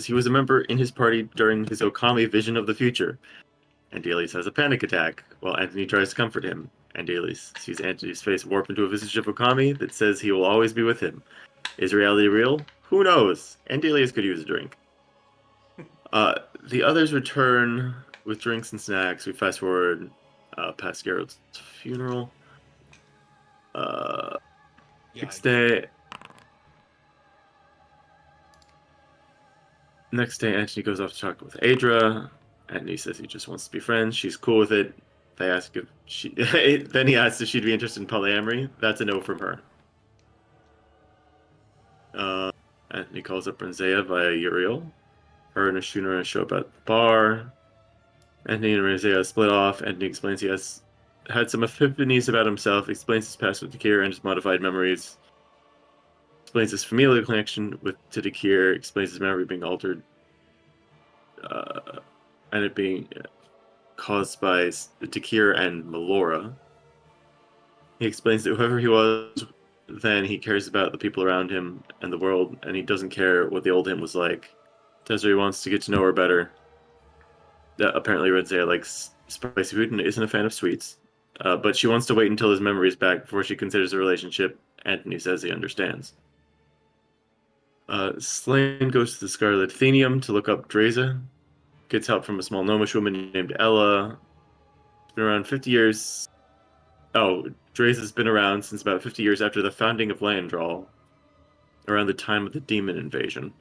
he was a member in his party during his Okami vision of the future. Andelias has a panic attack while Anthony tries to comfort him. Andelias sees Anthony's face warp into a visage of Okami that says he will always be with him. Is reality real? Who knows? Andelias could use a drink. The others return with drinks and snacks. We fast forward past Geralt's funeral. Next day, Anthony goes off to talk with Adra. Anthony says he just wants to be friends. She's cool with it. They ask if she. Then he asks if she'd be interested in polyamory. That's a no from her. Anthony calls up Renzea via Uriel. Her and Ashuna show up at the bar. Anthony and Renzea split off. Anthony explains he has had some epiphanies about himself, explains his past with Dakir and his modified memories, explains his familial connection to Dakir, explains his memory being altered, and it being caused by Dakir and Melora. He explains that whoever he was then, he cares about the people around him and the world, and he doesn't care what the old him was like. Desiree wants to get to know her better. Apparently, Renzea likes spicy food and isn't a fan of sweets. But she wants to wait until his memory is back before she considers a relationship. Anthony says he understands. Slane goes to the Scarlet Athenium to look up Dreza. Gets help from a small gnomish woman named Ella. It's been around 50 years. Oh, Dreza's been around since about 50 years after the founding of Landral, around the time of the demon invasion.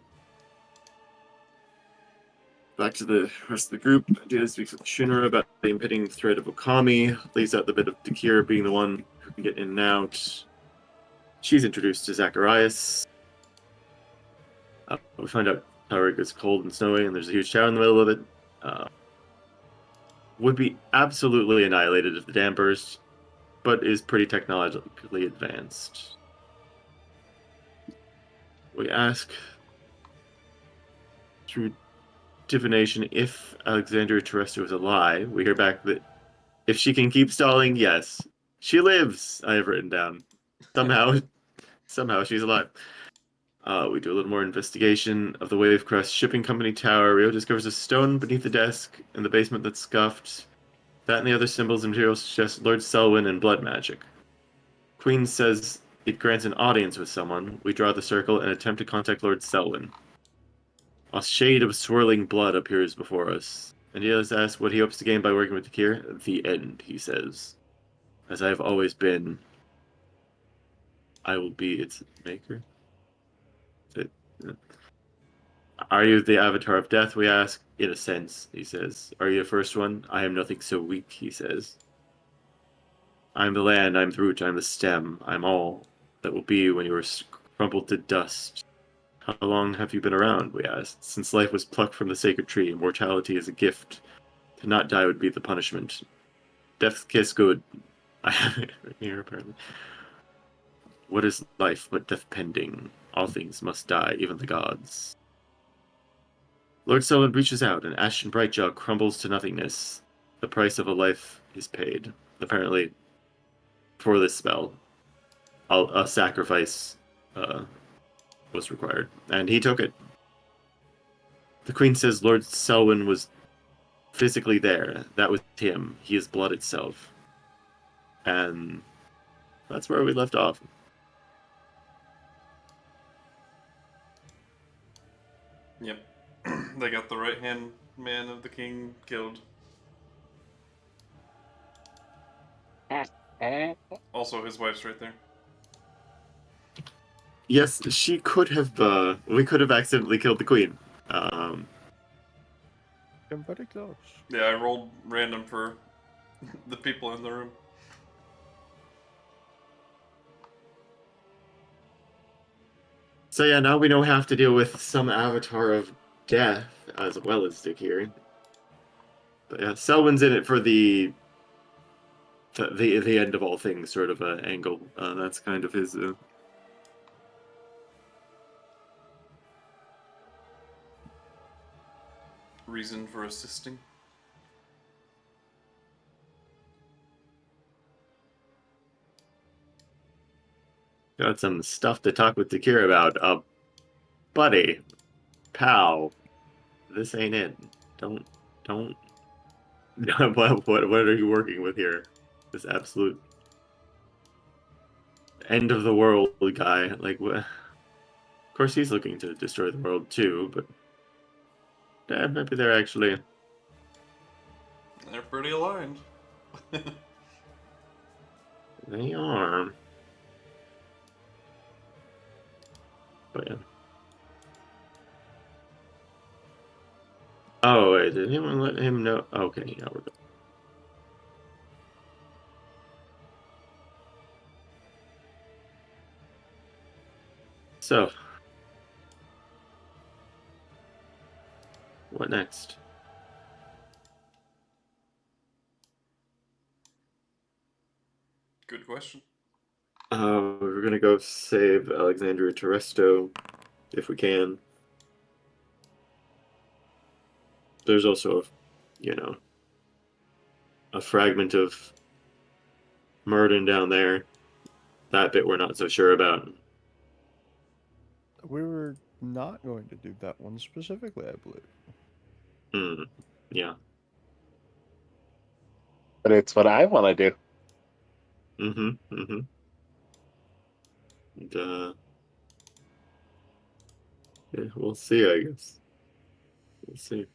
Back to the rest of the group. Data speaks with Shinra about the impending threat of Okami, leaves out the bit of Dakir being the one who can get in and out. She's introduced to Zakarias. We find out how it gets cold and snowy, and there's a huge tower in the middle of it. Would be absolutely annihilated if the dam burst, but is pretty technologically advanced. We ask through divination if Alexandria Terrestre was a lie. We hear back that if she can keep stalling, yes. She lives, I have written down. Somehow she's alive. We do a little more investigation of the Wavecrest shipping company tower. Rio discovers a stone beneath the desk in the basement that's scuffed. That and the other symbols and materials suggest Lord Selwyn and blood magic. Queen says it grants an audience with someone. We draw the circle and attempt to contact Lord Selwyn. A shade of swirling blood appears before us. Andelias asks what he hopes to gain by working with Dakir. The end, he says. As I have always been, I will be its maker. Are you the avatar of death, we ask? In a sense, he says. Are you the first one? I am nothing so weak, he says. I am the land, I am the root, I am the stem, I am all that will be when you are crumpled to dust. How long have you been around, we asked. Since life was plucked from the sacred tree, mortality is a gift. To not die would be the punishment. Death's kiss good. I have it right here, apparently. What is life but death pending? All things must die, even the gods. Lord Selwyn reaches out, and Ashton Brightjaw crumbles to nothingness. The price of a life is paid. Apparently, for this spell, a sacrifice was required, and he took it. The Queen says Lord Selwyn was physically there. That was him. He is blood itself. And that's where we left off. Yep. They got the right-hand man of the king killed. Also, his wife's right there. Yes, she could have. We could have accidentally killed the queen. I'm very close. Yeah, I rolled random for the people in the room. So yeah, now we don't have to deal with some avatar of death as well as Dakir. But yeah, Selwyn's in it for the end of all things sort of angle. That's kind of his. Reason for assisting. Got some stuff to talk with Dakir about. Buddy, pal, this ain't it. Don't. What are you working with here? This absolute end of the world guy. Like, what? Of course, he's looking to destroy the world too, but maybe they're actually. They're pretty aligned. They are. But yeah. Oh wait, did anyone let him know? Okay, yeah, we're good. So, what next? Good question. We're gonna go save Alexandria Terresto if we can. There's also, a fragment of Murden down there. That bit we're not so sure about. We were not going to do that one specifically, I believe. Yeah. But it's what I want to do. And, yeah, we'll see, I guess. We'll see.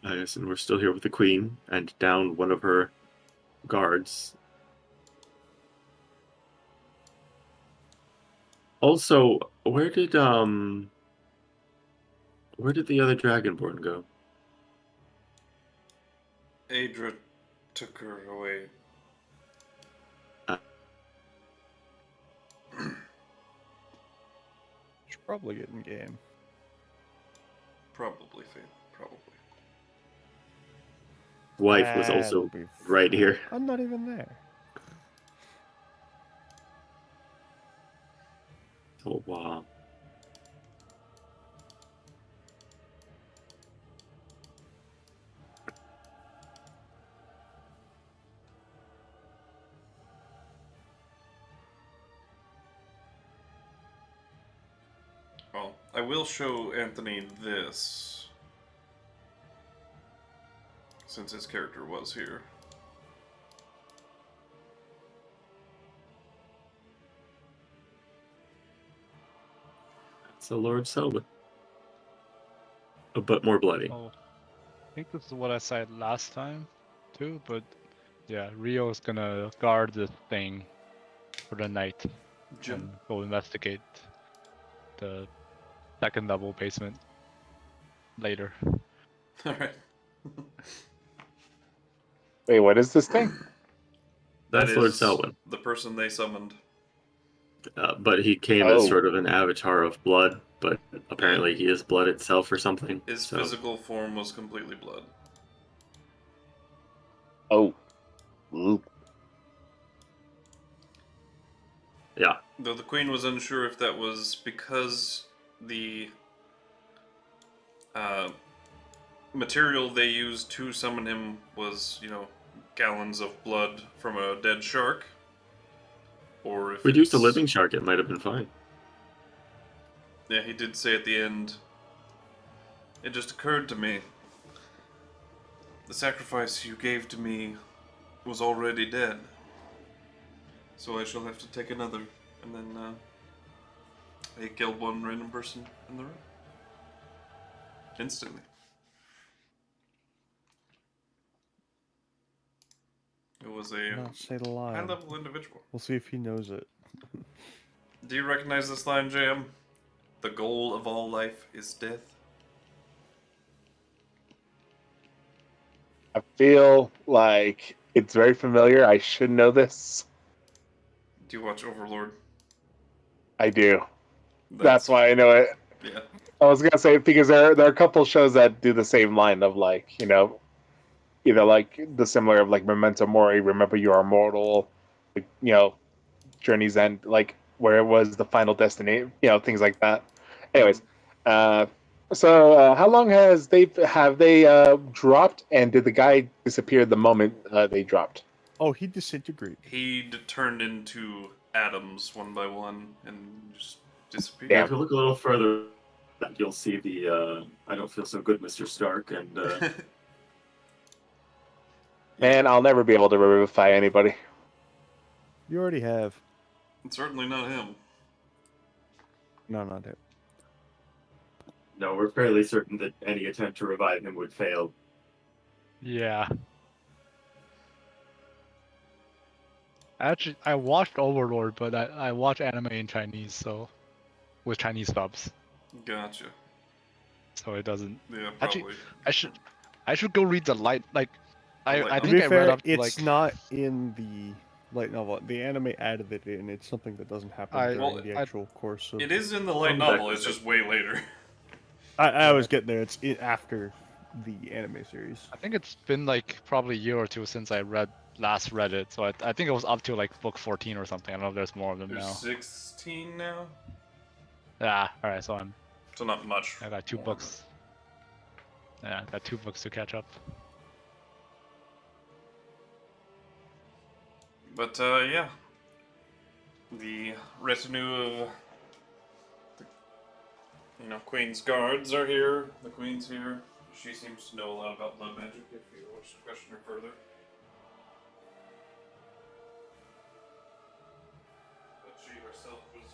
Yes, and we're still here with the Queen and down one of her guards. Also, where did the other Dragonborn go? Adra took her away. She's probably getting game. Probably, Fate. Probably. Wife was also right here. I'm not even there. Oh, wow. Well, I will show Anthony this, since his character was here. It's a Lord Selma. But more bloody. Oh, I think this is what I said last time, too, but yeah, Rio's gonna guard this thing for the night Jim? and go investigate the second level basement later. Alright. Wait, what is this thing? That's That Lord is Selwyn. the person they summoned. But he came as Oh. sort of an avatar of blood, but apparently he is blood itself or something. His so. physical form was completely blood. Oh. Ooh. Yeah. Though the Queen was unsure if that was because the material they used to summon him was, gallons of blood from a dead shark, or if If we'd used a it's- living shark, it might have been fine. Yeah, he did say at the end, it just occurred to me, the sacrifice you gave to me was already dead, so I shall have to take another, and then I killed one random person in the room. Instantly. It was a Not say the line. high-level individual. We'll see if he knows it. Do you recognize this line, JM? The goal of all life is death. I feel like it's very familiar. I should know this. Do you watch Overlord? I do. That's why I know it. Yeah. I was gonna say because there are a couple shows that do the same line of either like the similar of like Memento Mori, Remember You Are Mortal, Journey's End, like where it was the final destination, things like that. Anyways, So, how long have they dropped, and did the guy disappear the moment they dropped? Oh, he disintegrated. He turned into atoms one by one and just disappeared. Yeah, Damn. if you look a little further, you'll see the I don't feel so good, Mr. Stark, and Man, I'll never be able to revivify anybody. You already have. It's certainly not him. No, not him. no, we're fairly certain that any attempt to revive him would fail. Yeah. Actually, I watched Overlord, but I watch anime in Chinese, so with Chinese subs, Gotcha. so it doesn't. Yeah, Actually, probably. I should go read the light. Like, The light I To think be I read fair, up to it's like not in the light novel. The anime added it in. It's something that doesn't happen I- during Well, the actual course of. It is in the light Come back novel, to it's it. just way later. I was getting there. It's after the anime series. I think it's been like probably a year or two since I last read it, so I think it was up to like book 14 or something. I don't know if there's more of them There's now. 16 now, Yeah, all right, so so not much. I got 2 more, books. Yeah, I got 2 books to catch up. But yeah, the retinue of the, Queen's guards are here. The Queen's here. She seems to know a lot about blood magic. If you wish to question her further. But she herself was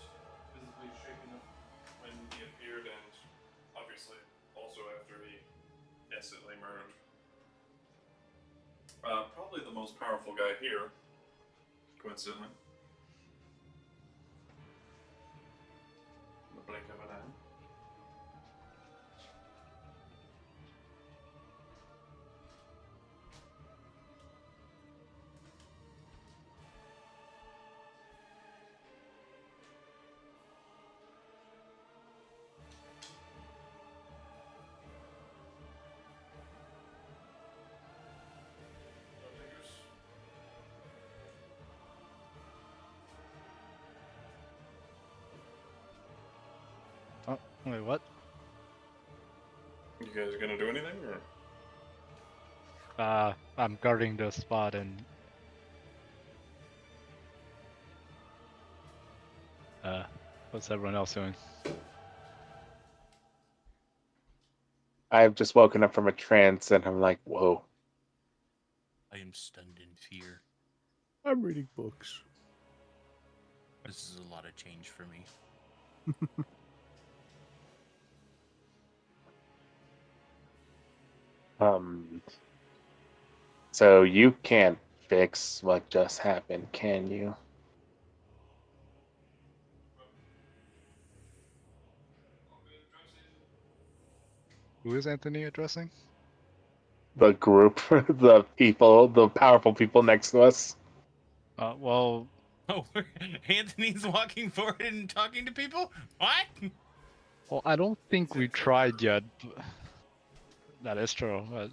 visibly shaken up when he appeared, and obviously also after he instantly murdered. Probably the most powerful guy here, coincidentally. In the blink of an eye. Oh, wait, what? You guys gonna do anything, or? I'm guarding the spot and what's everyone else doing? I've just woken up from a trance, and I'm like, whoa. I am stunned in fear. I'm reading books. This is a lot of change for me. So you can't fix what just happened, can you? Who is Anthony addressing? The group, the people, the powerful people next to us. Well, Oh, Anthony's walking forward and talking to people? What? I don't think we tried yet. That is true. But,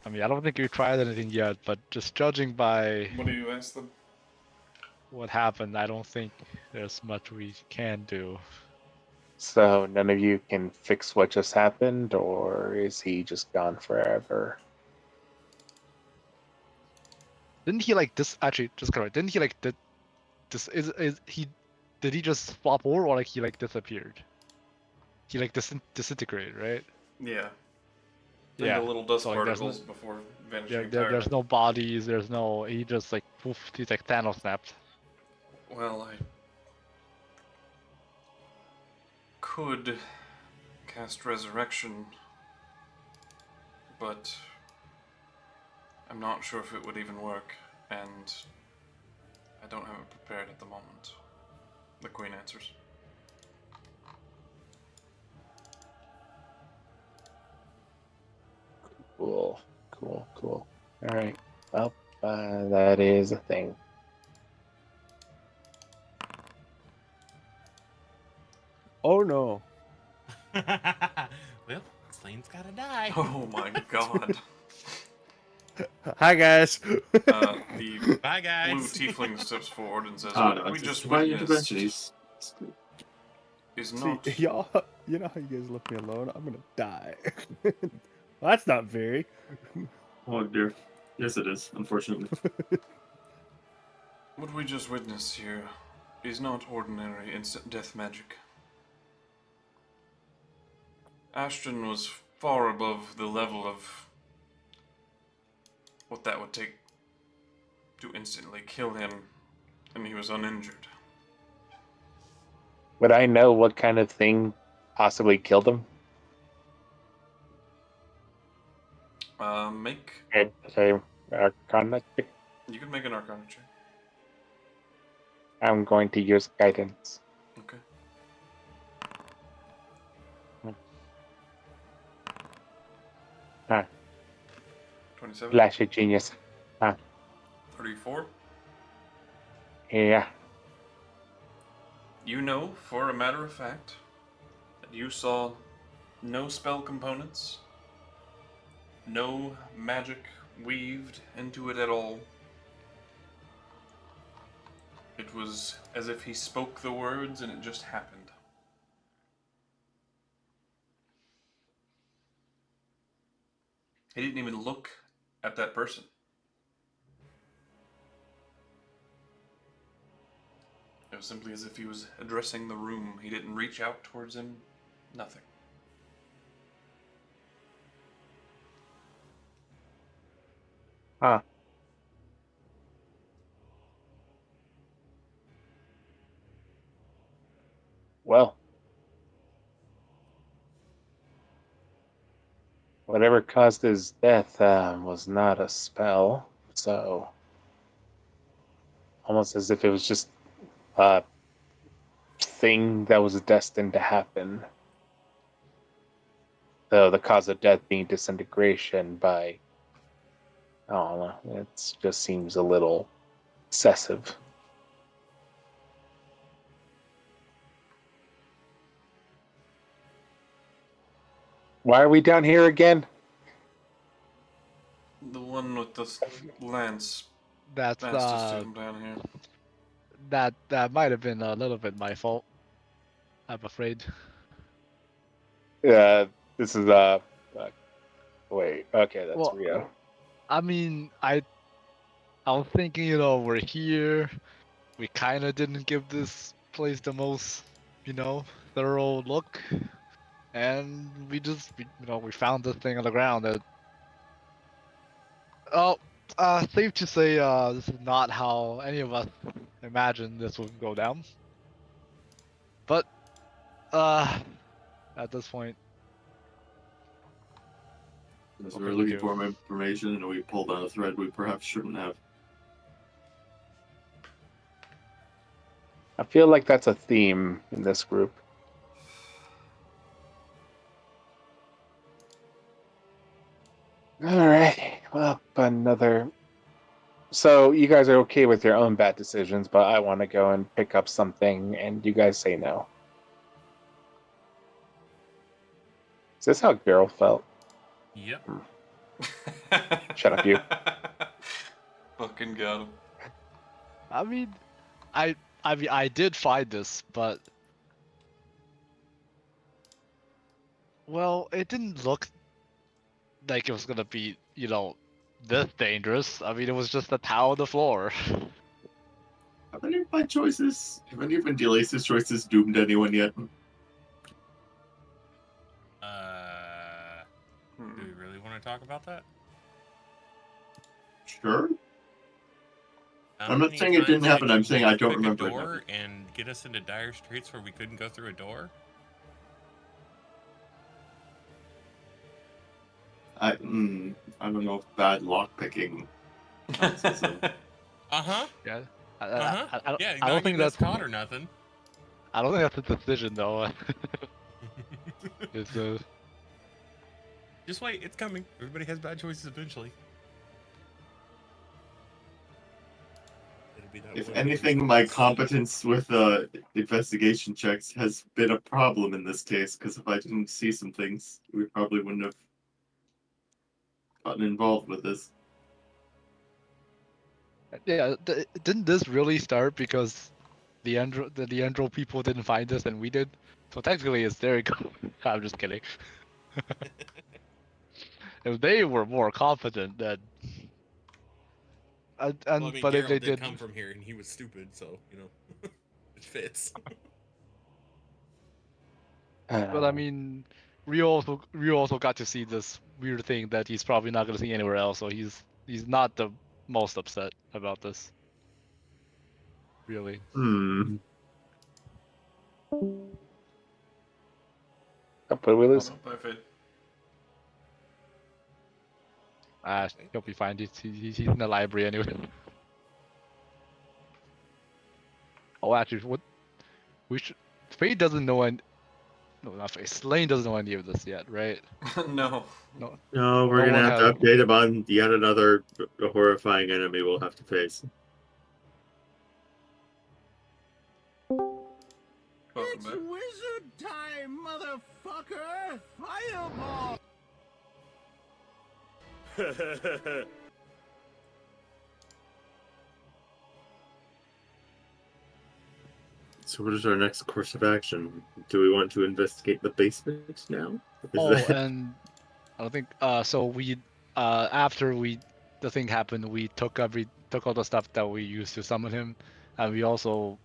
I mean, I don't think we tried anything yet, but just judging by What do you ask them? what happened, I don't think there's much we can do. So none of you can fix what just happened, or is he just gone forever? Didn't he like this? Actually, just correct. Didn't he like this? Is he? Did he just flop over, or like he like disappeared? He like disintegrated, right? Yeah. Yeah. Into little dust So, like, there's particles before vanishing Yeah, entirely. there's no bodies. There's no. He just like poof. He's like Thanos snapped. Well, I could cast Resurrection, but I'm not sure if it would even work, and I don't have it prepared at the moment. The Queen answers. Cool, cool, cool. All right. Well, that is a thing. Oh no. Well, Slane's gotta die. Oh my god. Hi guys. The Bye, blue guys. tiefling steps forward and says, Oh "What no, we it's just divine witnessed intervention. He's is See, not y'all You know how you guys left me alone? I'm gonna die. Well, that's not very. Oh dear. Yes, it is. Unfortunately. What we just witnessed here is not ordinary instant death magic. Ashton was far above the level of what that would take to instantly kill him, and he was uninjured. Would I know what kind of thing possibly killed him? Make. Okay, Arcana check. You can make an Arcana check. I'm going to use guidance. Okay. Ah, 27. flash of genius. 34. Yeah. You know, for a matter of fact, that you saw no spell components, no magic weaved into it at all. It was as if he spoke the words and it just happened. He didn't even look at that person. It was simply as if he was addressing the room. He didn't reach out towards him. Nothing. Huh. Well. Whatever caused his death was not a spell, so almost as if it was just a thing that was destined to happen. Though the cause of death being disintegration by, I don't know, it just seems a little excessive. Why are we down here again? The one with the lance That's asked us to come down here. that might have been a little bit my fault. I'm afraid. This is wait, okay, that's Well, Rio. I mean, I was thinking, you know, we're here. We kind of didn't give this place the most, you know, thorough look, and we found this thing on the ground that. Oh, safe to say, this is not how any of us imagined this would go down. But, at this point, As what we were can we looking do? for more information and we pulled on a thread we perhaps shouldn't have. I feel like that's a theme in this group. All right, well, another. So you guys are okay with your own bad decisions, but I want to go and pick up something, and you guys say no. Is this how Geralt felt? Yep. Shut up, you. Fucking got him. I mean, I did find this, but well, it didn't look like it was gonna be, you know, this dangerous. I mean, it was just a towel on the floor. Have any of my choices, have any of Andelias' choices doomed anyone yet? Do we really want to talk about that? Sure. How I'm not many saying it didn't times happen, did I'm you saying I both don't pick remember a it door happening. and get us into dire straits where we couldn't go through a door? I don't know if bad lockpicking counts as a... Uh-huh. Yeah. Yeah, I not don't think getting us that's. caught or nothing. I don't think that's a decision though. It's Just wait, it's coming. Everybody has bad choices eventually. It'll be that If one anything, person my that's- competence with investigation checks has been a problem in this case, because if I didn't see some things, we probably wouldn't have gotten involved with this. yeah. Didn't this really start because the Andro people didn't find us and we did? So technically, it's their go. I'm just kidding. If they were more confident, then. Well, I mean, But if they Geralt did did, come from here, and he was stupid, so it fits. but I mean, Rio also got to see this weird thing that he's probably not gonna see anywhere else. So he's not the most upset about this, really. Hmm. But we lose. Oh, bye, Fade. He'll be fine. He's in the library anyway. Oh, actually, what we should. Fate doesn't know any. No, not Fate. Slane doesn't know any of this yet, right? No. No. No, we're No gonna one have to has- update him on yet another horrifying enemy we'll have to face. Welcome back. wizard time, motherfucker! Fireball! So what is our next course of action? Do we want to investigate the basement now? Is Oh, that- and I don't think. So we after the thing happened, we took all the stuff that we used to summon him, and we also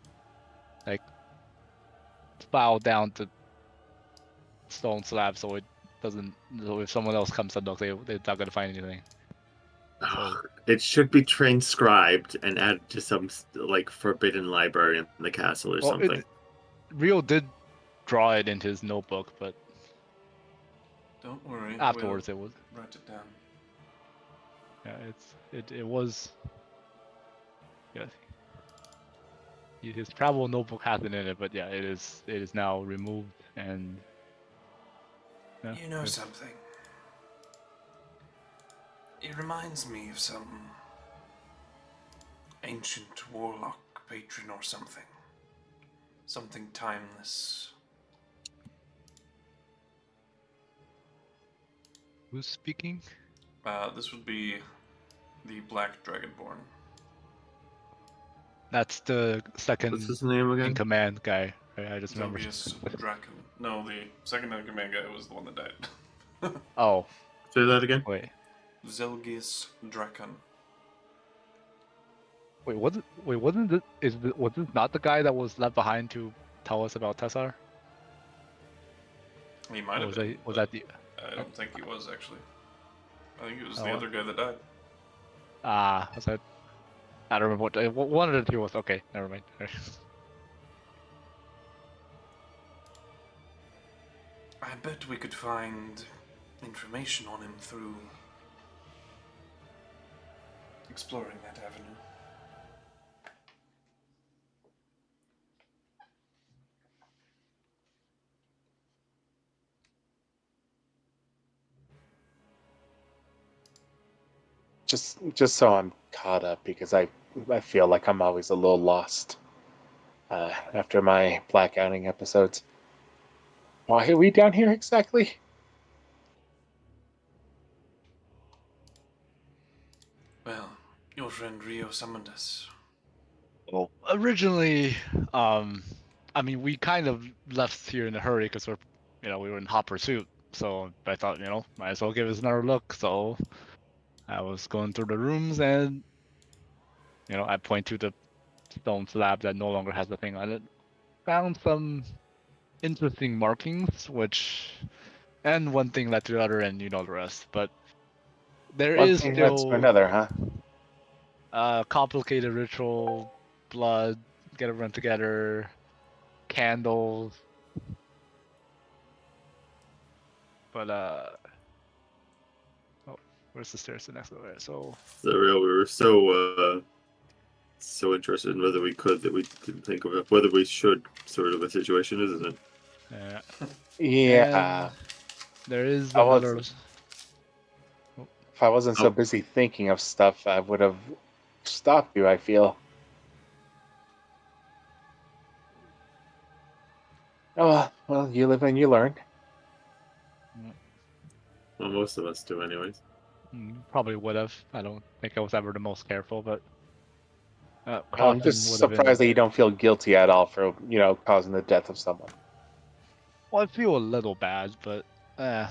like bowed down to stone slab so it doesn't. So if someone else comes and they're not gonna find anything. It should be transcribed and added to some like forbidden library in the castle or Well, something. Rio did draw it into his notebook, but Don't worry. afterwards it was. We'll write it down. Yeah, it was. Yeah. His travel notebook has it in it, but yeah, it is now removed and. Yeah, You know it's- something? It reminds me of some ancient warlock patron or something. Something timeless. Who's speaking? This would be the Black Dragonborn. That's the second What's his name in again? command guy. Right? I just remembered. Zelgius Draken. No, the second in command guy was the one that died. Oh, Say that again. wait. Zelgius Draken. Wasn't was this not the guy that was left behind to tell us about Tessar? He might Or have was been. was but that the I don't think he was actually. I think it was Oh, the other guy that died. was that? I don't remember what one of the two was. Okay, never mind. I bet we could find information on him through exploring that avenue. Just so I'm caught up, because I feel like I'm always a little lost after my blackouting episodes. Why are we down here exactly? Well, your friend Rio summoned us. Well, originally, I mean, we kind of left here in a hurry because we were in hot pursuit. So I thought, might as well give us another look. So I was going through the rooms and, I point to the stone slab that no longer has the thing on it. Found some interesting markings, and one thing led to the other, and you know the rest. But there One is thing led to still another, huh? complicated ritual, blood, get everyone together, candles. But oh, where's the stairs to next over? So The real, we were so interested in whether we could that we didn't think of it, whether we should sort of a situation, isn't it? Yeah. and there is I was- another. If I wasn't so Oh. busy thinking of stuff, I would have stopped you, I feel. Oh, well, you live and you learn. Well, most of us do, anyways. Probably would have. I don't think I was ever the most careful, but I'm just surprised that you don't feel guilty at all for, causing the death of someone. Well, I feel a little bad, but I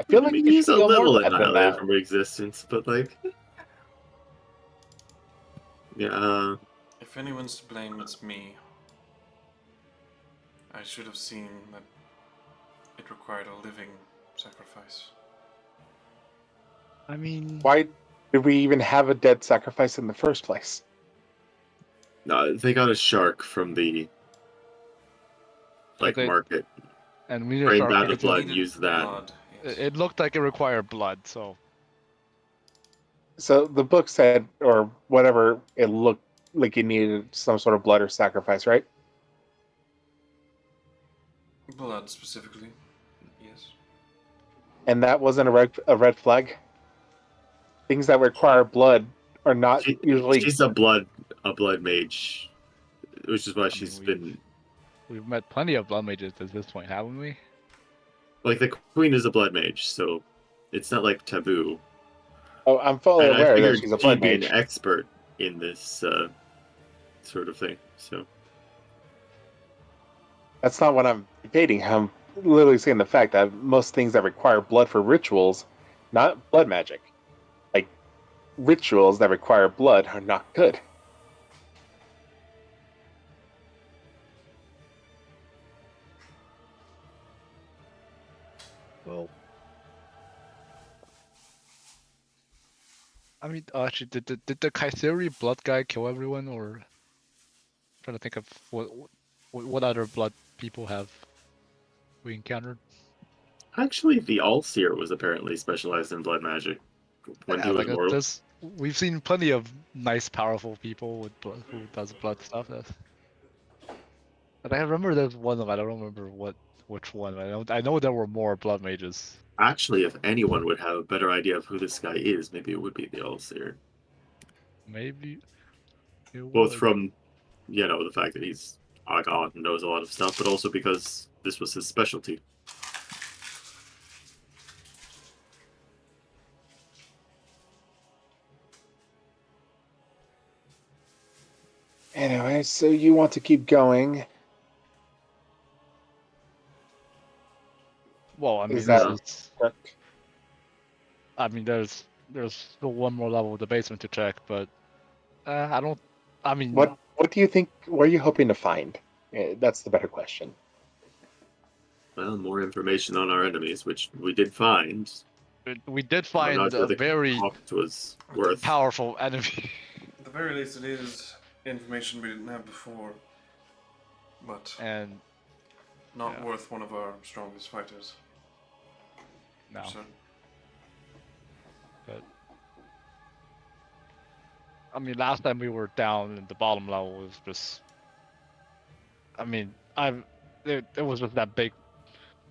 feel I like mean, you he's a feel more little bad than annihilated that. from existence, but like, yeah, If anyone's to blame, it's me. I should have seen that it required a living sacrifice. I mean, Why did we even have a dead sacrifice in the first place? no, they got a shark from the but market. and we need a Drain shark that because of blood, Needed use that. blood, yes. it looked like it required blood. So So the book said, or whatever, it looked like you needed some sort of blood or sacrifice, right? Blood specifically, yes. And that wasn't a red flag. Things that require blood are not usually. She's a blood mage, which is why I she's mean, been we've met plenty of blood mages at this point, haven't we? like the queen is a blood mage, so it's not like taboo. Oh, I'm fully And I aware that figured she's a blood she'd be an mage. expert in this sort of thing. So That's not what I'm debating. I'm literally saying the fact that most things that require blood for rituals, not blood magic, like rituals that require blood, are not good. Well, I mean, actually, did the KuZii blood guy kill everyone, or I'm trying to think of what other blood people have we encountered? actually, the Allseer was apparently specialized in blood magic when he Yeah, was like mortal. we've seen plenty of nice, powerful people with blood who does blood stuff. But I remember there's one of them. I don't remember which one. I know there were more blood mages. Actually, if anyone would have a better idea of who this guy is, maybe it would be the Allseer. Maybe it Both would. from, the fact that he's a god and knows a lot of stuff, but also because this was his specialty. Anyway, so you want to keep going? Well, I mean, Is this that is. correct? I mean, there's still one more level of the basement to check, but I don't. I mean, What do you think? What are you hoping to find? That's the better question. Well, more information on our enemies, which we did find. we did I'm not find sure a the very cost was worth. powerful enemy. At the very least, it is information we didn't have before, but And not yeah. worth one of our strongest fighters. no, So, but I mean, last time we were down in the bottom level was just. I mean, it was just that big.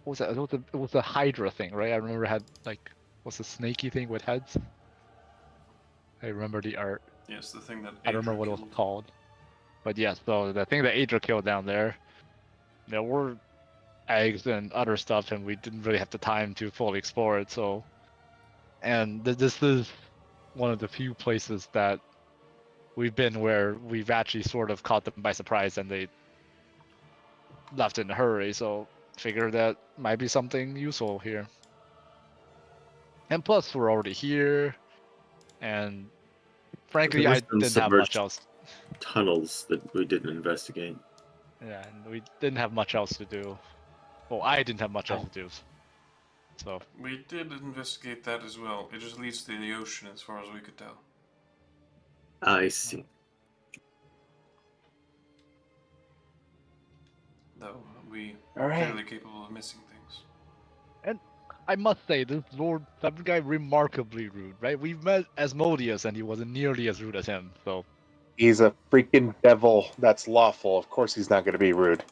What was that? It was the Hydra thing, right? I remember it had like what's the snaky thing with heads? I remember the art. yes, the thing that I don't remember Adra what it was killed. called. But yes, so the thing that Adra killed down there, there were eggs and other stuff, and we didn't really have the time to fully explore it. So, and this is one of the few places that we've been where we've actually sort of caught them by surprise, and they left in a hurry. So, figure that might be something useful here. And plus, we're already here, and frankly, There were I some didn't have much submerged else. tunnels that we didn't investigate. Yeah, and we didn't have much else to do. Well, I didn't have much else to do. So, We did investigate that as well. It just leads to the ocean as far as we could tell. I see. Though we All are right. clearly capable of missing things. I must say, this Lord that guy remarkably rude, right? We've met Asmodeus, and he wasn't nearly as rude as him. So, He's a freaking devil that's lawful. Of course, he's not going to be rude.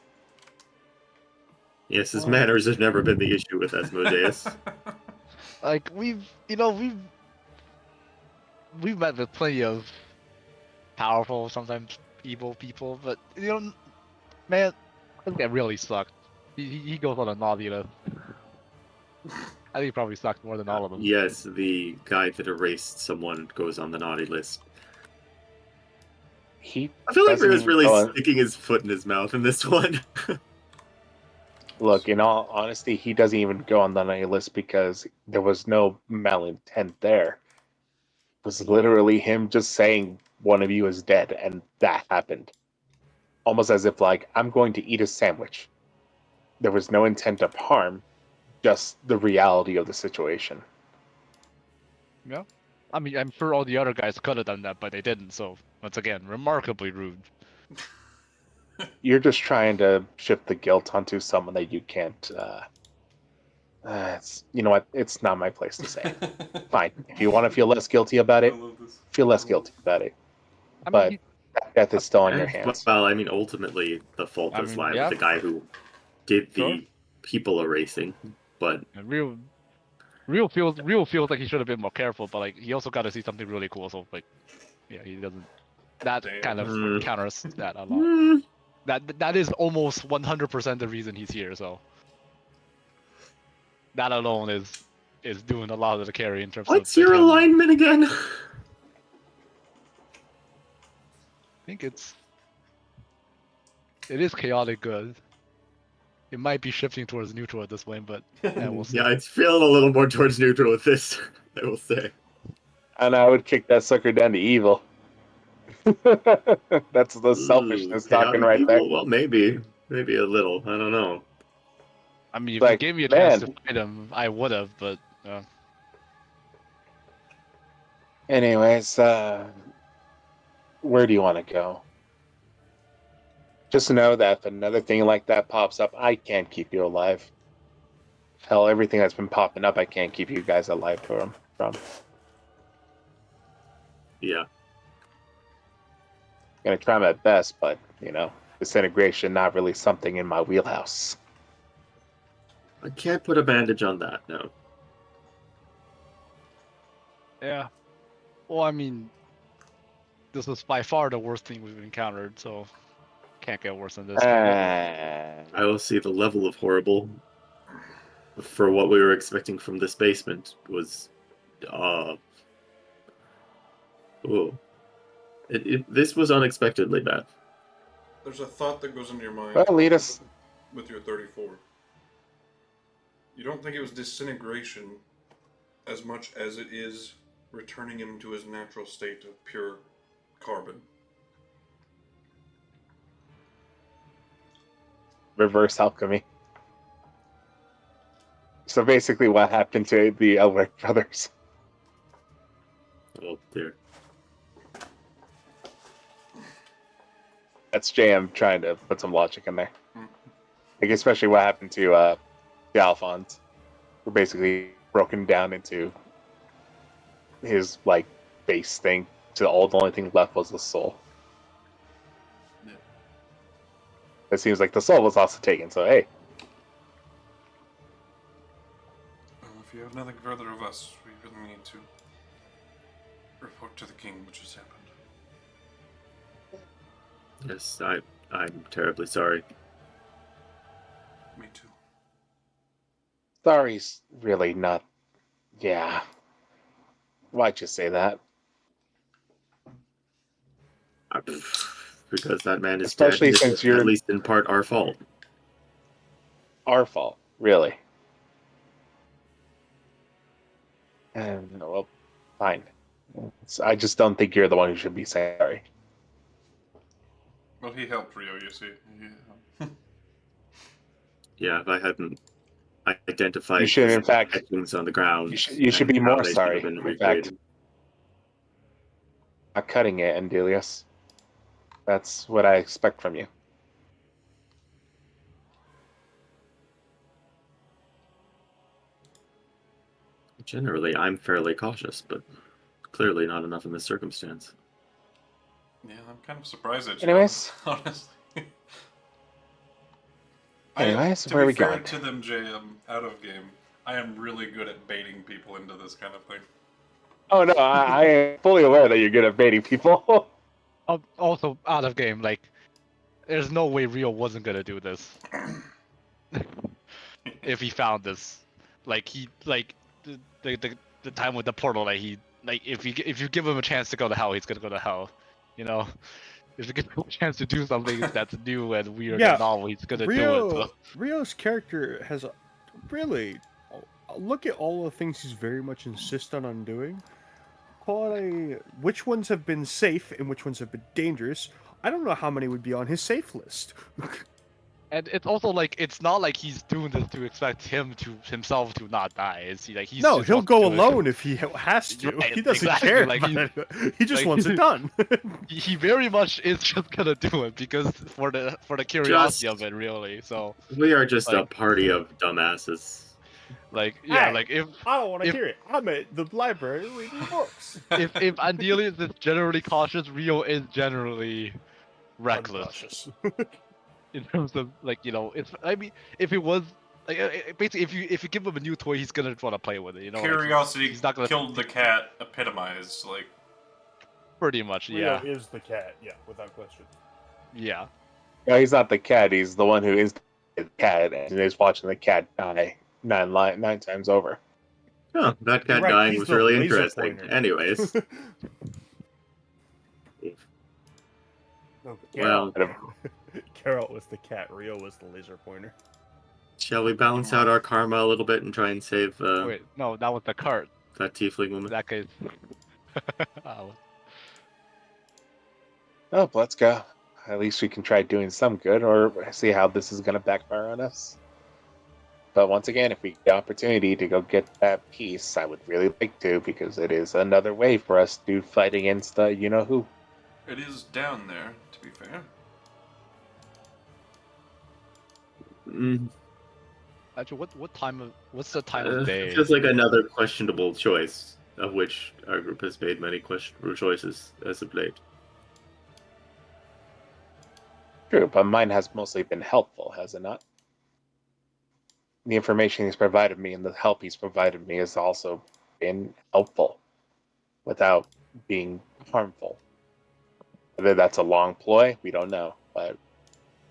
Yes, his manners have never been the issue with Asmodeus. like, we've met with plenty of powerful, sometimes evil people, but man, this guy really sucked. He goes on a naughty list. I think he probably sucked more than all of them. Yes, the guy that erased someone goes on the naughty list. He I feel like doesn't Rio's even really go on. sticking his foot in his mouth in this one. Look, in all honesty, he doesn't even go on the naughty list because there was no malintent there. It was literally him just saying one of you is dead, and that happened. Almost as if, like, I'm going to eat a sandwich. There was no intent of harm, just the reality of the situation. Yeah. I mean, I'm sure all the other guys could have done that, but they didn't. So once again, remarkably rude. You're just trying to shift the guilt onto someone that you can't. You know what? It's not my place to say. Fine. If you want to feel less guilty about I it, love this. feel less guilty about it. I mean, But that death is still on your And, hands. well, I mean, ultimately, the fault I does mean, lie yeah. with the guy who did the Sure. people erasing. But Real feels like he should have been more careful, but like he also got to see something really cool. So like, yeah, he doesn't. That Damn. kind of Mm. counters that a lot. mm, That is almost 100% the reason he's here. So that alone is doing a lot of the carry in terms of what's like your him. alignment again? I think it is chaotic good. It might be shifting towards neutral at this point, but yeah, we'll see. Yeah, it's feeling a little more towards neutral with this, I will say. And I would kick that sucker down to evil. That's the selfishness talking Chaotic right there. evil? Well, maybe. Maybe a little. I don't know. I mean, if you Like, gave me a chance man. to fight him, I would have, but Anyways, where do you want to go? Just know that if another thing like that pops up, I can't keep you alive. Hell, everything that's been popping up, I can't keep you guys alive from. Yeah. Gonna try my best, but disintegration not really something in my wheelhouse. I can't put a bandage on that, no. yeah. Well, I mean, this is by far the worst thing we've encountered, so can't get worse than this. I will see the level of horrible for what we were expecting from this basement was this was unexpectedly bad. There's a thought that goes into your mind Well, lead us. with your 34. You don't think it was disintegration as much as it is returning him to his natural state of pure carbon. Reverse alchemy. So basically, what happened to the Elric brothers? Oh dear. That's JM trying to put some logic in there. Like, especially what happened to the Alphons, who basically broken down into his like base thing. To the only thing left was the soul. Yeah. It seems like the soul was also taken. So hey, Well, if you have nothing further of us, we really need to report to the king which has happened. Yes, I'm terribly sorry. Me too. sorry's really not. Yeah. Why'd you say that? Because that man is Especially dead, since it's you're at least in part our fault. our fault, really. And well, fine. I just don't think you're the one who should be saying sorry. Well, he helped Rio, you see. Yeah. Yeah, if I hadn't identified You should, his in fact, etchings on the ground, you should and be how more they should sorry. have been In recreated. fact, not cutting it, Andelias. That's what I expect from you. Generally, I'm fairly cautious, but clearly not enough in this circumstance. Yeah, I'm kind of surprised at you. Anyways. Honestly. Anyways, to where be are we fair going? to them, JM, out of game, I am really good at baiting people into this kind of thing. Oh no, I am fully aware that you're good at baiting people. Also, out of game, like, there's no way Rio wasn't gonna do this. If he found this, like the time with the portal, like if you give him a chance to go to hell, he's gonna go to hell, you know. if he gets a chance to do something that's new and weird Yeah, and novel, he's gonna do it. So. Rio's character has really look at all the things he's very much insistent on doing. Which ones have been safe and which ones have been dangerous. I don't know how many would be on his safe list. And it's also like it's not like he's doing this to expect himself to not die. It's like he's No, just he'll wants go to do it. alone if he has to. Right, He doesn't exactly, care. like, He just wants it done. He very much is just gonna do it because for the curiosity of it, really. So We are just a Like- party of dumbasses. like yeah, Hey, like if I don't want to if- hear it. I'm at the library reading books. if Andelias is generally cautious, Rio is generally reckless. Uncautious. In terms of like it's I mean if it was like basically if you give him a new toy he's gonna want to play with it, like, Curiosity he's not gonna killed the cat epitomized, like, pretty much Rio yeah is the cat, yeah, without question. yeah No, he's not the cat. He's the one who is the cat and is watching the cat die nine times over. Huh, that cat Right, dying he's was the really laser interesting. pointer. Anyways, No, well, Carol was the cat. Rio was the laser pointer. shall we balance out our karma a little bit and try and save wait no that was the cart that tiefling woman? in that case oh, Oh, let's go. At least we can try doing some good, or see how this is going to backfire on us. But once again, if we get the opportunity to go get that piece, I would really like to, because it is another way for us to fight against you-know-who. it is down there, to be fair. actually what's the time of day? Feels like another questionable choice, of which our group has made many questionable choices as of late. True, but mine has mostly been helpful, has it not? The information he's provided me and the help he's provided me has also been helpful without being harmful. Whether that's a long ploy, we don't know, but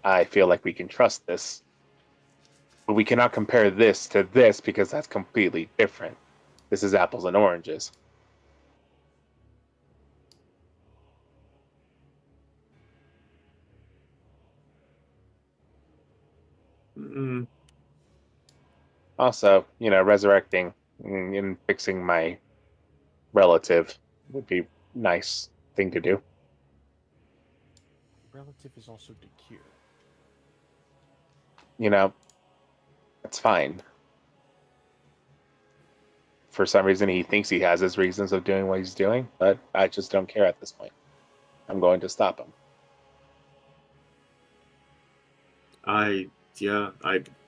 I feel like we can trust this. But we cannot compare this to this because that's completely different. This is apples and oranges. Mm, Also, resurrecting and fixing my relative would be a nice thing to do. Relative is also to cure. That's fine. For some reason, he thinks he has his reasons of doing what he's doing, but I just don't care at this point. I'm going to stop him. I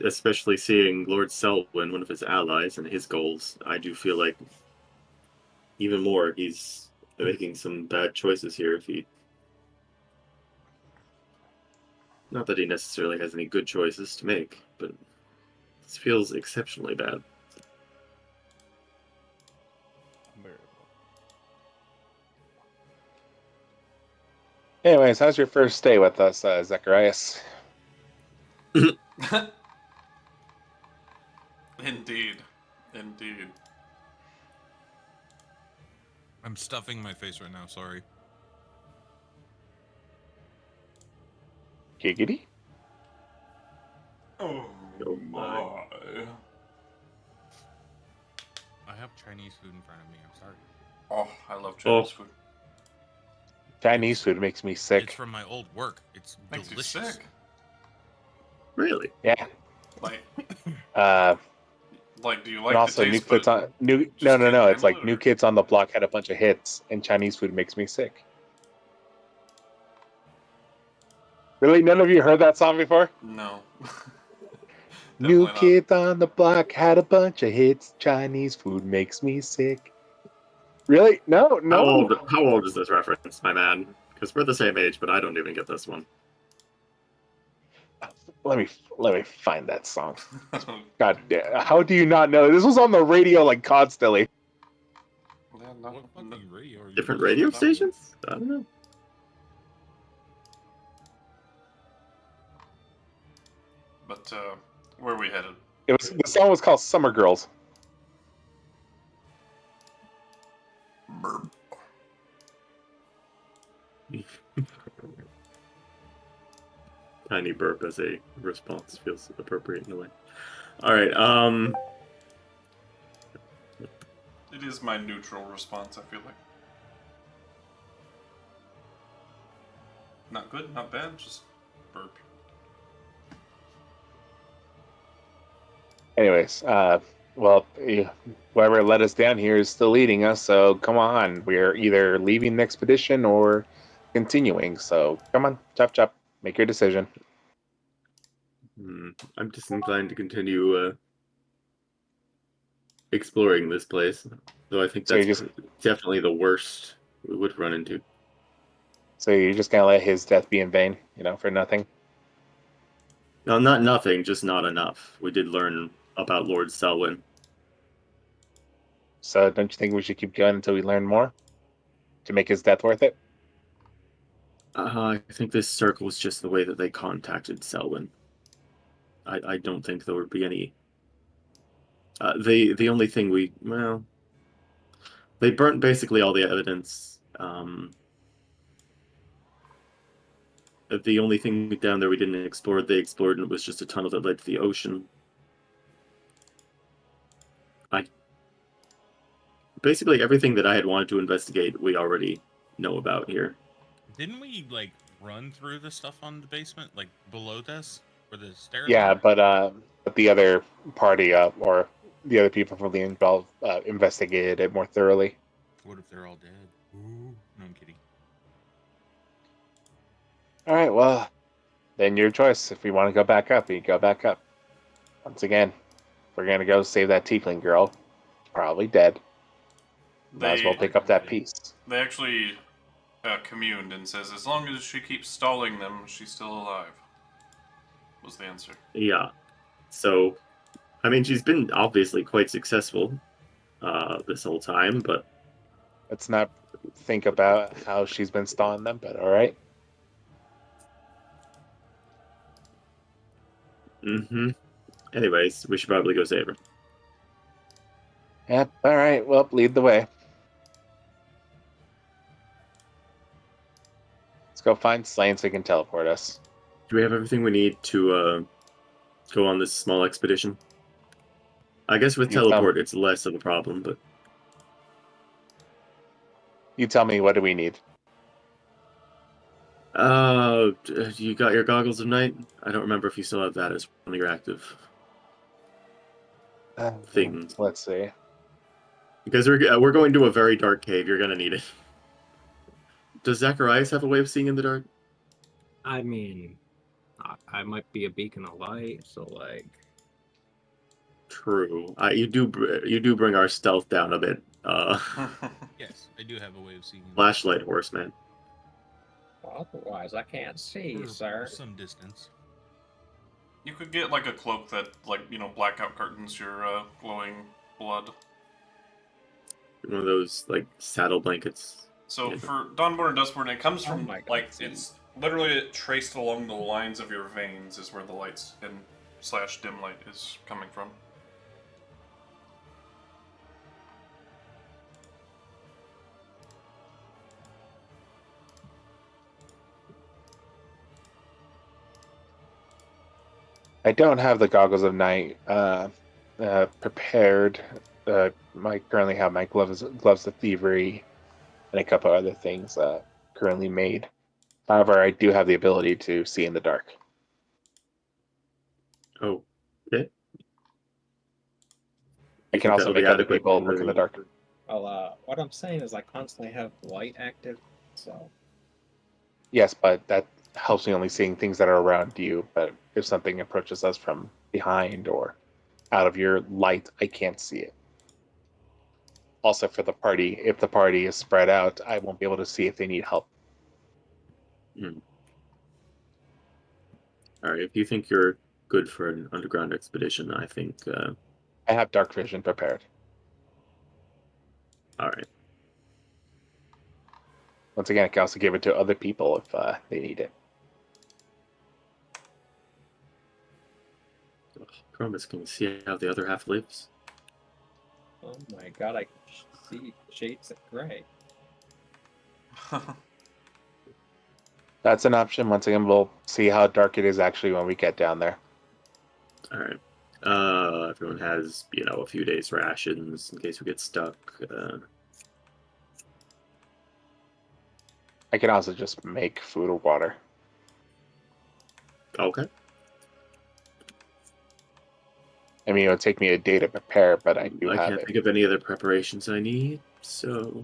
especially seeing Lord Selwyn, one of his allies, and his goals, I do feel like even more he's making some bad choices here. Not that he necessarily has any good choices to make, but this feels exceptionally bad. Anyways, how's your first day with us, Zakarias? Indeed. I'm stuffing my face right now. Sorry. Giggity? Oh my. I have Chinese food in front of me. I'm sorry. Oh, I love Chinese food. Chinese food makes me It's sick. from my old work. It's Makes you delicious. sick. Really? Yeah. Like, do you like And also, the New taste? Kids But on New. just No. can't It's like handle it, New or- Kids on the Block had a bunch of hits, and Chinese food makes me sick. Really, none of you heard that song before? No. New Definitely not. Kids on the Block had a bunch of hits. Chinese food makes me sick. Really? No. How old is this reference, my man? Because we're the same age, but I don't even get this one. Let me find that song. God damn! How do you not know? This was on the radio like constantly. Yeah, no, What fucking radio are you Different listening radio to? stations? I don't know. But where are we headed? The song was called "Summer Girls." tiny burp as a response feels appropriate in a way. All right. It is my neutral response, I feel like. Not good, not bad, just burp. Anyways, well, whoever led us down here is still leading us, so come on. We're either leaving the expedition or continuing, so come on, chop chop, make your decision. I'm disinclined to continue exploring this place, though I think So you're that's just definitely the worst we would run into. so you're just gonna let his death be in vain, for nothing? No, not nothing, just not enough. We did learn about Lord Selwyn. So don't you think we should keep going until we learn more to make his death worth it? I think this circle is just the way that they contacted Selwyn. I don't think there would be any. The only thing they burnt basically all the evidence. The only thing down there we didn't explore, they explored, and it was just a tunnel that led to the ocean. Basically everything that I had wanted to investigate, we already know about here. Didn't we like run through the stuff on the basement, like below this, where the stairs? Yeah, are? but the other party or the other people from the involved investigated it more thoroughly. What if they're all dead? Ooh. No, I'm kidding. All right, well, then your choice. If you want to go back up, you go back up. Once again, we're gonna go save that tiefling girl, probably dead. Might as well pick up that piece. They actually communed and says, as long as she keeps stalling them, she's still alive. Was the answer. Yeah. So, I mean, she's been obviously quite successful this whole time, but Let's not think about how she's been stalling them, but all right. Anyways, we should probably go save her. Yep. All right. Well, lead the way. Let's go find Slane so he can teleport us. Do we have everything we need to go on this small expedition? I guess with teleport, it's less of a problem, but... You tell me, what do we need? You got your Goggles of Night? I don't remember if you still have that as one of your active things. Let's see. Because we're going to a very dark cave, you're gonna need it. Does Zakarias have a way of seeing in the dark? I mean, I might be a beacon of light, so like. True. You do bring our stealth down a bit. Yes, I do have a way of seeing. Flashlight horseman. Otherwise, I can't see, sir. Some distance. You could get like a cloak that, blackout curtains your glowing blood. One of those like saddle blankets. So for Dawnborn and Dustborn, it comes from God, it's literally traced along the lines of your veins is where the lights and / dim light is coming from. I don't have the Goggles of Night prepared. I currently have my gloves of thievery and a couple other things currently made. However, I do have the ability to see in the dark. Oh, okay. I can also make other people look in the dark. Well, what I'm saying is I constantly have light active, so. Yes, but that helps me only seeing things that are around you. But if something approaches us from behind or out of your light, I can't see it. Also, for the party, if the party is spread out, I won't be able to see if they need help. All right, if you think you're good for an underground expedition, I think... I have dark vision prepared. All right. Once again, I can also give it to other people if they need it. Chromis, can we see how the other half lives? Oh my god, I can see shades of gray. That's an option. Once again, we'll see how dark it is actually when we get down there. All right. Everyone has, a few days rations in case we get stuck. I can also just make food or water. Okay. I mean, it'll take me a day to prepare, but I do I have can't it. think of any other preparations I need, so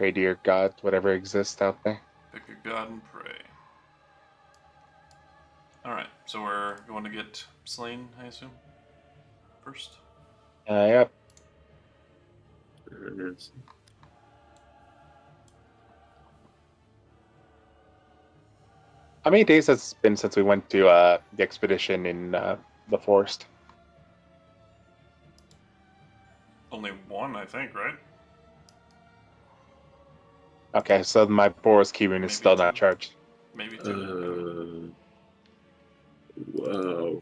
Pray to your God, whatever exists out there. Pick a god and pray. Alright, so we're going to get Slane, I assume? First? Yep. How many days has it been since we went to the expedition in the forest? Only one, I think, right? Okay, so my Boros keyrune Maybe is still not two. charged. Maybe two. Whoa.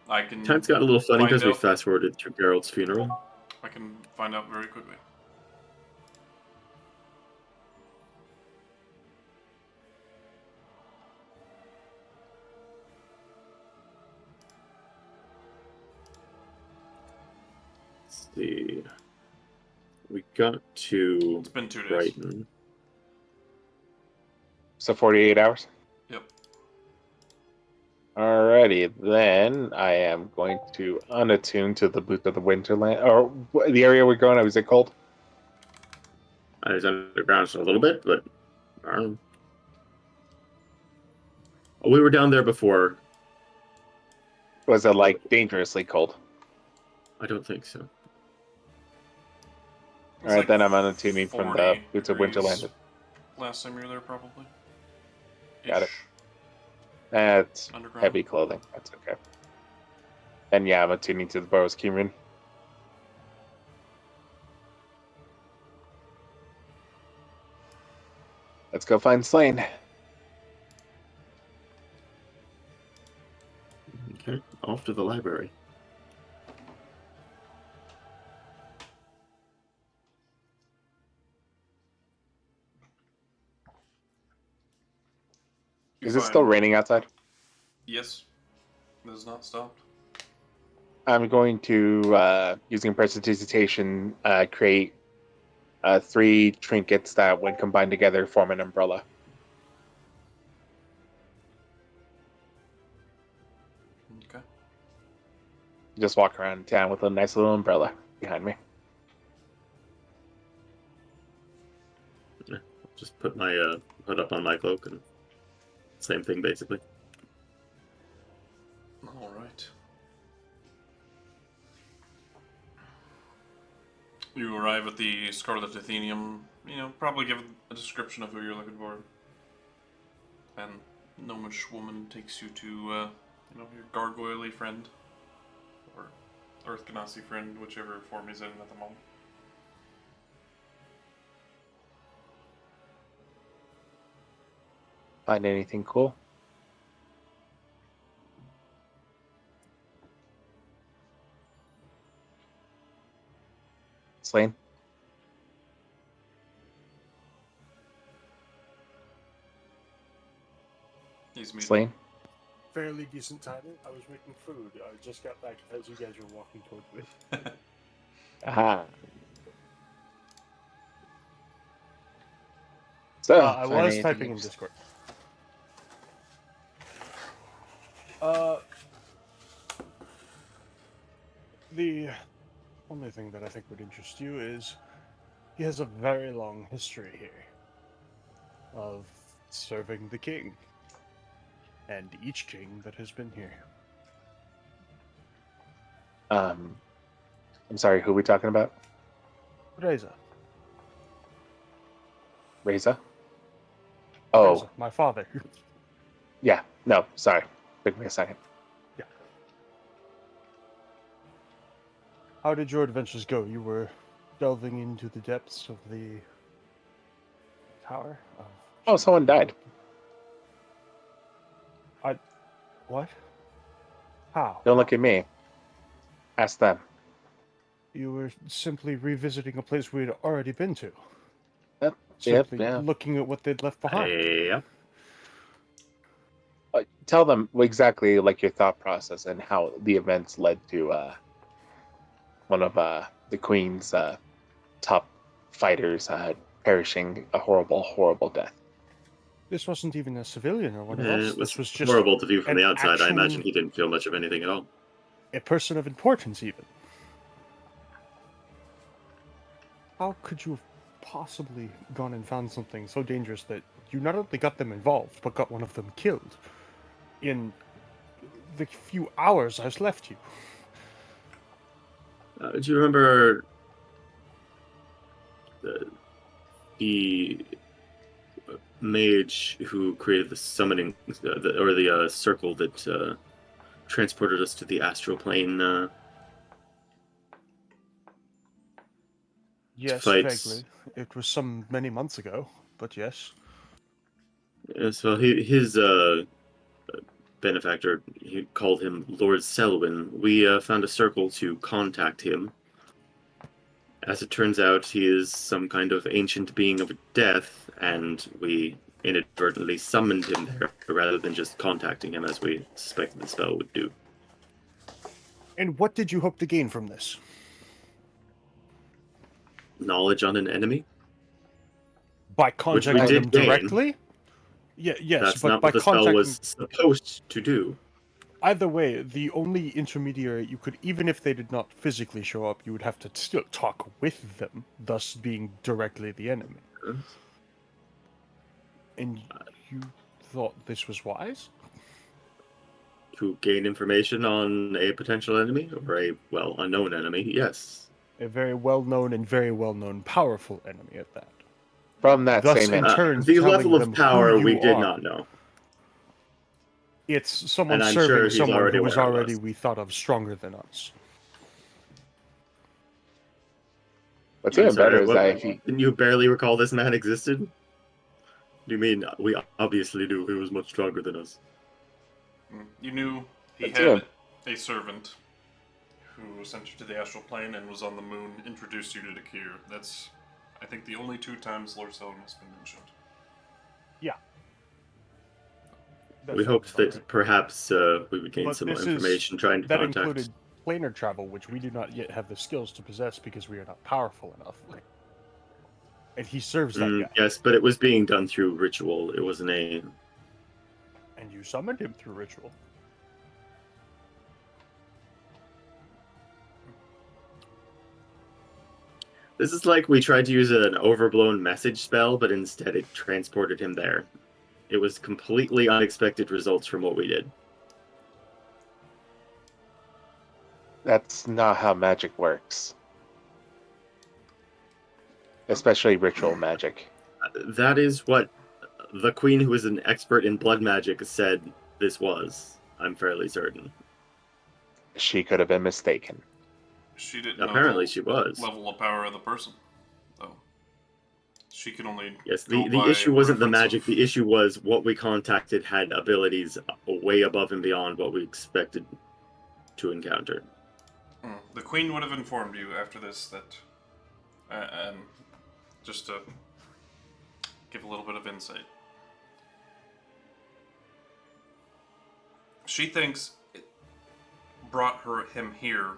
I can Time's got a little funny find because we out. fast forwarded to Geralt's funeral. I can find out very quickly. Let's see. We got to It's been 2 days. Brighton. So 48 hours? Yep. Alrighty, then I am going to unattune to the boot of the Winterland. Or the area we're going, is it cold? I was underground just a little bit, but I don't know. Oh, we were down there before. Was it like dangerously cold? I don't think so. It's Alright, like then I'm unattuning from the 40 boots of degrees Winterland. Last time you were there, probably. Got it. Ish. That's Underground. heavy clothing. That's okay. And yeah, I'm attuning to the Boros keyrune. Let's go find Slane. Okay, off to the library. Is it still raining outside? Yes. This has not stopped. I'm going to, using prestidigitation, create 3 trinkets that, when combined together, form an umbrella. Okay. Just walk around town with a nice little umbrella behind me. Just put my hood up on my cloak and same thing basically. All right. You arrive at the Scarlet Athenium. Probably give a description of who you're looking for. And gnomish woman takes you to, your gargoyle friend. Or Earth Ganassi friend, whichever form he's in at the moment. Find anything cool? Slane? He's muted. Slane? Fairly decent timing. I was making food. I just got back as you guys were walking towards me. Aha. So, I find was anything typing in interesting? Discord. The only thing that I think would interest you is he has a very long history here of serving the king and each king that has been here. I'm sorry, who are we talking about? Reza. Reza? Oh, Reza, my father. yeah. No, sorry. Took me a second. Yeah. How did your adventures go? You were delving into the depths of the tower? Oh, someone died. What? How? Don't look at me. Ask them. You were simply revisiting a place we had already been to. simply yeah. looking at what they'd left behind. Yeah. Tell them exactly like your thought process and how the events led to one of the Queen's top fighters perishing a horrible, horrible death. This wasn't even a civilian or one of It us. was This was just horrible to view from an the outside. I actual- imagine he didn't feel much of anything at all. a person of importance, even. How could you have possibly gone and found something so dangerous that you not only got them involved, but got one of them killed in the few hours I've left you? Do you remember the mage who created the summoning, the circle that transported us to the astral plane? Yes, fights. vaguely. It was many months ago, but yes. So his benefactor, he called him Lord Selwyn. We found a circle to contact him. As it turns out, he is some kind of ancient being of death, and we inadvertently summoned him there rather than just contacting him as we suspected the spell would do. And what did you hope to gain from this? Knowledge on an enemy? By Which we contacting did them gain. directly? Yeah, yes, That's but not by what the spell contacting... was supposed to do. Either way, the only intermediary you could, even if they did not physically show up, you would have to still talk with them, thus being directly the enemy. And you thought this was wise? To gain information on a potential enemy, or a, well, unknown enemy, yes. A very well-known and very well-known powerful enemy at that. From that Thus, same in enemy. turn, The telling level of them power who we you did are. not know. It's someone And I'm serving sure he's someone already who was aware of already, us. we thought of, stronger than us. What's I'm even sorry, better is what- that if you Didn't you barely recall this man existed? Do you mean we obviously knew he was much stronger than us? You knew he That's had him. a servant who sent you to the astral plane and was on the moon, introduced you to Dakir. That's, I think, the only 2 times Lord Selwyn has been mentioned. Yeah. That We sounds hoped about that right. perhaps we would gain But some more this information trying to that contact. included planar travel, which we do not yet have the skills to possess because we are not powerful enough. And he serves that guy. Yes, but it was being done through ritual. It wasn't a... And you summoned him through ritual. This is like we tried to use an overblown message spell, but instead it transported him there. It was completely unexpected results from what we did. that's not how magic works. Especially ritual magic. That is what the queen, who is an expert in blood magic, said this was. I'm fairly certain. She could have been mistaken. She didn't Apparently know she the was. level of power of the person, though. She can only Yes, go the by issue wasn't the reference magic. of- The issue was what we contacted had abilities way above and beyond what we expected to encounter. The Queen would have informed you after this that, and just to give a little bit of insight, she thinks it brought him here,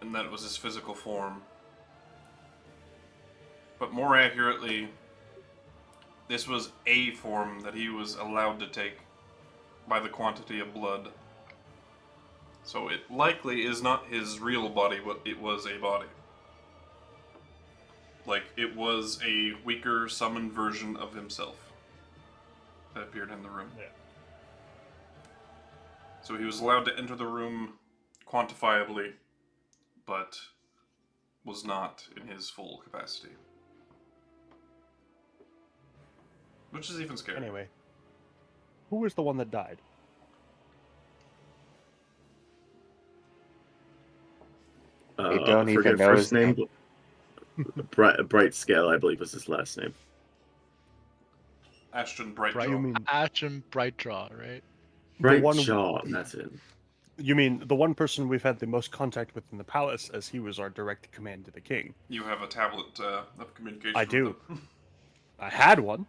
and that it was his physical form. But more accurately, this was a form that he was allowed to take by the quantity of blood. So it likely is not his real body, but it was a body. Like, it was a weaker, summoned version of himself that appeared in the room. Yeah. So he was allowed to enter the room quantifiably, but was not in his full capacity. Which is even scarier. Anyway, who was the one that died? They don't I forget even know first his name. Bright Scale, I believe, was his last name. Ashton Brightjaw. Right, you mean Ashton Brightjaw, right? Bright one- Jaw, that's it. You mean the one person we've had the most contact with in the palace, as he was our direct command to the king? You have a tablet of communication. I with do. them. I had one.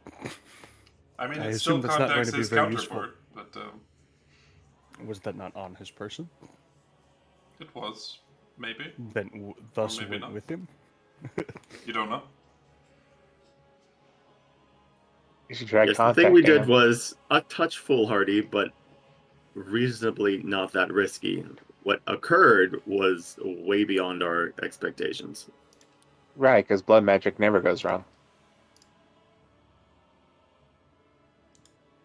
I mean, I it still assume that's not going contacts to be his very useful. counterpart, but Was that not on his person? it was. Maybe. Then thus maybe went not. with him? You don't know? You should try Yes, the thing we contacting did him. was a touch foolhardy, but reasonably not that risky. What occurred was way beyond our expectations. Right, because blood magic never goes wrong.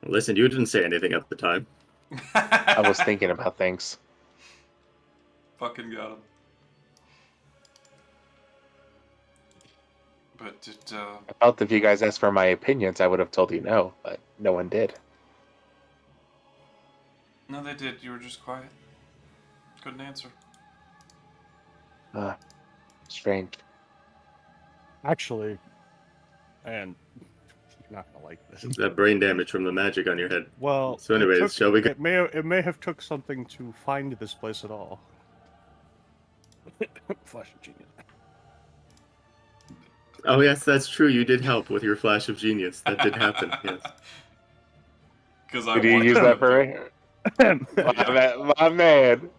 Listen, you didn't say anything at the time. I was thinking about things. Fucking got him. But it, I felt if you guys asked for my opinions, I would have told you no, but no one did. no, they did. You were just quiet. Couldn't answer. Strange. Actually, and you're not gonna like this. That brain damage from the magic on your head. Well, So anyways, shall we go? It may have took something to find this place at all. Flash of genius. Oh yes, that's true. You did help with your flash of genius. That did happen. Yes. Because I Did you wanted use them that to. for Yeah. my man?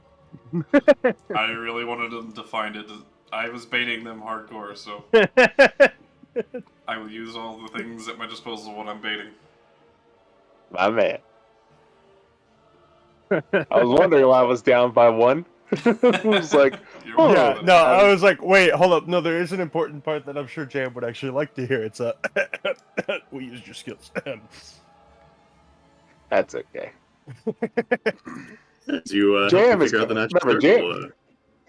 I really wanted them to find it. I was baiting them hardcore, so I will use all the things at my disposal when I'm baiting. My man. I was wondering why I was down by one. I was like, You're oh, Yeah, welcome. no, I was like, wait, hold up. No, there is an important part that I'm sure Jam would actually like to hear. It's we used your skills. that's okay. As you Jam is figure out the magic remember circle.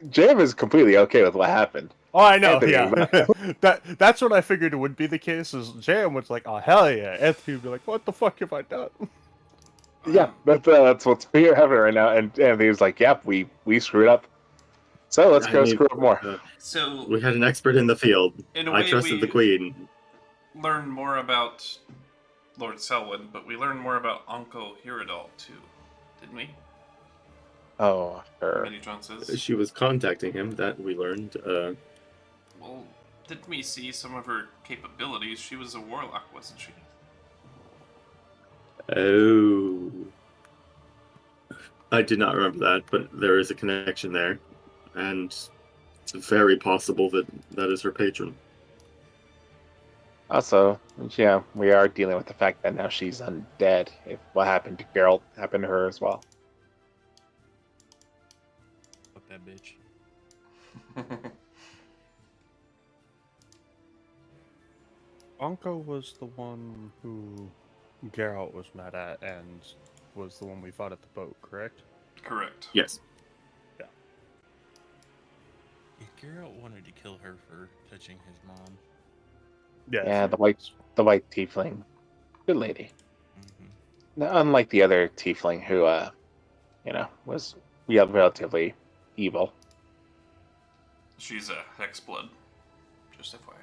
Jam is completely okay with what happened. Oh, I know, Anthony, yeah. That's what I figured it would be the case. Is Jam was like, oh hell yeah. Anthony would be like, what the fuck have I done? Yeah, that's what's happening right now. And he was like, "Yep, we screwed up. So let's I go mean, screw up more." So, we had an expert in the field. in a I way, trusted we the queen. learn more about Lord Selwyn, but we learn more about Anko Hiradal too, didn't we? Oh, her. Minitron says. She was contacting him. That we learned. Well, didn't we see some of her capabilities? She was a warlock, wasn't she? Oh, I did not remember that, but there is a connection there, and it's very possible that that is her patron. Also, yeah, we are dealing with the fact that now she's undead. If what happened to Geralt happened to her as well. Fuck that bitch. Anko was the one who Geralt was mad at and was the one we fought at the boat, correct? Correct. Yes. Yeah, Geralt wanted to kill her for touching his mom. Yeah, the white tiefling, good lady. Hmm. Now, unlike the other tiefling who, was relatively evil. She's a hexblood. Just FYI.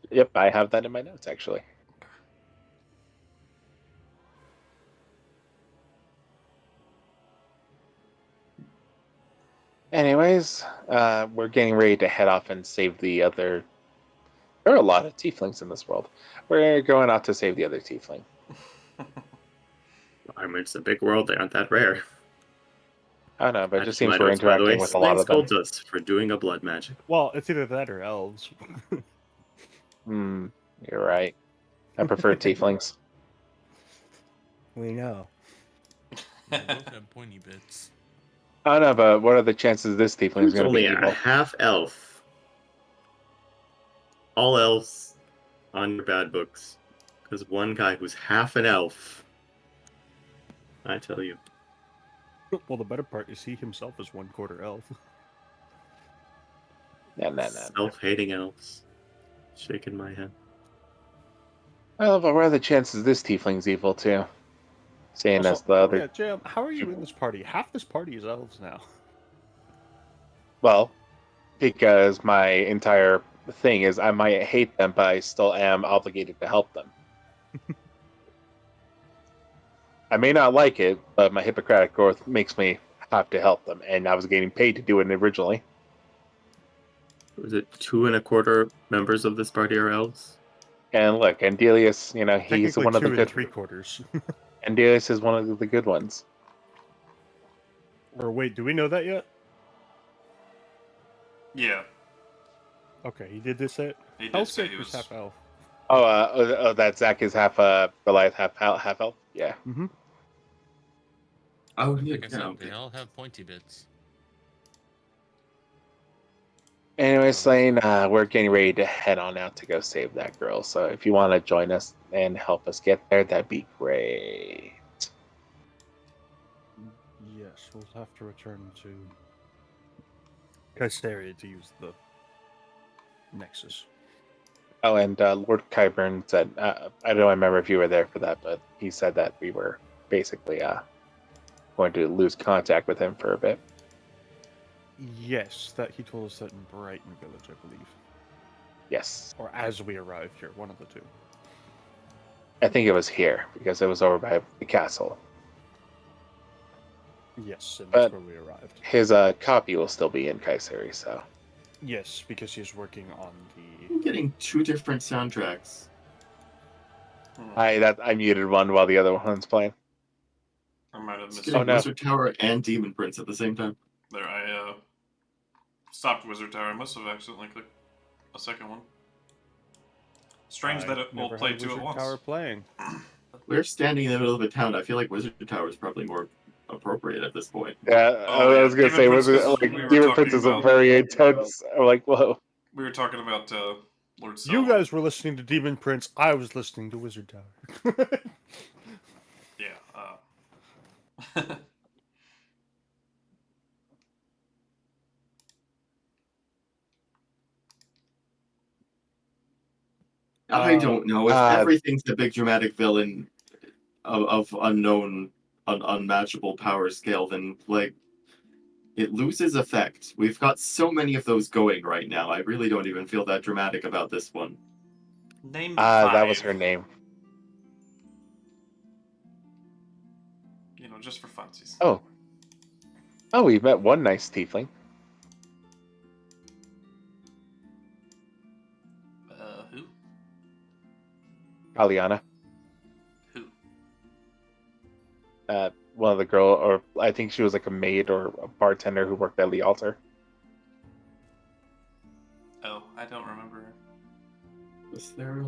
Yep, I have that in my notes actually. Anyways, we're getting ready to head off and save the other. There are a lot of tieflings in this world. We're going out to save the other tiefling. I mean, it's a big world. They aren't that rare. I don't know, but it Add just to my seems we're notes, by the way, interacting with a lot Slane of them. scolds us for doing a blood magic. Well, it's either that or elves. You're right. I prefer tieflings. We know. They both have pointy bits. I don't know, but what are the chances this tiefling is Who's going to be only a evil? half elf? All elves on your bad books. Because one guy who's half an elf. I tell you. Well, the better part is he himself is 1/4 elf. No. Self-hating elves. Shaking my head. Well, but what are the chances this tiefling's evil too? Seeing as the other. Yeah, Jam, how are you in this party? Half this party is elves now. Well, because my entire thing is I might hate them, but I still am obligated to help them. I may not like it, but my Hippocratic oath makes me have to help them, and I was getting paid to do it originally. Was it 2 1/4 members of this party are elves? And look, Andelias, he's Technically one of the 2 good. 3/4. Andelias is one of the good ones. Or wait, do we know that yet? Yeah, Okay, he did this it. he did say Hellscape he is was. half elf. That Zach is half Goliath, half elf. Yeah. Mm-hmm. Oh, Like I said, okay. they all have pointy bits. Anyway, Slane, we're getting ready to head on out to go save that girl. So if you want to join us and help us get there, that'd be great. Yes, we'll have to return to Casteria to use the Nexus. Oh, and Lord Kyburn said, I don't remember if you were there for that, but he said that we were basically going to lose contact with him for a bit. Yes, that he told us that in Brighton Village, I believe. Yes. Or as we arrived here, one of the two. I think it was here, because it was over by the castle. Yes, and that's But where we arrived. his copy will still be in Kayseri, so... Yes, because he's working on the... I'm getting 2 different soundtracks. I muted one while the other one's playing. I might have It's missed getting Oh, no. Wizard Tower and Demon Prince at the same time. There, I stopped Wizard Tower. I must have accidentally clicked a second one. Strange that it will never play had 2 at Wizard once. Tower playing. We're standing in the middle of a town. I feel like Wizard Tower is probably more appropriate at this point. Yeah, Oh, I yeah, was going to say, Demon Prince, 'cause like, we were Demon talking Prince is about- a very intense... I'm like, whoa. We were talking about Lord You Selwyn. guys were listening to Demon Prince, I was listening to Wizard Tower. Yeah. I don't know if Uh, everything's a big dramatic villain of unknown, unmatchable power scale. Then like it loses effect. We've got so many of those going right now. I really don't even feel that dramatic about this one. Name 5. that was her name. Just for funsies. Oh, we've met one nice tiefling. Who? Aliana. Who? One of the girl, or I think she was like a maid or a bartender who worked at the altar. Oh, I don't remember her. Was there?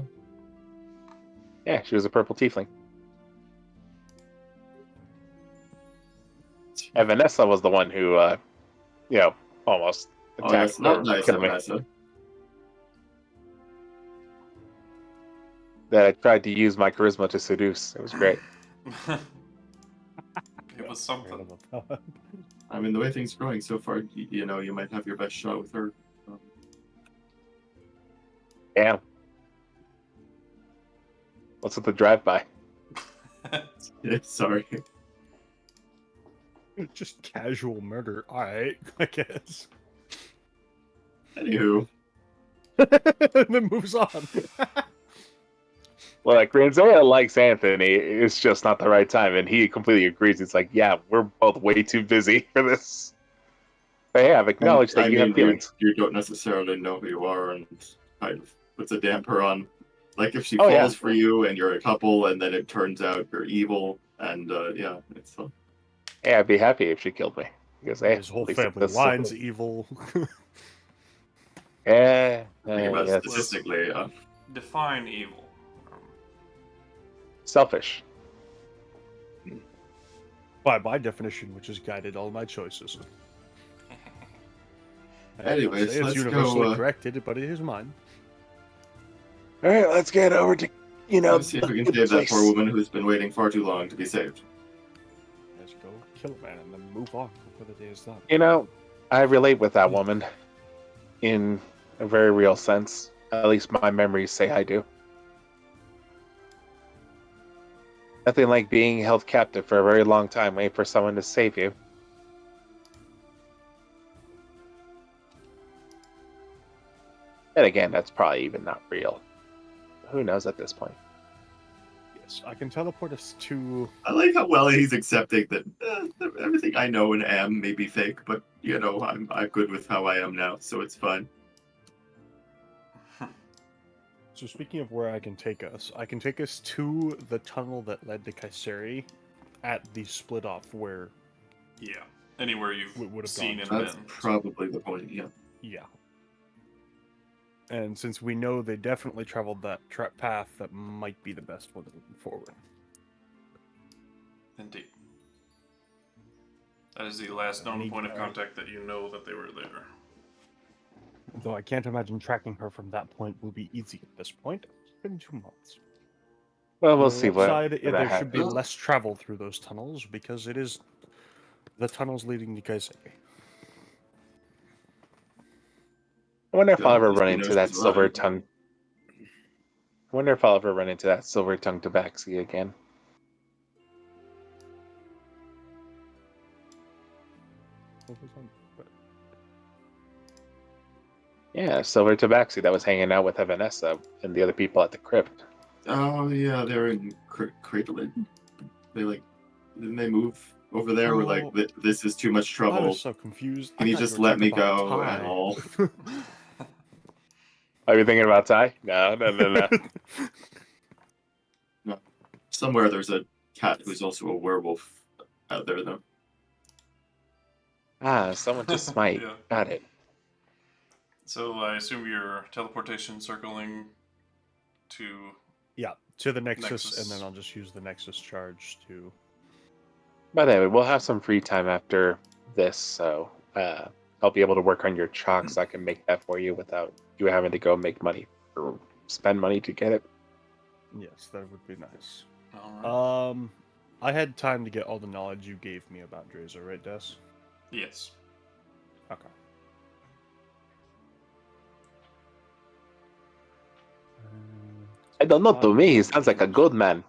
Yeah, she was a purple tiefling. And Vanessa was the one who, almost Oh, attacked that's not or nice, killed me. Vanessa. That I tried to use my charisma to seduce. It was great. It was something. I mean, the way things are going so far, you might have your best shot with her. Damn. What's with the drive-by? Sorry. Just casual murder. Alright, I guess. Anywho. And then moves on. Well, like, Granzoya likes Anthony. It's just not the right time, and he completely agrees. It's like, yeah, we're both way too busy for this. But hey, I've acknowledged that you have feelings. You don't necessarily know who you are, and kind of puts a damper on. Like if she Oh, falls yeah. for you, and you're a couple, and then it turns out you're evil, and yeah, it's fun. Hey, I'd be happy if she killed me. Because, hey, His whole at least family this- line's evil. Yeah. Think about yeah, statistically, Define evil. selfish. By my definition, which has guided all my choices. Anyways, I'll say it's let's universally go, corrected, but it is mine. All right, let's get over to, let's see if we can the save that place. poor woman who's been waiting far too long to be saved. Let's go kill a man and then move on before the day is done. I relate with that woman in a very real sense. At least my memories say I do. Nothing like being held captive for a very long time, waiting for someone to save you. And again, that's probably even not real. Who knows at this point? Yes, I can teleport us to. I like how well he's accepting that everything I know and am may be fake, but I'm good with how I am now, so it's fine. So speaking of where I can take us to the tunnel that led to Kayseri at the split off where Yeah. Anywhere we you've would have seen gone him to. That's been. probably the point. Yeah. Yeah. And since we know they definitely traveled that path, that might be the best one moving forward. Indeed. That is the last known Any- point of contact that you know that they were there. Though I can't imagine tracking her from that point will be easy at this point. It's been 2 months. Well, we'll On see the what upside, that there should be happens. less travel through those tunnels because it is the tunnels leading to Kayseri. I wonder if Good, I'll at ever least run we know into that she's silver alive. tongue. I wonder if I'll ever run into that silver tongue tabaxi again. Yeah, silver tabaxi that was hanging out with Vanessa and the other people at the crypt. Oh yeah, they're in Cradleland. They didn't they move over there? We're like, Oh. this is too much I trouble. was so confused. Can I you thought just were let talking me about go Ty. and all? Are you thinking about Ty? No. No. Somewhere there's a cat who's also a werewolf out there, though. Someone just might. Yeah. Got it. So I assume you're teleportation circling to. Yeah, to the Nexus, Nexus. and then I'll just use the Nexus charge to. But anyway, we'll have some free time after this, so I'll be able to work on your chalk so I can make that for you without you having to go make money or spend money to get it. Yes, that would be nice. Alright. I had time to get all the knowledge you gave me about Drazer, right, Des? Yes. Okay. I don't know, to me, he sounds like a good man.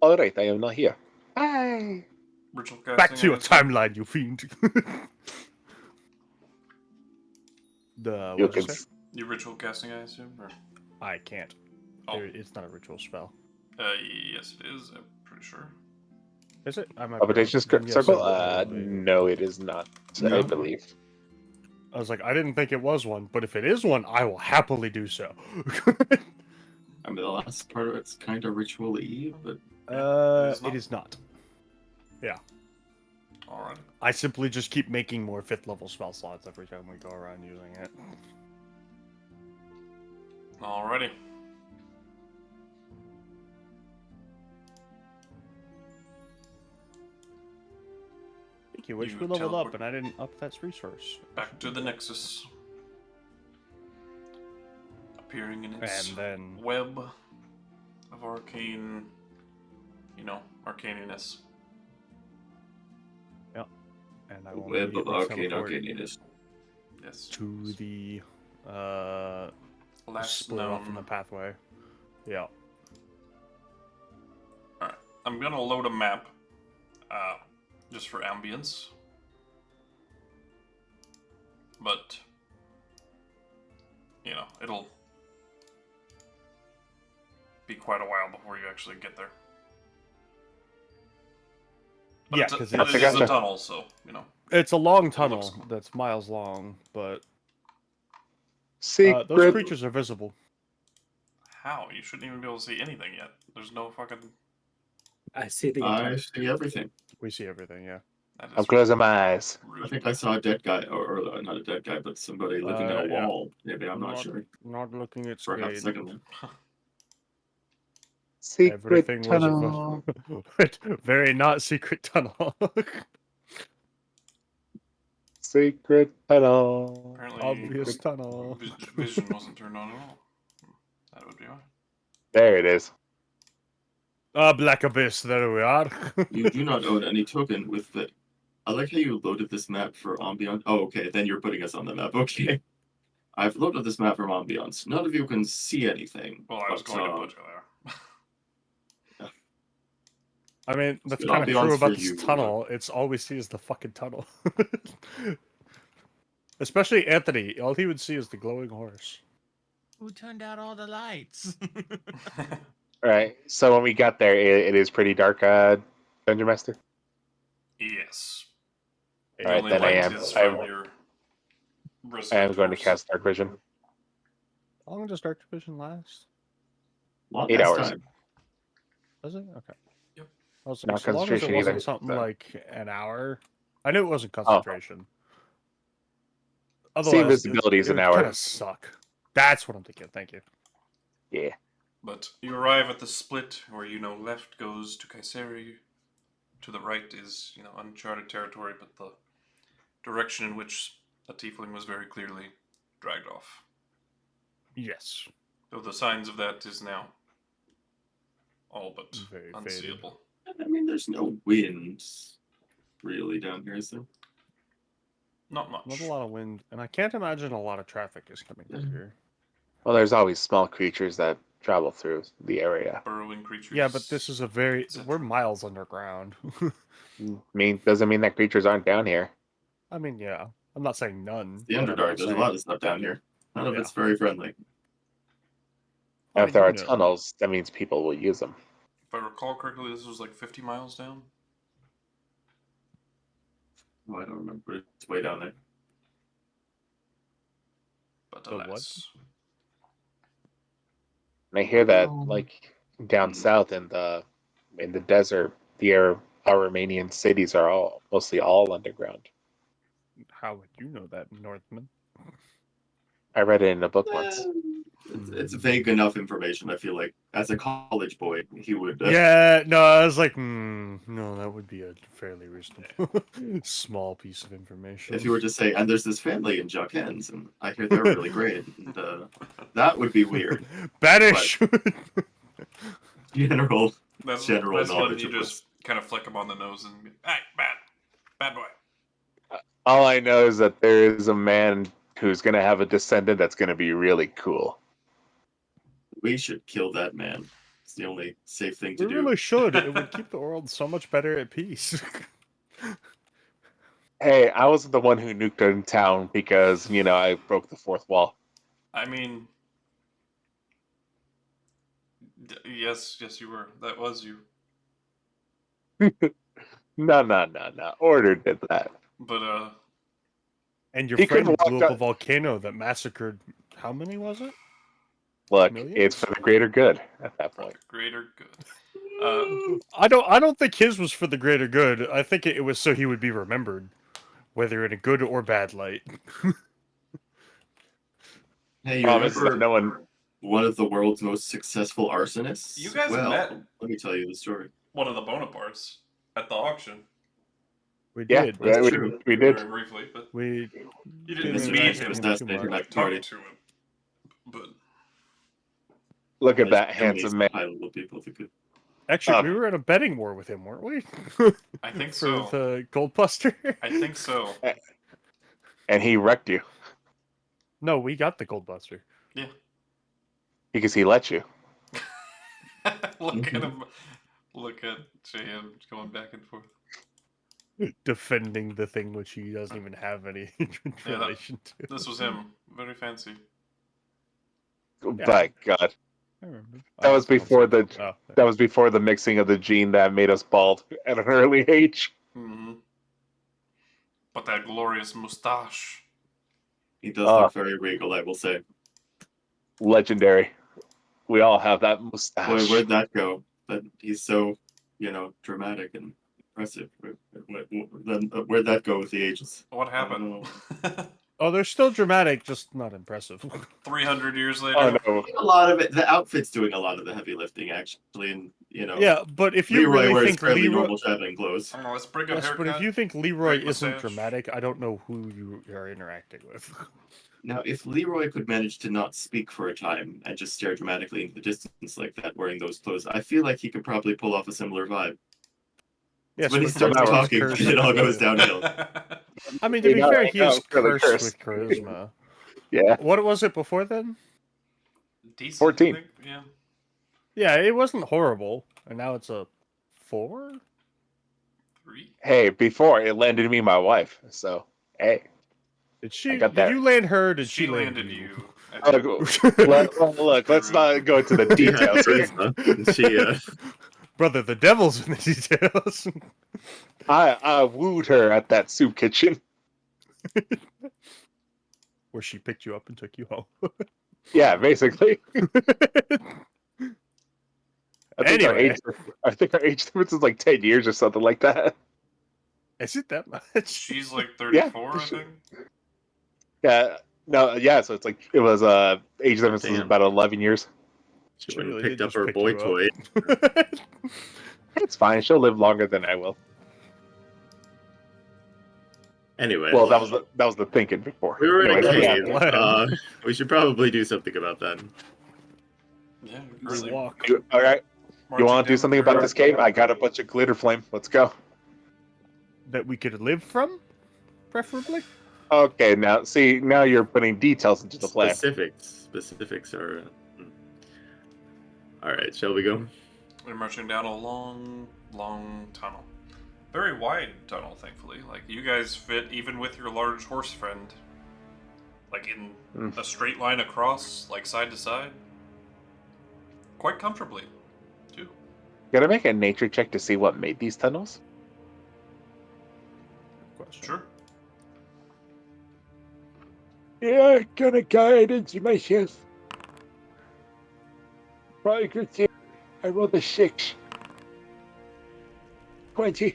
Alright, I am not here. Bye! Ritual casting. Back to your I assume? timeline, you fiend. What You did you can. say? You ritual casting, I assume? Or... I can't. Oh. It's not a ritual spell. Yes, it is. I'm pretty sure. Is it? I might be wrong. Competition Then yes, circle? it will be. No, it is not, No. I believe. I was like, I didn't think it was one, but if it is one, I will happily do so. I mean, the last part of it's kind of ritual-y, but It is not. Yeah. Alright. I simply just keep making more 5th level spell slots every time we go around using it. Alrighty. Thank you. Wish You we leveled teleport- up and I didn't up that resource. Back to the Nexus. Appearing in its And then web of arcane, arcaniness. and I will web of immediately arcane teleport arcaniness. Yes. to the Last split off in the known. pathway. Yeah. Alright. I'm gonna load a map. Just for ambience. But it'll be quite a while before you actually get there. But Yeah, it's a- 'cause but it's- it is a Gotcha. tunnel, so It's a long looks tunnel cool. that's miles long, but Secret. those creatures are visible. How? You shouldn't even be able to see anything yet. There's no fucking. I see the I entire. see everything. We see everything, yeah. That is I'm closing my eyes. I think I saw a dead guy, or not a dead guy, but somebody living in a Yeah. wall. Maybe I'm not sure. Not looking at For a half screen. second. Secret Everything tunnel. was very not secret tunnel. Secret tunnel. Apparently, Obvious tunnel. vision wasn't turned on at all. That would be why. There it is. Black Abyss, there we are. You do not own any token with the. I like how you loaded this map for Ambiance. Oh, okay, then you're putting us on the map. Okay. I've loaded this map from Ambiance. None of you can see anything. Well, I was but, going to put you there. I mean, that's good kind of ambiance true for about this you, tunnel. It's all we see is the fucking tunnel. Especially Anthony. All he would see is the glowing horse. Who turned out all the lights? All right. So when we got there, it is pretty dark, Dungeon Master. Yes. All right, The only then I light am. is I from am, your I am going to horse. cast Dark Vision. How long does Dark Division last? Long 8 past hours. time. Does it? Okay. Yep. I was Not like, so long as it concentration wasn't either. something So- like an hour. I knew it wasn't Oh. concentration. See, Otherwise, invisibility is it an would hour. kind of suck. That's what I'm thinking. Thank you. Yeah. But you arrive at the split where, left goes to Kayseri. To the right is, uncharted territory, but the direction in which a tiefling was very clearly dragged off. Yes. Though the signs of that is now all but Very faded. unseeable. I mean, there's no wind really down here, so. Not much. Not a lot of wind, and I can't imagine a lot of traffic is coming through here. Well, there's always small creatures that travel through the area. Burrowing creatures. Yeah, but this is a very... etc. We're miles underground. Doesn't mean that creatures aren't down here. I mean, yeah. I'm not saying none. The but I'm Underdark, not there's a saying- lot of stuff down here. None of Yeah. it's very friendly. How If do there you are know? tunnels, that means people will use them. If I recall correctly, this was like 50 miles down. Oh, I don't remember, but it's way down there. But The what? alas. And I hear that, Oh. like down Mhm. south in the desert, our Romanian cities are mostly all underground. How would you know that, Northman? I read it in a book once. It's vague enough information, I feel like. As a college boy, he would... Yeah, no, I was like, no, that would be a fairly reasonable small piece of information. If you were to say, and there's this family in Jockens, and I hear they're really great, and that would be weird. Banish! General That's when when you of just kind of flick him on the nose and hey, bad boy. All I know is that there is a man who's going to have a descendant that's going to be really cool. we should kill that man. It's the only safe thing to We do. really should. It would keep the world so much better at peace. Hey, I wasn't the one who nuked in town because, I broke the fourth wall. I mean, yes, you were. That was you. No. Order did that. But And your He friend couldn't blew walk up a up- volcano that massacred... How many was it? Look, Millions? it's for the greater good at that for the point. greater good. I don't think his was for the greater good. I think it was so he would be remembered, whether in a good or bad light. Hey, you Promise remember that no one. one of the world's most successful arsonists? You guys well, met- let me tell you the story. One of the Bonapartes at the auction. We Yeah, did. That's we, true. we did. Very briefly, but We you didn't didn't Mr. meet Trickster him. was too assassinated much. at the Talk party. to him. But Look at I that just handsome man. high level people who could. actually Oh. we were in a betting war with him, weren't we? I think For so. the Goldbuster. I think so. And he wrecked you No, we got the Goldbuster. Yeah. because he let you. Look at him. Look at JM going back and forth. Defending the thing which he doesn't even have any that- relation to. This was him. Very fancy. My God, I remember. That was before the. that was before the mixing of the gene that made us bald at an early age. Hmm. But that glorious mustache. He does look very regal, I will say. Legendary. We all have that mustache. Boy, where'd that go? But he's so, dramatic and impressive. Where'd that go with the ages? What happened? Oh, they're still dramatic, just not impressive. 300 years later. Oh no! A lot of it, the outfit's doing a lot of the heavy lifting, actually, and Yeah, but if you Leroy really wears think fairly Leroy, normal traveling clothes. I don't know, let's bring up yes, haircut. but if you think Leroy great isn't mustache. dramatic, I don't know who you are interacting with. Now, if Leroy could manage to not speak for a time and just stare dramatically into the distance like that, wearing those clothes, I feel like he could probably pull off a similar vibe. Yes, When he but starts Leroy's talking, cursed it all with- goes downhill. I mean, to be Yeah, fair, I he know, is it's really cursed cursed. with charisma. Yeah, What was it before then? Decent, 14. I think. Yeah. Yeah, it wasn't horrible, and now it's a 4. 3. hey, before it landed me my wife, so hey. Did she? I got Did that. you land her? Or did She she land landed you? you. I think. Look, let's not go into the details. here. Charisma. She, Brother, the devil's in the details. I wooed her at that soup kitchen. Where she picked you up and took you home. Yeah, basically. Anyway. I think our age difference is like 10 years or something like that. Is it that much? She's like Yeah, 34, I think. Yeah, no, yeah. So it's like it was age difference is damn. about 11 years. She She went and really picked did up just her pick boy you toy. up. It's fine. She'll live longer than I will. Anyway, Well, that was the thinking before. we were in a Anyways, yeah. cave. We should probably do something about that. Yeah, you're We currently walk. All right. You marching want to do down something the about this cave? I got a bunch of glitter flame. Let's go. That we could live from, preferably. Okay, now you're putting details into the plan. Specifics are. All right, shall we go? We're marching down a long, long tunnel. Very wide tunnel, thankfully. Like, you guys fit, even with your large horse friend, like in a straight line across, like side to side. Quite comfortably, too. Gotta make a nature check to see what made these tunnels. Question. Sure. Yeah, gonna guide into my shift. Probably could see. I rolled a 6. 20.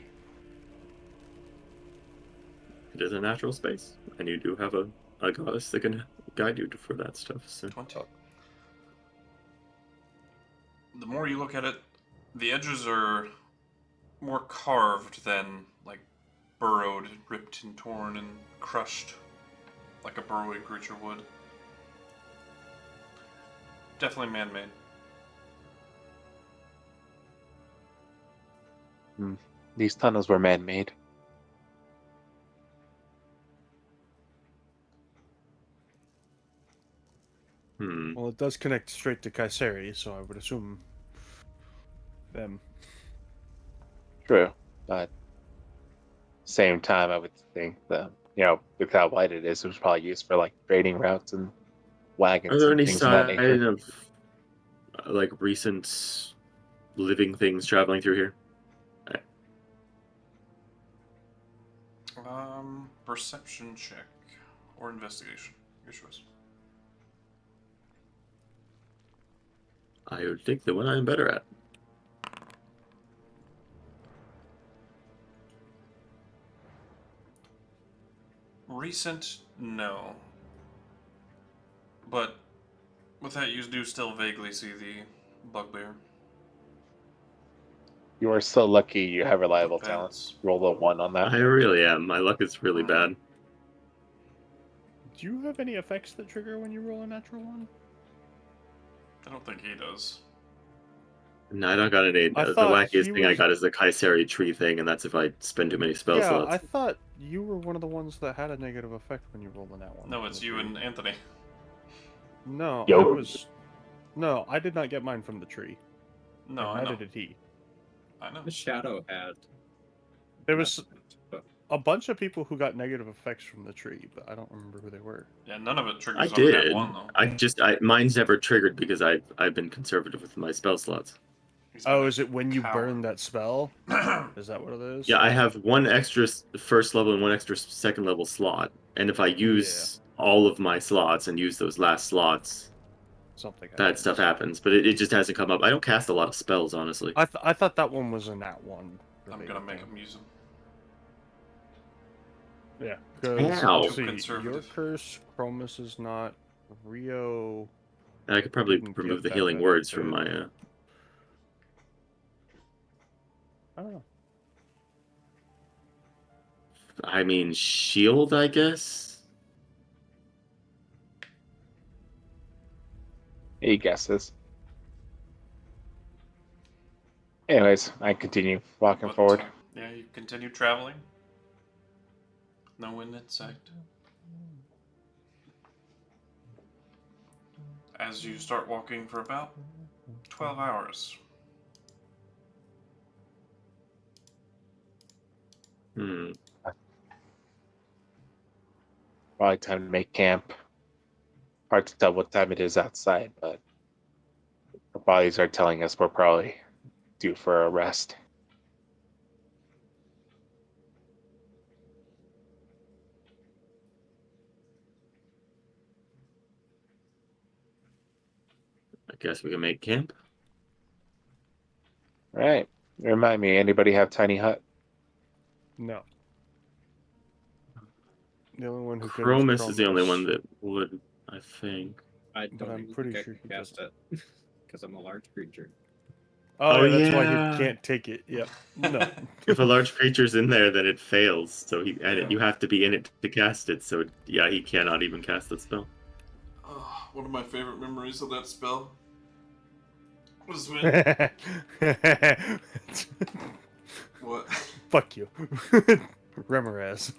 It is a natural space, and you do have a goddess that can guide you for that stuff. So 20. The more you look at it, the edges are more carved than, like, burrowed, ripped and torn and crushed like a burrowing creature would. Definitely man-made. These tunnels were man-made. Well, it does connect straight to Kayseri, so I would assume them. True, but same time, I would think that with how wide it is, it was probably used for like trading routes and wagons are there and any things of that sign nature. of like recent living things traveling through here? Perception check or investigation. Your choice. I would think the one I'm better at. Recent, no. But with that, you do still vaguely see the bugbear. You are so lucky you have reliable Footpaths. talents. Roll a 1 on that. I really am. My luck is really bad. Do you have any effects that trigger when you roll a natural one? I don't think he does. No, I don't got any. I The thought wackiest he thing I was- got is the Kayseri tree thing, and that's if I spend too many spell Yeah, slots. I thought you were one of the ones that had a negative effect when you rolled on that one. No, it's you and Anthony. No, Yo. I was. No, I did not get mine from the tree. No, and I neither know. did he. I know. The shadow had. There was But a bunch of people who got negative effects from the tree, but I don't remember who they were. Yeah, none of it I triggers on that did. one, though. Mine's never triggered because I've been conservative with my spell slots. He's Oh, been a is it when you coward. burn that spell? Is that what it is? Yeah, I have one extra first level and one extra second level slot, and if I use all of my slots and use those last slots, Something. that stuff happens. But it just hasn't come up. I don't cast a lot of spells, honestly. I thought that one was in that one. I'm gonna make him use him. Yeah. Ow. Because Too your conservative. curse, Chromis is not. Rio. And I could probably Didn't remove get the that healing words from benefit. my. I don't know. I mean, shield, I guess. Any guesses? Anyways, I continue walking But, forward. Yeah, you continue traveling. No wind in sight. As you start walking for about 12 hours. Probably time to make camp. Hard to tell what time it is outside, but our bodies are telling us we're probably due for a rest. guess we can make camp. All right. Remind me, anybody have tiny hut? No. The only one who could Chromis is the only Chromis, one that would, I think. I But don't I'm even pretty think sure I he can cast it because I'm a large creature. Oh, Oh, yeah, that's why yeah. he can't take it. Yep. No. If a large creature's in there, then it fails. So Yeah. you have to be in it to cast it. So yeah, he cannot even cast that spell. One of my favorite memories of that spell was when. What? Fuck you. Remoraz.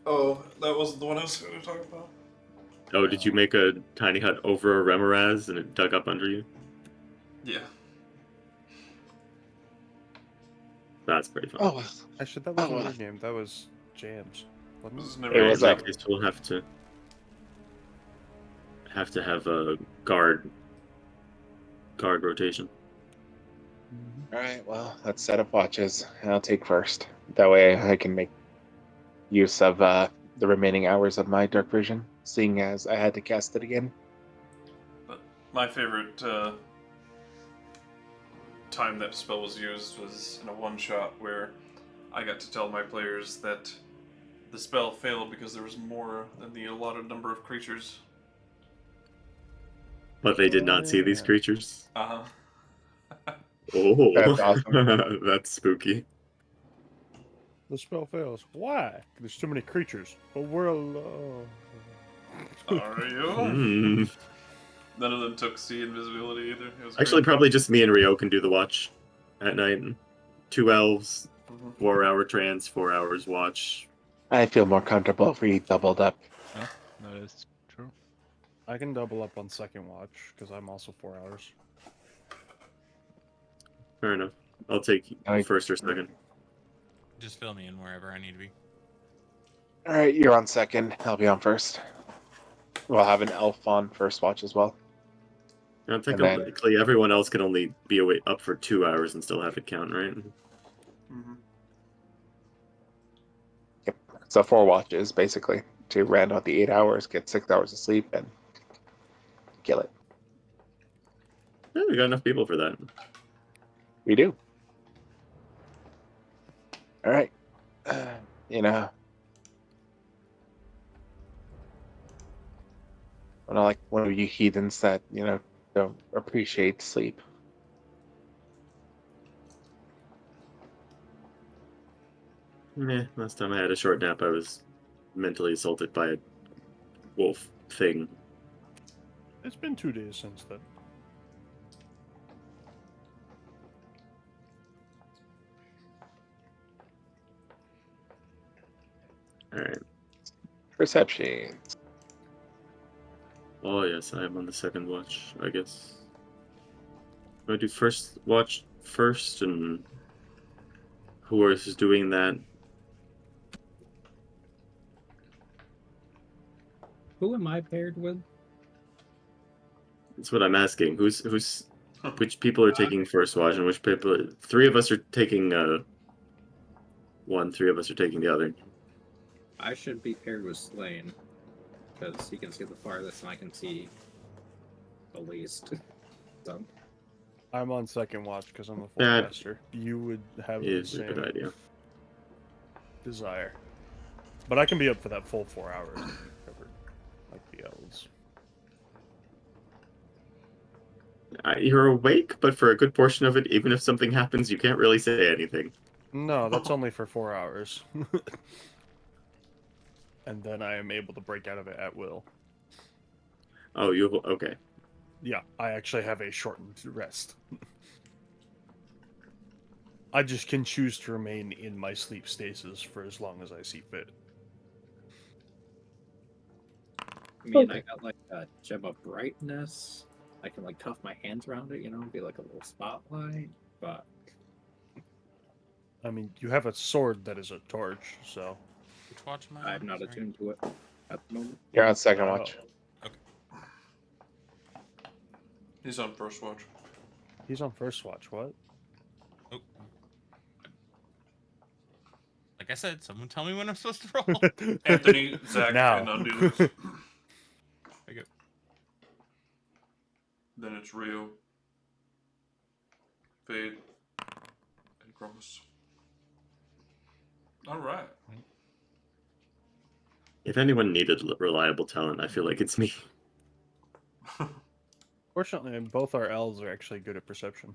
Oh, that wasn't the one I was going to talk about. Oh, did you make a tiny hut over a Remoraz and it dug up under you? Yeah. That's pretty fun. Oh, Actually, that wasn't well. your game. That was Jam's. This Wasn't is it? never It In was, that case, we'll have to have a guard rotation. All right, well, let's set up watches. I'll take first. That way I can make use of the remaining hours of my dark vision, seeing as I had to cast it again. But my favorite time that spell was used was in a one-shot where I got to tell my players that the spell failed because there was more than the allotted number of creatures. But they did not see these Yeah. creatures. Uh-huh. Oh, That's awesome. That's spooky. The spell fails. Why? There's too many creatures. But we're alone. Are you? Hmm. None of them took sea invisibility either. It was Actually, great. probably just me and Rio can do the watch at night. 2 elves, Mhm. 4-hour trance, 4 hours watch. I feel more comfortable if we doubled up. Yeah, that is true. I can double up on second watch because I'm also 4 hours. Fair enough. I'll take I- first or second. Just fill me in wherever I need to be. All right, you're on second. I'll be on first. We'll have an elf on first watch as well. Now, And then- technically, everyone else can only be up for 2 hours and still have it count, right? Mhm. Yep. So 4 watches, basically, to round out the 8 hours, get 6 hours of sleep, and kill it. Yeah, we got enough people for that. We do. All right. You know, I'm not like one of you heathens that, don't appreciate sleep. Meh, last time I had a short nap, I was mentally assaulted by a wolf thing. It's been 2 days since then. Alright. Perception. Oh, yes, I am on the second watch, I guess. Do I do first watch first, and who else is doing that? Who am I paired with? That's what I'm asking. Which people are taking first watch, and which people? 3 of us are taking one. 3 of us are taking the other. I should be paired with Slane because he can see the farthest and I can see the least. So I'm on second watch because I'm a That forecaster. You would have the Is a same good idea. desire. But I can be up for that full 4 hours and cover like the elves. You're awake, but for a good portion of it, even if something happens, you can't really say anything. No, that's only for 4 hours. And then I am able to break out of it at will. Oh, okay. Yeah, I actually have a shortened rest. I just can choose to remain in my sleep stasis for as long as I see fit. I mean, Okay. I got like a gem of brightness. I can like cuff my hands around it, be like a little spotlight. But I mean, you have a sword that is a torch, so... Which watch am I I'm on? not Sorry. attuned to it at the moment. You're on second watch. He's on first watch. He's on first watch, what? Oh. Like I said, someone tell me when I'm supposed to roll. Anthony, Zach, Now. and Andelias. I go. Then it's Rio, Fade, and Chromis. Alright. If anyone needed reliable talent, I feel like it's me. Fortunately, both our elves are actually good at perception.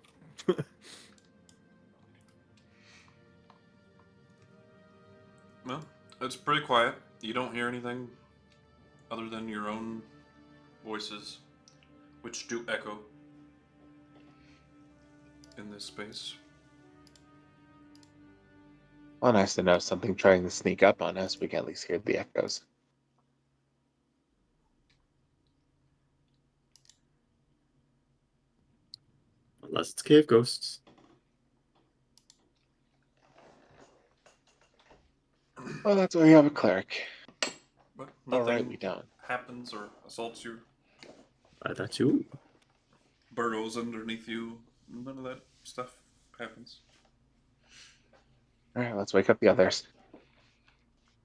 Well, it's pretty quiet. You don't hear anything other than your own voices, which do echo in this space. Well, nice to know something trying to sneak up on us. We can at least hear the echoes. Unless it's cave ghosts. Well, that's why we have a cleric. But All nothing right, we don't. happens or assaults you. That too. Burrows underneath you. None of that stuff happens. All right, let's wake up the others.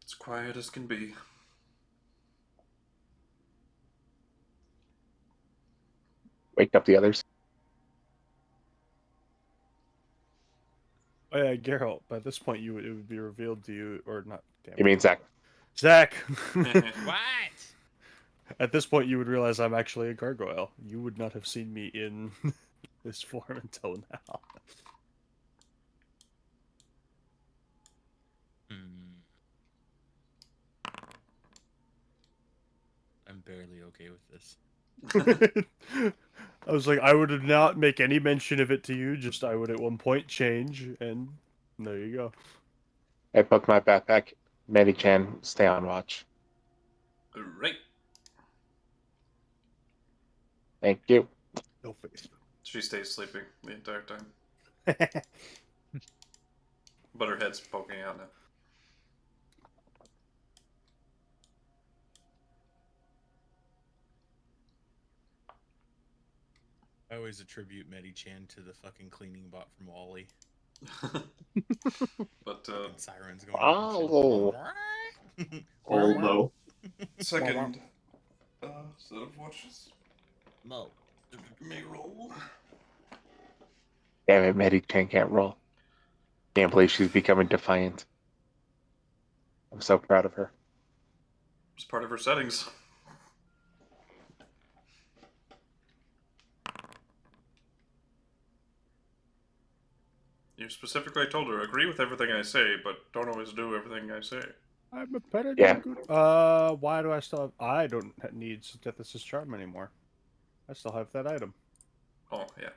It's quiet as can be. Wake up the others. Oh yeah, Geralt. By this point, it would be revealed to you, or not? Damn You mean Zach? Zach. What? At this point, you would realize I'm actually a gargoyle. You would not have seen me in this form until now. I'm barely okay with this. I was like, I would not make any mention of it to you. Just I would at one point change, and there you go. I poke my backpack. Medi-chan, stay on watch. Right. Thank you. No face. She stays sleeping the entire time. But her head's poking out now. I always attribute Medi-chan to the fucking cleaning bot from Wally. But Fucking sirens going Oh. Although. second set of watches. Mo. May roll. Damn it, Medi-chan can't roll. Can't believe she's becoming defiant. I'm so proud of her. It's part of her settings. You specifically told her, agree with everything I say, but don't always do everything I say. I'm a better Yeah. than good. Why do I still have? I don't need Synthesis Charm anymore. I still have that item. Oh, yeah.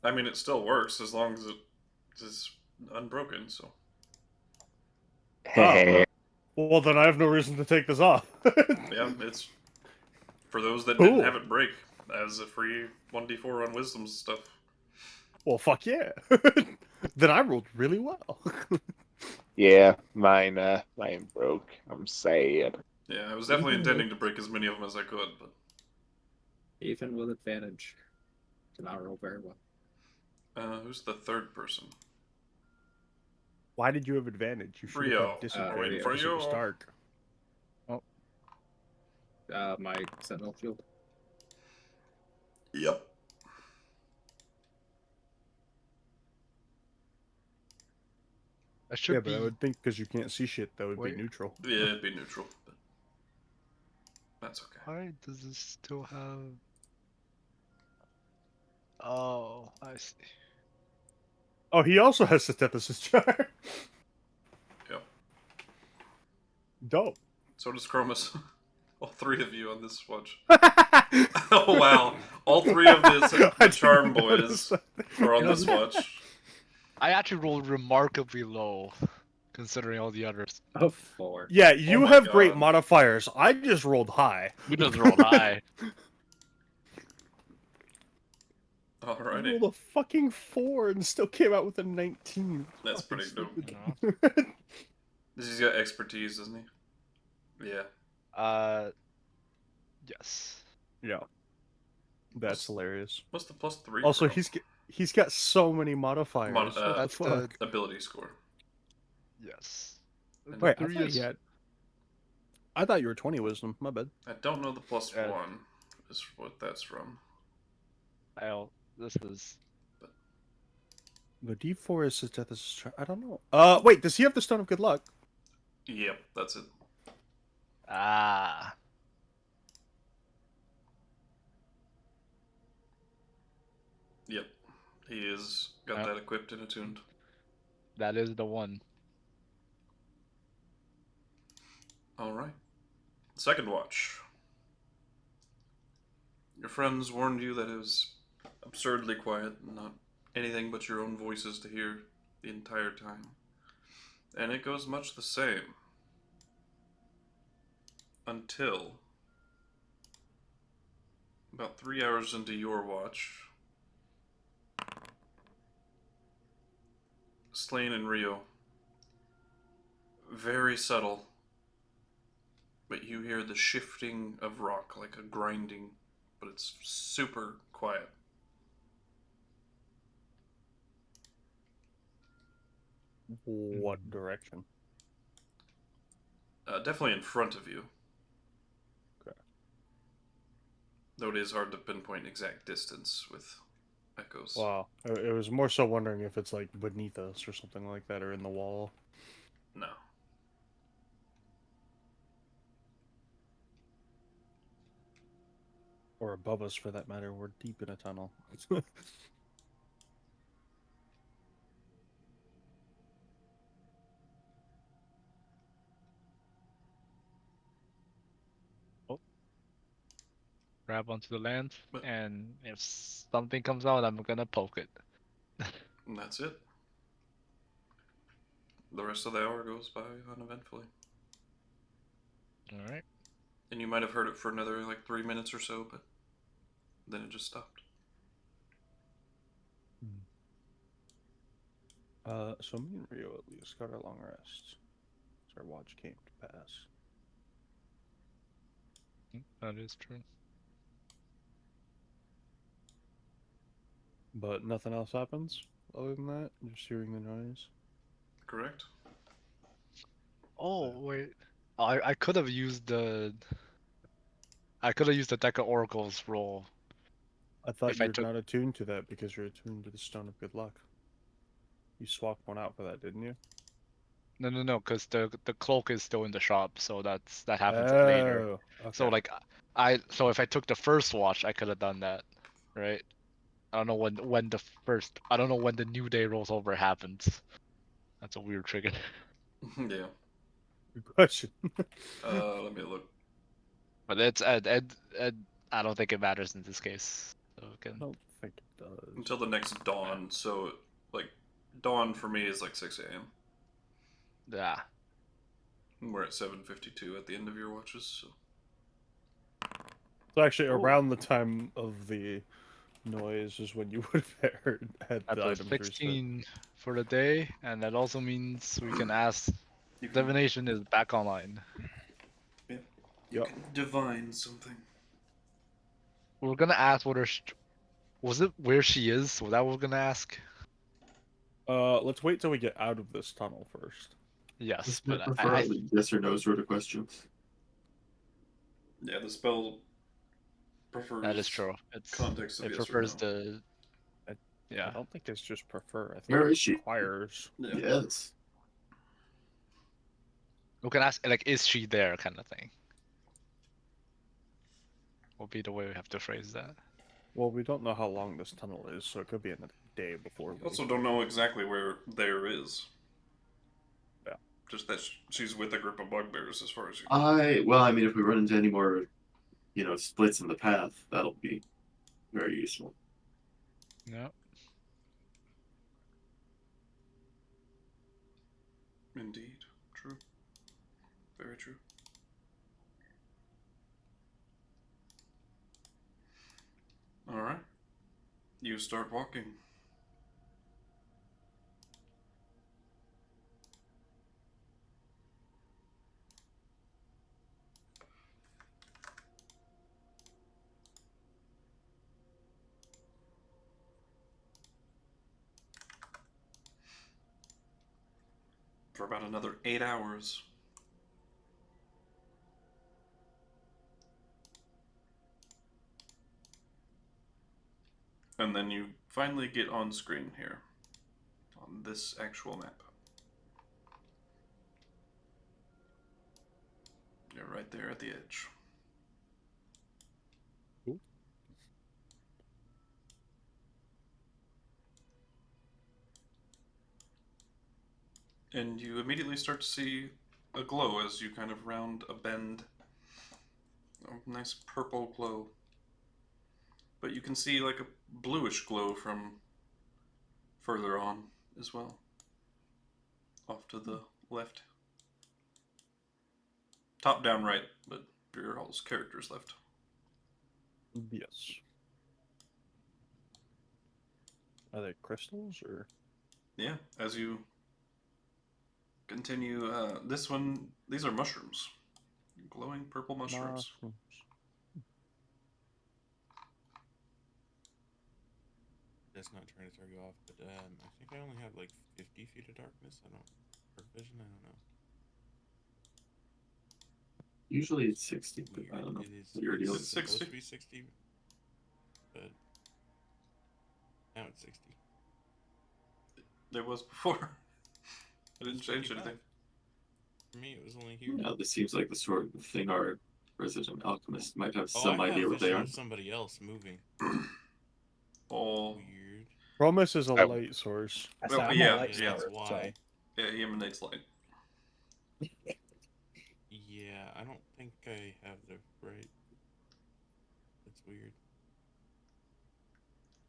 I mean, it still works as long as it is unbroken, so. Oh. Well, then I have no reason to take this off. Yeah, it's for those that Cool. didn't have it break as a free 1d4 on wisdom stuff. Well, fuck yeah. Then I rolled really well. Yeah, mine broke. I'm sad. Yeah, I was definitely Even intending to break as many of them as I could, but Even with advantage. Did not roll very well. who's the third person? Why did you have advantage? You should have Rio. had disadvantage Waiting for because it was you. dark. My Sentinel Shield. Yep. I should Yeah, be. but I would think because you can't see shit, that would Wait. be neutral. Yeah, it'd be neutral, but that's okay. Why does this still have? Oh, I see. Oh, he also has Synthesis Charm. Yep. Dope. So does Chromis. All three of you on this watch. Oh wow! All three of the Charm boys are on this watch. I actually rolled remarkably low, considering all the others. Oh, 4. Yeah, you my have great God. modifiers. I just rolled high. We just rolled high. I Alrighty, rolled a fucking 4 and still came out with a 19. that's pretty dope. Yeah. He's got expertise, doesn't he? Yeah. Yes. Yeah. That's hilarious. What's the +3? Also, from? he's got so many modifiers. What the That's fuck? Ability score. Yes. And Wait, I Three thought, is- I thought you were 20 wisdom. My bad. I don't know the +1. is what that's from. This is The D4 is his death is. I don't know. Wait, does he have the Stone of Good Luck? Yep, that's it. ah. Yep, he is got Yep. that equipped and attuned. That is the one. All right. Second watch. Your friends warned you that it was absurdly quiet, not anything but your own voices to hear the entire time. And it goes much the same. Until about 3 hours into your watch, Slane and Rio, very subtle, but you hear the shifting of rock like a grinding, but it's super quiet. What direction? Definitely in front of you. Okay. Though it is hard to pinpoint exact distance with echoes. Wow. It was more so wondering if it's like beneath us or something like that, or in the wall. No. Or above us, for that matter. We're deep in a tunnel. Grab onto the land, But- and if something comes out, I'm gonna poke it. And that's it. The rest of the hour goes by uneventfully. All right. And you might have heard it for another like 3 minutes or so, but then it just stopped. So me and Rio at least got our long rest. So our watch came to pass. That is true. But nothing else happens other than that? Just hearing the noise? Correct? Oh wait, I could have used the. I could have used the Deck of Oracles roll. I thought If I you're took- not attuned to that because you're attuned to the Stone of Good Luck. You swapped one out for that, didn't you? No, because the cloak is still in the shop, so that happens later. Oh, okay. So like so if I took the first watch, I could have done that, right? I don't know when the first I don't know when the New Day rolls over happens. That's a weird trigger. Yeah. Good question. Let me look. But I don't think it matters in this case. So we I can, don't think it does. Until the next dawn, so like dawn for me is like 6 a.m. yeah. We're at 7:52 at the end of your watches, so So actually, Ooh. around the time of the noise is when you would have had At the the items reset. 16 for the day, and that also means we can ask. you can, Divination is back online. you Yup. can divine something. We're gonna ask what her. Was it where she is? Was that what we're gonna ask? Let's wait till we get out of this tunnel first. Yes, Doesn't but it prefer yes or no sort of questions? Yeah, the spell prefers that is true. context of It yes prefers or no. the I yeah. don't think it's just prefer. I think Where it is she? requires. Yeah. Yes. We can ask like, is she there, kind of thing. Will be the way we have to phrase that. Well, we don't know how long this tunnel is, so it could be another day before We we... also don't know exactly where there is. Yeah. Just that she's with a group of bugbears, as far as you know. Well, I mean, if we run into any more, splits in the path, that'll be very useful. Yeah. Indeed. True. Very true. Alright. You start walking. For about another 8 hours. And then you finally get on screen here. On this actual map. You're right there at the edge. Cool. And you immediately start to see a glow as you kind of round a bend. A nice purple glow. But you can see like a bluish glow from further on as well. Off to the left. Top down right, but your all's characters left. Yes. Are they crystals or? Yeah, as you continue, these are mushrooms. Glowing purple mushrooms. That's not trying to throw you off, but I think I only have like 50 feet of darkness. I don't, or vision, I don't know. Usually it's 60, but I don't know. It is, What your deal it's is. supposed 60? to be 60, but now it's 60. There was before. I didn't It's change 55. anything. For me, it was only here. Yeah, this seems like the sort of thing our resident alchemist might have Oh, some I idea have what they vision are. of somebody else moving. Oh, Weird. Chromis is a Oh. light source. I Well, said, I'm yeah, a light yeah, source, that's why. yeah, he emanates light. Yeah, I don't think I have the right. That's weird.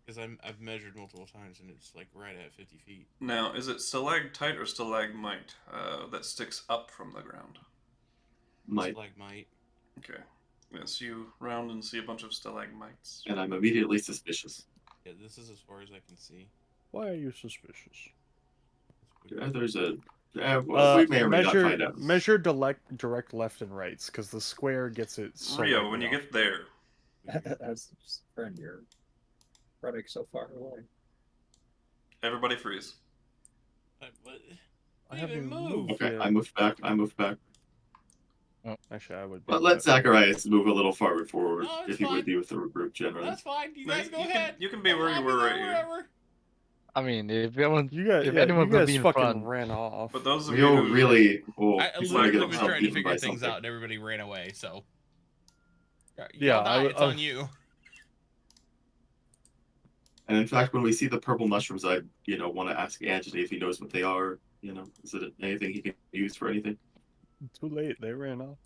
Because I've measured multiple times and it's like right at 50 feet. Now, is it stalactite or stalagmite that sticks up from the ground? Might. Stalagmite. Okay. Yes, you round and see a bunch of stalagmites. And I'm immediately suspicious. Yeah, this is as far as I can see. Why are you suspicious? That's weird. There's a. Well, we may or may not measure find out. measure direct left and rights, because the square gets it. Rio, when you slightly get there, As friend, you're running so far away. everybody freeze. What? I Even haven't move. moved Okay, yet. I moved back. Actually, I would. But do let that. Zacharias move a little forward forward No, it's if he fine. would be with the group generally. That's fine. You No, guys go you ahead. you can be where you were right here. Wherever. I mean, if anyone, You guys, if yeah, anyone's you gonna guys be in fucking front, ran off. But those of We you all who really. Oh, I he's gonna literally get was help trying to eaten figure by things something. out and everybody ran away, so. Yeah, Y'all die, it's I- on you. And in fact, when we see the purple mushrooms, I want to ask Anthony if he knows what they are. Is it anything he can use for anything? Too late. They ran off.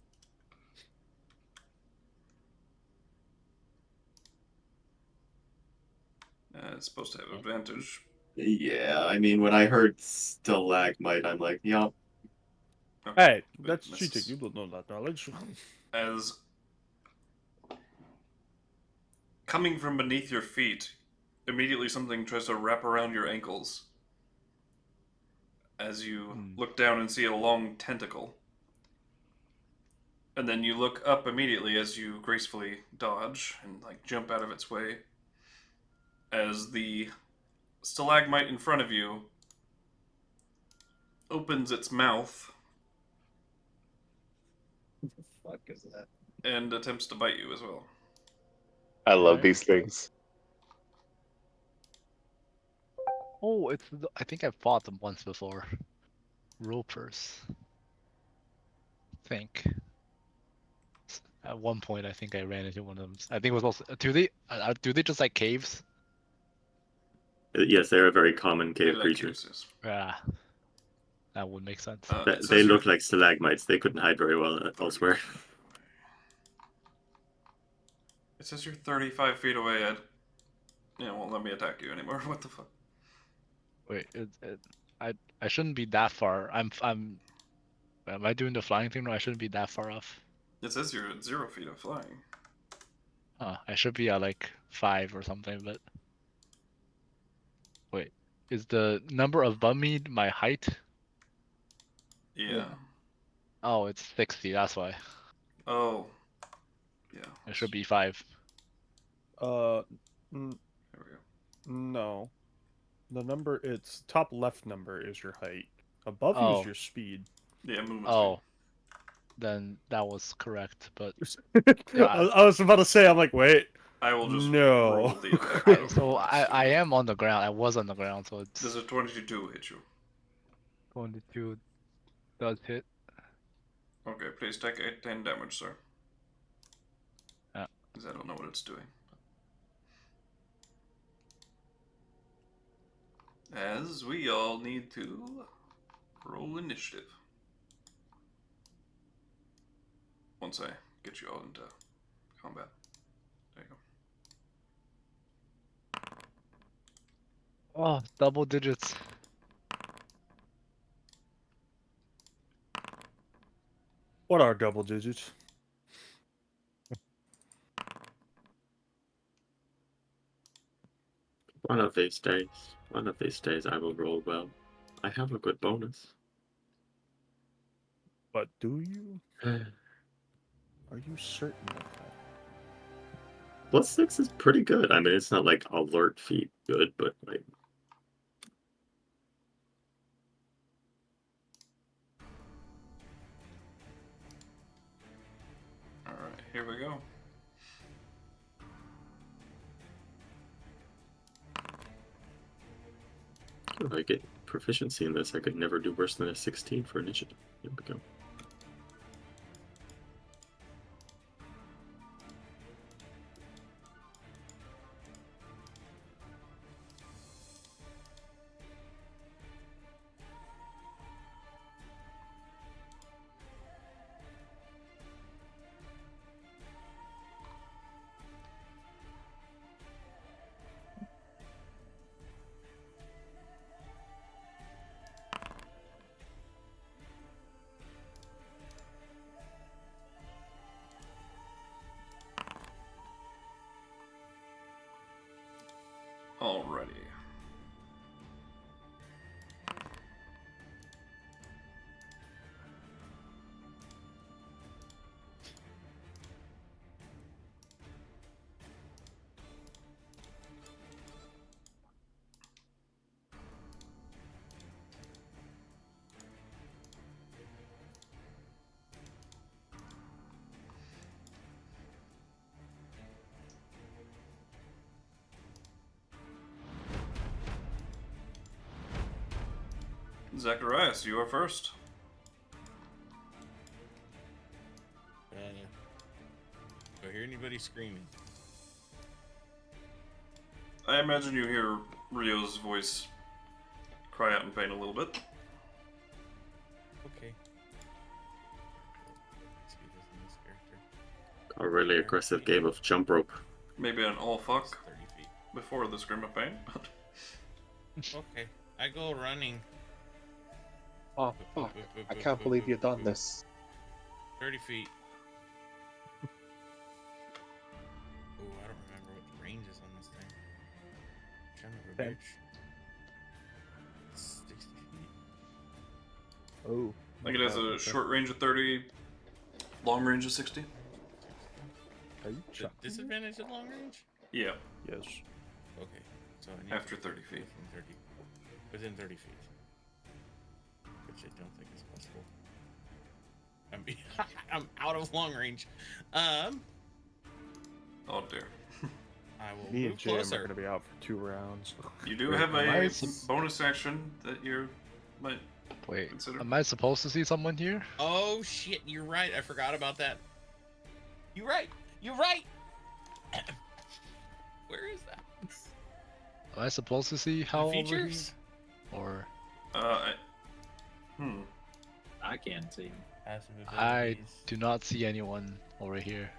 it's supposed to have advantage. Yeah, I mean, when I heard stalagmite, I'm like, yeah. Okay. Hey, But that's misses. cheating. You don't know that knowledge. As coming from beneath your feet, immediately something tries to wrap around your ankles. As you look down and see a long tentacle. And then you look up immediately as you gracefully dodge and jump out of its way. As the stalagmite in front of you opens its mouth What the fuck is that? and attempts to bite you as well. I love Right. these things. oh, I think I've fought them once before. Ropers. Think. At one point, I think I ran into one of them. I think it was also. Do they just like caves? Yes, they're a very common cave Like creature. cases. Yeah, that would make sense. It They says look here- like stalagmites. They couldn't hide very well elsewhere. It says you're 35 feet away, Ed. Yeah, won't let me attack you anymore. What the fuck? Wait, I shouldn't be that far. Am I doing the flying thing? No, I shouldn't be that far off. It says you're at 0 feet of flying. I should be at like 5 or something, but wait, is the number above me my height? Yeah. Oh, it's 60. That's why Oh. Yeah. it should be 5. N- There we go. no. The number, it's top left number is your height. Above you Oh. is your speed. Yeah, movement Oh, then that was correct. But I Yeah, I was about to say, I'm like, wait. I will just No. roll the attack. So I am on the ground. I was on the ground, so it's Does a 22 hit you? 22 does hit. Okay, please take 10 damage, sir. Yeah. Because I don't know what it's doing. As we all need to roll initiative. Once I get you all into combat. There you go. Oh, double digits. What are double digits? One of these days I will roll well. I have a good bonus. But do you? Are you certain of that? +6 is pretty good. I mean, it's not like alert feat good, but like. Alright, here we go. If I get proficiency in this, I could never do worse than a 16 for initiative. Here we go. Alrighty. Zakarias, you are first. Do I hear anybody screaming? I imagine you hear Rio's voice cry out in pain a little bit. Okay. Let's see this in this character. A really aggressive game of jump rope. Maybe an all It's fuck 30 feet. before the scream of pain. Okay. I go running. Oh, fuck. I can't believe you've done this. 30 feet. Oh, I don't remember what the range is on this thing. Son of a 10. bitch. 60 feet. Oh. I think it has a short range of 30, long range of 60. Are you The chuckling? disadvantage at long range? Yeah, Yes. Okay. So I need after to 30 feet. within 30 feet. Which I don't think is possible. I'm out of long range. Oh dear. I will Me move and Jam are closer. going to be out for 2 rounds. You do Wait, have am I a sup- bonus action that you might Wait, consider. am I supposed to see someone here? Oh shit, you're right. I forgot about that. You're right. You're right. Where is that? Am I supposed to see how The over here? features? Or I can't see. Passive I abilities. do not see anyone over here.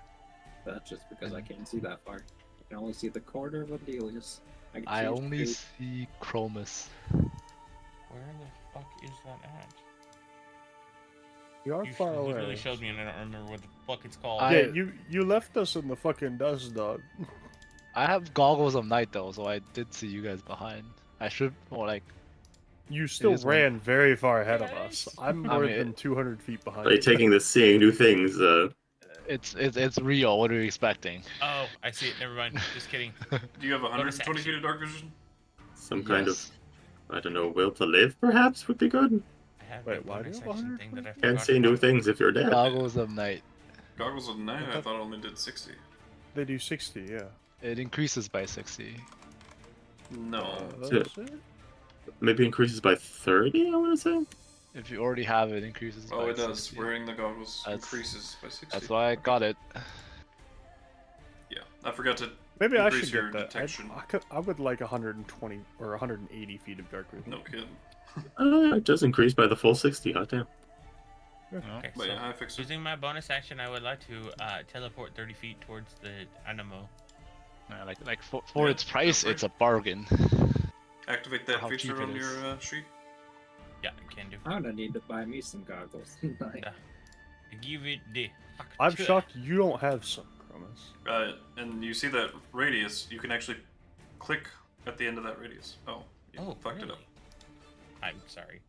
That's just because I can't see that far. I can only see the corner of Andelias. can I see only straight- see Chromis. Where the fuck is that at? You are You far literally away. showed me and I don't remember what the fuck it's called. I- Yeah, you left us in the fucking dust, dog. I have goggles of night though, so I did see you guys behind. I should, or like, You still is one- ran very far ahead of us. Yes. I'm I more mean, than 200 feet behind Are you you. taking this seeing new things? it's real. What are you expecting? Oh, I see it. Never mind. Just kidding. Do you have 120 action. feet of dark vision? Some kind of, Yes. I don't know, will to live perhaps would be good. I have Wait, the why do bonus you have action thing that I 120? Can't forgot see new about. things if you're dead. Goggles of night. Goggles of 9, I I thought- thought only did 60. They do 60, yeah. It increases by 60. No. So- Maybe increases by 30, I want to say? If you already have it, increases Oh, by it does. 60. Wearing the goggles That's- increases by 60. That's why I got it. Yeah, I forgot to Maybe I increase should your get that. detection. I would like 120 or 180 feet of dark vision. No kidding. It does increase by the full 60, hot damn. Okay, But so yeah, I fixed it. using my bonus action, I would like to teleport 30 feet towards the animal. Like for Yeah, its price, go for it's it. a bargain. Activate that How feature cheap it on your is. sheet. Yeah, I can do. I'm gonna need to buy me some goggles. Give it the. I'm shocked you don't have some, Chromis. And you see that radius, you can actually click at the end of that radius. Oh, you Oh, fucked really? it I'm sorry.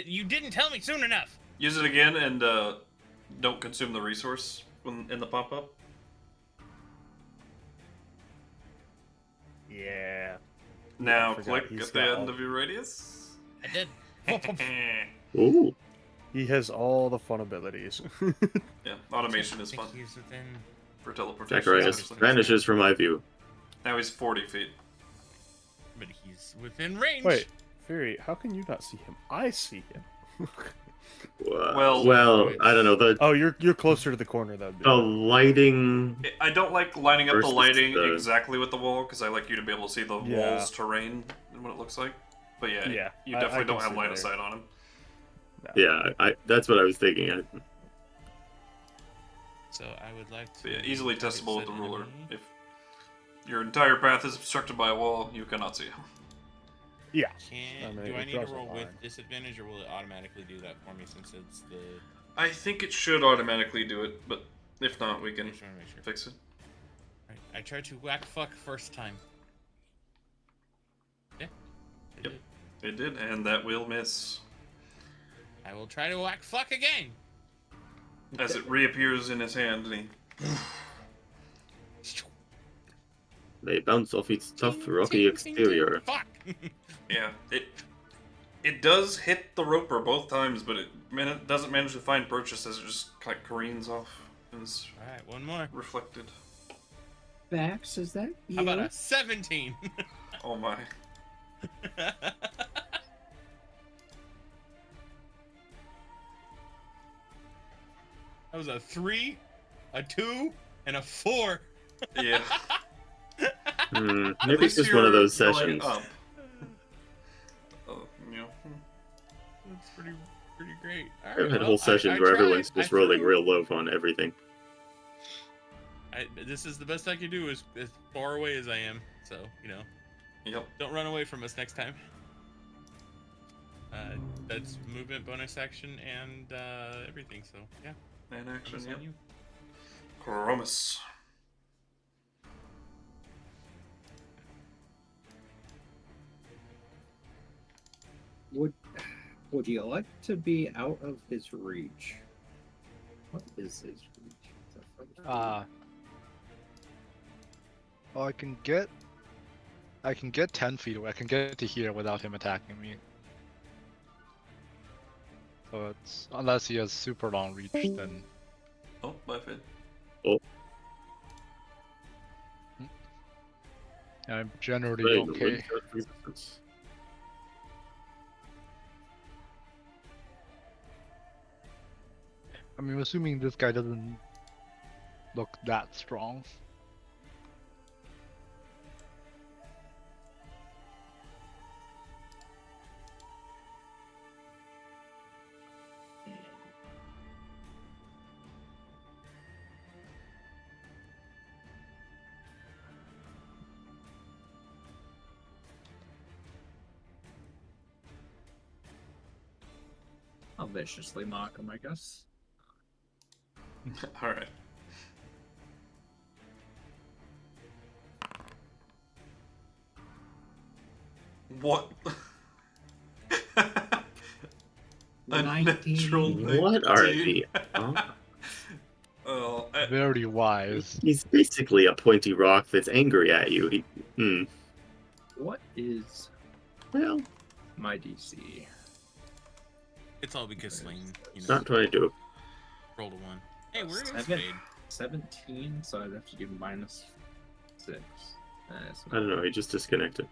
You didn't tell me soon enough. Use it again and don't consume the resource in the pop-up. Yeah. Now I forgot click he's at the got end all- of your radius. I did. Ooh. He has all the fun abilities. Yeah, automation I is think fun he's within. for teleportation. Zakarias especially. vanishes from my view. Now he's 40 feet. But he's within range. Wait, Fury, how can you not see him? I see him. Well- I don't know. Oh, you're closer to the corner though. The lighting. I don't like lining up the Versus lighting the- exactly with the wall because I like you to be able to see the Yeah. wall's terrain and what it looks like. But yeah, Yeah, you I definitely can don't have see line of there. sight on him. Yeah, that's what I was thinking. So I would like to. So yeah, easily target testable with said the ruler. enemy. If your entire path is obstructed by a wall, you cannot see him. Yeah. Can, I mean, do I it need to draws a roll with line. disadvantage, or will it automatically do that for me since it's the? I think it should automatically do it, but if not, we I can just want to make sure. fix it. Right. I tried to whack fuck first time. Yeah. it Yep. did. It did, and that will miss. I will try to whack fuck again. As it reappears in his hand, and he... They bounce off its tough, Ting, rocky ting, ting, ting. exterior. Fuck. Yeah, it does hit the roper both times, but it doesn't manage to find purchase as it just kind of careens off and is All right, one more. reflected. Bax, is that you? How about a 17? Oh my. That was a 3, a 2, and a 4. Yeah. At Maybe it's least just one of you're those going sessions. Up. Oh, yeah. That's pretty great. All I've right, had well, whole sessions where tried. everyone's just I rolling threw. real low on everything. This is the best I can do, as far away as I am. So Yep. don't run away from us next time. That's movement, bonus action, and everything. So yeah. And action, Focus yep. on you. Chromis. Would you like to be out of his reach? What is his reach? Well, I can get 10 feet away. I can get to here without him attacking me. So it's unless he has super long reach, then Oh, my fit. I'm generally Right, okay. wouldn't have resistance. I mean, assuming this guy doesn't look that strong. I'll viciously mock him, I guess. Alright. What? A 19. natural What are 19. the? Oh, Oh, Very wise. he's basically a pointy rock that's angry at you. What is Well, my DC? It's all because Slane, it's not 22. rolled a 1. Hey, where is Seven. Fade? 17, so I'd have to do minus 6. It's I don't know. He just disconnected.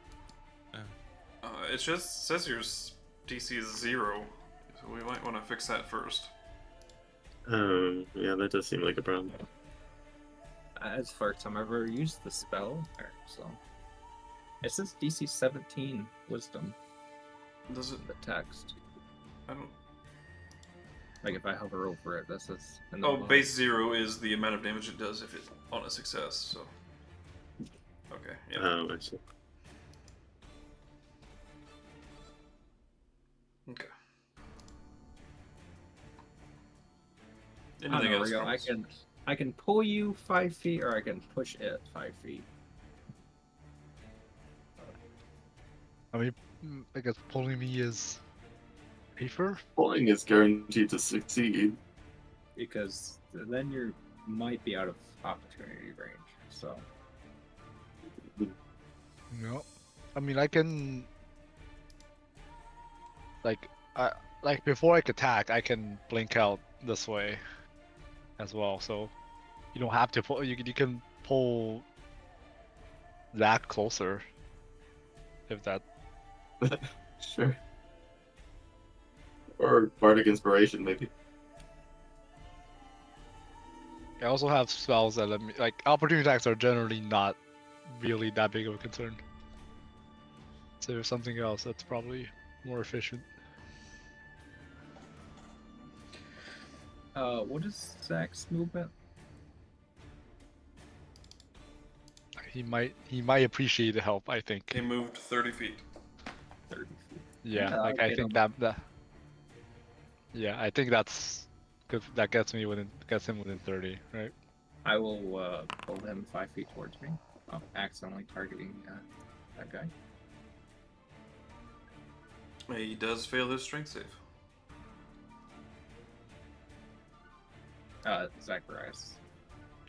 It just says your DC is 0, so we might want to fix that first. Yeah, that does seem like a problem. As first time I've ever used the spell, so it says DC 17 Wisdom. Does it? The text, I don't. like if I hover over it, that says. Oh, base 0 is the amount of damage it does if it's on a success. So. Okay. Yeah. Oh, I see. Okay. I don't Anything know, else? Rio, Chromis? I can pull you 5 feet, or I can push it 5 feet. I mean, I guess pulling me is safer. Pulling is guaranteed to succeed. Because then you might be out of opportunity range. So No, I mean I can. Like before I can attack, I can blink out this way, as well. So you don't have to pull. You can pull that closer. If that. Sure. Or Bardic Inspiration, maybe. I also have spells that let me, like, opportunity attacks are generally not really that big of a concern. So there's something else that's probably more efficient. what is Zach's movement? He might appreciate the help, I think. He moved 30 feet. 30 feet. Yeah, Yeah, like I'll I get think him. that. Yeah, I think that's good. That gets him within 30, right? I will pull him 5 feet towards me. Oh, accidentally targeting that guy. He does fail his strength save. Zakarias.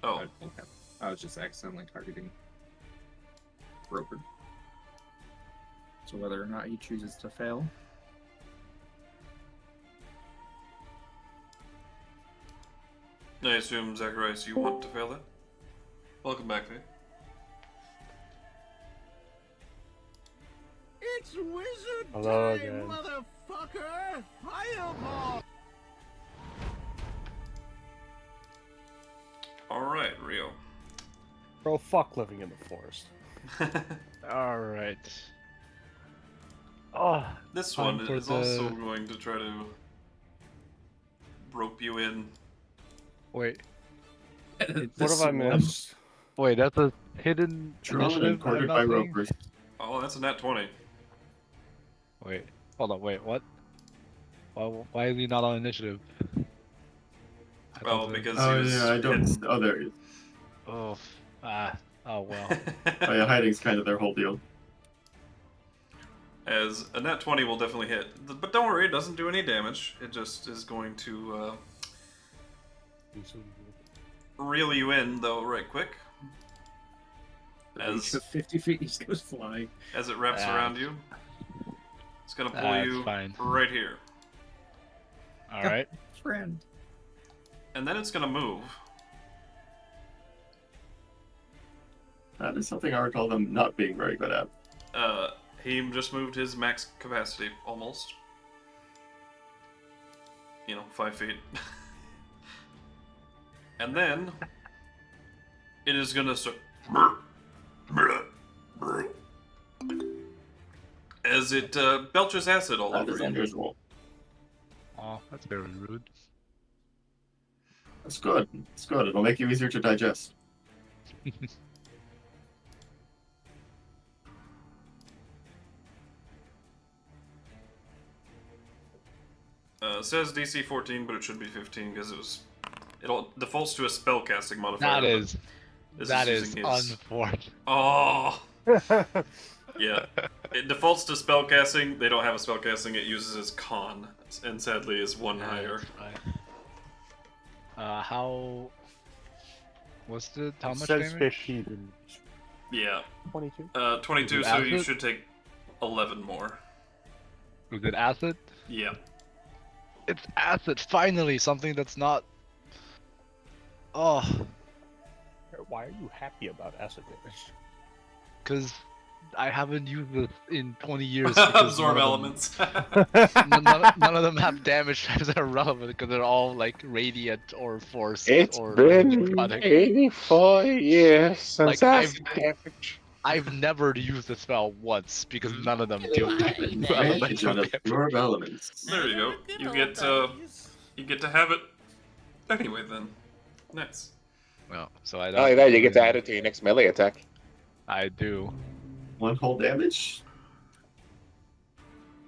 Oh, I'd pull him. I was just accidentally targeting Roper. So whether or not he chooses to fail. I assume, Zacharias, you want to fail that? Welcome back, Faye. It's wizard Hello time, again. motherfucker! Fireball! Alright, Rio. Bro, fuck living in the forest. All right. Oh, This time one for is also going to try to rope you in. wait. What have I missed? Wait, that's a hidden Drawn and initiative. I'm quartered not by seeing? ropers. Oh, that's a nat 20. Wait, hold on. Wait, what? Why is he not on initiative? I Well, thought because Oh he was yeah, I don't. hidden. Oh, there he is. Oh, oh well. Oh yeah, hiding's kind of their whole deal. As a nat 20 will definitely hit. But don't worry, it doesn't do any damage. It just is going to reel you in, though, right quick. Each of 50 feet, he just goes flying. As it wraps around you. It's going to pull That's you fine. right here. All right. Friend. And then it's going to move. That is something I recall them not being very good at. He just moved his max capacity, almost. 5 feet. And then it is gonna start as it belches acid all That over is you. unusual. Oh, that's very rude. That's good. It's good. It'll make you easier to digest. Says DC 14, but it should be 15 because it'll defaults to a spellcasting modifier. That is using his- unfortunate. Oh. Yeah. It defaults to spellcasting. They don't have a spellcasting. It uses its con, and sadly is one higher. How? What's the how much Says damage? 15. Yeah. 22. 22. Is it So you acid? should take 11 more. Was it acid? Yeah. It's acid. Finally, something that's not. Oh, why are you happy about acid damage? Because I haven't used this in 20 years. Because Absorb none of elements. none of them have damage types that are relevant because they're all like radiant or force It's or been necrotic. 84 years since Like, acid damage. I've never used the spell once because none of them do Advantage elemental on damage. absorb elements. There you go. You get to have it anyway then. Nice. No, so I Not don't. only that, you get to add it to your next melee attack. I do. 1 whole damage.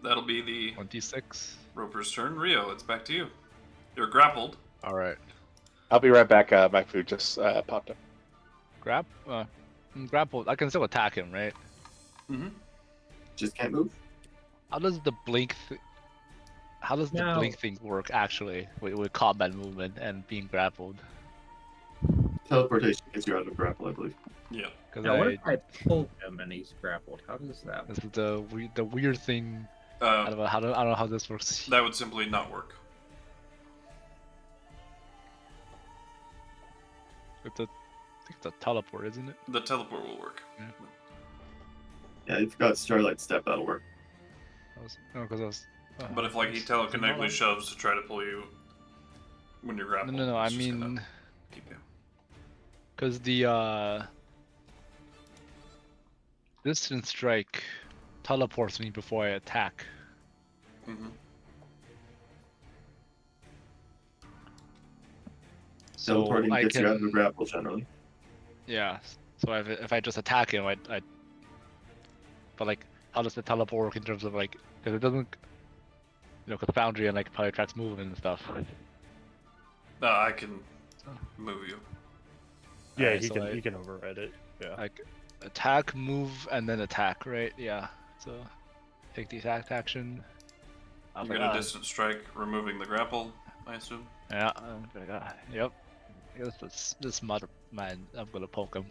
That'll be the 26. Roper's turn. Rio, it's back to you. You're grappled. All right. I'll be right back. My food just popped up. Grapple. I can still attack him, right? Mm-hmm. Just can't move. How does the blink? How does the No. blink thing work actually with combat movement and being grappled? Teleportation gets you out of grapple, I believe. Yeah. Because Now, what if I pull him and he's grappled? How does that? this is the weird thing. I don't know how this works. That would simply not work. I think it's a teleport, isn't it? The teleport will work. Yeah, you've got Starlight Step, that'll work. Because I was. But if like he telekinetically shoves to try to pull you when you're grappled. No. I it's just gonna mean, keep you. because the distance strike teleports me before I attack. Mm-hmm. So Teleporting I gets you out of the can. grapple generally. Yeah. So if I just attack him, I. But like, how does the teleport work in terms of like? Because it doesn't. Because Foundry and like probably tracks movement and stuff. No, I can move you. Yeah, Alright, he so can he can override it. Yeah. Like attack, move, and then attack, right? Yeah. So take the attack action. I'm You like, get a distance strike, removing the grapple, I assume. yeah. I'm like, yep. I guess this mother man. I'm gonna poke him.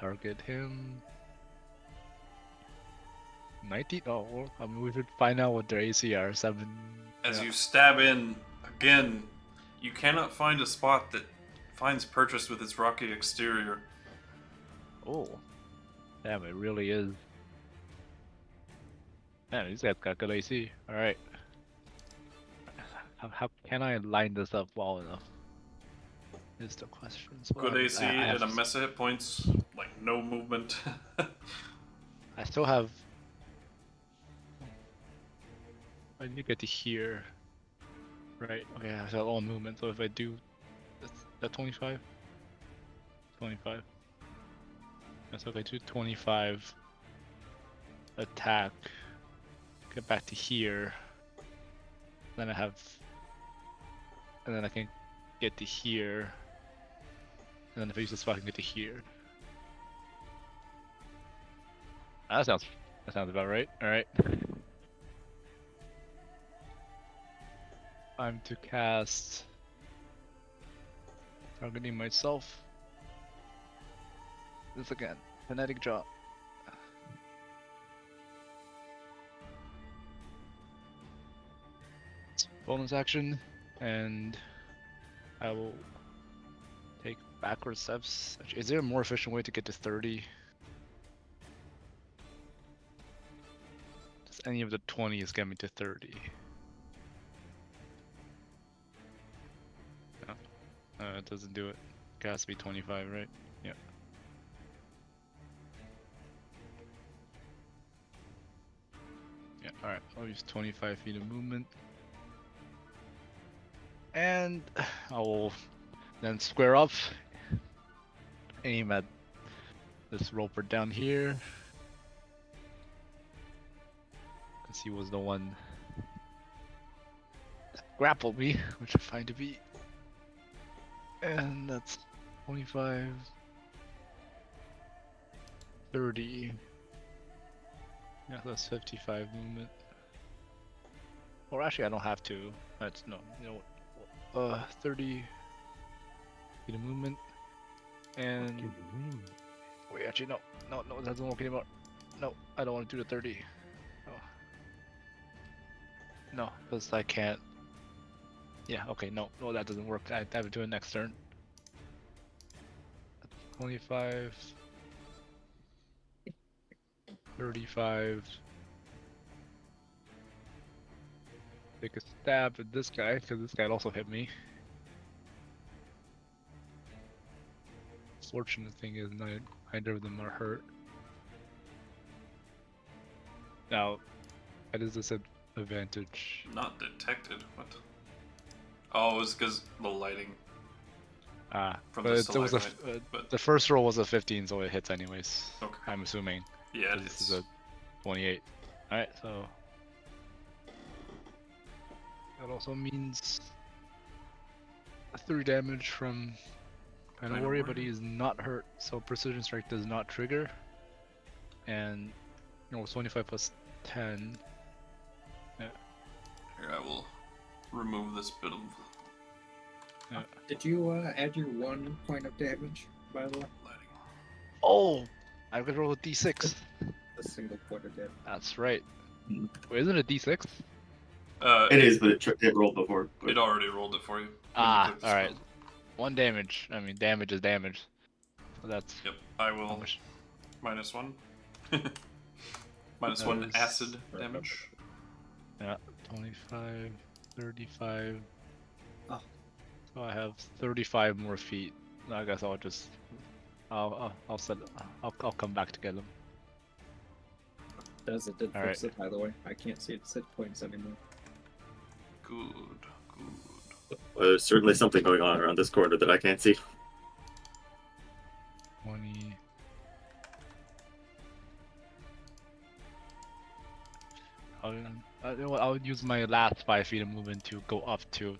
Target him. 19. Oh, well, I mean, we should find out what their AC are. 7. As yeah. you stab in, again, you cannot find a spot that finds purchase with its rocky exterior. Oh. Damn, it really is. Man, these guys got good AC. Alright. How can I line this up well enough? Is the question. Good AC and a mess of hit points, like no movement. I still have. I need to get to here. Right. Okay, I have all movement. So if I do, that's that 25. 25. That's okay. Do 25. Attack. Get back to here. Then I have. And then I can get to here. And then if I use this spot, I can get to here. That sounds about right. Alright. Time to cast. Targeting myself. This again. Kinetic drop. Bonus action. And I will take backward steps. Is there a more efficient way to get to 30? Does any of the 20s get me to 30? No, it doesn't do it. It has to be 25, right? Yeah. Yeah, alright. I'll use 25 feet of movement. And I will then square up, aim at this roper down here. Because he was the one that grappled me, which I find to be. And that's 25, 30. Yeah, that's 55 movement. Or actually, I don't have to. That's no, you know what? 30 feet of movement, and wait, actually no, that doesn't work anymore. No, I don't want to do the 30. Oh. No, because I can't. Yeah, okay, no, that doesn't work. I have to do it next turn. 25, 35. Take a stab at this guy, because this guy also hit me. Fortunate thing is neither of them are hurt. Now, that is this advantage. Not detected. What? Oh, it was because the lighting. From But the it was a, stalagmite, but- the first roll was a 15, so it hits anyways. Okay. I'm assuming. Yeah, it This is. is a 28. Alright, so that also means 3 damage from Kind of worry, but he is not hurt, so Precision Strike does not trigger. And 25 plus 10. Yeah. Here, I will remove this bit of Did you add your 1 point of damage, by the way? lighting. Oh! I could roll a d6. A single point of damage. That's right. Wait, isn't it a d6? It is, but it rolled before. But... It already rolled it for you. Alright. 1 damage. I mean, damage is damage. So that's... Yep, I will minus 1. minus 1 acid damage. Yeah, 25, 35. Oh. So I have 35 more feet. I guess I'll just... I'll come back to get them. It did fix it, by the way. I can't see its hit points anymore. Good. Well, there's certainly something going on around this corner that I can't see. 20. I'll use my last 5 feet of movement to go up to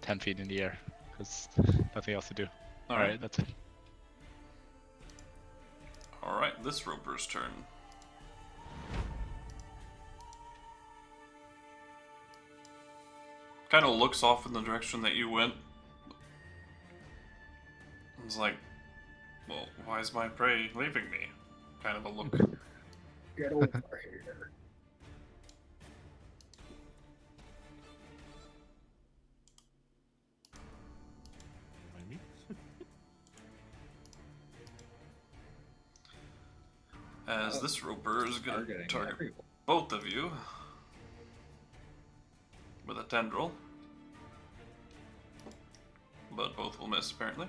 10 feet in the air, because nothing else to do. Alright, that's it. Alright, this Roper's turn. Kind of looks off in the direction that you went. It's like, well, why is my prey leaving me? Kind of a look. Get over here. As this Roper is going to target everyone. both of you with a tendril. But both will miss, apparently.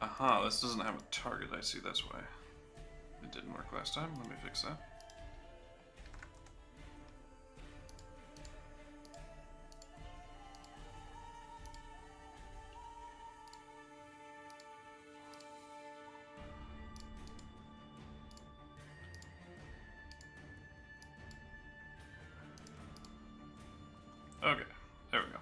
Aha, this doesn't have a target, I see, that's why. It didn't work last time, let me fix that. Okay, there we go.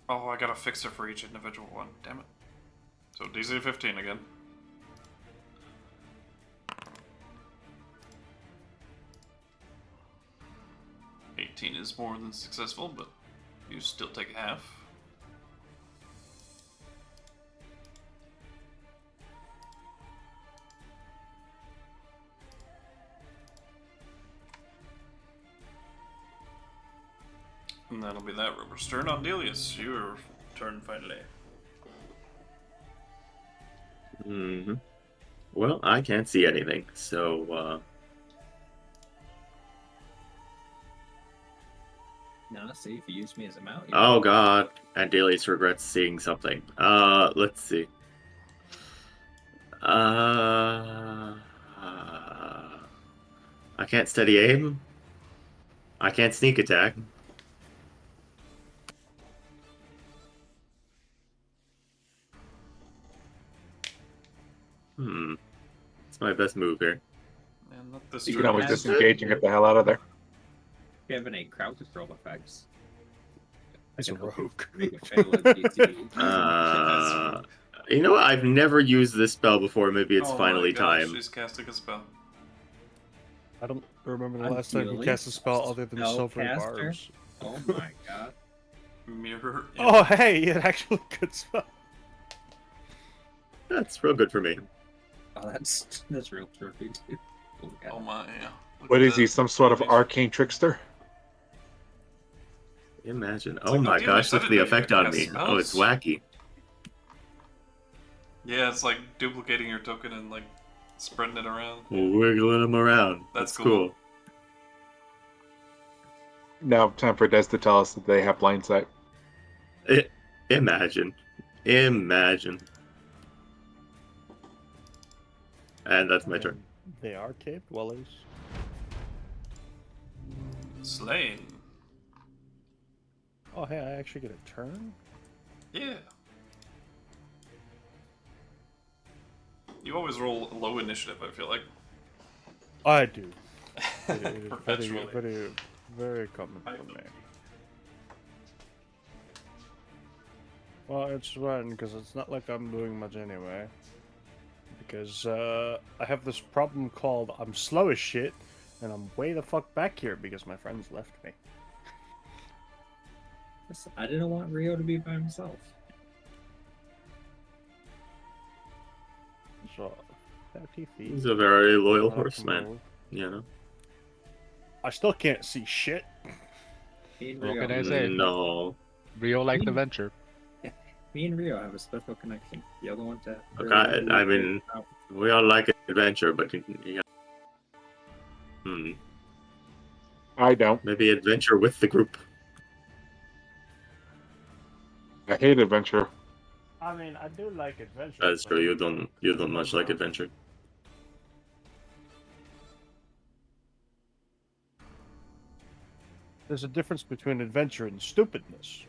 Oh, I gotta fix it for each individual one. Damn it. So DC 15 again. $18 is more than successful, but you still take half. And that'll be that Roper's turn. Andelias, your turn finally. Well, I can't see anything, so Nah, see, if you use me as a mount. oh god, Andelias regrets seeing something. Let's see. I can't steady aim. I can't sneak attack. It's my best move here. And Not this You turn. can always Has- disengage and get the hell out of there. If you have any crowd control effects, He's a can help you rogue. make it fail at DC. You know what? I've never used this spell before. Maybe it's Oh my finally gosh, time. she's casting a spell. I don't remember the I'm last time he feeling cast a spell other than silvery spellcaster. barbs. Oh my god. Mirror. Oh, hey, an actual good spell. That's real good for me. Oh, that's real trippy too. Oh, god. Oh my. Yeah. Look What at is he? that. Some sort of arcane trickster? Imagine. It's Oh like, my not even gosh, look at the excited that you effect can on cast me. Oh, it's spells. wacky. Yeah, it's like duplicating your token and like spreading it around. Wiggling them around. That's That's cool. cool. Now, time for Des to tell us that they have blind sight. Imagine. Imagine. And that's my turn. They are cave dwellers. Slane. Oh, hey, I actually get a turn? Yeah. You always roll low initiative, I feel like. I do. It is Perpetually. very common for me. Well, it's fine, because it's not like I'm doing much anyway. Because I have this problem called I'm slow as shit, and I'm way the fuck back here because my friends left me. Listen, I didn't want Rio to be by himself. So, 30 feet. He's a very loyal I can horseman, move. you know? I still can't see shit. Me and What Rio, can I say? No. Rio like the venture. me and Rio have a special connection. The other one to. Okay, I mean, we all like adventure, but yeah. I don't. Maybe adventure with the group. I hate adventure. I mean, I do like adventure. That's but true. You don't much like adventure. There's a difference between adventure and stupidness.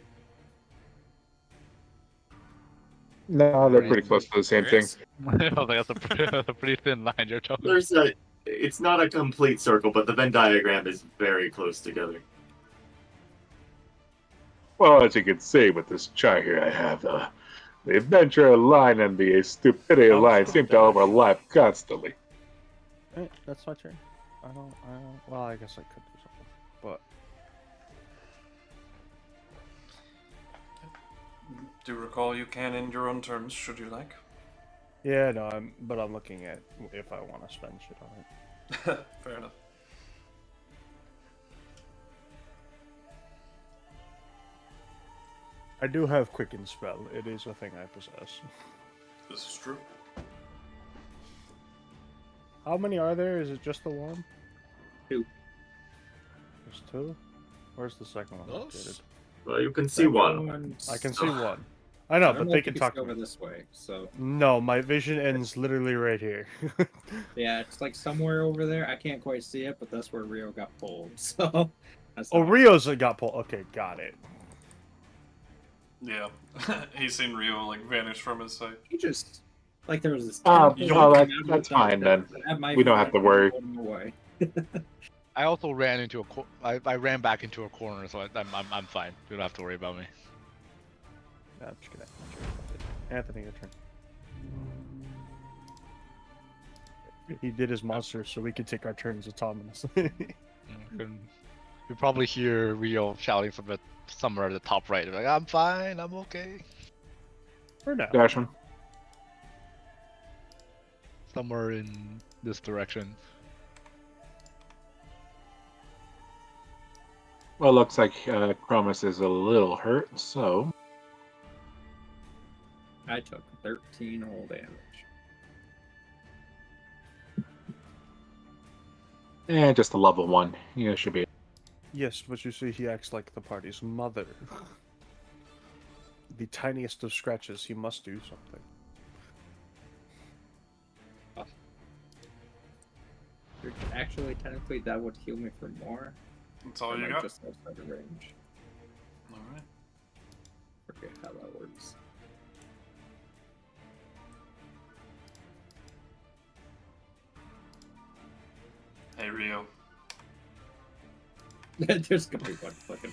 No, they're pretty close to the same There thing. is? That's a pretty thin line you're talking. It's not a complete circle, but the Venn diagram is very close together. Well, as you can see with this chart here, I have the adventure line and the stupidity I'm line just seem to gonna- overlap constantly. That's my turn. I don't. Well, I guess I could do something, but Do recall you can end your own turns, should you like. yeah, no. I'm looking at if I want to spend shit on it. Fair enough. I do have Quicken Spell. It is a thing I possess. This is true. How many are there? Is it just the one? 2. There's 2? Where's the second one Those? located? Well, you can see one. I can see one. I know, but they can talk to over me. this way. So No, my vision ends literally right here. yeah, it's like somewhere over there. I can't quite see it, but that's where Rio got pulled. So. That's Oh, not- Rio's got pulled. Okay, got it. Yeah. He's seen Rio like vanish from his sight. He just like there was this. Oh, tentacle well, coming out of that's the fine dark then. at my We don't have friend to worry. and pulled him away. I also ran into I ran back into a corner, so I'm fine. You don't have to worry about me. No, I'm just gonna. Anthony, your turn. He did his monster, so we could take our turns autonomously. You probably hear Rio shouting from somewhere at the top right. Like, I'm fine, I'm okay. For now. Dashman. Somewhere in this direction. Well, looks like Chromis is a little hurt, so I took 13 whole damage. just a level 1. Yeah, should be. Yes, but you see, he acts like the party's mother. The tiniest of scratches, he must do something. Actually, technically, that would heal me for more. That's all I you might got? just outside of range. Alright. Forget how that works. Hey, Rio. There's gonna be one fucking.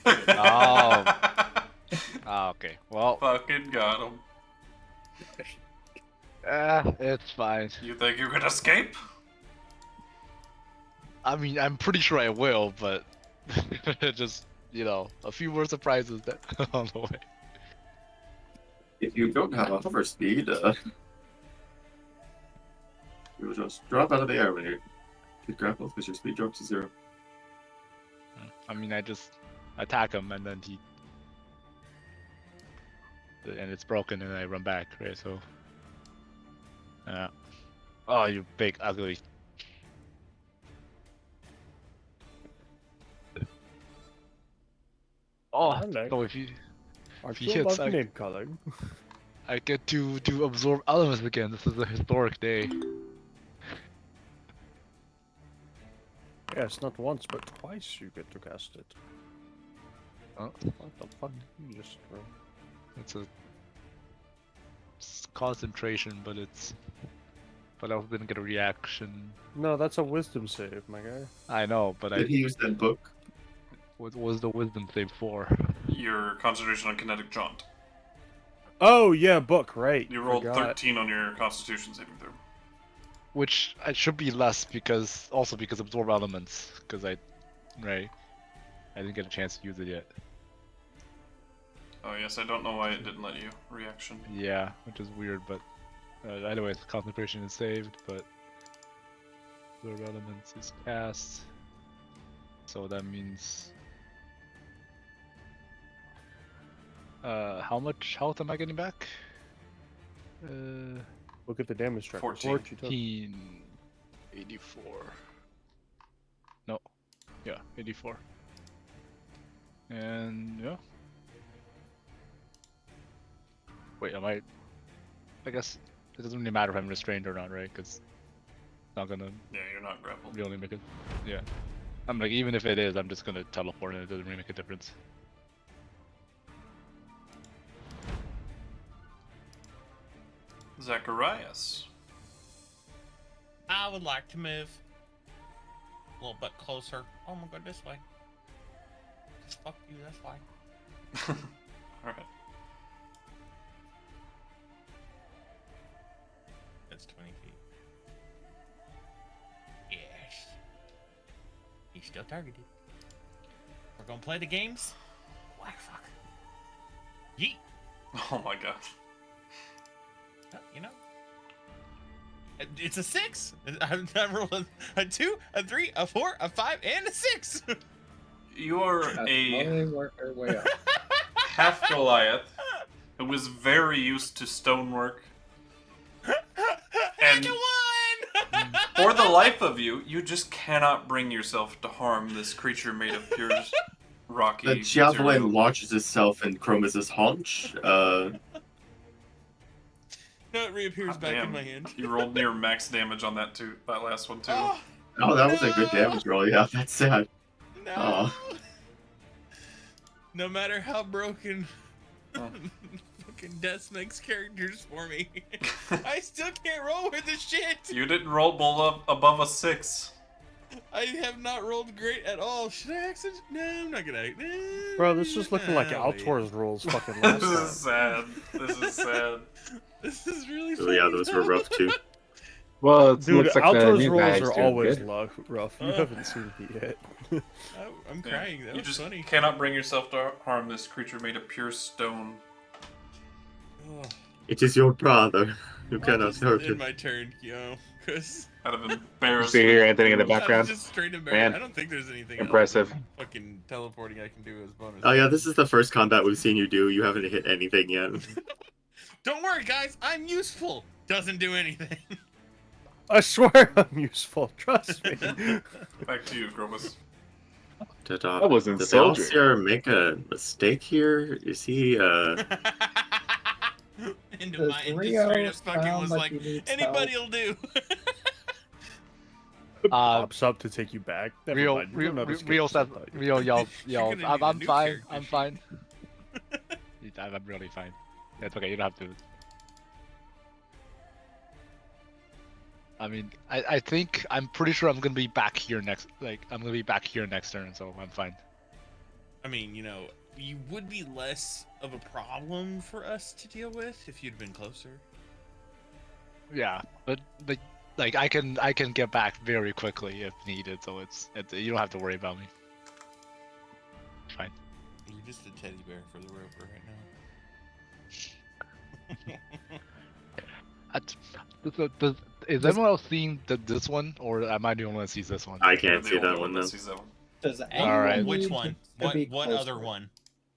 Oh, okay. Well, Fucking got him. it's fine. You think you can escape? I mean, I'm pretty sure I will, but just, a few more surprises on the way. If you don't have a hover speed, you will just drop out of the air when you get grappled because your speed drops to 0. I mean, I just attack him and then and it's broken and I run back, right? So, oh, you big ugly. Oh, Hello. so if he Arcane hits, love name calling. I get to absorb elements again. This is a historic day. Yes, not once, but twice you get to cast it. Oh, What the fuck did you just throw? it's concentration, but I didn't get a reaction. No, that's a wisdom save, my guy. I know, but Did he use that book? what was the wisdom save for? Your concentration on kinetic jaunt. Oh yeah, book, right. You rolled Forgot. 13 on your constitution saving throw. Which I should be less because absorb elements I didn't get a chance to use it yet. Oh yes, I don't know why it didn't let you reaction. Yeah, which is weird, but anyways, concentration is saved, but absorb elements is cast, so that means how much health am I getting back? Look at the damage tracker. 14. 84. No. Yeah, 84. And yeah. Wait, I guess it doesn't really matter if I'm restrained or not, right? Because it's not gonna Yeah, you're not grappled. really make it. Yeah. I'm like, even if it is, I'm just gonna teleport and it doesn't really make a difference. Zakarias. I would like to move a little bit closer. Oh my god, this way. Just fuck you, that's why. Alright. That's 20 feet. Yes. He's still targeted. We're gonna play the games? Whack fuck. Yeet. Oh my god. You know? It's a 6. I've rolled a 2, a 3, a 4, a 5, and a 6. You are a Slowly work our way up. half Goliath who was very used to stonework. And And one! for the life of you, you just cannot bring yourself to harm this creature made of pure rocky The javelin material. launches itself in Chromis' haunch. No, it reappears God back damn. in my hand. You rolled near max damage on that too. That last one too. Oh, that was a good damage roll. Yeah, that's sad. No. Oh. No matter how broken Oh. fucking Death makes characters for me, I still can't roll with this shit. You didn't roll above a 6. I have not rolled great at all. Should I accident? No, I'm not gonna. No, Bro, this is looking like no, Altor's rules fucking This last is sad. This is sad. This is really So funny. yeah, those were rough too. Well, it Dude, looks like the Altor's new rules guy's are doing always good. rough. You haven't seen it yet. I'm Yeah. crying. That You was just funny. cannot bring yourself to harm this creature made of pure stone. Oh, It is your brother. You I'll cannot just hurt end him. my turn, because Out of You embarrassment. see here, Anthony, in the I'm background. just straight embarrassed. Man. I don't think there's anything Impressive. else than fucking teleporting I can do as bonus. Oh yeah, this is the first combat we've seen you do. You haven't hit anything yet. Don't worry, guys. I'm useful. Doesn't do anything. I swear I'm useful. Trust me. Back to you, Chromis. That wasn't did soldier. the Alcir make a mistake here? Is he Into Does my just Rio straight up fucking sound was like like, he needs anybody'll do. Pops up to take you back. Never mind. You don't know the Rio skills, says, I thought you Rio yells, You're gonna need a I'm new fine, character I'm sheet." fine. I'm really fine. That's okay, you don't have to. I mean, I think I'm pretty sure I'm gonna be back here next. Like, I'm gonna be back here next turn, so I'm fine. I mean, you know, you would be less of a problem for us to deal with if you'd been closer. Yeah, but like I can get back very quickly if needed, so it's you don't have to worry about me. Fine. You're just a teddy bear for the roper right now. Is anyone else seeing this one, or am I the only one that sees this one? I You're can't the see only that one though. sees that one. Does All anyone right. Which need one? to be What closer? other one?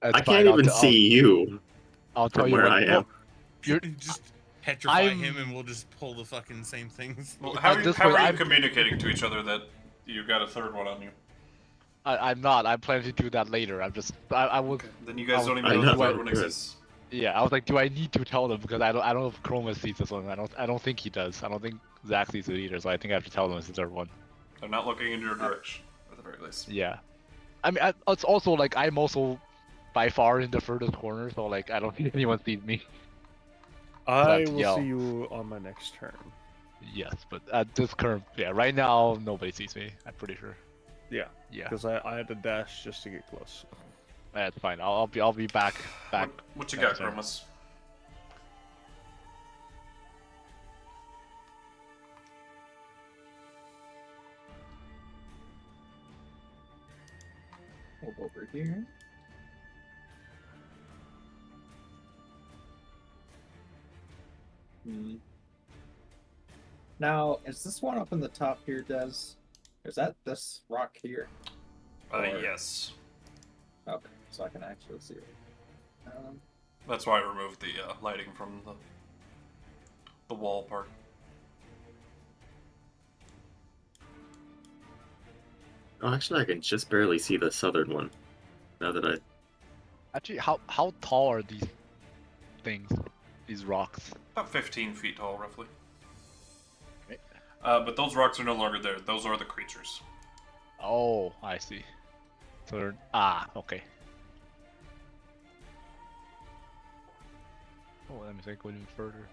That's I fine, can't even I'll see you I'll tell from you where what. I Well, am. you're Just petrify I'm- him and we'll just pull the fucking same things. Well, At how this are point, you I'm- communicating to each other that you got a third one on you? I'm not. I'm planning to do that later. I was. Then you guys don't even I know know the third that one good. exists. Yeah, I was like, do I need to tell them because I don't know if Chromis sees this one. I don't think he does. I don't think Zach sees it either. So I think I have to tell them it's the third one. They're not looking in your direction, at the very least. Yeah. I mean, it's also like I'm also by far in the furthest corner, so like I don't think anyone sees me. I have to will yell. see you on my next turn. Yes, but at this current, yeah, right now nobody sees me. I'm pretty sure. Yeah, Yeah, because I had to dash just to get close. that's fine. I'll be back. What you got, next turn. Chromis? Move over here. Now, is this one up in the top here, Des? Is that this rock here? Or- Yes. Okay, so I can actually see it. That's why I removed the lighting from the wall part. Oh, actually, I can just barely see the southern one. Now that I Actually, how tall are these things? These rocks? About 15 feet tall, roughly. Okay. But those rocks are no longer there. Those are the creatures. Oh, I see. So they're okay. Oh, let me think. Go even further.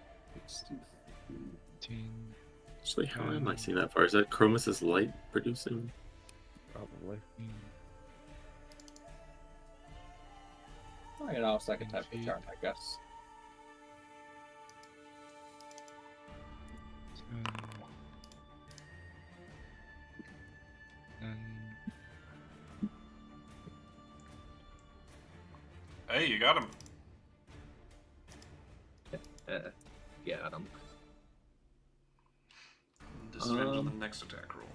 15. actually, how am I seeing that far? Is that Chromis' light producing? Probably. Oh, you know, second type of turn, I guess. 10. Hey, you got him. Got him. Disadvantage on the next attack roll.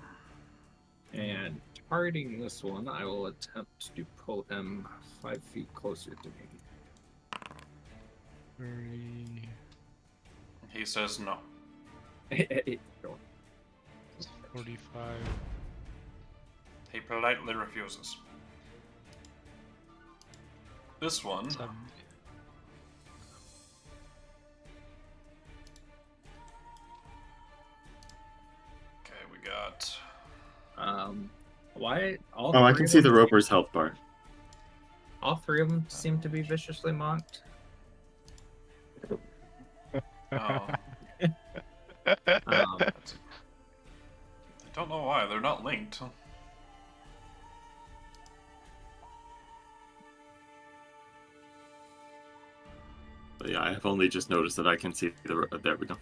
And targeting this one, I will attempt to pull him 5 feet closer to me. 30. He says no. 45. He politely refuses. This one. 70. Okay, we got. Why? All Oh, I three can of see the them- Roper's health bar. All three of them seem to be viciously mocked. Oh, Um, I don't know why. They're not linked. But yeah, I have only just noticed that I can see the. There we go.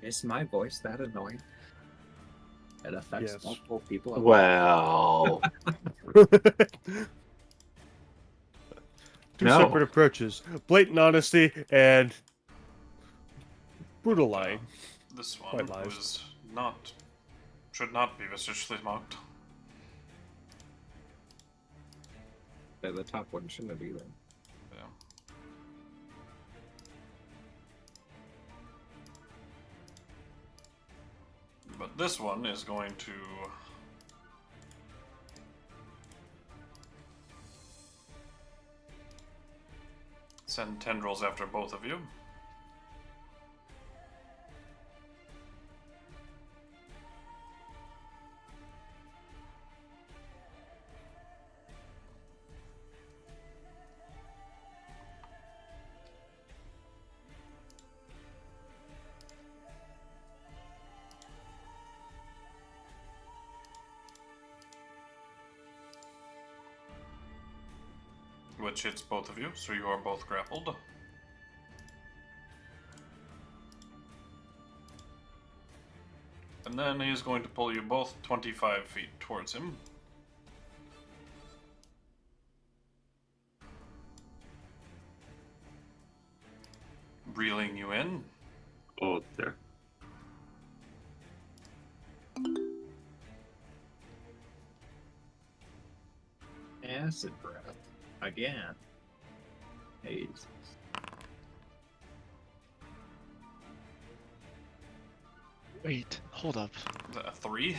is my voice that annoying? It affects Yes. multiple people. Well, Two No. separate approaches: blatant honesty and brutal lying. This one Quite lies. was not. Should not be viciously mocked. The top one shouldn't have either. Yeah. But this one is going to. Send tendrils after both of you. which hits both of you, so you are both grappled. And then he's going to pull you both 25 feet towards him. Reeling you in. Oh, there. Acid breath. Again. Jesus. Wait, hold up. Is that a 3?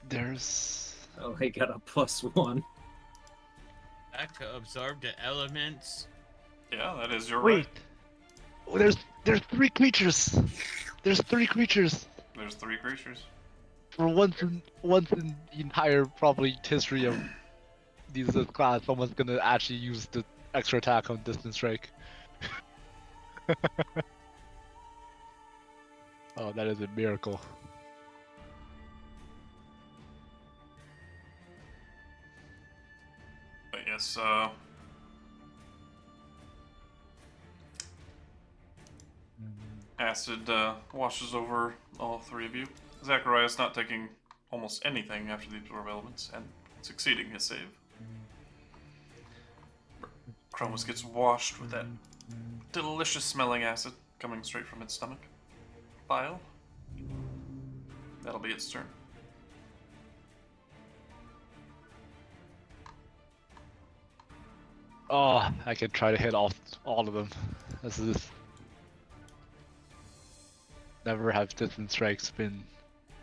There's. Oh, I got a +1. Back to absorb the elements. Yeah, that is your Wait. right. Oh, there's 3 creatures. There's 3 creatures. There's 3 creatures. For once in the entire probably history of this class, someone's gonna actually use the extra attack on distance strike. Oh, that is a miracle. But yes, acid washes over all 3 of you. Zakarias not taking almost anything after the absorb elements and succeeding his save. Chromis gets washed with that delicious smelling acid coming straight from its stomach. Bile. That'll be its turn. Oh, I could try to hit all of them. This is never have distance strikes been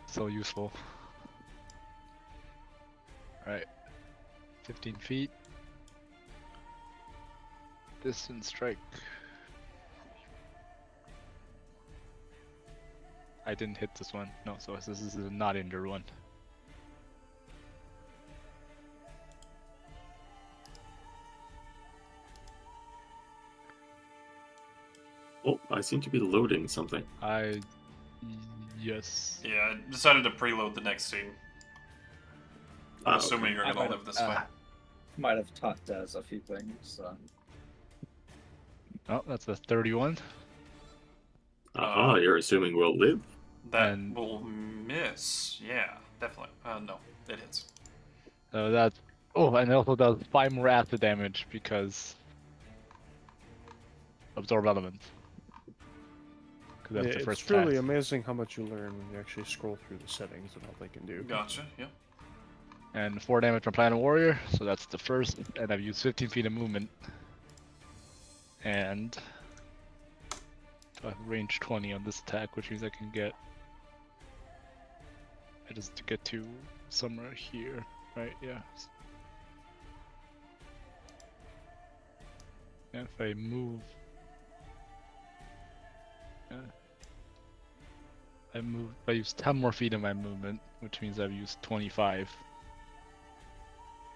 so useful. Alright. 15 feet. Distance strike. I didn't hit this one. No, so this is a not injured one. Oh, I seem to be loading something. Yes. Yeah, I decided to preload the next scene. I'm assuming Okay. you're gonna live this fight. Might have taught Des a few things. Oh, that's a 31. You're assuming we'll live? That and- will miss. Yeah, definitely. No, it hits. So that's. Oh, and it also does 5 more acid damage because. Absorb elements. Because that's Yeah, the first it's really task. amazing how much you learn when you actually scroll through the settings and all they can do. Gotcha, yeah. And 4 damage from Planet Warrior, so that's the first. And I've used 15 feet of movement. And. Range 20 on this attack, which means I can get. I just get to somewhere here, right? Yeah. And if I move. Yeah. I use 10 more feet of my movement, which means I've used 25.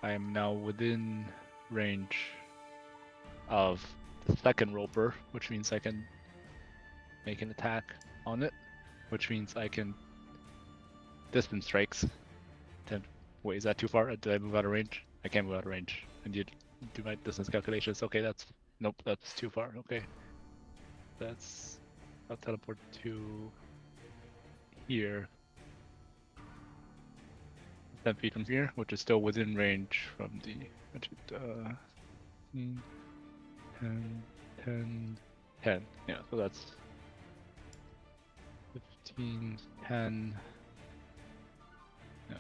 I am now within range of the second roper, which means I can make an attack on it, which means I can distance strikes. Wait, is that too far? Did I move out of range? I can't move out of range. I need to do my distance calculations. Okay, nope, that's too far. Okay, I'll teleport to here. 10 feet from here, which is still within range from the 10. Yeah, so that's 15, 10. Yeah.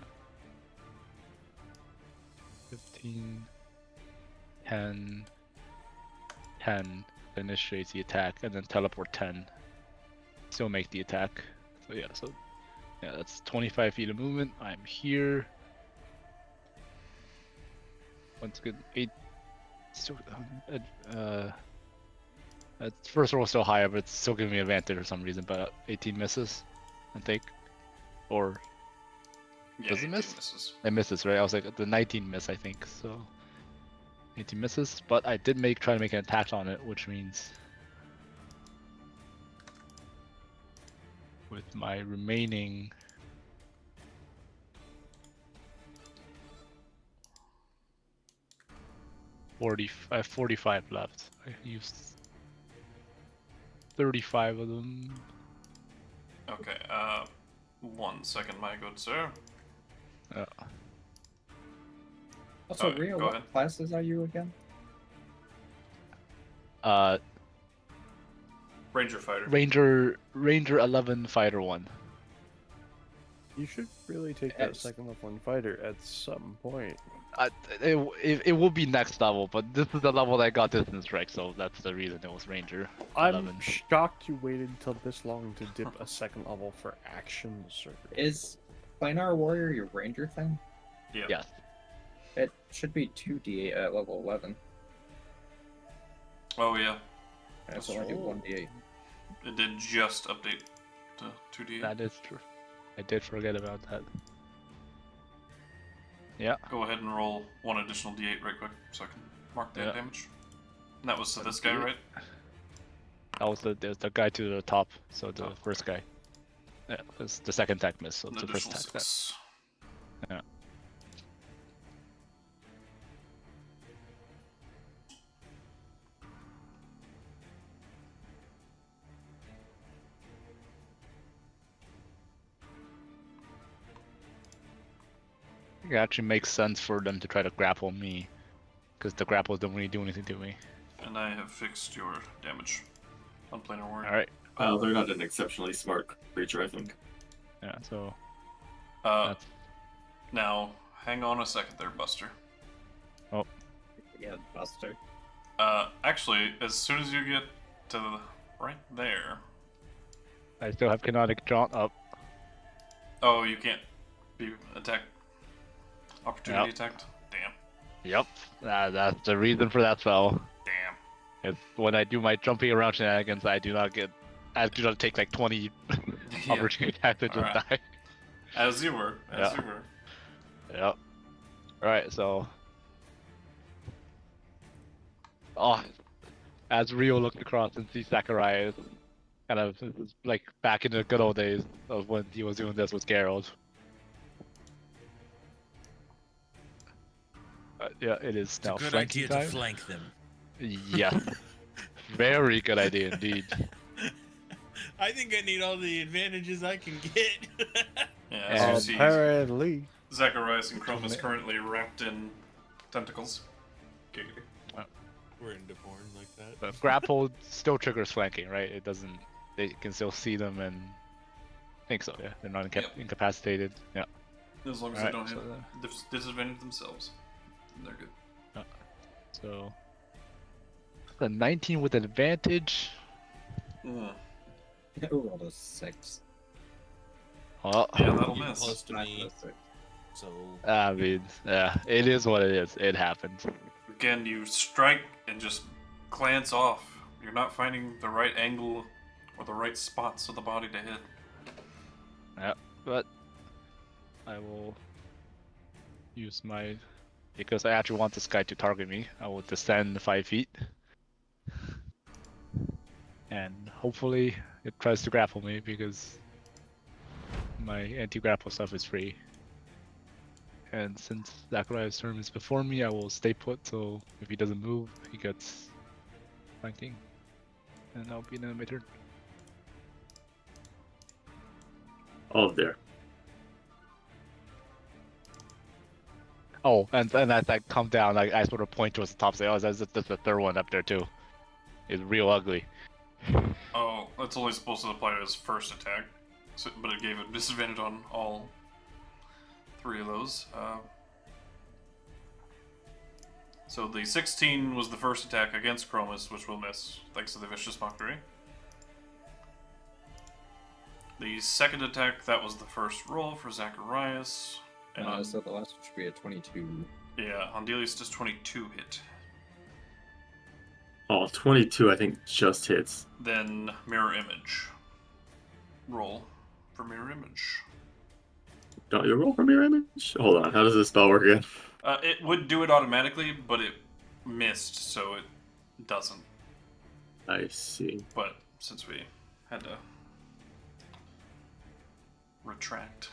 15, 10, 10 initiates the attack, and then teleport 10. Still make the attack. So yeah, that's 25 feet of movement. I'm here. Once again, 8. Still, first roll is still higher, but it's still giving me advantage for some reason. But 18 misses, I think, or Yeah, does it miss? Misses. It misses, right? I was like the 19 miss, I think. So 18 misses, but I did try to make an attack on it, which means with my remaining. I have 45 left. I used 35 of them. Okay, 1 second, my good sir. Also, Okay, Rio, go what ahead. classes are you again? Ranger fighter. Ranger 11 Fighter 1. You should really take that second level one fighter at some point. It will be next level, but this is the level that I got Distance Strike, so that's the reason it was Ranger 11. I'm shocked you waited until this long to dip a second level for action surge. Is Planar Warrior your ranger thing? Yeah. Yes. It should be 2d8 at level 11. Oh yeah, I also only do 1d8. it did just update to 2D8. That is true. I did forget about that. Yeah. Go ahead and roll 1 additional D8 right quick, so I can mark that damage. And that was to this guy, D8. right? That was the guy to the top, so the first guy. Yeah, it was the second attack miss, so An it's the first additional attack. 6. Yeah. It actually makes sense for them to try to grapple me, because the grapples don't really do anything to me. And I have fixed your damage on Planar Warrior. Alright. Well, they're not an exceptionally smart creature, I think. Yeah, so... Now, hang on a second there, Buster. Oh. Yeah, Buster. Actually, as soon as you get to right there... I still have Canonic Jaunt up. Oh, you can't be attacked. Opportunity attacked? Damn. Yep. That's the reason for that spell. Damn. It's when I do my jumping around shenanigans, I do not take like 20 opportunity attacks to just die. As you were. As you were. Yep. Alright, so... Oh, as Rio looked across and sees Zakarias, kind of like back in the good old days of when he was doing this with Geralt. Yeah, it is It's now a good flanking idea time. to flank them. Yeah. Very good idea indeed. I think I need all the advantages I can get. Yeah, as you see, Apparently. Zakarias and Chromis currently wrapped in tentacles. Giggity. We're into porn like that. But grapple still triggers flanking, right? It doesn't. They can still see them and. I think so. Yeah, they're not incapacitated. Yeah. As long as they don't have disadvantage themselves, they're good. So. A 19 with advantage. Mm. I rolled a 6. Oh. Yeah, that'll You miss. close to Not me, a 6. so I mean, yeah, it is what it is. It happens. Again, you strike and just glance off. You're not finding the right angle or the right spots of the body to hit. Yeah, but I will use my, because I actually want this guy to target me. I will descend 5 feet, and hopefully it tries to grapple me because my anti-grapple stuff is free. And since Zakarias' turn is before me, I will stay put, so if he doesn't move, he gets flanking. And I'll be in my turn. All there. Oh, and as I come down, I sort of point towards the top, say, oh, that's the third one up there too. It's real ugly. Oh, that's only supposed to apply to his first attack, so, but it gave a disadvantage on all 3 of those. So the 16 was the first attack against Chromis, which will miss, thanks to the Vicious Mockery. The second attack, that was the first roll for Zakarias. And So the last one should be a 22. yeah, Andelias does 22 hit. Oh, 22 I think just hits. Then Mirror Image. Roll for Mirror Image. Don't you roll from your image? Hold on, how does this spell work again? It would do it automatically, but it missed, so it doesn't. I see. But since we had to retract.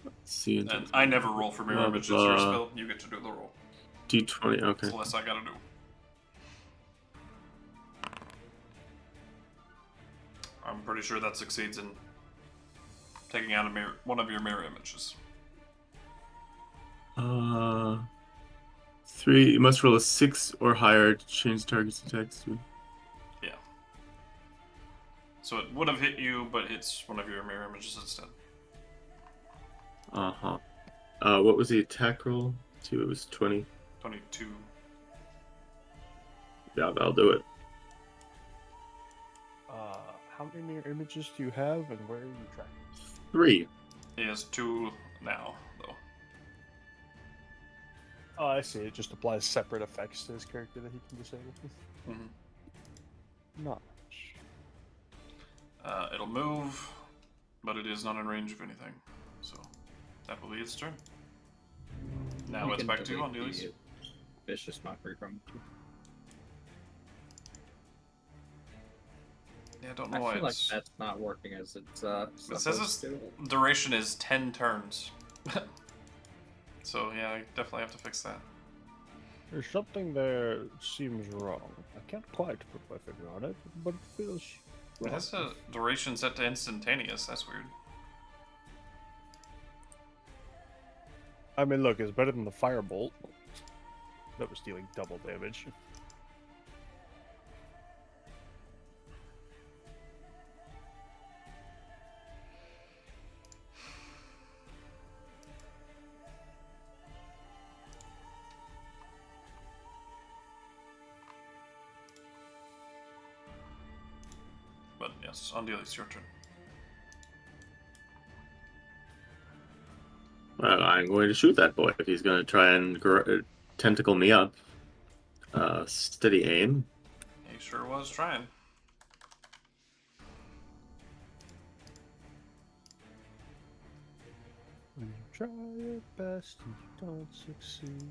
Let's see. And I never roll for Mirror Image, it's your spell, you get to do the roll. D20. Okay. It's less I gotta do. I'm pretty sure that succeeds in taking out one of your mirror images. 3. You must roll a 6 or higher to change target's text. Yeah. So it would have hit you, but hits one of your mirror images instead. Uh-huh. What was the attack roll? 2. It was 20. 22. Yeah, that'll do it. How many mirror images do you have, and where are you tracking? 3. He has 2 now, though. Oh, I see. It just applies separate effects to his character that he can disable. Mm-hmm. Not much. It'll move, but it is not in range of anything. So that will be its turn. Now You it's can back to you, delete Andelias. the Vicious mockery from. Yeah, I don't I know why feel like it's... that's not working as it's It says supposed its to. duration is 10 turns. So yeah, I definitely have to fix that. There's something there that seems wrong. I can't quite put my finger on it, but it feels It wrong. has a duration set to instantaneous. That's weird. I mean, look, it's better than the firebolt. That was dealing double damage. But yes, Andelias, your turn. Well, I'm going to shoot that boy if he's going to try and tentacle me up. Steady aim. He sure was trying. When you try your best and you don't succeed.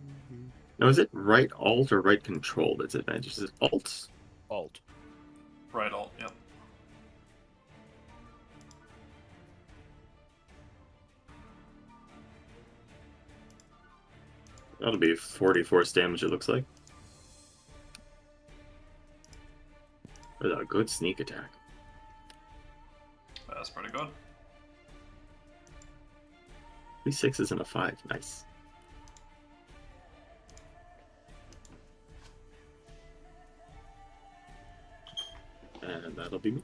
Now, is it right alt or right control that's advantage? Is it alt? Alt. Right alt, yep. That'll be 40 force damage, it looks like. With a good sneak attack. That's pretty good. 3 6s and a 5. Nice. And that'll be me.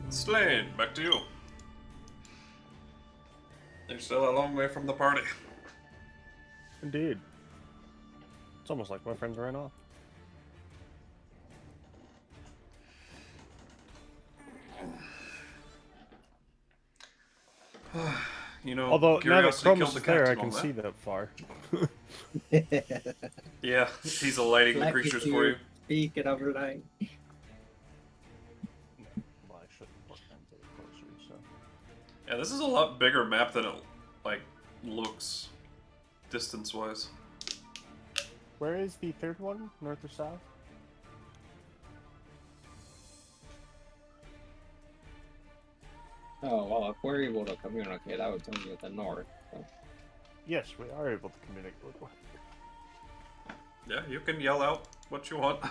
Slane, back to you. You're still a long way from the party. Indeed. It's almost like my friends ran off. You know, Although, now that curiosity Chromis killed is the there, cat I and can all see that. that far. Yeah, he's lighting the Let me creatures see for you you. Speaking of tonight. Well, I should put them to the closer, so... Yeah, this is a lot bigger map than it, like, looks distance-wise. Where is the third one? North or south? Oh, well, if we're able to communicate, I would tell you at the north. So. Yes, we are able to communicate with one. Yeah, you can yell out what you want.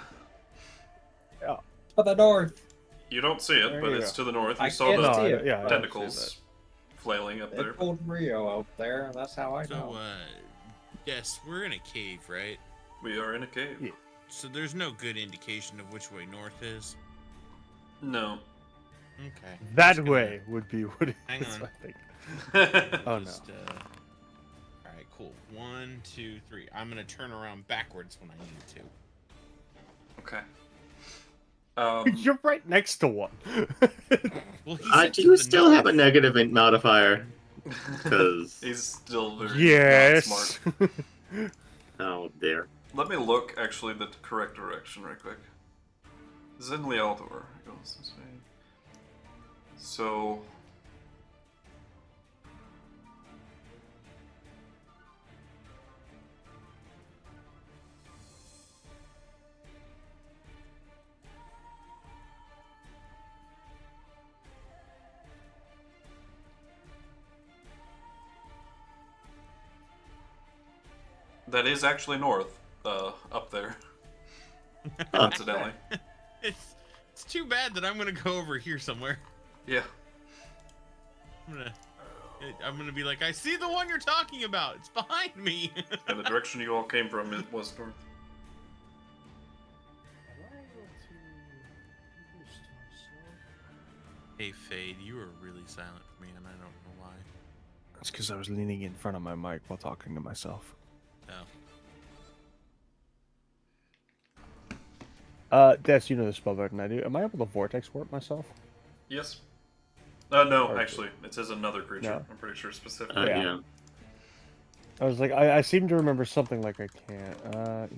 Yeah. To the north! You don't see it, There but you it's go. to the north. I You saw can't the see it. yeah, I don't see tentacles flailing up They there. pulled Rio out there, that's how I So, know. yes, we're in a cave, right? We are in a cave. Yeah. So there's no good indication of which way north is. No. Okay. That Just gonna- way would be what it Hang is, on. I think. Okay. Oh, no. Just, all right, cool. 1, 2, 3. I'm gonna turn around backwards when I need to. You're right next to one. Well, he said Do to you the still have a north. negative int modifier? Because... He's still very not Yes. smart. Oh, there. Let me look, actually, the correct direction right quick. Zinlialdor goes this way. So... That is actually north, up there. Coincidentally. It's too bad that I'm gonna go over here somewhere. Yeah. I'm gonna be like, I see the one you're talking about. It's behind me. And the direction you all came from it was north. Hey Fade, you were really silent for me, and I don't know why. That's because I was leaning in front of my mic while talking to myself. Oh. Des, you know the spell better than I do. Am I able to vortex warp myself? Yes. No, Or- actually, it says another creature. No. I'm pretty sure specifically. Yeah. Yeah. I was like, I seem to remember something like I can't.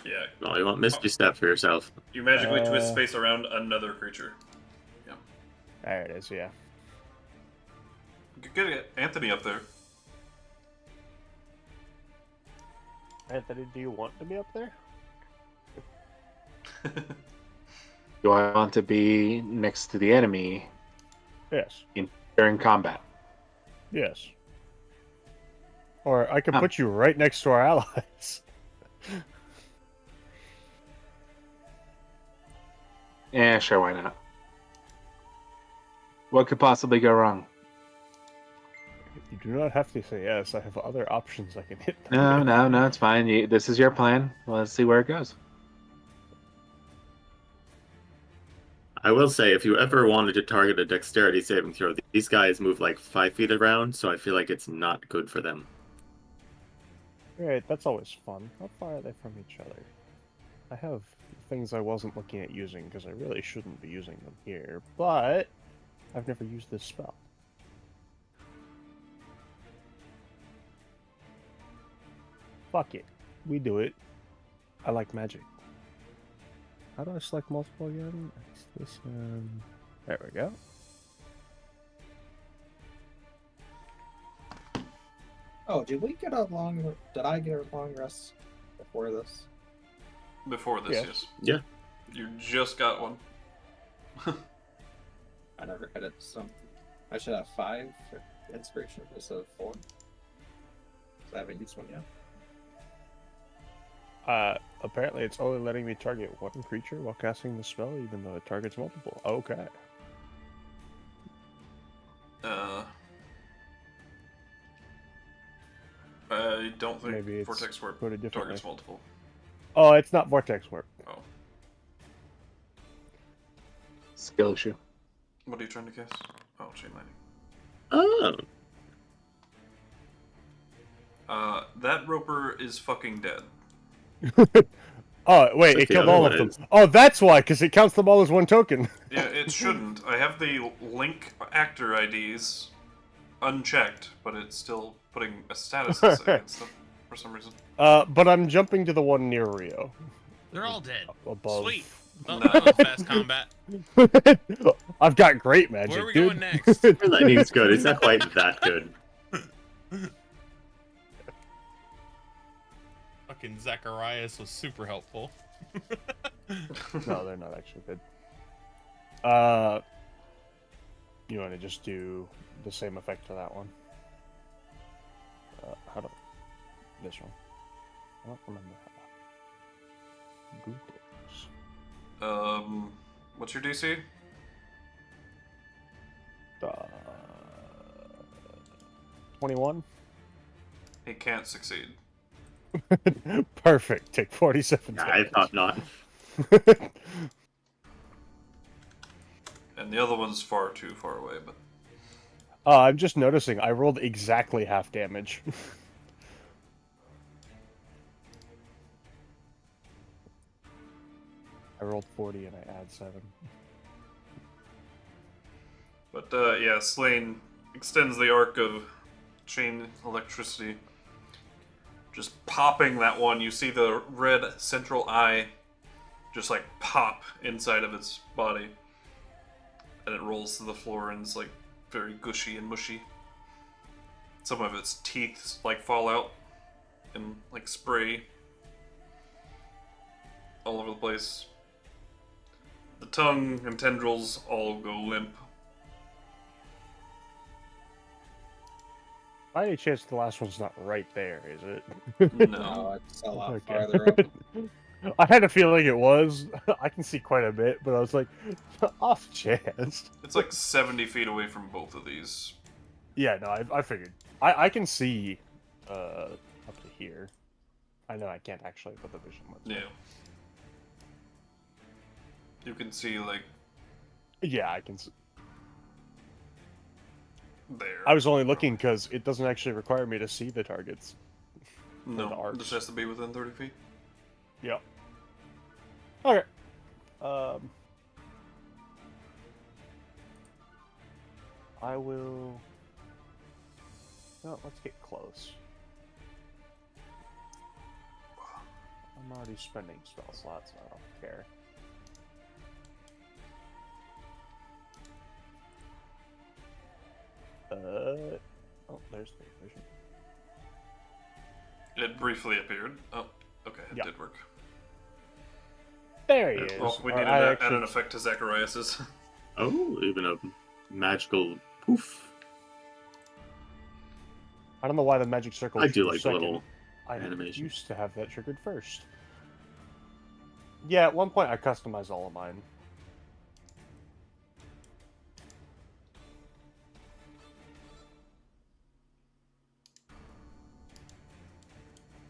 Yeah. No, you want Misty Step for yourself. You magically twist Uh, space around another creature. Yeah. There it is, yeah. You could get Anthony up there. Anthony, do you want to be up there? Do I want to be next to the enemy Yes. during combat? Yes. Or I could Huh. put you right next to our allies. Yeah, sure, why not? What could possibly go wrong? You do not have to say yes. I have other options I can hit. them No, with. no, it's fine. This is your plan. Let's see where it goes. I will say, if you ever wanted to target a dexterity saving throw, these guys move like 5 feet around, so I feel like it's not good for them. Right, that's always fun. How far are they from each other? I have things I wasn't looking at using because I really shouldn't be using them here, but I've never used this spell. Fuck it. We do it. I like magic. How do I select multiple again? It's this one. There we go. Oh, did we get a long? Did I get a long rest before this? Before this, Yes. yes. Yeah. You just got one. I never had it, so I should have 5 for inspiration instead of 4. So I haven't used one yet. Apparently it's only letting me target one creature while casting the spell, even though it targets multiple. Okay. I don't think Maybe it's Vortex Warp put it differently. targets multiple. Oh, it's not Vortex Warp. Oh. Skill issue. What are you trying to cast? Oh, Chain Lightning. Oh. That Roper is fucking dead. Oh, wait, Like it the killed other all one of them. is. Oh, that's why, because it counts them all as one token. Yeah, it shouldn't. I have the Link actor IDs unchecked, but it's still putting a status against them for some reason. But I'm jumping to the one near Rio. They're all dead. Above. Sweet. Oh, No. that was fast combat. I've got great magic, Where are we dude. going next? Lightning's good. It's not quite that good. Fucking Zakarias was super helpful. No, they're not actually good. You want to just do the same effect to that one? How do this one? I don't remember how. Good. What's your DC? 21. He can't succeed. Perfect. Take 47 I damage. thought not. And the other one's far too far away, but I'm just noticing I rolled exactly half damage. I rolled 40 and I add 7. yeah, Slane extends the arc of chain electricity. Just popping that one, you see the red central eye just like pop inside of its body. And it rolls to the floor and it's like very gushy and mushy. Some of its teeth like fall out and like spray all over the place. The tongue and tendrils all go limp. By any chance, the last one's not right there, is it? No. No, it's a lot Okay. farther up. I had a feeling it was. I can see quite a bit, but I was like, off chance. It's like 70 feet away from both of these. Yeah, no, I figured. I can see up to here. I know I can't actually put the vision much. Yeah. You can see, like, Yeah, I can see. there. I was only looking because it doesn't actually require me to see the targets. the No, arcs. this has to be within 30 feet. Yeah. Okay. I will. No, let's get close. I'm already spending spell slots, so I don't care. Oh, there's the vision. It briefly appeared. Oh, okay, it Yeah. did work. There he is. Well, we Or needed I to add actually- an effect to Zacharias's. Oh, even a magical poof. I don't know why the magic circle. I do triggered like the second. little I animation. used to have that triggered first. Yeah, at one point I customized all of mine.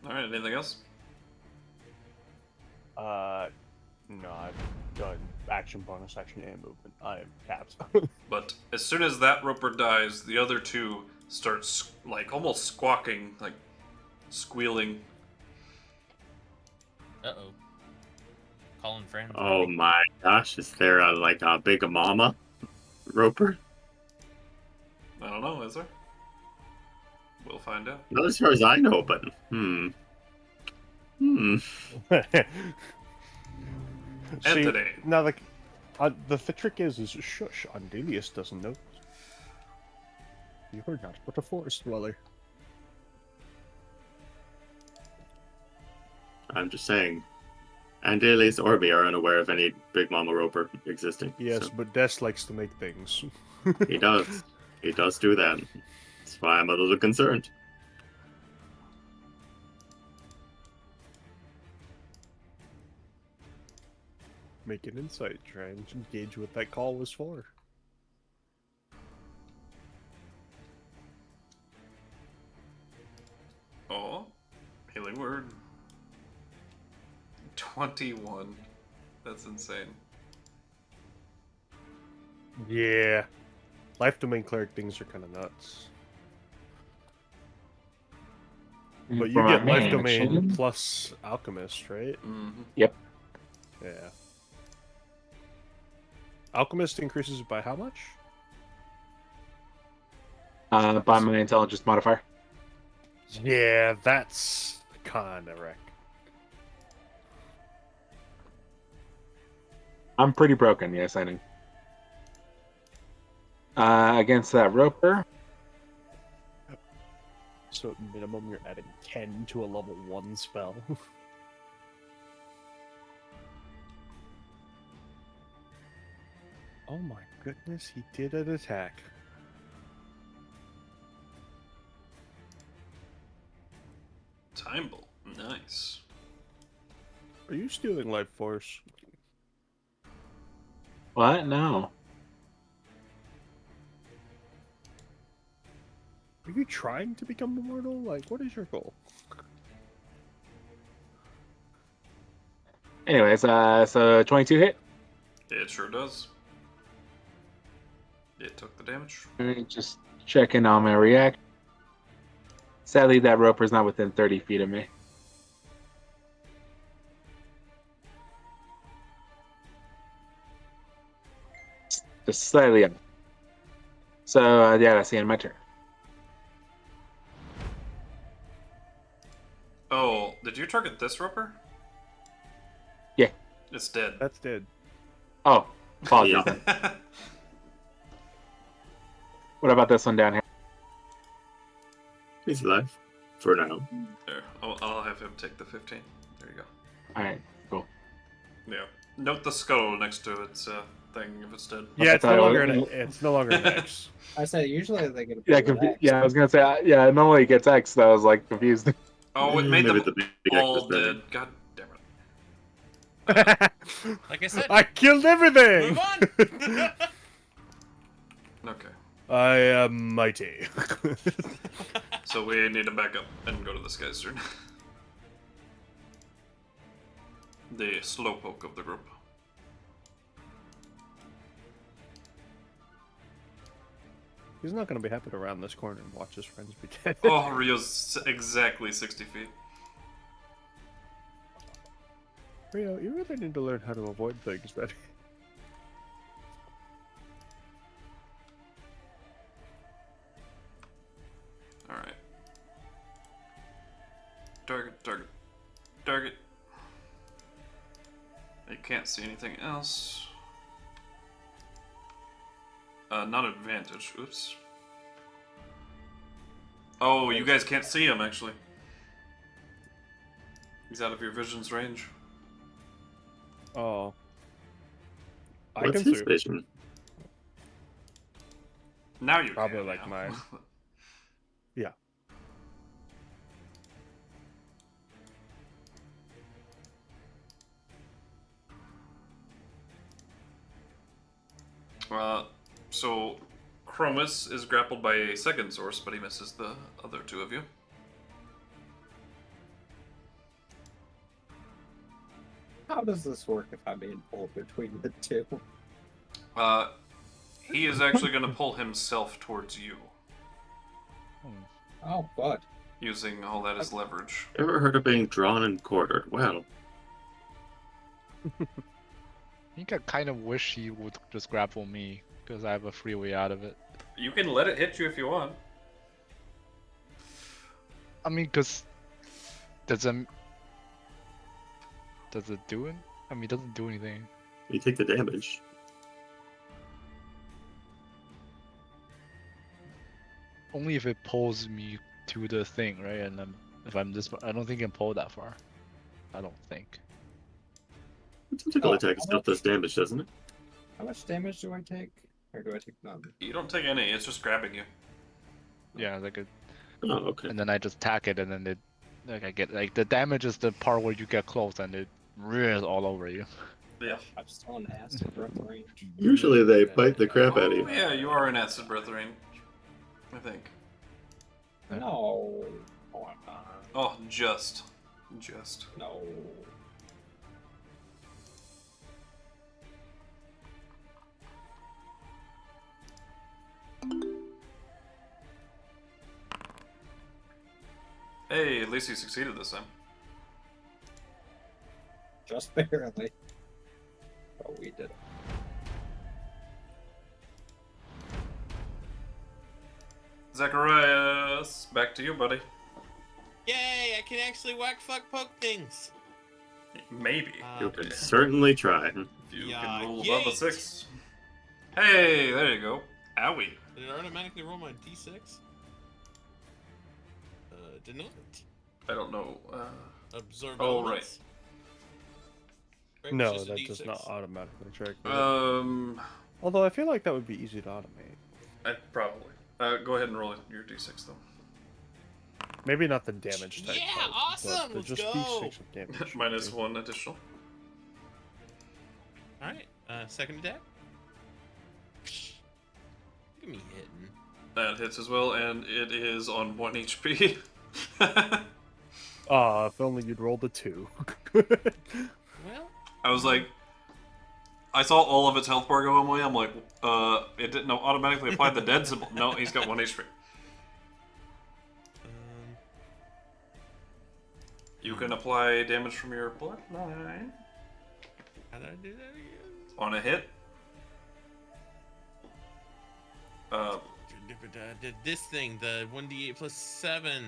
Alright, anything else? No, I've done action, bonus action, and movement. I have caps. But as soon as that roper dies, the other two start, like, almost squawking, like, squealing. Uh-oh. Calling friends. Oh my gosh, is there like a big mama roper? I don't know, is there? We'll find out. Not as far as I know, but See, Anthony. now the trick is shush. Andelias doesn't know. You're not but a forest dweller. I'm just saying. Andelias or me are unaware of any big mama roper existing. Yes, so but Des likes to make things. he does. He does do that. That's why I'm a little concerned. Make an insight. Try and engage what that call was for. Oh, healing word. 21. That's insane. Yeah. Life domain cleric things are kind of nuts. But you For my get life main domain action, plus alchemist, right? Mm-hmm. Yep. Yeah. Alchemist increases it by how much? by my intelligence modifier. Yeah, that's kind of wreck. I'm pretty broken, yes, I know. Against that roper, So at minimum, you're adding 10 to a level 1 spell. Oh my goodness, he did an attack. Time bolt. Nice. Are you stealing life force? what? No. Are you trying to become immortal? Like, what is your goal? Anyways, so 22 hit. It sure does. It took the damage. Just checking on my react. Sadly, that roper's not within 30 feet of me. Just slightly up. So, yeah, that's the end of my turn. Oh, did you target this roper? Yeah. It's dead. That's dead. Oh, apologies. Yeah. What about this one down here? He's alive. For now. There, I'll have him take the 15. There you go. Alright, cool. Yeah. Note the skull next to its thing if it's dead. Yeah, it's thought no it longer was- it's no longer an X. I say usually they get a Yeah, bit relaxed. yeah. I was gonna say, yeah. Normally it gets X. So I was like confused. Oh, it Eh, made maybe them the big X all is better. dead. God damn it. Like I said, I killed everything. move on. Okay. I am mighty. So we need to back up and go to this guy's turn. The slowpoke of the group. He's not going to be happy to round this corner and watch his friends be dead. Oh, Rio's exactly 60 feet. Rio, you really need to learn how to avoid things better. Alright. Target, target, target. I can't see anything else. Not advantage. Oops. Oh, you guys can't see him, actually. He's out of your vision's range. Oh. I What's can his see. vision? Now you Probably can, like yeah. mine. Yeah. So Chromis is grappled by a second source, but he misses the other two of you. How does this work if I'm being pulled between the two? He is actually going to pull himself towards you, Oh, fuck. using all that as leverage. Ever heard of being drawn and quartered? Well, I think I kind of wish he would just grapple me, because I have a free way out of it. You can let it hit you if you want. I mean, because does it do it? I mean, it doesn't do anything. you take the damage. Only if it pulls me to the thing, right? And then if I'm this, I don't think it can pull that far. I don't think. Typical Oh, attack how still much? does damage, doesn't it? How much damage do I take? Or do I take none? You don't take any, it's just grabbing you. Yeah, like it, Oh, okay. and then I just tack it, and then it, like I get like the damage is the part where you get close and it rears all over you. Yeah. I'm still in acid breath range. Usually they bite the crap out of Oh, you. yeah, you are in acid breath range, I think. No. Oh, I'm not. Oh, just. No. Hey, at least you succeeded this time. Just barely. Oh, we did it. Zakarias, back to you, buddy. Yay! I can actually whack, fuck, poke things. Maybe. You can certainly try. If you Yeah, can roll above a yeet. 6. Hey, there you go. Owie. Did it automatically roll my d6? Did not. I don't know. Absorb Oh, elements. Right, No, it's just a that does D6. not automatically track. Although I feel like that would be easy to automate. Probably. Go ahead and roll your d6 though. Maybe not the damage type. Yeah, part, awesome, But let's just go. D6 of damage. Minus 1 additional. Alright, second attack. Look at me hitting. That hits as well, and it is on 1 HP. Ah, if only you'd rolled a 2. Well, I was like, I saw all of its health bar go away. I'm like, it didn't automatically apply the dead symbol. No, he's got 1 HP. You can apply damage from your bloodline how did I do that again? on a hit. Did this thing, the 1d8 plus 7.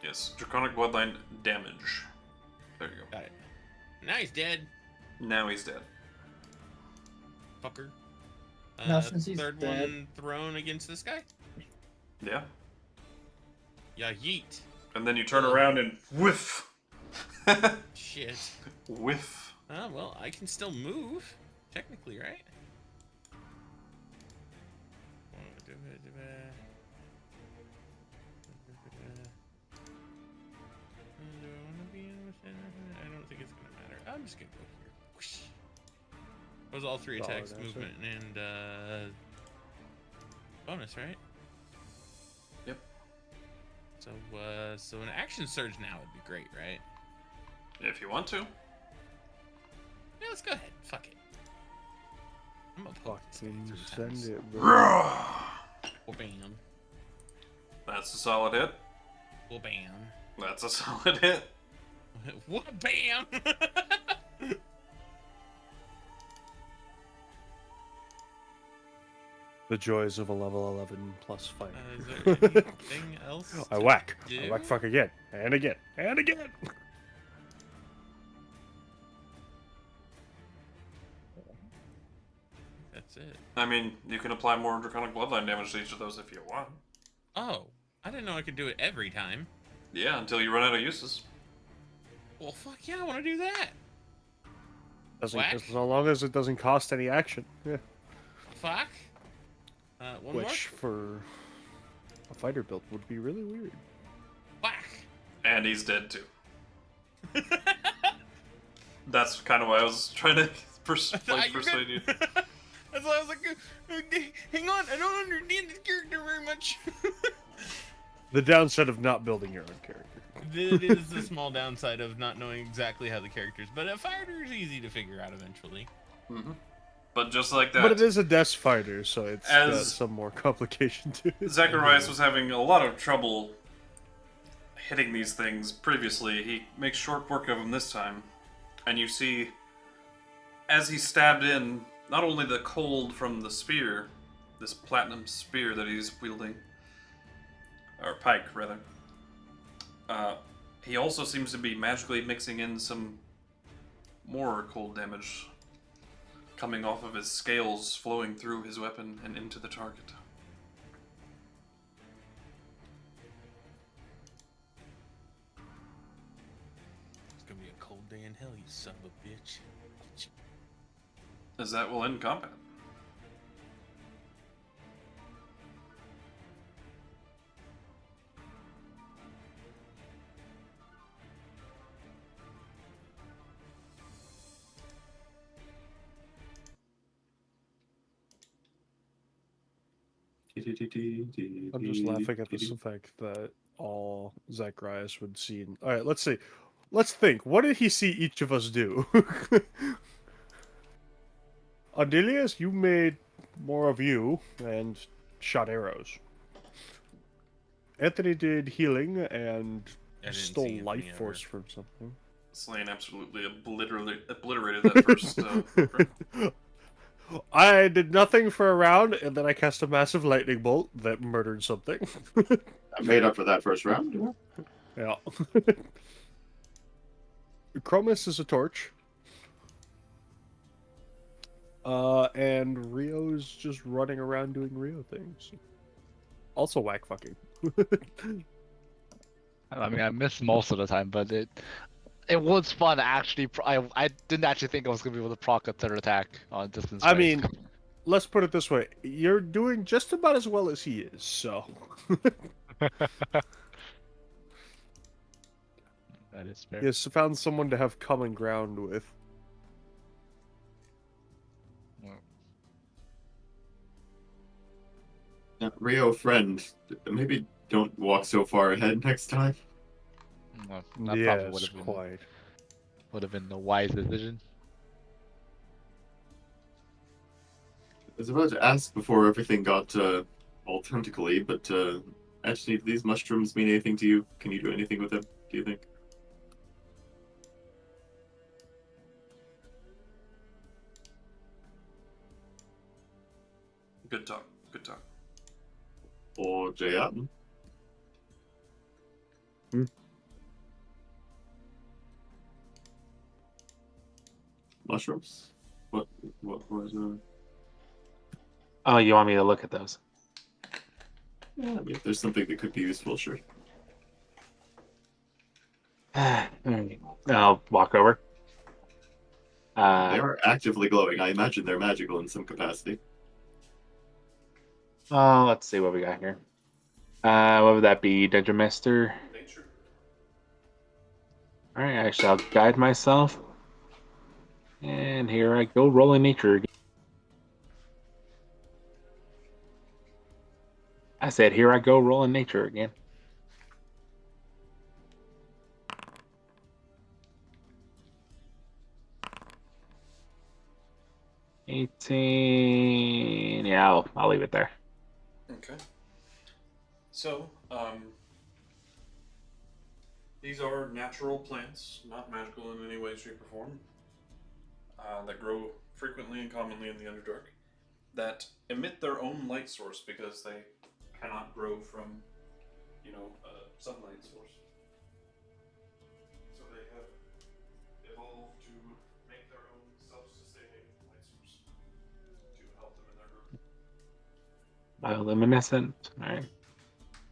Yes, draconic bloodline damage. There you go. Got it. Now he's dead, Now he's dead. fucker. Now, since he's third dead- one thrown against this guy. Yeah. Yeah, yeet. And then you turn around and whiff. Shit. Whiff. Well, I can still move. Technically, right? I don't think it's gonna matter. I'm just gonna go here. Whoosh. That was all 3 attacks, movement, and bonus, right? Yep. So an action surge now would be great, right? If you want to. Yeah, let's go ahead. Fuck it. I'm gonna poke this guy Fucking 3 times. send it, bro. Well, bam. That's a solid hit. Well, bam. That's a solid hit. What bam! The joys of a level 11 plus fight. Is there anything else? I whack. do? I whack fuck again. And again. And again. That's it. I mean, you can apply more Draconic Bloodline damage to each of those if you want. Oh, I didn't know I could do it every time. Yeah, until you run out of uses. Well, fuck yeah, I want to do that. Doesn't, as long as it doesn't cost any action. Yeah. Fuck. One Which, for a fighter build, would be really weird. more. Whack. And he's dead too. That's kind of why I was trying to persuade you. That's why I was like, hang on, I don't understand this character very much. The downside of not building your own character. It is the small downside of not knowing exactly how the characters, but a fighter is easy to figure out eventually. Mm-hmm. But just like that. But it is a desk fighter, so it's got some more complication to it. Zakarias was having a lot of trouble hitting these things previously. He makes short work of them this time. And you see, as he stabbed in, not only the cold from the spear, this platinum spear that he's wielding, or pike, rather, he also seems to be magically mixing in some more cold damage coming off of his scales, flowing through his weapon and into the target. It's gonna be a cold day in hell, you son of a bitch. As that will end combat. I'm just laughing at the fact that all Zacharias would see. All right, let's see. Let's think. What did he see each of us do? Andelias, you made more of you and shot arrows. Anthony did healing and stole life force from something. Slane absolutely obliterated that first. I did nothing for a round, and then I cast a massive lightning bolt that murdered something. I made up for that first round. Yeah. Chromis is a torch. And Rio's just running around doing Rio things. Also whack fucking. I mean, I missed most of the time, but it was fun actually. I didn't actually think I was gonna be able to proc a third attack on distance. I mean, let's put it this way: you're doing just about as well as he is. So. That is fair. Yes, found someone to have common ground with. Rio friend, maybe don't walk so far ahead next time. No, that Yes, probably would have been the wise decision. I was about to ask before everything got all tentacly, but actually, do these mushrooms mean anything to you? Can you do anything with them, do you think? Good talk. Good talk. Or Jayan? Mushrooms? What was Oh, you want me to look at those? Yeah, I mean, if there's something that could be useful, sure. I'll walk over. They are actively glowing. I imagine they're magical in some capacity. Let's see what we got here. What would that be? Dungeon Master? Nature. Alright, I shall guide myself. And here I go, rolling nature again. I said, here I go, rolling nature again. $18. Yeah, I'll leave it there. Okay. So, these are natural plants, not magical in any way, shape, or form, that grow frequently and commonly in the Underdark, that emit their own light source because they cannot grow from, a sunlight source. So they have evolved to make their own self-sustaining light source to help them in their growth. Bioluminescent. Alright.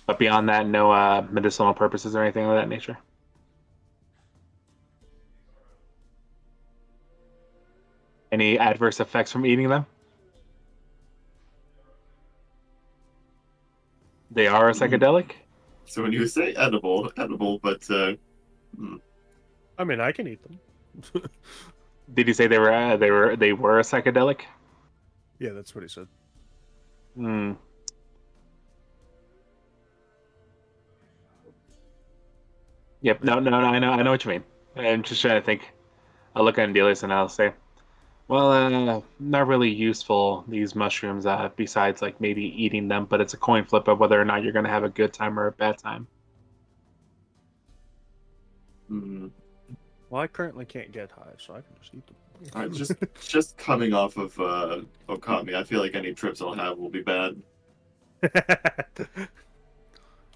But beyond that, no medicinal purposes or anything of that nature. Any adverse effects from eating them? They are a psychedelic? So when you say edible, but I mean, I can eat them. Did you say they were a psychedelic? Yeah, that's what he said. Hmm. Yep. No. I know what you mean. I'm just trying to think. I'll look at Andelias and I'll say, well, not really useful, these mushrooms, besides like maybe eating them, but it's a coin flip of whether or not you're going to have a good time or a bad time. Well, I currently can't get high, so I can just eat them. I'm just coming off of Okami. I feel like any trips I'll have will be bad.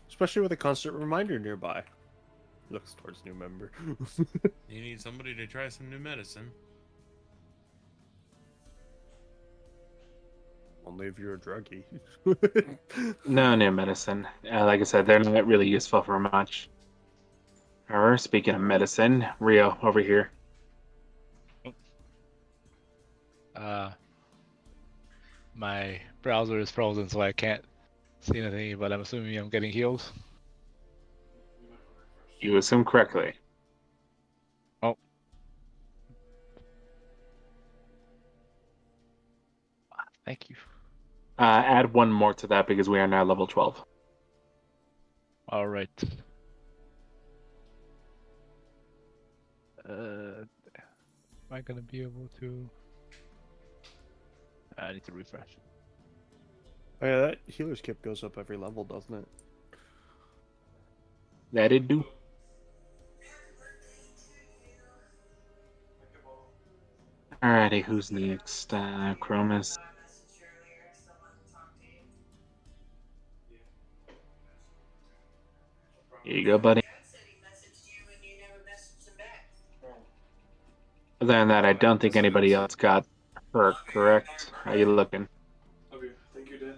Especially with a constant reminder nearby. Looks towards new member. You need somebody to try some new medicine. Only if you're a druggie. No new medicine. Like I said, they're not really useful for much. However, speaking of medicine, Rio over here. My browser is frozen, so I can't see anything, but I'm assuming I'm getting healed. You assume correctly. Oh. Thank you. Add one more to that because we are now level 12. All right. Am I gonna be able to? I need to refresh. Oh yeah, that healer's kit goes up every level, doesn't it? That it do. Alrighty, who's next? Chromis. Here you go, buddy. Other than that, I don't think anybody else got hurt, correct? How you looking? Okay, thank you, Dad.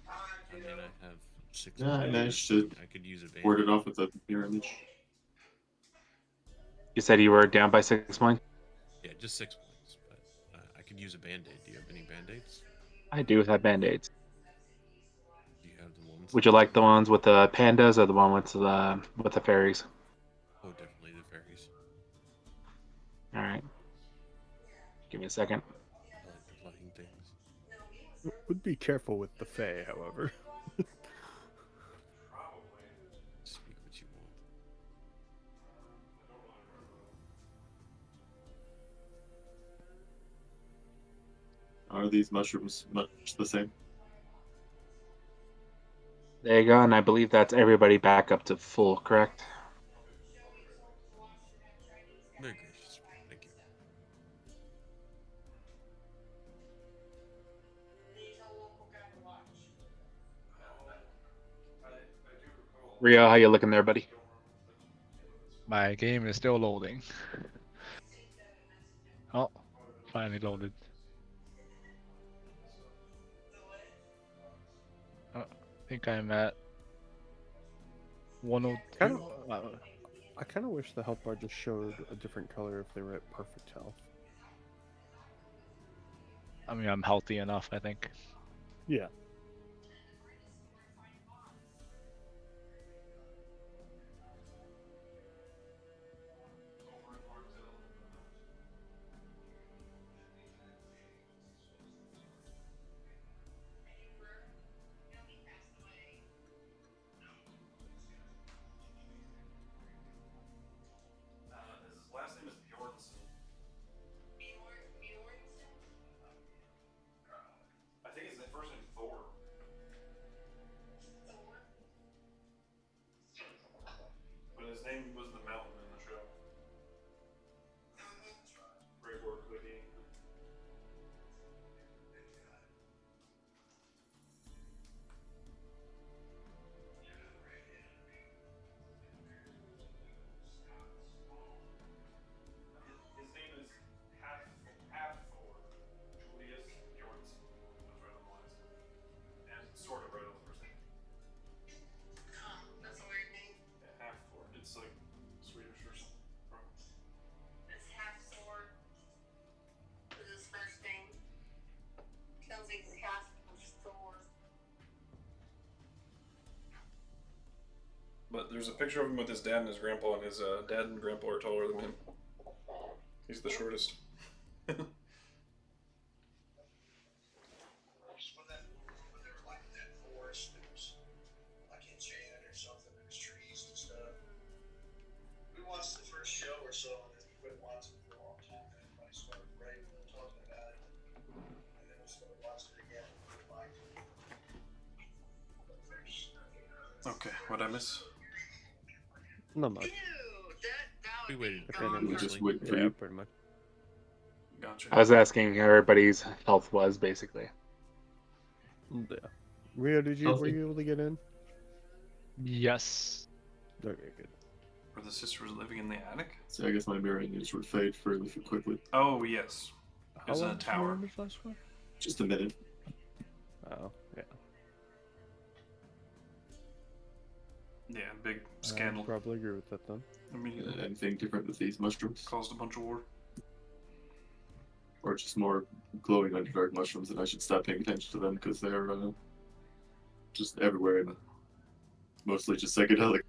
I mean, I have 6 Yeah, I points. managed to I could use a band. ward it off with a mirror image. You said you were down by 6 points? Yeah, just 6 points. But I could use a band-aid. Do you have any band-aids? I do have band-aids. Do you have the ones? Would you like the ones with the pandas or the one with the fairies? Oh, definitely the fairies. Alright. Give me a second. I like the flying things. Would be careful with the Fae, however. Speak what you want. Are these mushrooms much the same? There you go, and I believe that's everybody back up to full, correct? Very gracious. Thank you. Rio, how you looking there, buddy? My game is still loading. Oh, finally loaded. I think I'm at 102. I kind of wish the health bar just showed a different color if they were at perfect health. I mean, I'm healthy enough, I think. Yeah. His last name is Bjornsson. I think his first name's Thor. But his name was the Mountain in the show. Gregor Clicking. His name is half Thor. Julius Bjornsson. That's right on the last name. And sort of right on the first name. That's a weird name. Yeah, half Thor. It's like Swedish or something. Probably. It's half sword. Is his first name. Sounds like half of Thor. But there's a picture of him with his dad and his grandpa, and his dad and grandpa are taller than him. He's the shortest. When they were like in that forest, it was like enchanted or something, there was trees and stuff. We watched the first show or so, and then we quit watching for a long time, and everybody started raving and talking about it. And then we started watching it again, and we liked it. Okay, what'd I miss? Not much. Ew, that We would waited. be If anything, We gone. just wait for Yeah, you. pretty much. Gotcha. I was asking how everybody's health was, basically. Yeah. Rio, were Healthy. you able to get in? Yes. Okay, good. Were the sisters living in the attic? So I guess my mirror image would fade fairly quickly. Oh, yes. How There's a long did your tower. image last for? Just a minute. Oh, yeah. Yeah, big I scandal. probably agree with that then. Immediately Anything different with these mushrooms? caused a bunch of war. Or just more glowing underdark mushrooms, and I should stop paying attention to them because they're just everywhere and mostly just psychedelic.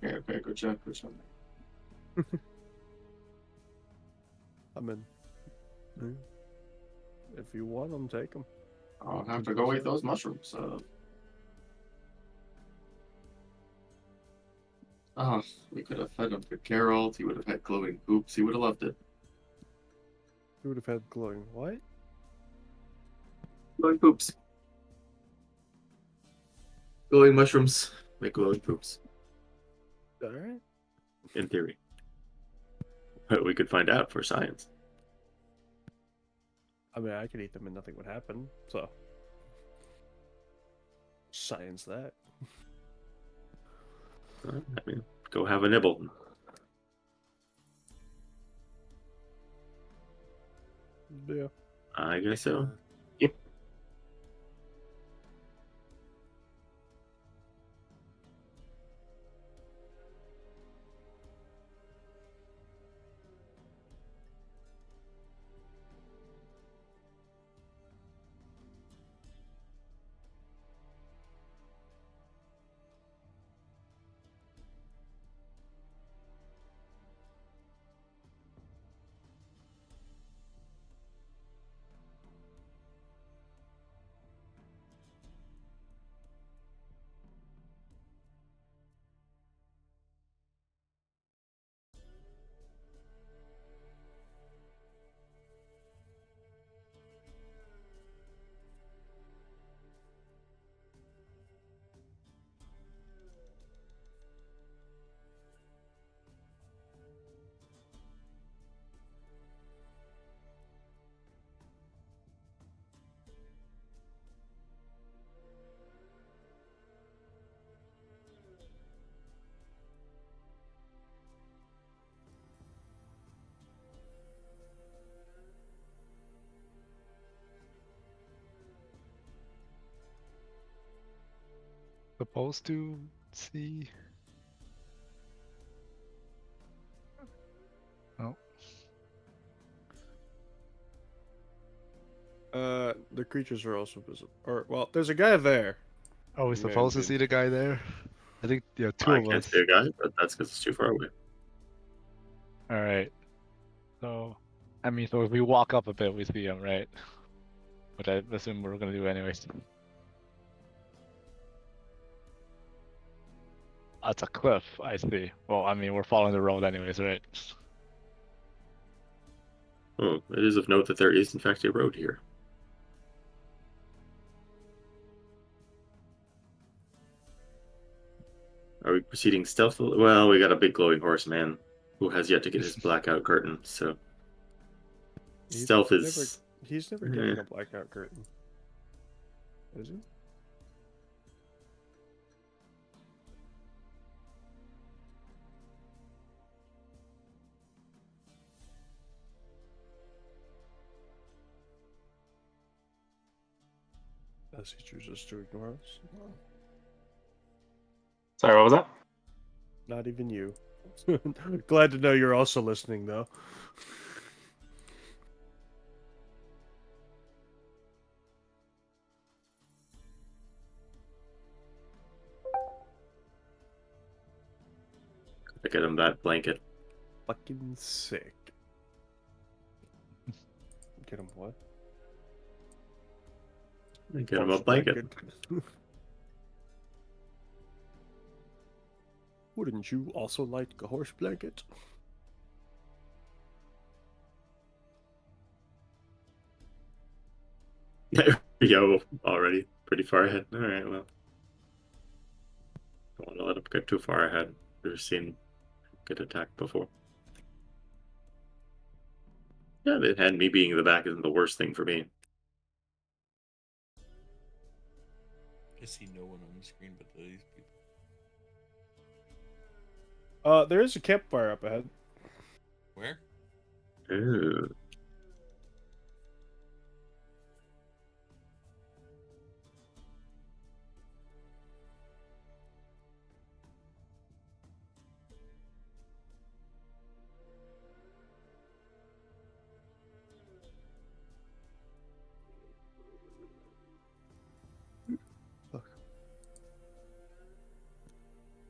Yeah, okay, good job, good job. I'm in. If you want them, take them. I'll have to go eat those mushrooms. We could have fed him to Geralt. He would have had glowing poops. He would have loved it. You would have had glowing what? Glowing poops. Glowing mushrooms make glowing poops. Alright. In theory. But we could find out for science. I mean, I could eat them and nothing would happen, so. Science that. I mean, go have a nibble. Yeah. I guess so. Yep. supposed to see? Oh, The creatures are also visible. Or, well, there's a guy there. are we supposed to see the guy there? I think there are two I of can't us. see a guy, but that's because it's too far away. All right. So, I mean, so if we walk up a bit, we see him, right? Which I assume we're gonna do anyways. That's a cliff, I see. Well, I mean, we're following the road anyways, right? Oh, it is of note that there is in fact a road here. Are we proceeding stealthily? Well, we got a big glowing horseman who has yet to get his blackout curtain, so stealth is. He's never getting a blackout curtain. Is he? As he chooses to ignore us. Sorry, what was that? Not even you. Glad to know you're also listening, though. I get him that blanket. Fucking sick. Get him what? Get him a blanket. Wouldn't you also like a horse blanket? Yo, already pretty far ahead. All right, well, don't want to let him get too far ahead. We've seen him get attacked before. Yeah, and me being in the back isn't the worst thing for me. I see no one on the screen but these people. There is a campfire up ahead. Where? Ooh.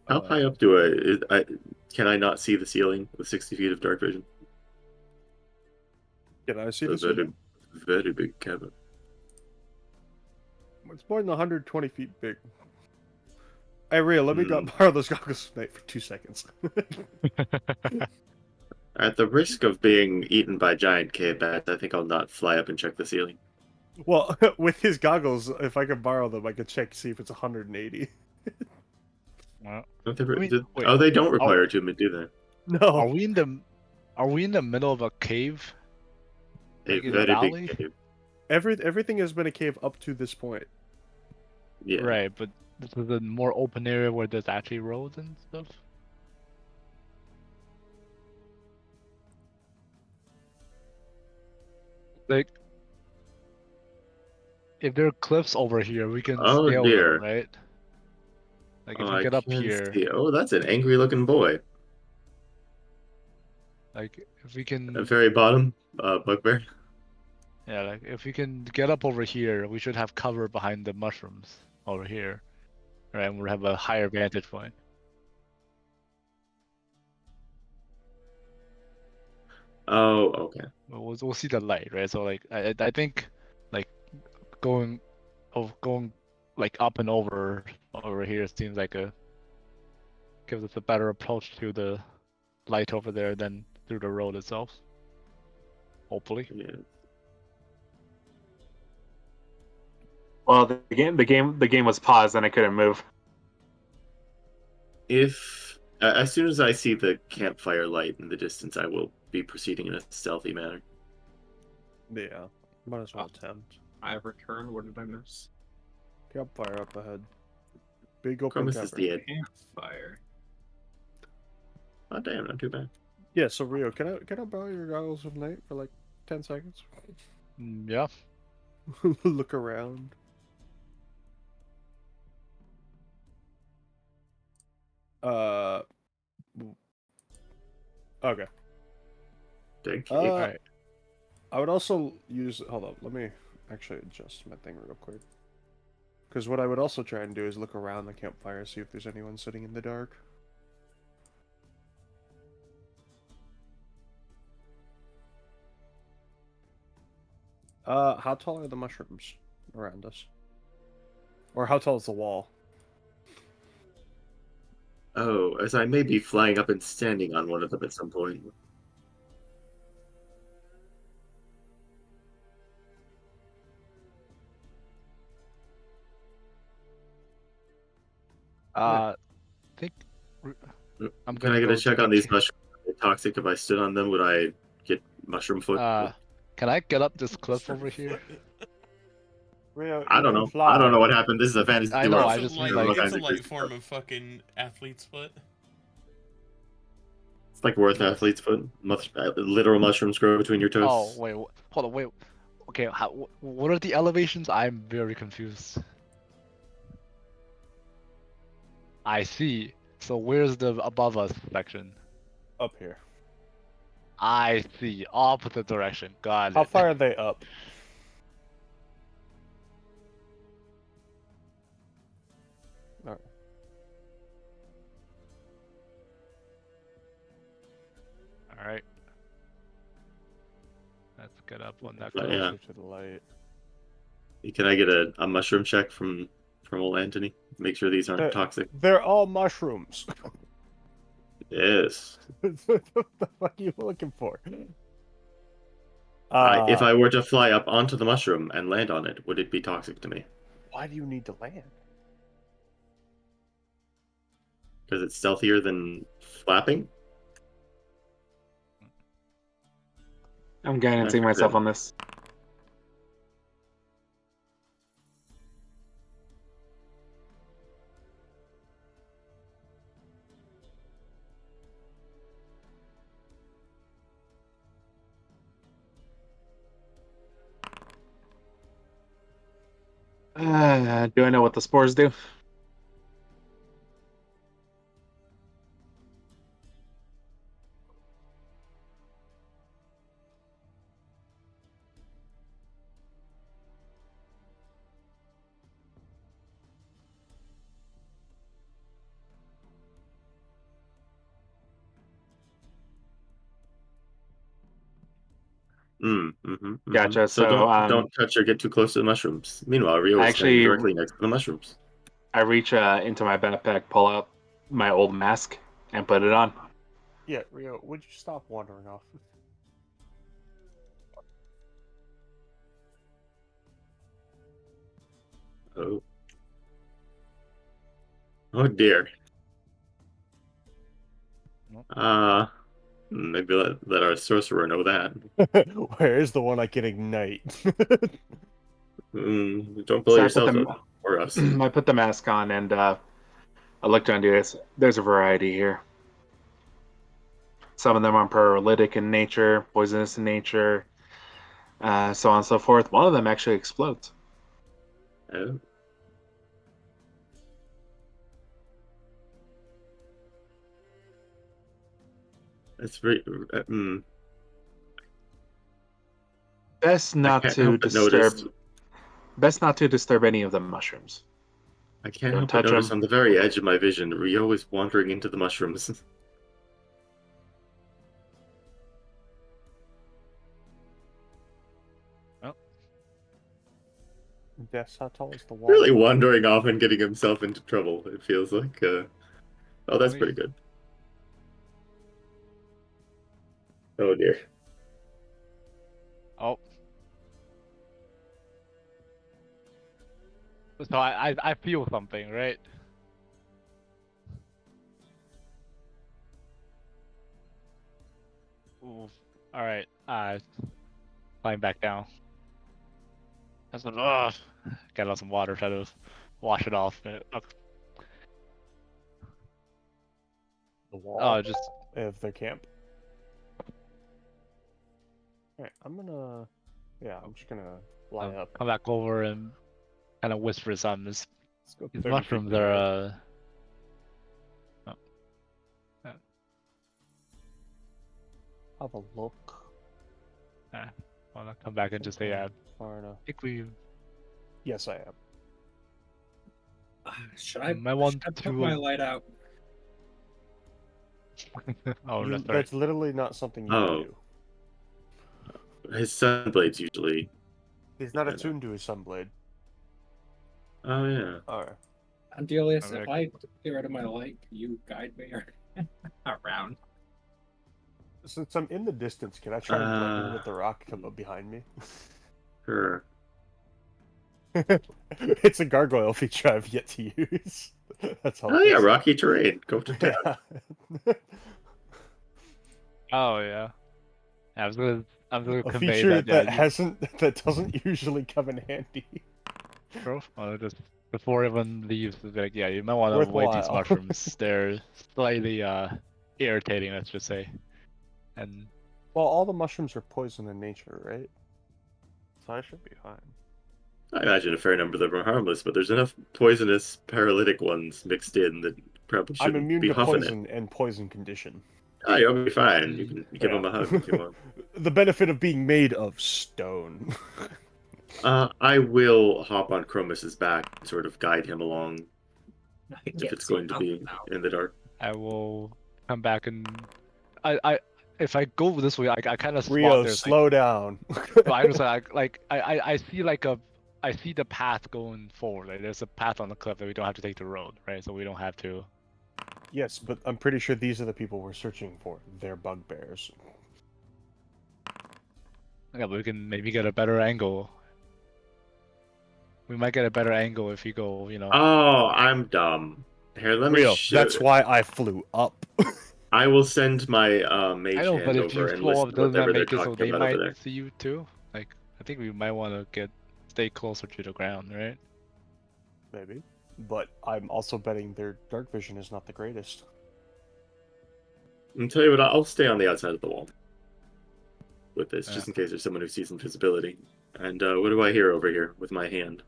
How high up do I can I not see the ceiling with 60 feet of dark vision? Can I see A this? very, very big cabin. It's more than 120 feet big. Hey, Ria, let me borrow those goggles tonight for 2 seconds. At the risk of being eaten by giant cave bats, I think I'll not fly up and check the ceiling. Well, with his goggles, if I could borrow them, I could check see if it's 180. Well, Oh, they don't require attunement, do they? No. Are we in the middle of a cave? A Like in very valley? big cave. Everything has been a cave up to this point. Yeah. Right, but this is a more open area where there's actually roads and stuff. Like, if there are cliffs over here, we can Oh, scale dear. them, right? Like if Oh, we I get up can't here, see. Oh, that's an angry looking boy. like if we can, At very bottom, bugbear. yeah, like if we can get up over here, we should have cover behind the mushrooms over here, right? And we'll have a higher vantage point. Oh, okay. We'll see the light, right? So like I think like going like up and over here seems like gives us a better approach to the light over there than through the road itself. Hopefully. Yeah. Well, the game was paused and I couldn't move. If as soon as I see the campfire light in the distance, I will be proceeding in a stealthy manner. Yeah, might as well attempt. I have returned. What did I miss? Campfire up ahead. Big open Chromis is campfire. dead. Campfire. Oh, damn, not too bad. Yeah, so Rio, can I borrow your goggles of night for like 10 seconds? Yeah. Look around. Uh. Okay. Thank Uh, you. Alright. I would also use. Hold up. Let me actually adjust my thing real quick. Because what I would also try and do is look around the campfire, see if there's anyone sitting in the dark. How tall are the mushrooms around us? Or how tall is the wall? Oh, as I may be flying up and standing on one of them at some point. I think I'm Can gonna I get go a check to on the these mushrooms? Are they toxic? If I stood on them, would I get mushroom foot? Can I get up this cliff over here? Rio, I you don't can know. fly. I don't know what happened. This is a fantasy I know, world. I It's a just mean, light, like- All it's a kinds of light crazy form stuff. of fucking athlete's foot. It's like worth athlete's foot. Literal mushrooms grow between your toes. Oh wait, hold on, wait. Okay, what are the elevations? I'm very confused. I see. So where's the above us section? Up here. I see. Opposite direction. Got it. How far are they up? Alright. Alright. Let's get up on that But cliff. yeah. Closer to the light. Can I get a mushroom check from old Anthony? Make sure these aren't toxic. They're all mushrooms. Yes. What the fuck are you looking for? If I were to fly up onto the mushroom and land on it, would it be toxic to me? Why do you need to land? Because it's stealthier than flapping? I'm guaranteeing myself on this. Do I know what the spores do? Gotcha. So don't touch or get too close to the mushrooms. Meanwhile, Rio is standing directly next to the mushrooms. I reach into my backpack, pull out my old mask, and put it on. Yeah, Rio, would you stop wandering off? Oh. Oh dear. Maybe let our sorcerer know that. Where is the one I can ignite? Don't blow yourself up or us. I put the mask on and I looked around this. There's a variety here. Some of them are paralytic in nature, poisonous in nature, so on and so forth. One of them actually explodes. Oh. That's very. Best not to disturb. Best not to disturb any of the mushrooms. I can't Don't help but touch notice them. on the very edge of my vision, Rio is wandering into the mushrooms. Guess how tall is the wall? Really wandering off and getting himself into trouble. It feels like. Oh, that's pretty good. Oh dear. Oh. So I feel something, right? Ooh. All right. Climb back down. That's what. Get on some water, try to wash it off. The wall. Oh, just of their camp. Alright, I'm gonna. Yeah, I'm just gonna fly up. come back over and kind of whisper something. Let's go These 30 feet mushrooms in the are air. Have a look. Wanna come back and just say, yeah, Far enough. I think we Yes, I am. Should I, might want should I to. put my light out? Oh, You- that's right. that's literally not something you Oh. can do. His Sunblade's usually. He's not Yeah. attuned to his Sunblade. Oh yeah. Alright. Andelias, if Okay. I get rid of my light, can you guide me around? Since I'm in the distance, can I try and blend in with the rock behind me? Sure. It's a gargoyle feature I've yet to use. That's all. Oh yeah, rocky terrain. Go to town. Yeah. Oh yeah. I was gonna A convey feature that. Yeah, that doesn't usually come in handy. bro. Just before everyone leaves, it's like, yeah, you might want to avoid these Worthwhile. mushrooms. They're slightly irritating, let's just say. And Well, all the mushrooms are poison in nature, right? So I should be fine. I imagine a fair number of them are harmless, but there's enough poisonous paralytic ones mixed in that probably I'm shouldn't immune be to huffing poison and poison condition. it. Oh, you'll be fine. You can give Yeah. him a hug if you want. The benefit of being made of stone. I will hop on Chromis's back and sort of guide him along I if can't it's see going to be nothing now. in the dark. I will come back and if I go this way, I kind of spot Rio, there's slow down. no, I understand. I see I see the path going forward. Like there's a path on the cliff that we don't have to take the road, right? So we don't have to. Yes, but I'm pretty sure these are the people we're searching for. They're bugbears. Yeah, but we can maybe get a better angle. We might get a better angle if you go, you know. Oh, I'm dumb. Here, let me Rio, show. that's why I flew up. I will send my mage I know, hand but if over you and fall listen off, to doesn't that whatever they're make it so talking they about over might there. see you too? Like, I think we might want to stay closer to the ground, right? Maybe. But I'm also betting their dark vision is not the greatest. I'll tell you what, I'll stay on the outside of the wall with this, Yeah. just in case there's someone who sees invisibility. And what do I hear over here with my hand?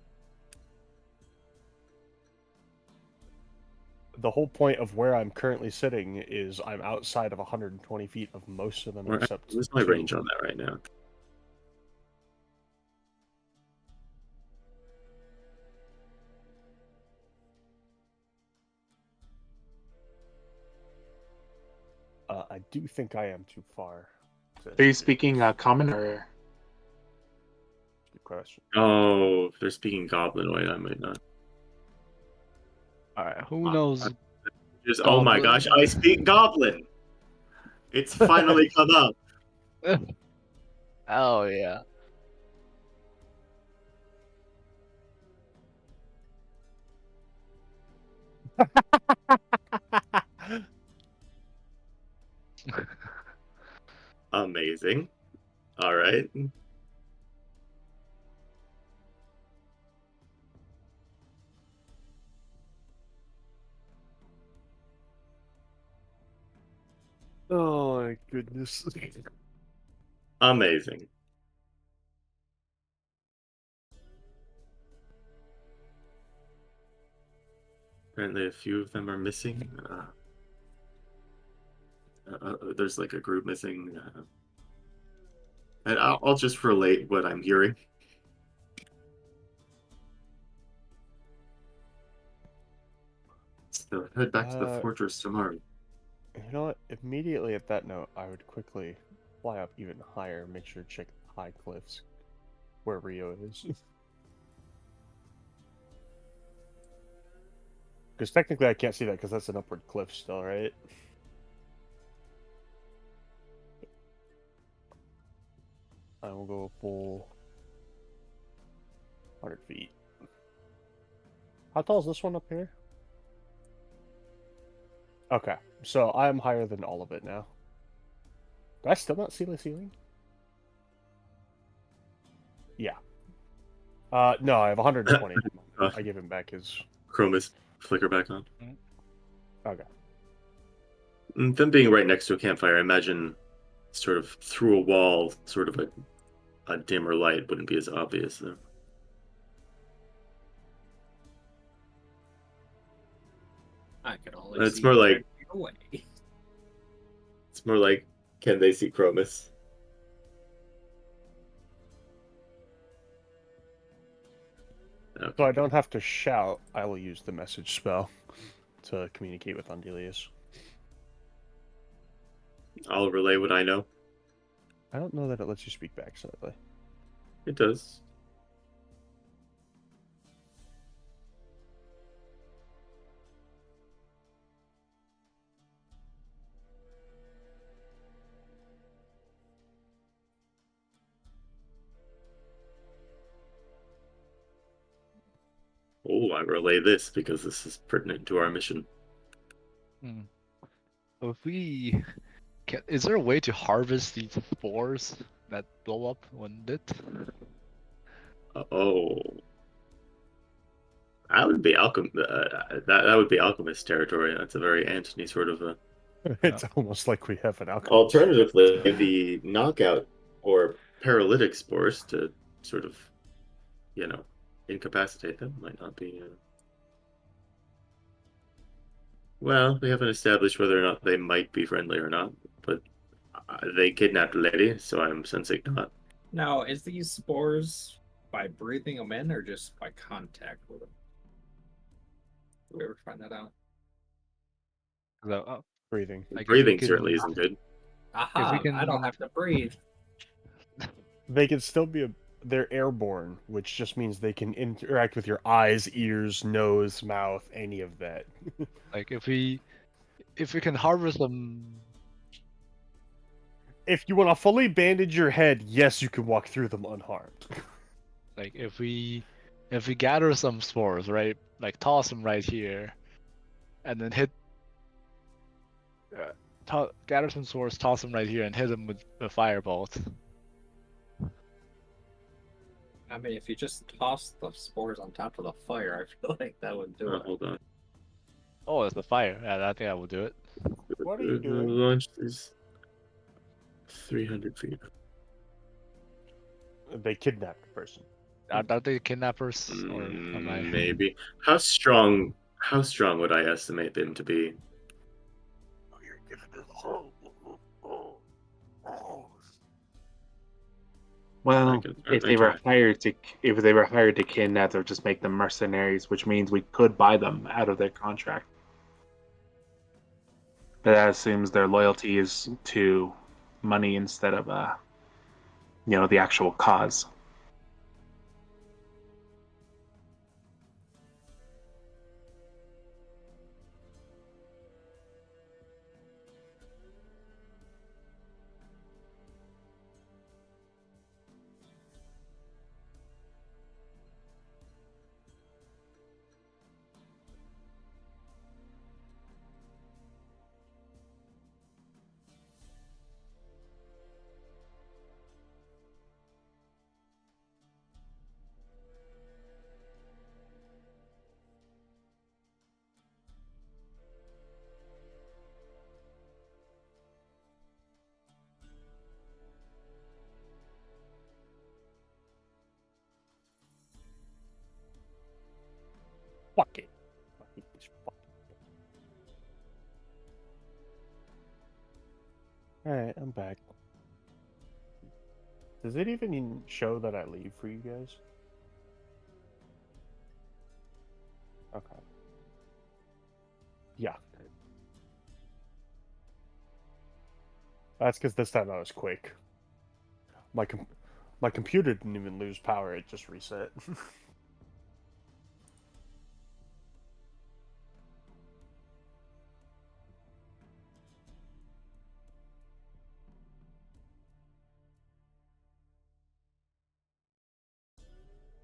The whole point of where I'm currently sitting is I'm outside of 120 feet of most of them, except What's my two. range on that right now? I do think I am too far. Are you speaking common or? Good question. Oh, if they're speaking Goblinoid, I might not. All right, who knows? Oh my Goblin. gosh, I speak Goblin! It's finally come up. Oh yeah. Amazing. All right. Oh my goodness. Amazing. Apparently, a few of them are missing. There's like a group missing. And I'll just relate what I'm hearing. So head back to the fortress tomorrow. You know what? Immediately at that note, I would quickly fly up even higher, make sure to check the high cliffs where Rio is. Because technically I can't see that because that's an upward cliff still, right? I will go full 100 feet. How tall is this one up here? Okay, so I am higher than all of it now. Do I still not see the ceiling? Yeah. No, I have 120. I give him back his... Chromis flicker back on. Okay. Them being right next to a campfire, I imagine sort of through a wall, sort of a dimmer light wouldn't be as obvious though. I could always It's more like away. it's more like Can they see Chromis? Okay. So I don't have to shout. I will use the message spell to communicate with Andelias. I'll relay what I know. I don't know that it lets you speak back, sadly. It does. Oh, I relay this because this is pertinent to our mission. So if we is there a way to harvest these spores that blow up when lit? Oh, that would be that would be alchemist territory. That's a very Antony sort of a. It's almost like we have an alchemist. Alternatively, the knockout or paralytic spores to sort of, incapacitate them might not be. Well, we haven't established whether or not they might be friendly or not, but they kidnapped a lady, so I'm sensing not. Now, is these spores by breathing them in or just by contact with them? Did we ever find that out? Breathing. Like Breathing certainly isn't good. Aha! I don't have to breathe. They can still be they're airborne, which just means they can interact with your eyes, ears, nose, mouth, any of that. Like if we can harvest them. If you want to fully bandage your head, yes, you can walk through them unharmed. Like if we gather some spores, right? Like toss them right here, and then hit. Gather some spores, toss them right here, and hit them with a firebolt. I mean, if you just toss the spores on top of the fire, I feel like that would do it. Hold on. Oh, it's the fire. Yeah, I think I will do it. What are you doing? Launch is 300 feet. They kidnapped the person. Are they kidnappers? Or am I... Maybe. How strong would I estimate them to be? Oh, you're giving it Well, if they were hired to kidnap, they'll just make them mercenaries, which means we could buy them out of their contract. But that assumes their loyalty is to money instead of the actual cause. Fuck it. Alright, I'm back. Does it even show that I leave for you guys? Okay. Yeah. That's because this time I was quick. My computer didn't even lose power, it just reset.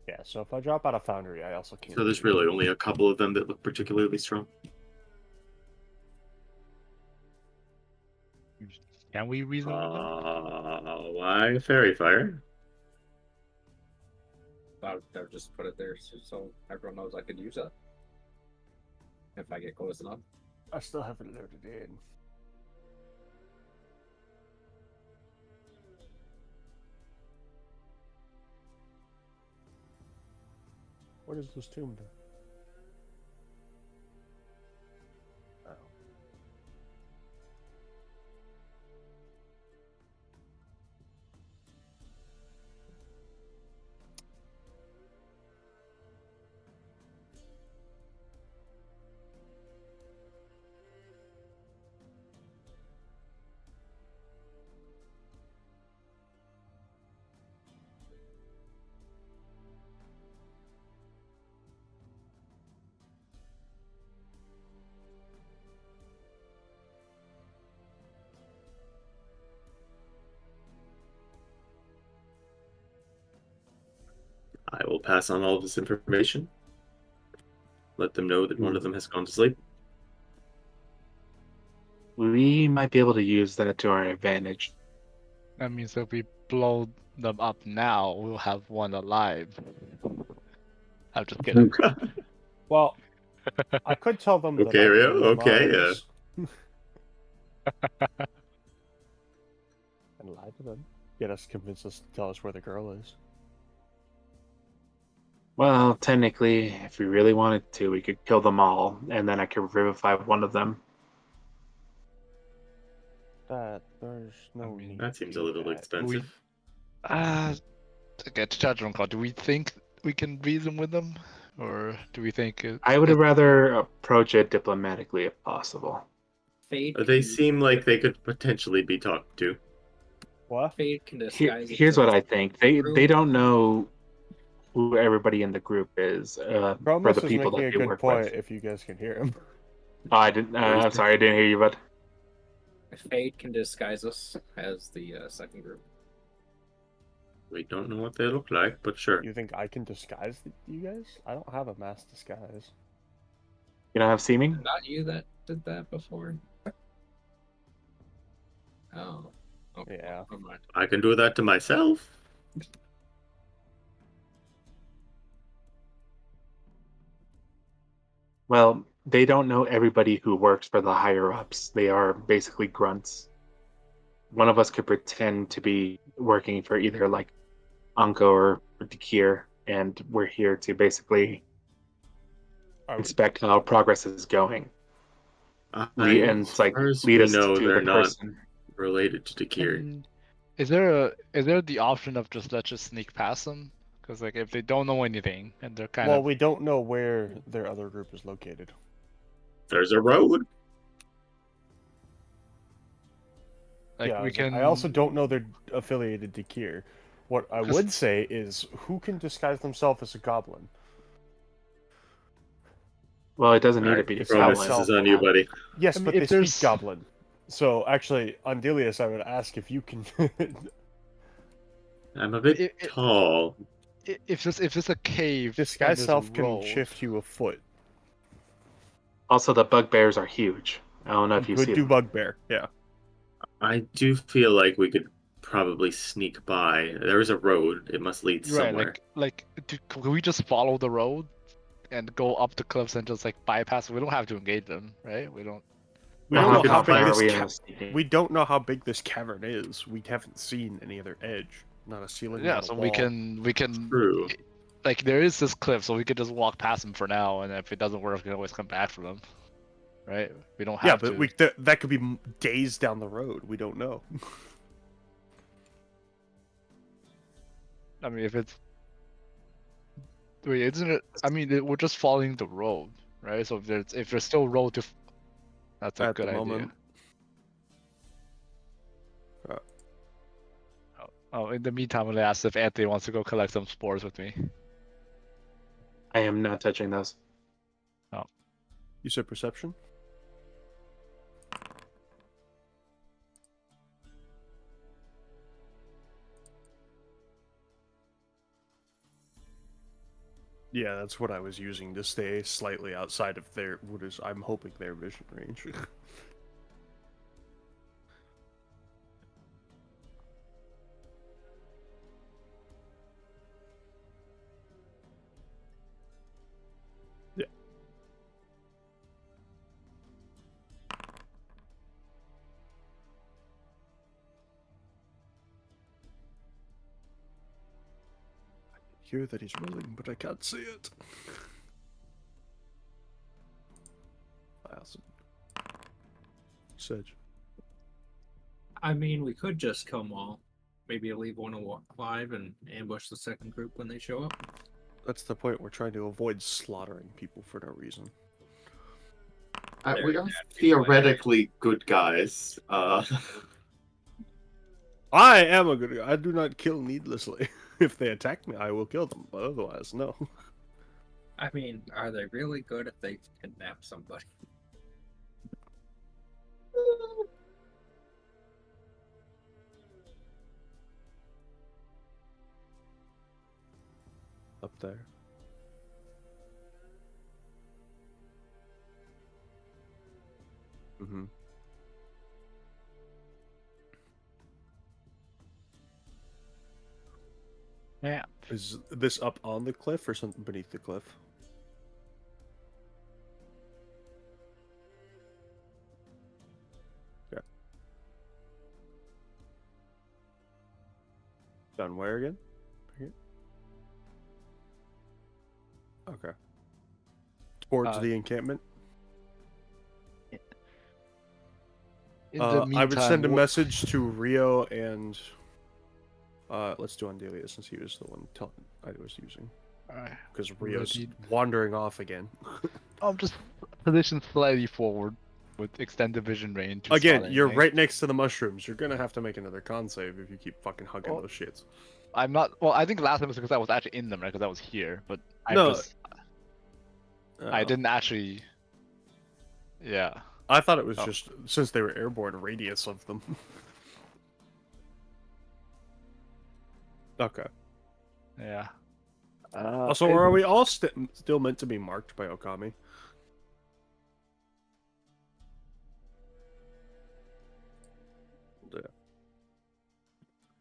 Yeah, so if I drop out of Foundry, I also can't. So there's really only a couple of them that look particularly strong. Can we reason with them? Why fairy fire? I'll just put it there so everyone knows I could use it. If I get close enough. I still haven't loaded in. What is this tomb do? Oh. pass on all of this information. Let them know that one of them has gone to sleep. We might be able to use that to our advantage. That means if we blow them up now, we'll have one alive. I'm just kidding. Well, I could tell them that Okay, I Rio, blew okay, Mars and lie to them. Get us, convince us to tell us where the girl is. Well, technically, if we really wanted to, we could kill them all, and then I could revivify one of them. That there's no need. That seems to a do little that. expensive. Okay, to judgment call, do we think we can reason with them? Or do we think I would rather approach it diplomatically if possible. Fade They can, seem like they could potentially be talked to. What? Fade can disguise Here's what I think. They room. don't know who everybody in the group is for Chromis the is people making that a they good work point. with. If you guys can hear him. Oh, I didn't. I'm sorry, I didn't hear you, bud. Fade can disguise us as the second group. We don't know what they look like, but sure. You think I can disguise you guys? I don't have a mass disguise. You don't have seeming? Not you that did that before. Oh. Okay. Yeah. Never mind. I can do that to myself. Well, they don't know everybody who works for the higher ups. They are basically grunts. One of us could pretend to be working for either like Anko or Dakir, and we're here to basically inspect how progress is going. And it's like First, lead we us know to they're the not person. related to Dakir. Is there the option of let's just sneak past them? Because like if they don't know anything and they're kind Well, of we don't know where their other group is located. There's a road. like Yeah, we can. I also don't know they're affiliated to Kier. What I would say is, who can disguise themselves as a goblin? Well, it doesn't need to be a Chromis, goblin. this is on you, buddy. Yes, I mean, but if they there's- speak goblin. So actually, Andelias, I would ask if you can. I'm a bit tall. If it's a cave, Disguise and there's a self can road- shift you a foot. Also, the bugbears are huge. I don't know if you Could see do them. bugbear, yeah. I do feel like we could probably sneak by. There is a road. It must lead Right, somewhere. can we just follow the road and go up the cliffs and just like bypass? We don't have to engage them, right? We don't. We don't know how big far are we this. gonna sneak? We don't know how big this cavern is. We haven't seen any other edge. Not a ceiling. Yeah, not a so wall. we can. True. Like there is this cliff, so we could just walk past them for now, and if it doesn't work, we can always come back for them. Right? We don't Yeah, have but to. that could be days down the road. We don't know. I mean, if it's. Wait, isn't it? I mean, we're just following the road, right? So if there's still road to. That's a At good the idea. moment. Oh, in the meantime, I'm gonna ask if Anthony wants to go collect some spores with me. I am not touching those. Oh. You said perception? Yeah, that's what I was using to stay slightly outside of I'm hoping their vision range. Yeah. I hear that he's rolling, but I can't see it. Awesome. Sedge. I mean, we could just kill them all. Maybe leave one alive and ambush the second group when they show up. That's the point. We're trying to avoid slaughtering people for no reason. We are theoretically good guys. I am a good guy. I do not kill needlessly. If they attack me, I will kill them. But otherwise, no. I mean, are they really good if they kidnap somebody? up there. Mm-hmm. Yeah. Is this up on the cliff or something beneath the cliff? Yeah. Down where again? Here? Okay. Towards the encampment? In the I would send a meantime, message to Rio and let's do Andelias since he was the one I was using. Because Rio's ready. wandering off again. I'm just positioned slightly forward with extended vision range. to Again, spot you're anything. right next to the mushrooms. You're gonna have to make another con save if you keep fucking hugging Oh. those shits. I'm not. Well, I think last time was because I was actually in them, right? Because I was here, but I No. just. I didn't actually. Yeah. I thought it was Oh. just since they were airborne, radius of them. Okay. Yeah. Also, are we all still meant to be marked by Okami? Yeah.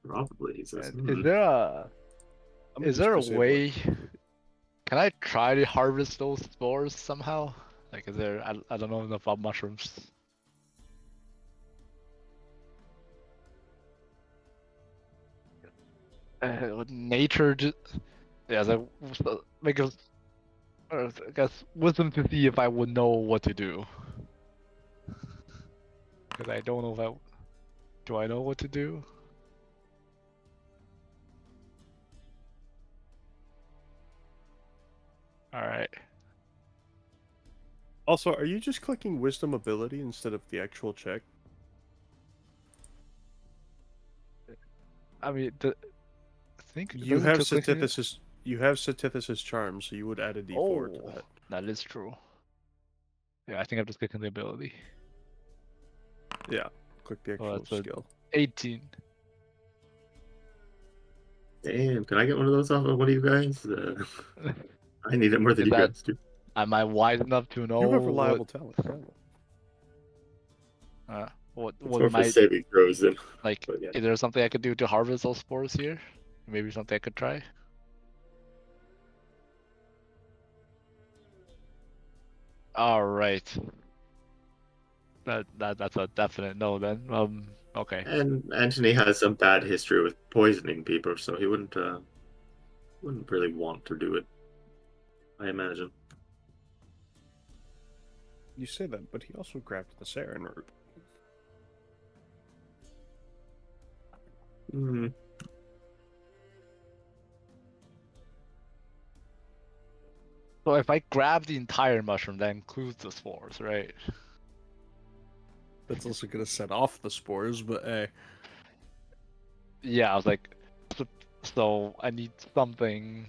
Probably. He says, Is there a? I'm Is just there a disabled. way? Can I try to harvest those spores somehow? Like, is there? I don't know enough about mushrooms. Nature just. Yeah, so make a. I guess wisdom to see if I would know what to do. Because I don't know if I. Do I know what to do? Alright. Also, are you just clicking wisdom ability instead of the actual check? I mean, I think You have Satithis'. You have Satithis' charm, so you would add a D4 to that. That is true. Yeah, I think I'm just clicking the ability. Yeah, click the actual that's a skill. 18. damn, can I get one of those off of one of you guys? I need it more than Is you that- guys do. Am I wise enough to know You have reliable talent. what It's more for might saving throws than. like? But yeah. Is there something I could do to harvest those spores here? Maybe something I could try. All right. That's a definite no then. Okay. And Anthony has some bad history with poisoning people, so he wouldn't really want to do it. I imagine. You say that, but he also grabbed the Saren root. Hmm. So if I grab the entire mushroom, that includes the spores, right? That's also gonna set off the spores, but hey. Yeah, I was like, so I need something.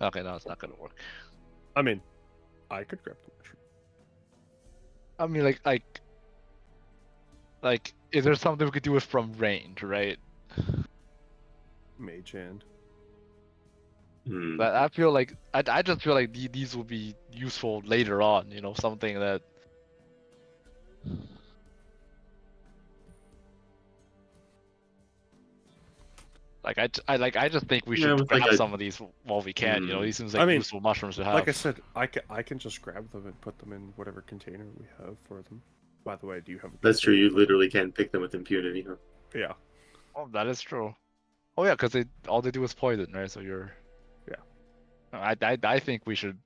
Okay, no, it's not gonna work. I mean, I could grab the mushroom. I mean, like, is there something we could do it from range, right? Mage hand. But I feel like I just feel like these will be useful later on. You know, something that. I just think we should with, grab like, some of these while we can. You know, these seems like I mean, useful mushrooms to have. Like I said, I can just grab them and put them in whatever container we have for them. By the way, do you have a That's true. container You for them? literally can't pick them with impunity, huh? Yeah. Oh, that is true. Oh yeah, because all they do is poison, right? So you're. Yeah. I think we should,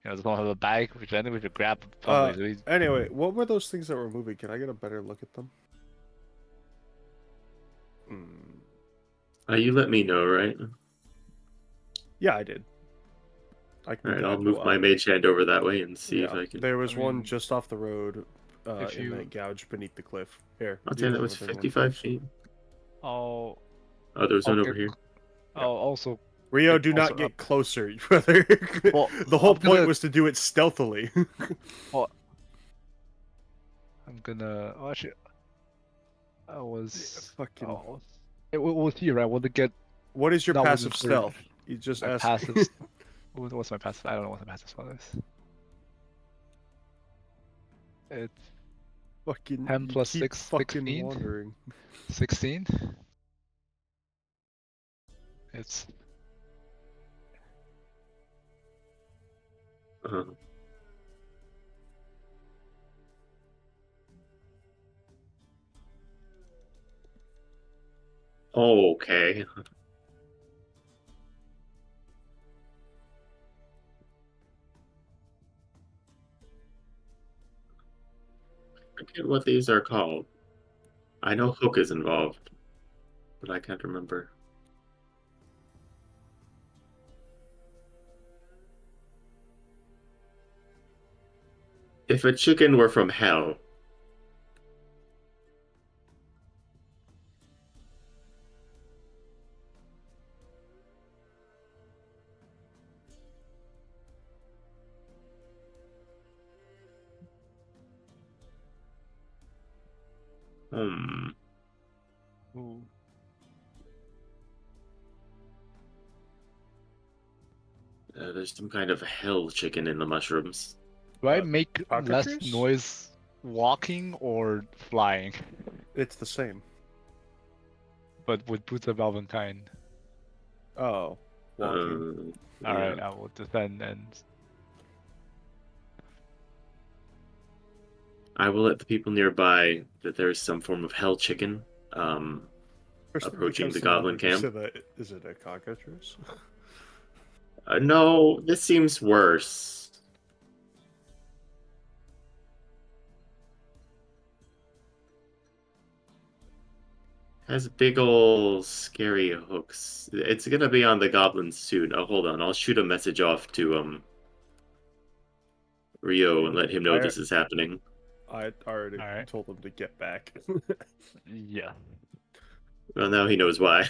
just don't have a bag. I think we should grab some of these. Anyway, what were those things that were moving? Can I get a better look at them? You let me know, right? Yeah, I did. I can. Alright, I'll move my mage hand over that way and see if I can. There was one just off the road, if in you- that gouge beneath the cliff. Here. I'll do tell you the that was other one 55 first. feet. Oh. Oh, there was one Okay. over here. Oh, also. Rio, like, do not also get up- closer, brother. Well, the whole I'm point gonna- was to do it stealthily. Well, I'm gonna. Oh, actually, I was. Fucking. We'll see, right? We'll get. What is your Not passive within stealth? You just My ask. passive. What's my passive? I don't know what my passive spell is. It's fucking 10 you plus keep 6, fucking 16? wandering. 16. It's Uh-huh. Okay. I forget what these are called. I know Hook is involved, but I can't remember. If a chicken were from hell, hmm. ooh. There's some kind of hell chicken in the mushrooms. Do I make less cockatrice? noise walking or flying? It's the same. But with boots of Valentine. Oh, walking. Alright, Yeah. I will defend and I will let the people nearby that there is some form of hell chicken First thing that approaching comes the to mind goblin when you camp. said that, is it a cockatrice? No, this seems worse. Has big ol' scary hooks. It's gonna be on the goblins soon. Oh, hold on. I'll shoot a message off to Rio and let him know this is happening. I already Alright. told him to get back. yeah. Well, now he knows why.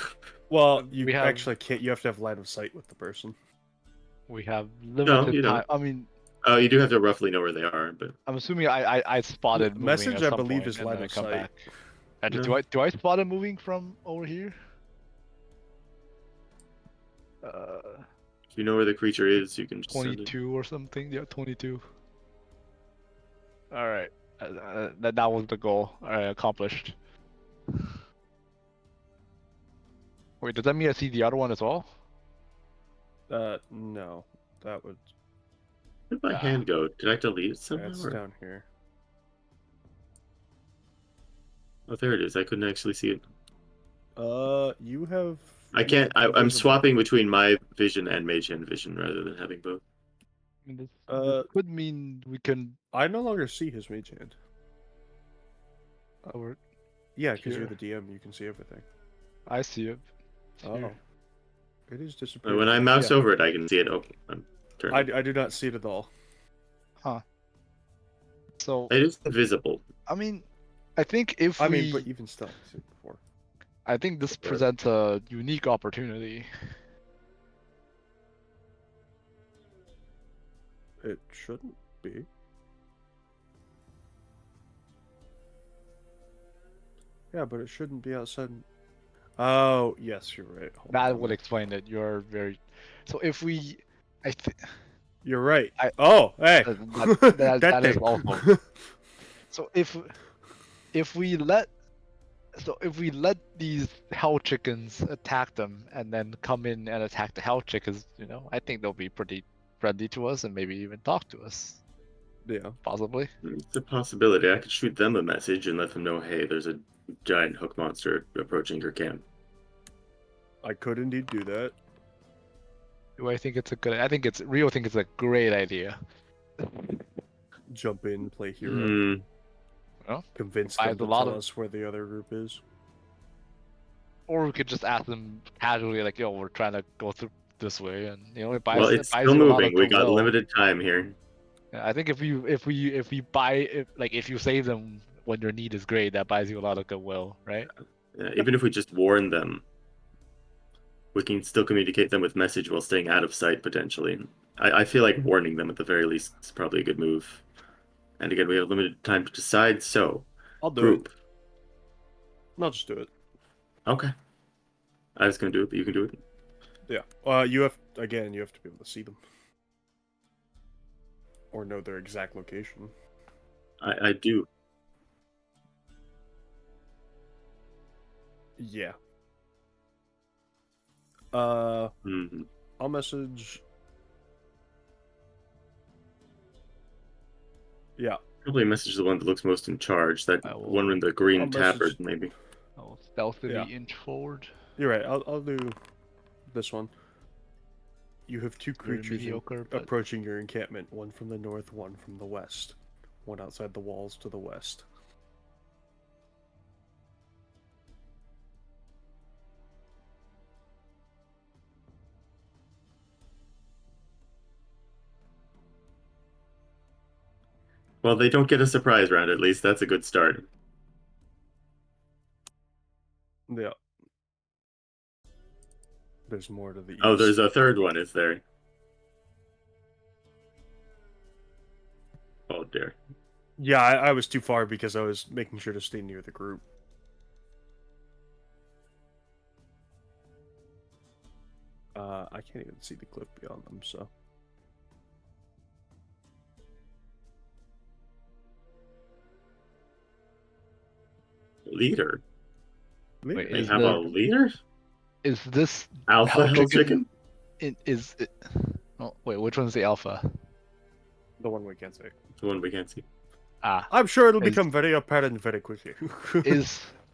Well, you We have- actually can't. You have to have line of sight with the person. We have limited you don't. time. I mean, Oh, you do have to roughly know where they are, but I'm assuming I spotted moving Message, at I some believe, point, is and line then I of come sight. back. And No. do I spot it moving from over here? if you know where the creature is, you can just send it. 22 or something. Yeah, 22. All right, that was the goal. All right, accomplished. Wait, does that mean I see the other one as well? No, that would. Where'd my hand go? Did I delete it somehow? That's or- down here. Oh, there it is. I couldn't actually see it. You have. I can't. made I'm invisible. swapping between my vision and mage hand vision rather than having both. I mean, this could mean we can. I no longer see his mage hand. Over. Yeah, because Here. you're the DM, you can see everything. I see it. Oh, Here. it is disappearing. When I mouse over it, I can see it. Oh, I'm turning. I do not see it at all. Huh. So It is invisible. I mean, I think if I we, mean, but even still, I've seen it before. I think this presents a unique opportunity. It shouldn't be. Yeah, but it shouldn't be outside. Oh, yes, you're right. Hold That on. would explain it. You're very. So if we, I think You're right. I- Oh, hey. that is thing. also. So if we let these hell chickens attack them and then come in and attack the hell chickens, I think they'll be pretty friendly to us and maybe even talk to us. Yeah. Possibly. It's a possibility. I could shoot them a message and let them know, hey, there's a giant hook monster approaching your camp. I could indeed do that. Do I think it's a good? I think it's Rio. Think it's a great idea. Jump in, play hero. Hmm. Well, Convince buys them to a lot tell of- us where the other group is. Or we could just ask them casually, like, "Yo, we're trying to go through this way," and it buys. Well, it it's buys still you a lot moving. of We got goodwill. limited time here. Yeah, I think if you save them when your need is great, that buys you a lot of goodwill, right? Even if we just warn them, we can still communicate them with message while staying out of sight, potentially. I feel like warning them at the very least is probably a good move. And again, we have limited time to decide, so... I'll do Group. it. I'll just do it. Okay. I was going to do it, but you can do it. Yeah. You have to be able to see them. Or know their exact location. I do. Yeah. Mhm. I'll message. Yeah. Probably message the one that looks most in charge. That I will- one in the green I'll message- tabard, maybe. I'll stealthily Yeah. inch forward. You're right. I'll do this one. You have two Very creatures mediocre, but- approaching your encampment. One from the north, one from the west. One outside the walls to the west. Well, they don't get a surprise round, at least. That's a good start. Yeah. There's more to the east. Oh, there's a third one, is there? Oh, dear. Yeah, I was too far because I was making sure to stay near the group. I can't even see the cliff beyond them, so. Leader? Wait, They is have the- a leader? Is this Alpha Hell Hell Chicken? Chicken? Is it? Oh, wait, which one's the alpha? The one we can't see. The one we can't see. Ah, I'm sure it'll Is- become very apparent very quickly.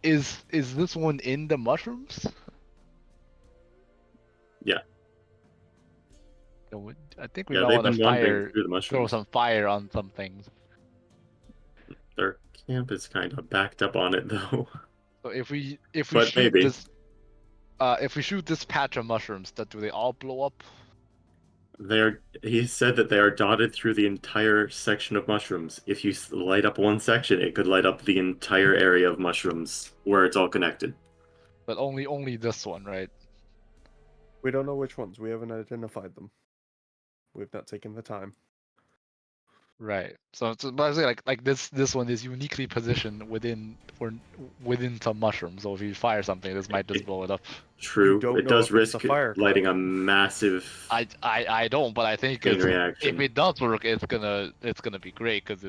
is this one in the mushrooms? Yeah. I think we Yeah, might they've want been to wandering through the throw mushrooms. some fire on some things. Their camp is kind of backed up on it, though. So if we But shoot maybe. this, if we shoot this patch of mushrooms, do they all blow up? He said that they are dotted through the entire section of mushrooms. If you light up one section, it could light up the entire area of mushrooms where it's all connected. But only this one, right? We don't know which ones. We haven't identified them. We've not taken the time. Right. So but I was saying, like this one is uniquely positioned within some mushrooms. So if you fire something, this might just blow it up. True. don't It know does if it's the risk fire lighting cloud. a massive I don't, but I think chain if reaction. it does work, it's gonna be great because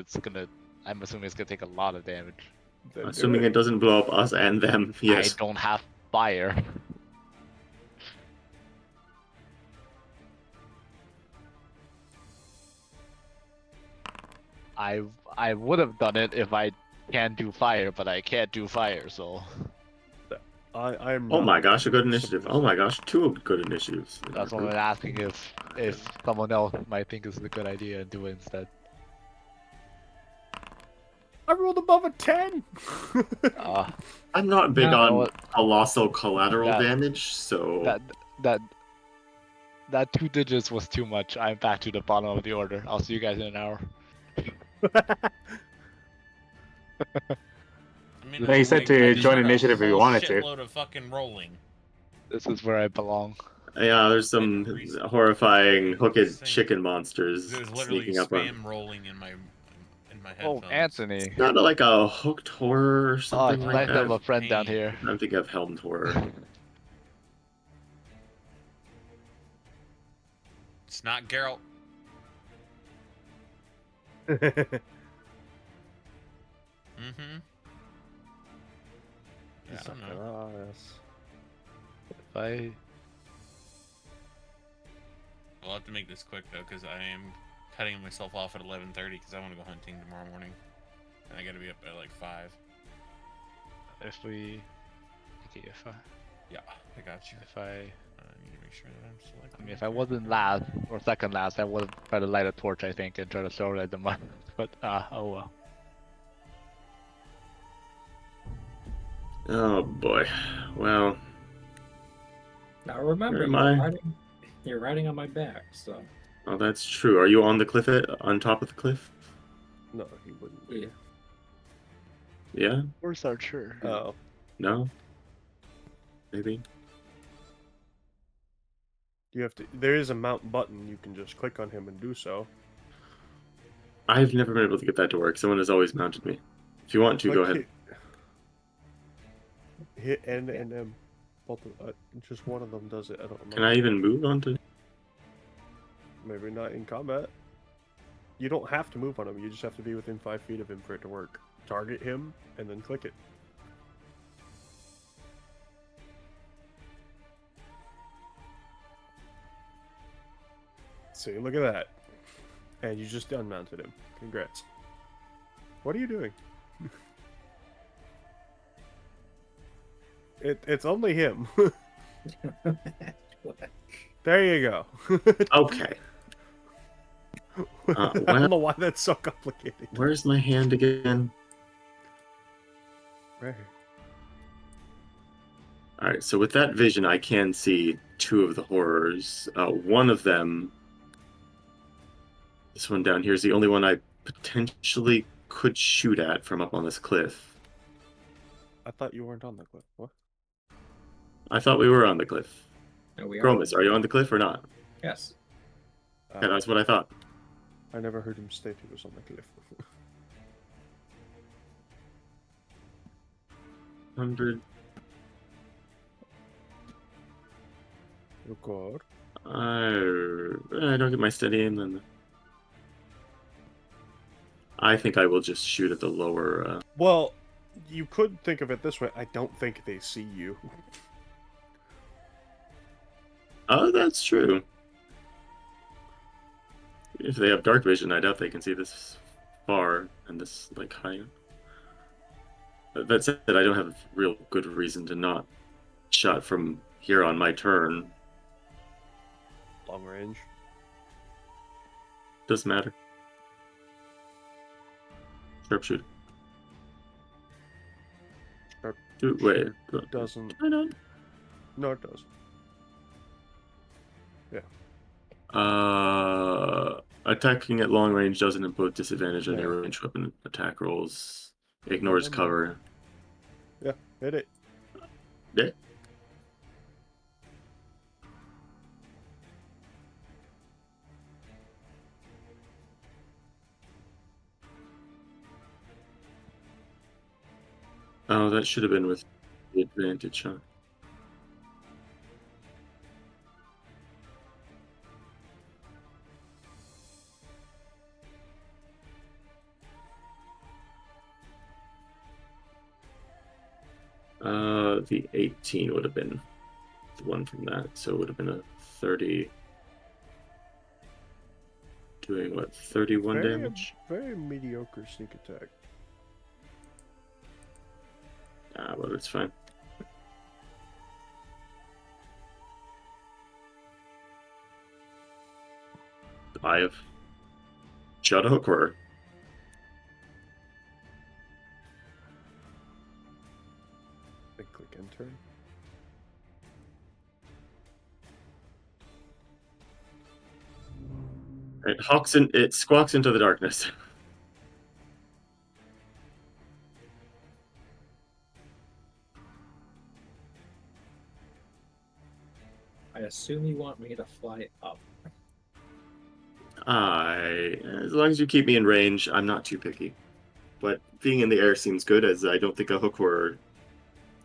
I'm assuming it's gonna take a lot of damage. Then do Assuming it doesn't blow up us and them, yes. I don't have fire. I would have done it if I can do fire, but I can't do fire, so I am. Oh not my gosh, a good initiative. supposed- Oh my gosh, two good initiatives. in that's our why I'm group. asking if someone else might think it's a good idea and do it instead. I rolled above a 10. I'm not big You know on what? colossal collateral That- damage, so That 2 digits was too much. I'm back to the bottom of the order. I'll see you guys in an hour. I mean, They said to I just join heard a initiative if you whole wanted to. shitload of fucking rolling. This is where I belong. yeah, there's some horrifying hooked Insane. chicken monsters There's literally sneaking up on. spam rolling in my Oh, headphones. Anthony. Not like a hooked horror or Oh, something it's like nice to that. have a friend down Pain. here. I'm thinking of helmed horror. It's not Geralt. Mm-hmm. Yeah, I don't know. If I I'll have to make this quick though, because I am cutting myself off at 11:30 because I want to go hunting tomorrow morning, and I got to be up at like 5. Yeah, I got you. If I need to make sure that I'm selecting. I mean, if I wasn't last or second last, I would have tried to light a torch, I think, and try to throw it at the mud. But oh well. Oh boy. Well, Now remember, Where am I? you're riding on my back, so oh, that's true. Are you on the cliff? On top of the cliff? No, he wouldn't. yeah. Yeah? Where's Archer? Oh. No? Maybe? You have to. There is a mount button. You can just click on him and do so. I've never been able to get that to work. Someone has always mounted me. If you want to, go ahead. Hit N and M. Both of, just one of them does it. I don't remember. Can I even move onto? Maybe not in combat. You don't have to move on him. You just have to be within 5 feet of him for it to work. Target him and then click it. See, look at that. And you just unmounted him. Congrats. What are you doing? It's only him. There you go. Okay. I don't know why that's so complicated. Where's my hand again? Right here. All right. So with that vision, I can see 2 of the horrors. One of them, this one down here, is the only one I potentially could shoot at from up on this cliff. I thought you weren't on the cliff. What? I thought we were on the cliff. No, we are. Chromis, are you on the cliff or not? Yes. Yeah, that's what I thought. I never heard him state he was on the cliff. 100. Record. I don't get my steady aim then. I think I will just shoot at the lower. Well, you could think of it this way. I don't think they see you. Oh, that's true. If they have dark vision, I doubt they can see this far and this like high. That said, I don't have a real good reason to not shot from here on my turn. Long range. Doesn't matter. Sharpshooter. Sharp. Wait. Doesn't. I don't. No, it does. Yeah. Attacking at long range doesn't impose disadvantage on your Yeah. range weapon attack rolls. Ignores cover. Yeah, hit it. Yeah. Oh, that should have been with the advantage, huh? The 18 would have been the one from that, so it would have been a 30. Doing what, 31 damage? Very mediocre sneak attack. Ah, well, it's fine. Eye of Shadar or Then click enter. it squawks into the darkness. I assume you want me to fly up. As long as you keep me in range, I'm not too picky. But being in the air seems good, as I don't think a hook horror.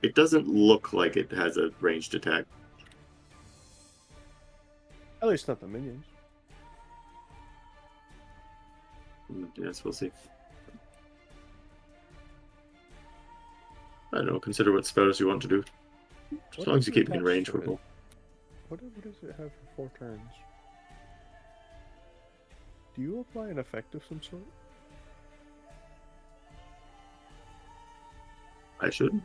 It doesn't look like it has a ranged attack. At least not the minions. Yes, we'll see. I don't know. Consider what spells you want to do. As What long as is you keep me in attached range, to we're it? cool. What does it have for 4 turns? Do you apply an effect of some sort? I should.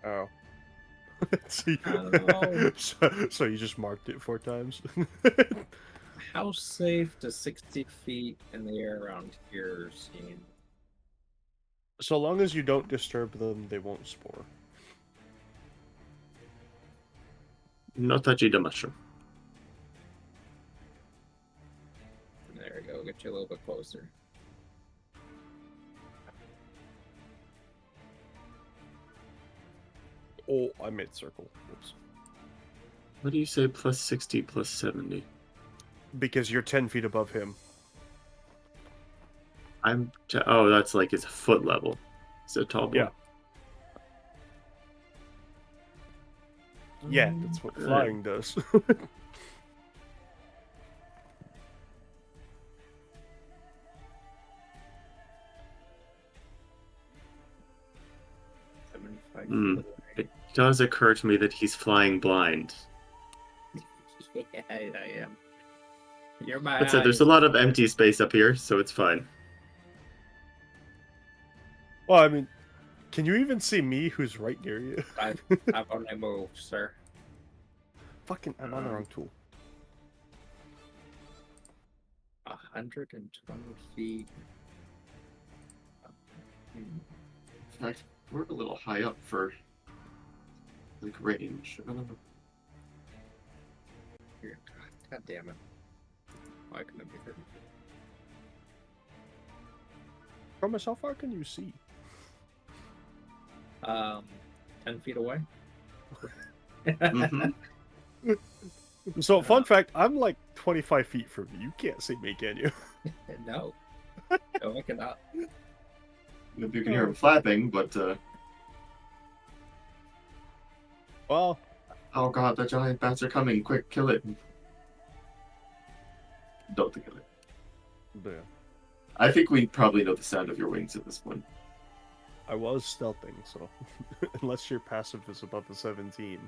Oh. See, I don't know. so you just marked it 4 times? How safe does 60 feet in the air around here seem? So long as you don't disturb them, they won't spore. No touchy the mushroom. There we go, get you a little bit closer. Oh, I made circle. Oops. What do you say? Plus 60, plus 70. Because you're 10 feet above him. Oh, that's like it's foot level. It's a tall boy. Yeah. Yeah, that's what flying does. 75 Hmm. feet It does occur to me that he's flying blind. away. Yeah, I am. You're my That said, there's a eyes. lot of empty space up here, so it's fine. Well, I mean, can you even see me who's right near you? I've only moved, sir. Fucking, I'm on the wrong tool. 120 feet. In fact, we're a little high up for like range. Here. God damn it. Why couldn't it be 30 feet? Chromis, how far can you see? 10 feet away? Mhm. So, fun fact, I'm like 25 feet from you. You can't see me, can you? No. No, I cannot. If you can hear him flapping, but Well, oh god, the giant bats are coming! Quick, kill it! Don't kill it. yeah. I think we probably know the sound of your wings at this point. I was stealthing, so unless your passive is above the 17,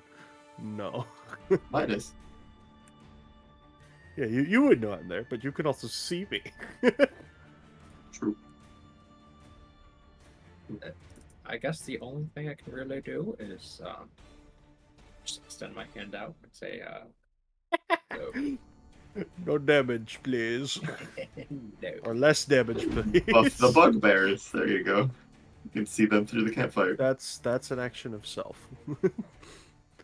no. Minus. Yeah, you would know I'm there, but you could also see me. True. I guess the only thing I can really do is just extend my hand out and say, no. No damage, please. No. Or less damage, please. Buff the bugbears. There you go. You can see them through the campfire. That's an action of self.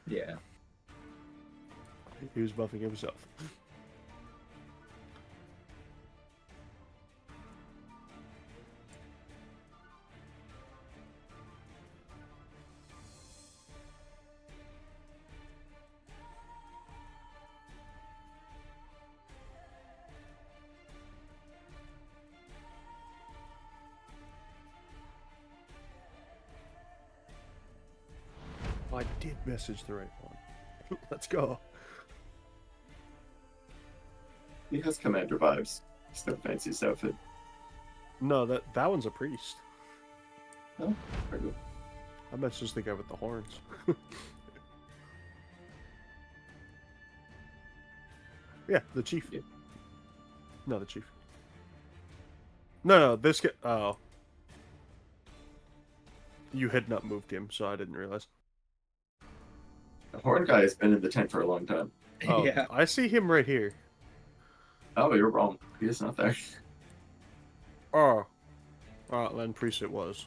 Yeah. He was buffing himself. I did message the right one. Let's go. He has commander vibes. He's the fanciest outfit. No, that one's a priest. Oh, very good. I messaged the guy with the horns. Yeah, the chief. Yeah. No, the chief. No, this guy. Oh. You had not moved him, so I didn't realize. The horn guy has been in the tent for a long time. Oh, Yeah. I see him right here. Oh, you're wrong. He is not there. Oh. Then priest it was.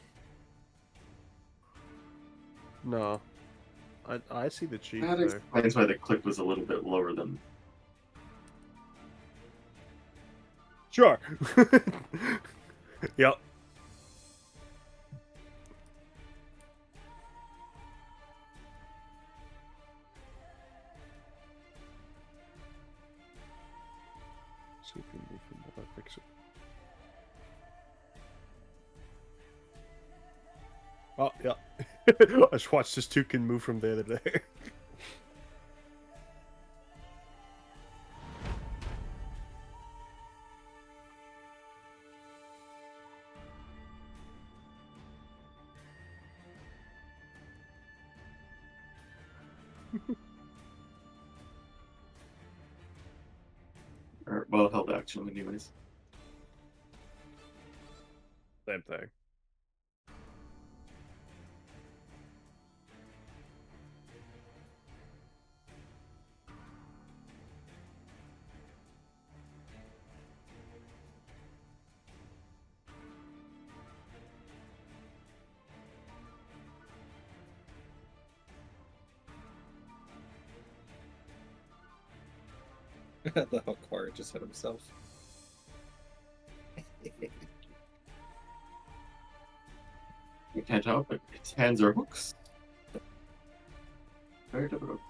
No. I see the chief That there. explains why the click was a little bit lower than... Sure. Yep. See if we can move him while I fix it. Oh, yeah. I just watched this toucan move from the other day. Or, well, held action anyways. Same thing. The hook warrior just hit himself. You can't help it. Its hands are hooks. Very difficult.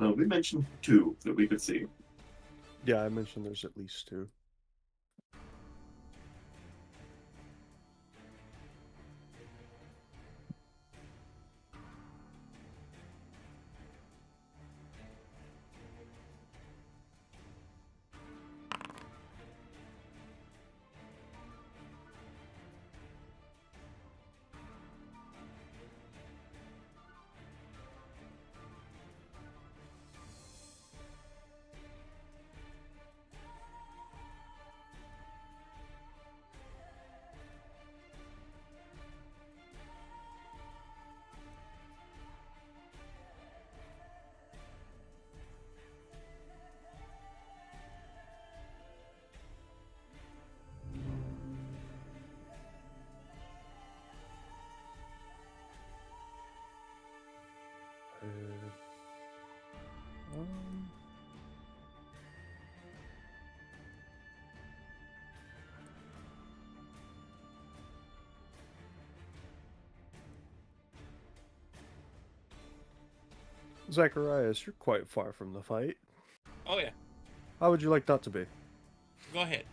Well, we mentioned 2 that we could see. Yeah, I mentioned there's at least 2. Zacharias, you're quite far from the fight. Oh yeah, How would you like that to be? go ahead.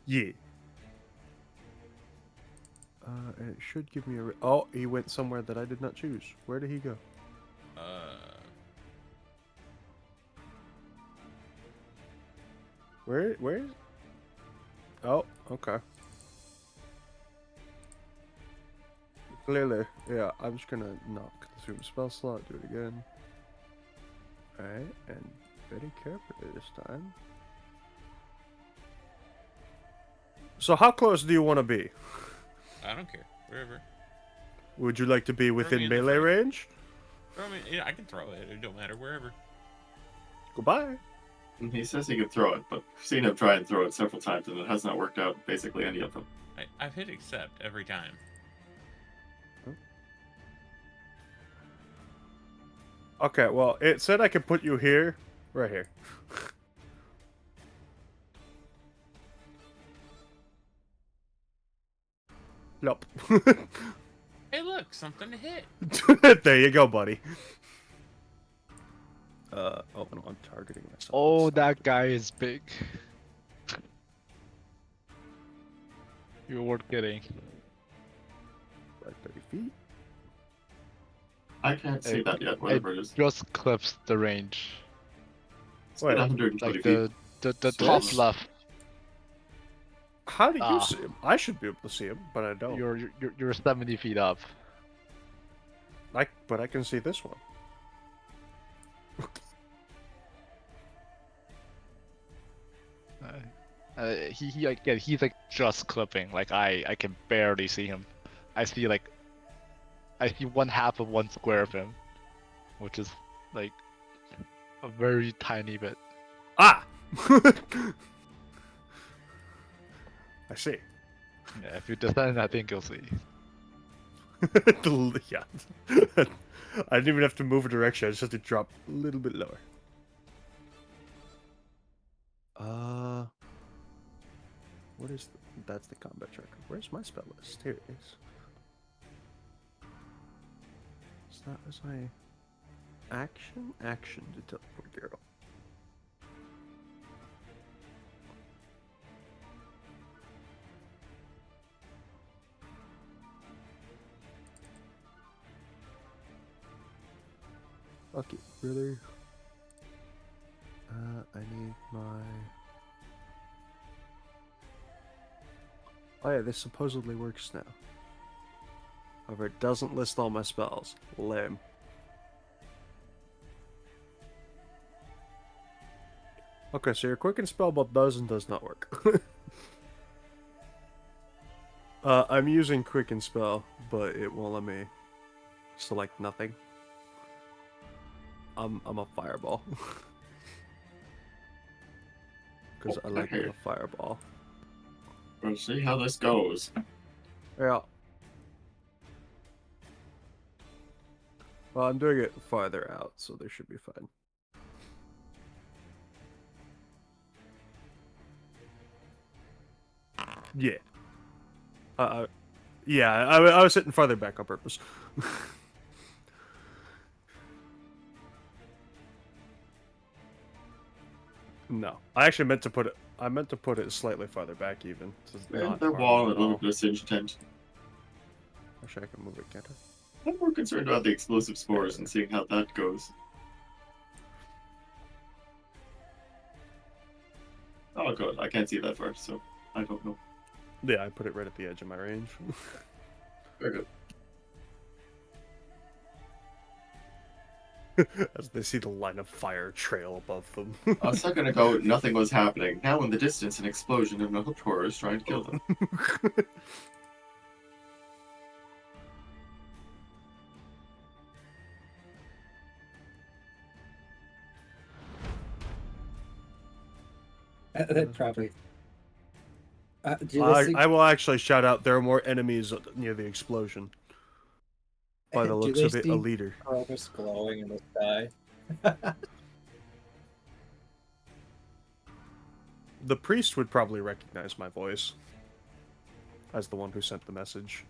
Yeah. And it should give me a... Oh, he went somewhere that I did not choose. Where did he go? Where is... Oh, okay. Clearly, yeah, I'm just gonna knock through the spell slot, do it again. Alright, and very carefully this time. So how close do you want to be? I don't care. Wherever. Would you like to be me within in the melee front. range? Throw me. Yeah, I can throw it. It don't matter. Wherever. Goodbye. He says he can throw it, but I've seen him try and throw it several times, and it has not worked out basically any of them. I've hit accept every time. Okay, well, it said I could put you here, right here. Nope. Hey, look, something to hit. There you go, buddy. Oh, no, I'm targeting myself. Oh, Let's not that do guy is big. You weren't kidding. Like 30 feet. I can't see that yet, It whatever it is. just clips the range. It's Wait, 120 Like feet. the top This? left. How do you Ah. see him? I should be able to see him, but I don't. You're 70 feet up. But I can see this one. He again, he's like just clipping. Like I can barely see him. I see one half of one square of him, which is like a very tiny bit. Ah! I see. Yeah, if you descend, I think you'll see. Yeah. I didn't even have to move a direction, I just have to drop a little bit lower. What is that's the combat tracker. Where's my spell list? Here it is. So that was my action to teleport Geralt. Okay, really? I need my... Oh yeah, this supposedly works now. However, it doesn't list all my spells. Lame. Okay, so your quicken spell both does and does not work. I'm using quicken spell, but it won't let me select nothing. I'm a fireball. Because I like Okay. a fireball. We'll see how this goes. Yeah. Well, I'm doing it farther out, so they should be fine. Yeah. Yeah, I was sitting farther back on purpose. No, I actually meant to put it. I meant to put it slightly farther back, even. So it's not They're far wall at a little all. bit of singe tent. Actually, I can move it, can't I? I'm more concerned about the explosive spores and seeing how that goes. Oh, good. I can't see that far, so I don't know. Yeah, I put it right at the edge of my range. Very good. As they see the line of fire trail above them. A second ago, nothing was happening. Now, in the distance, an explosion and a horror is trying to kill them. That probably. Do they see, I will actually shout out there are more enemies near the explosion. By the do looks they of it, a see leader. Chromis glowing in the sky? The priest would probably recognize my voice as the one who sent the message.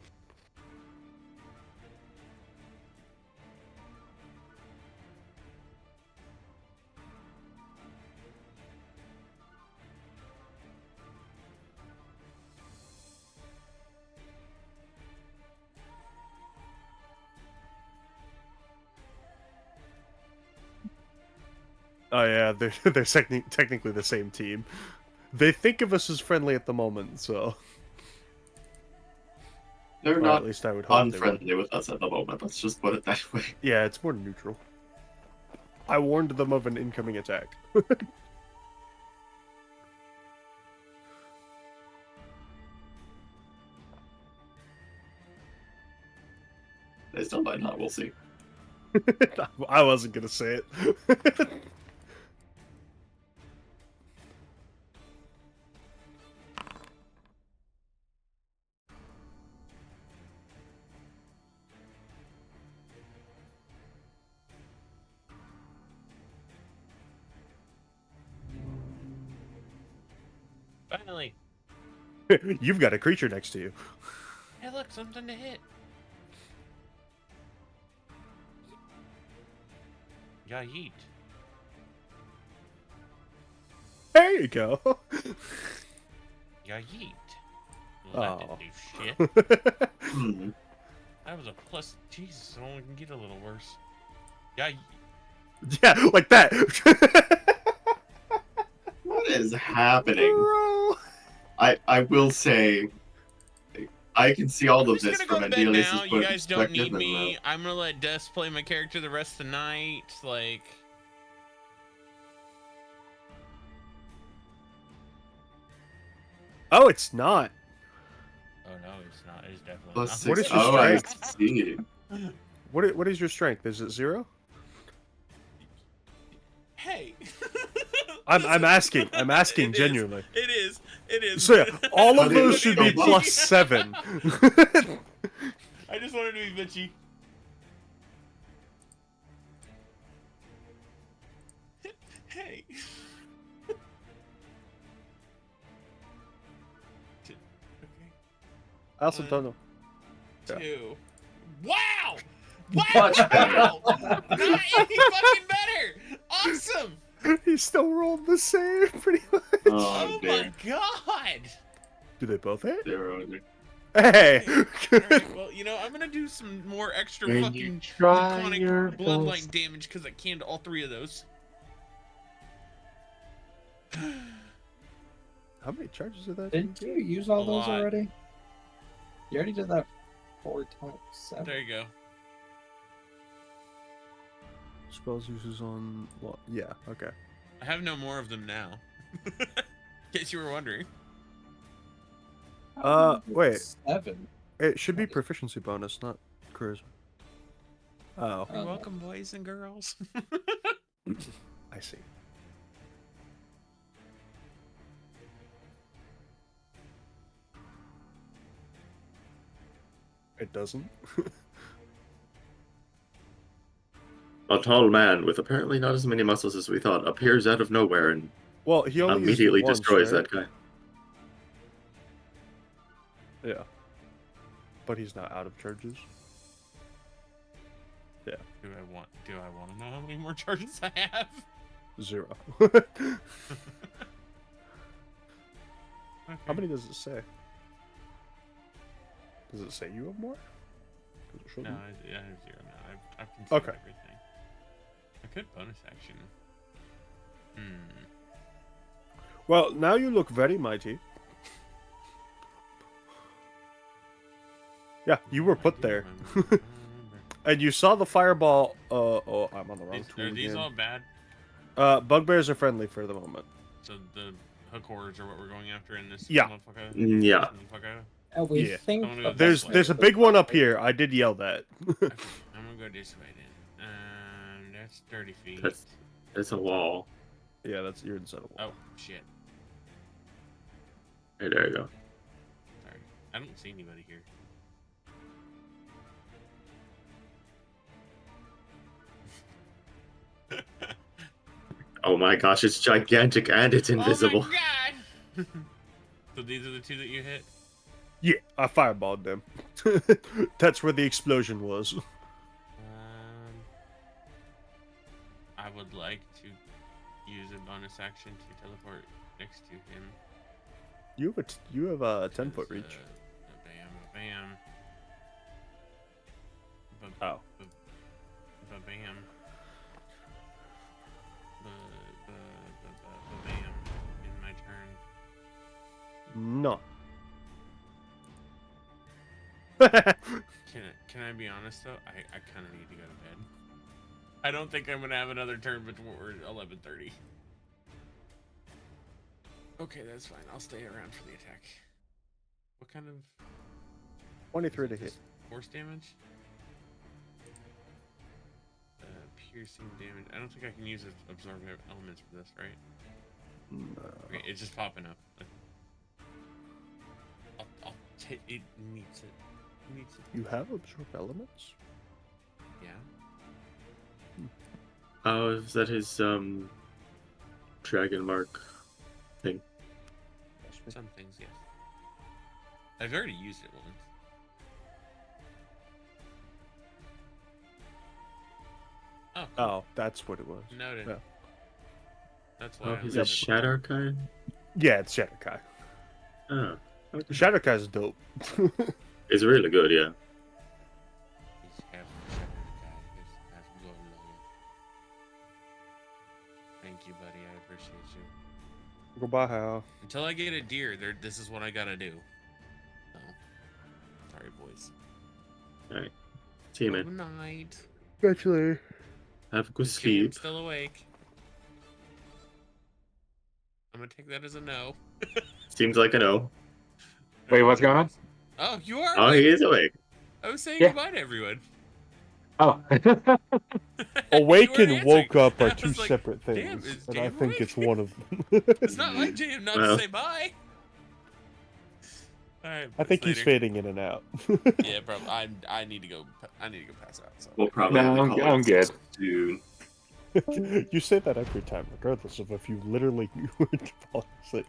Oh yeah, they're technically the same team. They think of us as friendly at the moment, so. They're Or not at least I would hope they would. unfriendly with us at the moment. Let's just put it that way. Yeah, it's more neutral. I warned them of an incoming attack. They still might not. We'll see. I wasn't gonna say it. Finally. You've got a creature next to you. Hey, look, something to hit. Yeah, yeet. There you go. Yeah, yeet. Well, that Oh. didn't do shit. Hmm. That was a plus. Jesus, it only can get a little worse. Yeah, Yeah, like that. What is happening? Bro. I will say, I can see all I'm of just this gonna from go to bed Andelias' now. point You of guys don't need perspective, me. I'm gonna let Des play my character the rest of the night. Like, Oh, it's not. oh no, it's not. It's definitely plus not. What 6. is your Oh, I strength? see. What is your strength? Is it 0? Hey. I'm asking. I'm asking It is. genuinely. It is. It is. So yeah, all of But it those is should so be low. plus 7. I just wanted to be bitchy. Hey. Okay. I also don't know. Yeah. 2. Wow! Wow! Much better. Not any fucking better! Awesome! He still rolled the same, pretty much. Oh, Oh dear. my god! Do they both hit? 0. Hey! Alright, well, you know, I'm gonna do some more extra When you fucking try draconic your bloodline best. damage because I canned all 3 of those. How many charges are that? Didn't you use all A those lot. already? You already did that 4 times 7. There you go. Spells uses on. Well, yeah, okay. I have no more of them now. In case you were wondering. Wait. 7. It should be proficiency bonus, not charisma. Oh, You're welcome, boys and girls. I see. It doesn't. A tall man with apparently not as many muscles as we thought appears out of nowhere and Well, he only used it immediately once, destroys right? that guy. Yeah. but he's not out of charges. Yeah. Do I want to know how many more charges I have? 0. Okay. How many does it say? Does it say you have more? Does it show No, me? I have 0 now. I've considered Okay. everything. I could bonus action. Well, now you look very mighty. Yeah, you were put there. And you saw the fireball. Oh, I'm on the wrong tool Are these again. all bad? Bugbears are friendly for the moment. So the hook horrors are what we're going after in this Yeah. motherfucker? Yeah. This motherfucker? We Yeah. think I'm gonna go There's this way. a big one up here. I did yell that. Okay, I'm gonna go this way then. That's 30 feet. That's a wall. Yeah, that's you're inside a wall. Oh shit! Hey, there you go. Sorry, I don't see anybody here. Oh my gosh, it's gigantic and it's invisible. Oh my god! So these are the two that you hit. Yeah, I fireballed them. That's where the explosion was. I would like to use a bonus action to teleport next to him. You have a 10-foot reach. Bam. Oh. Bam. Bam. In my turn. No. Can I be honest though? I kind of need to go to bed. I don't think I'm gonna have another turn before 11:30. Okay, that's fine. I'll stay around for the attack. What kind of 23 to hit. Just force damage? Piercing damage. I don't think I can use absorbing elements for this, right? No. Okay, it's just popping up. I'll take it. Needs it. Needs it. You have absorb elements? Yeah. Oh, is that his dragon mark thing? Some things, yes. I've already used it once. Oh, cool. Oh, that's what it was. Noted. Yeah. That's why Oh, I he's was a shadar-kai? Yeah, it's shadar-kai. Oh. Okay. Shadar-kai is dope. It's really good, yeah. He's half shadar-kai, he's half goliath. Thank you, buddy. I appreciate you. Goodbye, Hal. Until I get a deer, this is what I gotta do. So, sorry, boys. Alright. See you, Good man. night. Eventually. Have a good Okay, I'm sleep. still awake. I'm gonna take that as a no. Seems like a no. Wait, what's going on? Oh, you are Oh, awake. he is awake. I was saying Yeah. goodbye to everyone. Oh. Awake You and weren't woke answering. up are I two was like, separate damn, things. is And I Dave think awake? it's one of them. It's not like Jam not Well. to say bye. All right. I think he's later. fading in and out. Yeah, bro. I need to go. I need to go pass out. So. We'll probably No, have to call I'm it good. soon. You say that every time, regardless of if you literally were to fall asleep.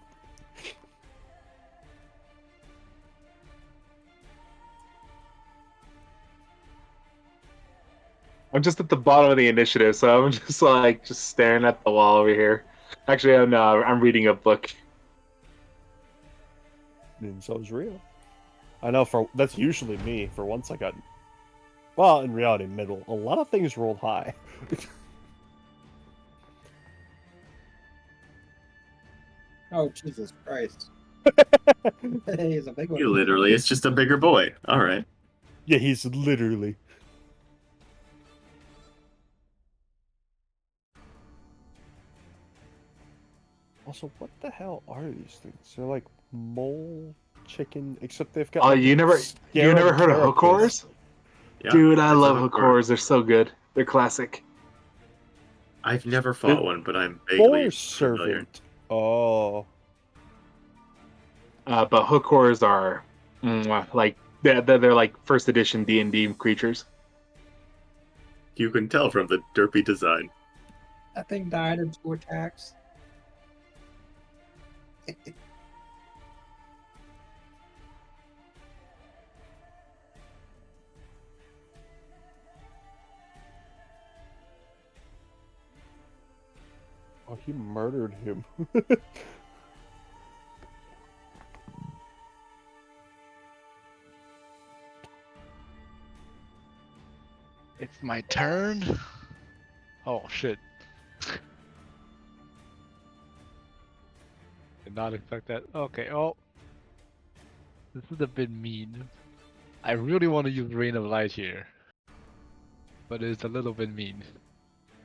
I'm just at the bottom of the initiative, so I'm just like staring at the wall over here. Actually, I'm reading a book. And so is real. I know that's usually me. For once I got, well, in reality, middle. A lot of things rolled high. Oh, Jesus Christ. He's a big one. He literally is just a bigger boy. Alright. Yeah, he's literally. Also, what the hell are these things? They're like mole chicken, except they've got. Oh, like, you a never heard of hook carapace. horrors? Yeah, Dude, I it's a love hook horror. horrors. They're so good. They're classic. I've never fought The one, but I'm vaguely Boar familiar. servant. Oh. But hook horrors are like they're like first edition D&D creatures. You can tell from the derpy design. That thing died in 2 attacks. He murdered him. It's my turn. Oh shit. Did not expect that. Okay, oh. This is a bit mean. I really want to use Rain of Light here. But it's a little bit mean.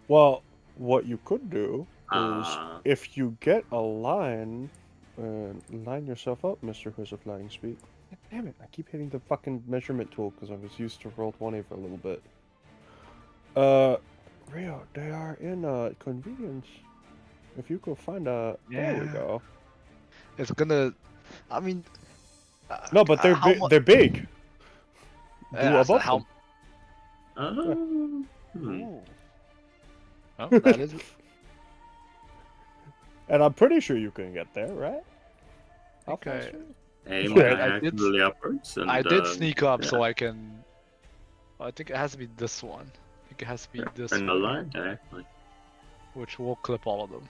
Well, what you could do is, Ah. if you get a line, line yourself up, Mr. Who's of Flying Speed. Damn it, I keep hitting the fucking measurement tool because I was used to roll 20 for a little bit. Rio, they are in convenience. If you go find a... There we Yeah. go. It's gonna... I mean... No, but they're they're big. Do Yeah, so above how... them. Ooh. Oh, that is... And I'm pretty sure you can get there, right? How Okay. fast are you? Aim Yeah, I did- diagonally upwards. And, I did sneak up yeah. so I can... I think it has to be this one. I think it has to be this And the one. line diagonally. Which will clip all of them.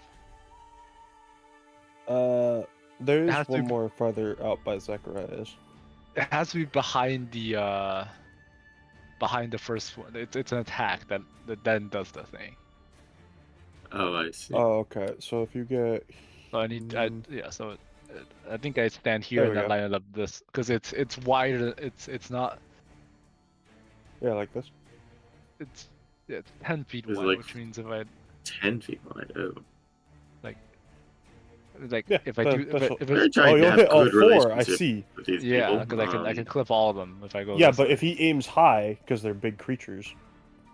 There It is has to one be- more farther out by Zakarias. It has to be behind the first one. It's an attack that then does the thing. Oh, I see. Oh, okay. So if you get... So I need yeah. So I think I stand There here we and I go. line it up this because it's wider. It's not. Yeah, like this. It's 10 feet It's wide, like- which means if I 10 feet wide. Oh. Yeah, if I that- do if, that's I, what- if They're it's trying Oh, to you'll have hit all good 4, I relationship see. with these yeah, people. because I can clip all of them if I go. Yeah, this but way. if he aims high, because they're big creatures,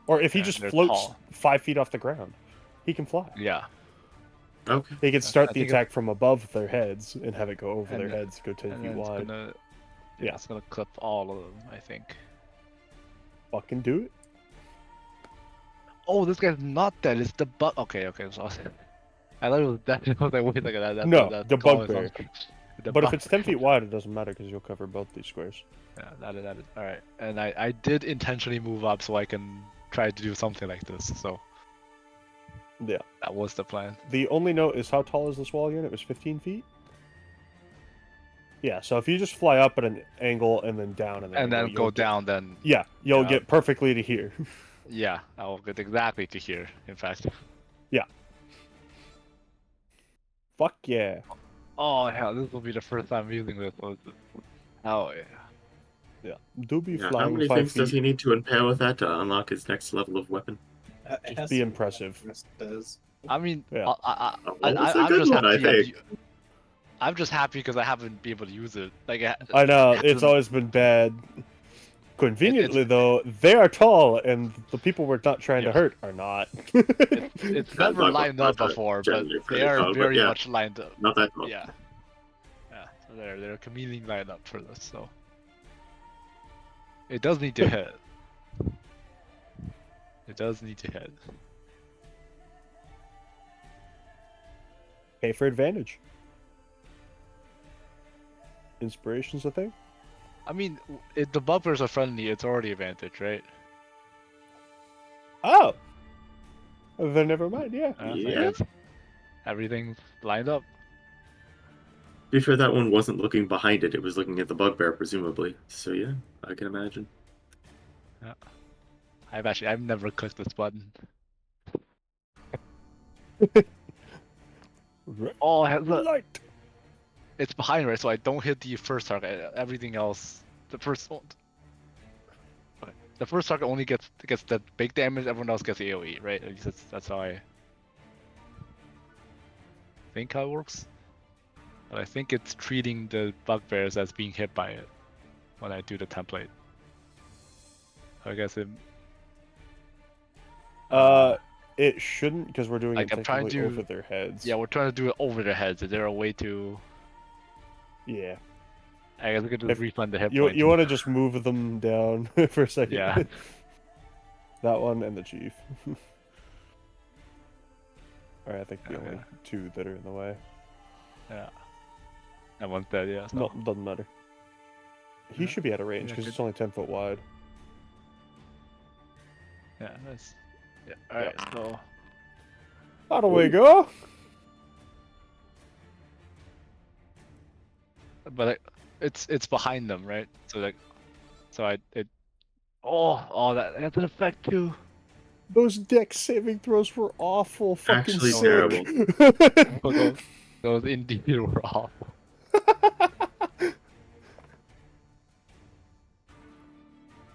or if he Yeah, just they're floats tall. 5 feet off the ground, he can fly. Yeah, Okay. He can start I the think attack from above their heads and have it go over And their then- heads, go 10 and feet then it's wide. gonna Yeah. it's gonna clip all of them. I think. Fucking do it. Oh, this guy's not dead. It's the bug. Okay, so I thought it was dead. I was like, wait a second. No, that the call is bugbear. on- the But if it's 10 bugbear. feet wide, it doesn't matter because you'll cover both these squares. Yeah, that is all right. And I did intentionally move up so I can try to do something like this. So Yeah. that was the plan. The only note is how tall is this wall again? It was 15 feet? Yeah, so if you just fly up at an angle and then down And angle, then you'll go get- down. Then Yeah, you'll Yeah. get perfectly to here. yeah, I will get exactly to here. In fact. Fuck yeah. Oh hell, this will be the first time using this. Oh yeah. Yeah. Do be Yeah, how flying many 5 things feet. does he need to impale with that to unlock his next level of weapon? Just be impressive. Does. I mean, Yeah. Oh, it's a I'm good just one, I happy. think. I'm just happy because I haven't been able to use it. Like I know, it's always been bad. Conveniently, though, they are tall, and the people we're not trying to Yes. hurt are not. it's never not lined what up I thought before, but generally they pretty are tall, but very yeah. much lined up. Not that tall. Yeah. Yeah, so they're conveniently lined up for this, so. It does need to hit. It does need to hit. Pay for advantage. Inspiration's a thing? I mean, if the buffers are friendly, it's already advantage, right? Oh! Then never mind, yeah. So I Yeah. guess everything's lined up. To be fair, that one wasn't looking behind it, it was looking at the bugbear, presumably. So yeah, I can imagine. I've never clicked this button. Oh, look. Light! It's behind, right? So I don't hit the first target. Everything else, the first one. Okay. The first target only gets the big damage. Everyone else gets AOE, right? At least that's how I think how it works. But I think it's treating the bugbears as being hit by it when I do the template. So I guess it. It shouldn't, because we're doing Like, it I'm trying technically to- over their heads. Yeah, we're trying to do it over their heads. Is there a way to? Yeah. I guess we could just If refund the hit You points. you want to just move them down for a second? Yeah. That one and the chief. Alright, I think the Okay. only two that are in the way. Yeah. And one's dead. Yeah. So. No, doesn't matter. He Yeah. should be out of range Yeah, because good. it's only 10 foot wide. Yeah. That's. Yeah. All right. So. Out of we go! but it's behind them, right? So like, so I it. Oh, that's an effect too. Those dex saving throws were awful. Fucking Actually sick. terrible. Oh, those indeed were awful.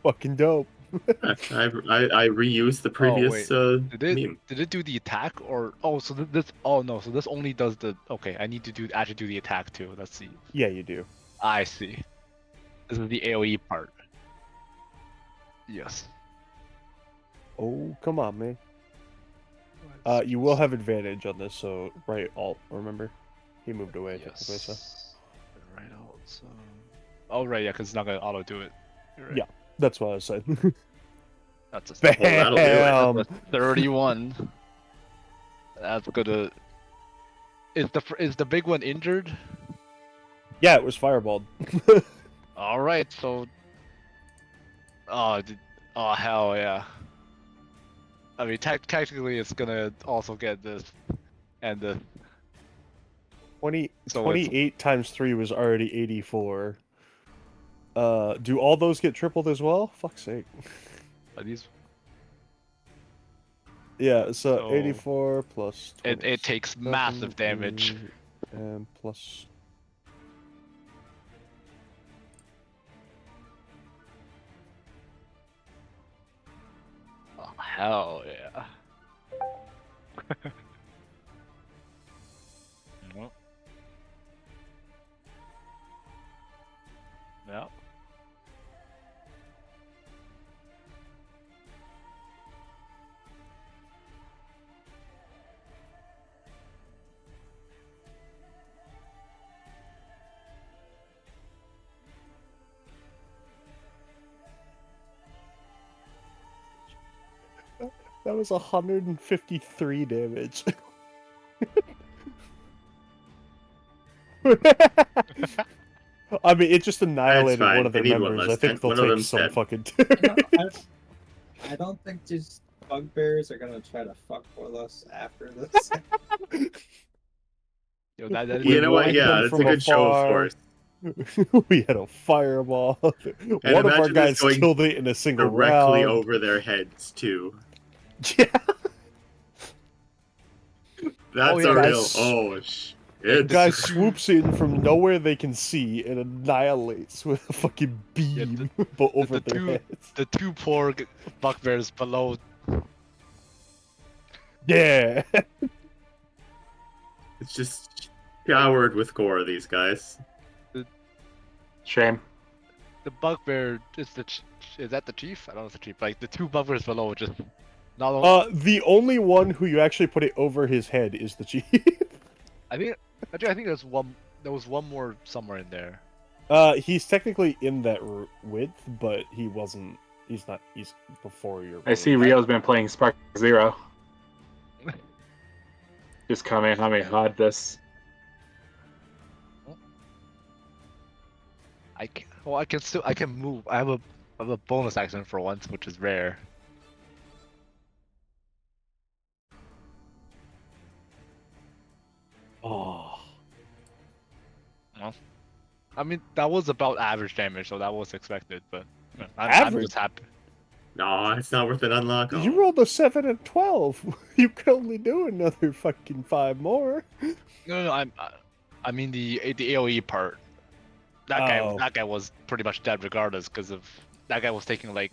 Fucking dope. I reused the previous Did it meme. did it do the attack or so this oh no, so this only does the okay, I need to actually do the attack too. Let's see. Yeah, you do. I see. This is the AoE part. Yes. Oh, come on, man. You will have advantage on this, so right alt, remember? He moved away, technically, so. Right alt, so... Oh, right, yeah, because it's not going to auto-do it. You're right. Yeah, that's what I was saying. That's a that'll do it. Bam! 31. That's gonna... Is the big one injured? Yeah, it was fireballed. Alright, so... Oh, oh, hell yeah. I mean, technically it's gonna also get this, and the... 28 times 3 was already 84. Do all those get tripled as well? Fuck's sake. Are these... Yeah, so So, 84 plus... It takes massive damage. And plus... Oh, hell yeah. Well. Yeah. That was 153 damage. I mean, it just annihilated fine. one of their They need one members. less I think than- they'll one of take them's some dead. fucking... I don't think these bugbears are gonna try to fuck with us after this. Yo, that You know what? wiped Yeah, them it's a from good show of afar. force. We had a fireball. One of our imagine this guys going killed it in a single Directly round. over their heads too. Yeah. That's yeah, a real. guys- Oh The shit! guy swoops in from nowhere they can see and annihilates with a fucking beam but over the their two- heads. the two poor bugbears below. Yeah. It's just showered with gore. These guys. Shame. The bugbear is is that the chief? I don't know if it's the chief. Like the two bugbears below just not only. The only one who you actually put it over his head is the chief. I think there's one. There was one more somewhere in there. He's technically in that width, but he wasn't. He's not. He's before your. I see Rio's been playing Spark Zero. Just Kamehameha this. I can move. I have a bonus action for once, which is rare. Oh. Well, I mean that was about average damage, so that was expected. But I'm Average? just happy. No, it's not worth an unlock. You rolled a 7 and 12. You could only do another fucking 5 more. No, I mean the AOE part. That guy was pretty much dead regardless because of that guy was taking like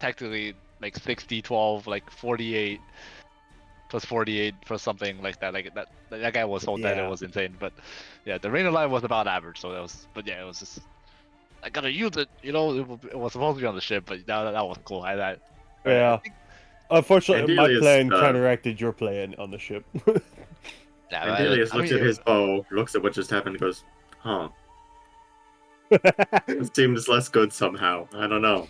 technically like 60, 12, like 48 plus 48 for something like that. Like that guy was so dead it was insane. But yeah, the Rain of Light was about average, so that was. But yeah, it was just I gotta use it. You know, it was supposed to be on the ship, but that was cool. Yeah. Unfortunately, my Andelias, plan counteracted your plan on the ship. Andelias looks at his bow, looks at what just happened, and goes, "Huh." It seems less good somehow. I don't know.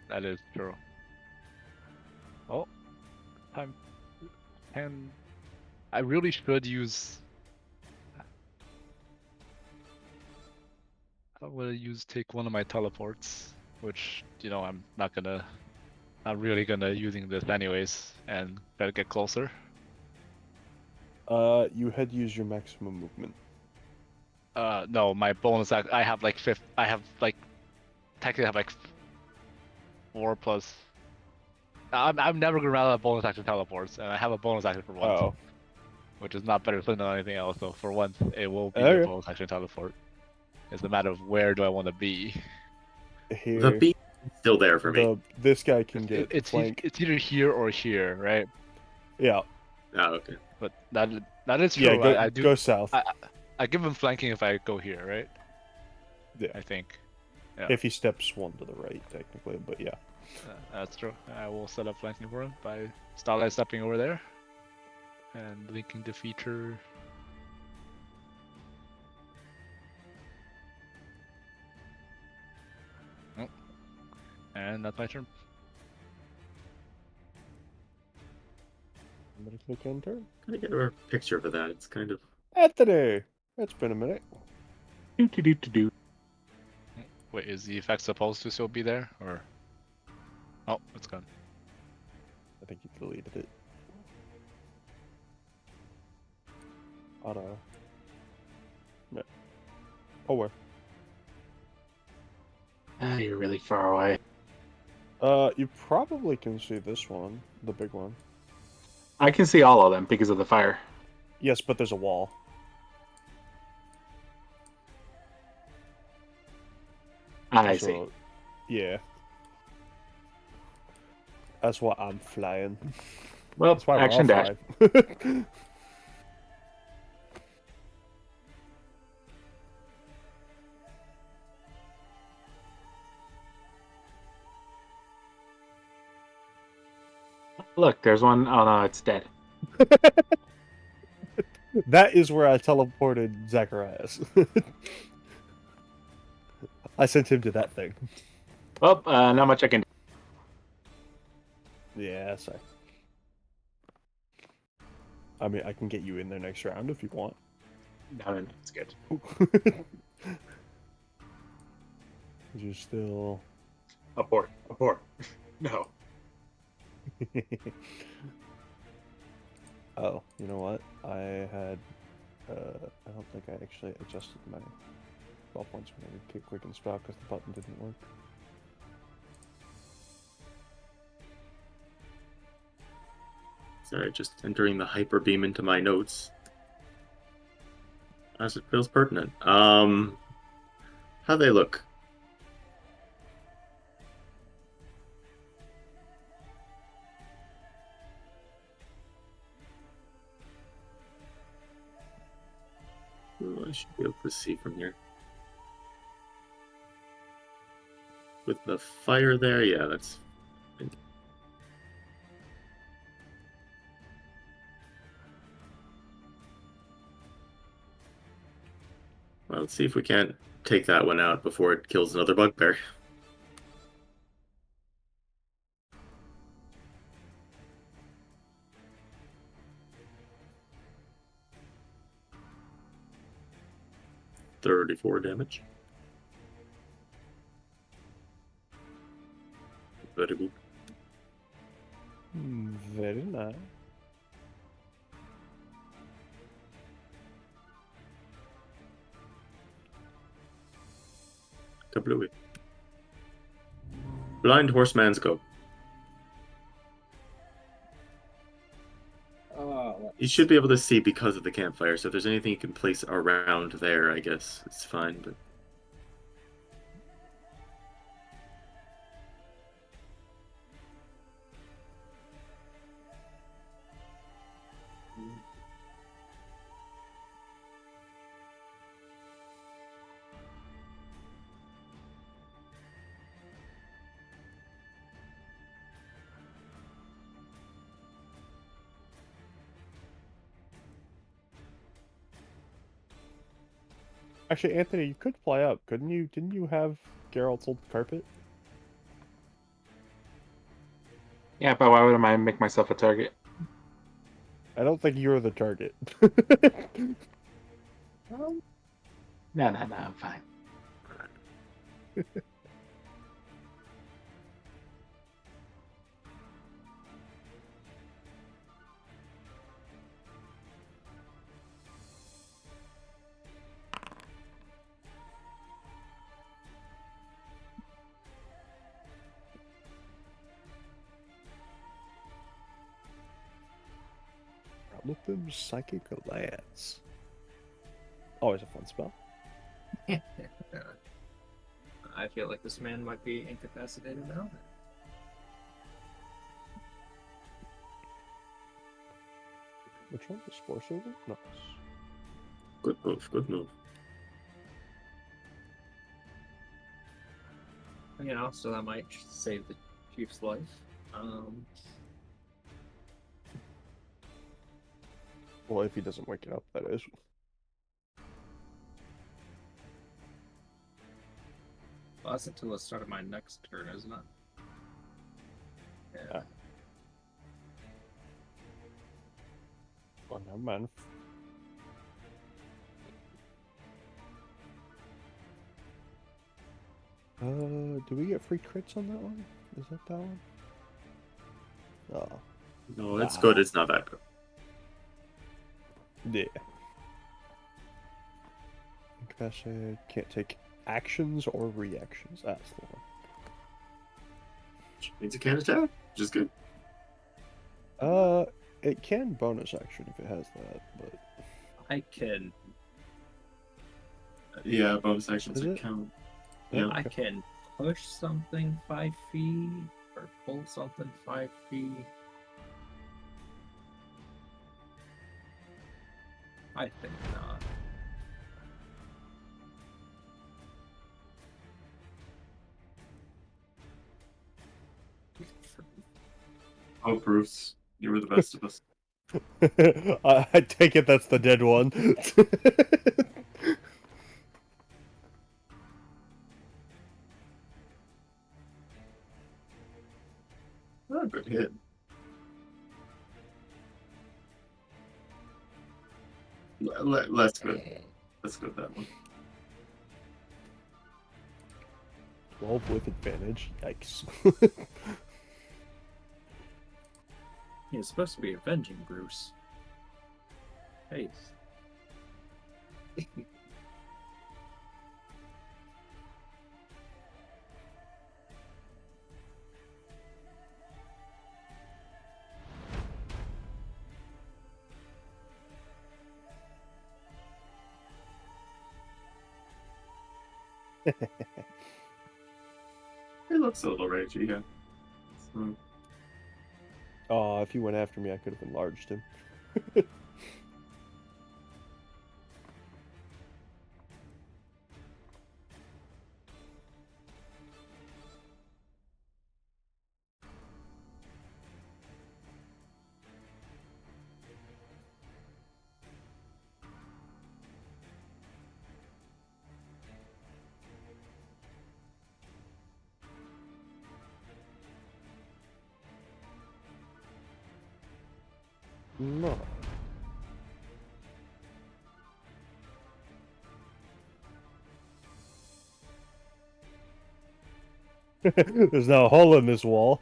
That is true. Oh, time. And I really should use. I will take one of my teleports, which I'm not really gonna using this anyways, and better get closer. You had used your maximum movement. No, my bonus act. I have like technically have like 4 plus. I'm never gonna run out of bonus action teleports, and I have a bonus action for once, Oh. which is not better than anything else. So for once, it will be a Okay. bonus action teleport. It's a matter of where do I want to be. The Here, beat is still there for me. this guy can get It's flank. it's either here or here, right? Yeah. Oh, okay. But that is Yeah, true. go, I do. go south. I give him flanking if I go here, right? Yeah. I think. Yeah. If he steps one to the right, technically, but yeah. That's true. I will set up flanking for him by Starlight stepping over there and linking the feature. Oh. And that's my turn. Somebody click enter. Can I get a picture of that? It's kind of. Anthony! It's been a minute. Do. Wait, is the effect supposed to still be there, or? Oh, it's gone. I think you deleted it. Auto. No. Oh, where? You're really far away. You probably can see this one, the big one. I can see all of them because of the fire. Yes, but there's a wall. I So, see. Yeah. That's why I'm flying. Well, That's why we're action all dash. flying. Look, there's one. Oh no, it's dead. That is where I teleported Zakarias. I sent him to that thing. Well, not much I can do. Yeah, sorry. I mean, I can get you in there next round if you want. No, it's good. You're still... Abort. No. Oh, you know what? I had... I don't think I actually adjusted my 12 points when I did quick and spell because the button didn't work. Sorry, just entering the hyper beam into my notes. As it feels pertinent. How they look? Ooh, I should be able to see from here. With the fire there, yeah, that's... Well, let's see if we can't take that one out before it kills another bugbear. $34 damage. Very good. Very nice. Kablooey. Blind horseman's go. You should be able to see because of the campfire, so if there's anything you can place around there, I guess it's fine, but... Actually, Anthony, you could fly up, couldn't you? Didn't you have Geralt's old carpet? Yeah, but why would I make myself a target? I don't think you're the target. No, I'm fine. Smithim's Psychic Lance. Always a fun spell. I feel like this man might be incapacitated now. Which one? This Force over? Nice. Good move. Good move. You know, so that might save the chief's life. Well, if he doesn't wake it up, that is. Well, that's until the start of my next turn, isn't it? Yeah. Oh, never mind. Do we get free crits on that one? Is that one? Oh. No, it's good. It's not that good. Yeah. Incapacitated, can't take actions or reactions. That's the one. Means it can't attack, which is good. It can bonus action if it has that, but I can. Yeah, bonus actions Is it? count. Yeah. Yeah. I can push something 5 feet or pull something 5 feet. I think not. Oh, Bruce, you were the best of us. I take it that's the dead one. Oh, good hit. Let's go. Let's go with that one. 12 with advantage. Yikes. He's supposed to be avenging Bruce. Hey. It looks a little ragey, yeah. So, Oh, if he went after me, I could have enlarged him. No. There's now a hole in this wall.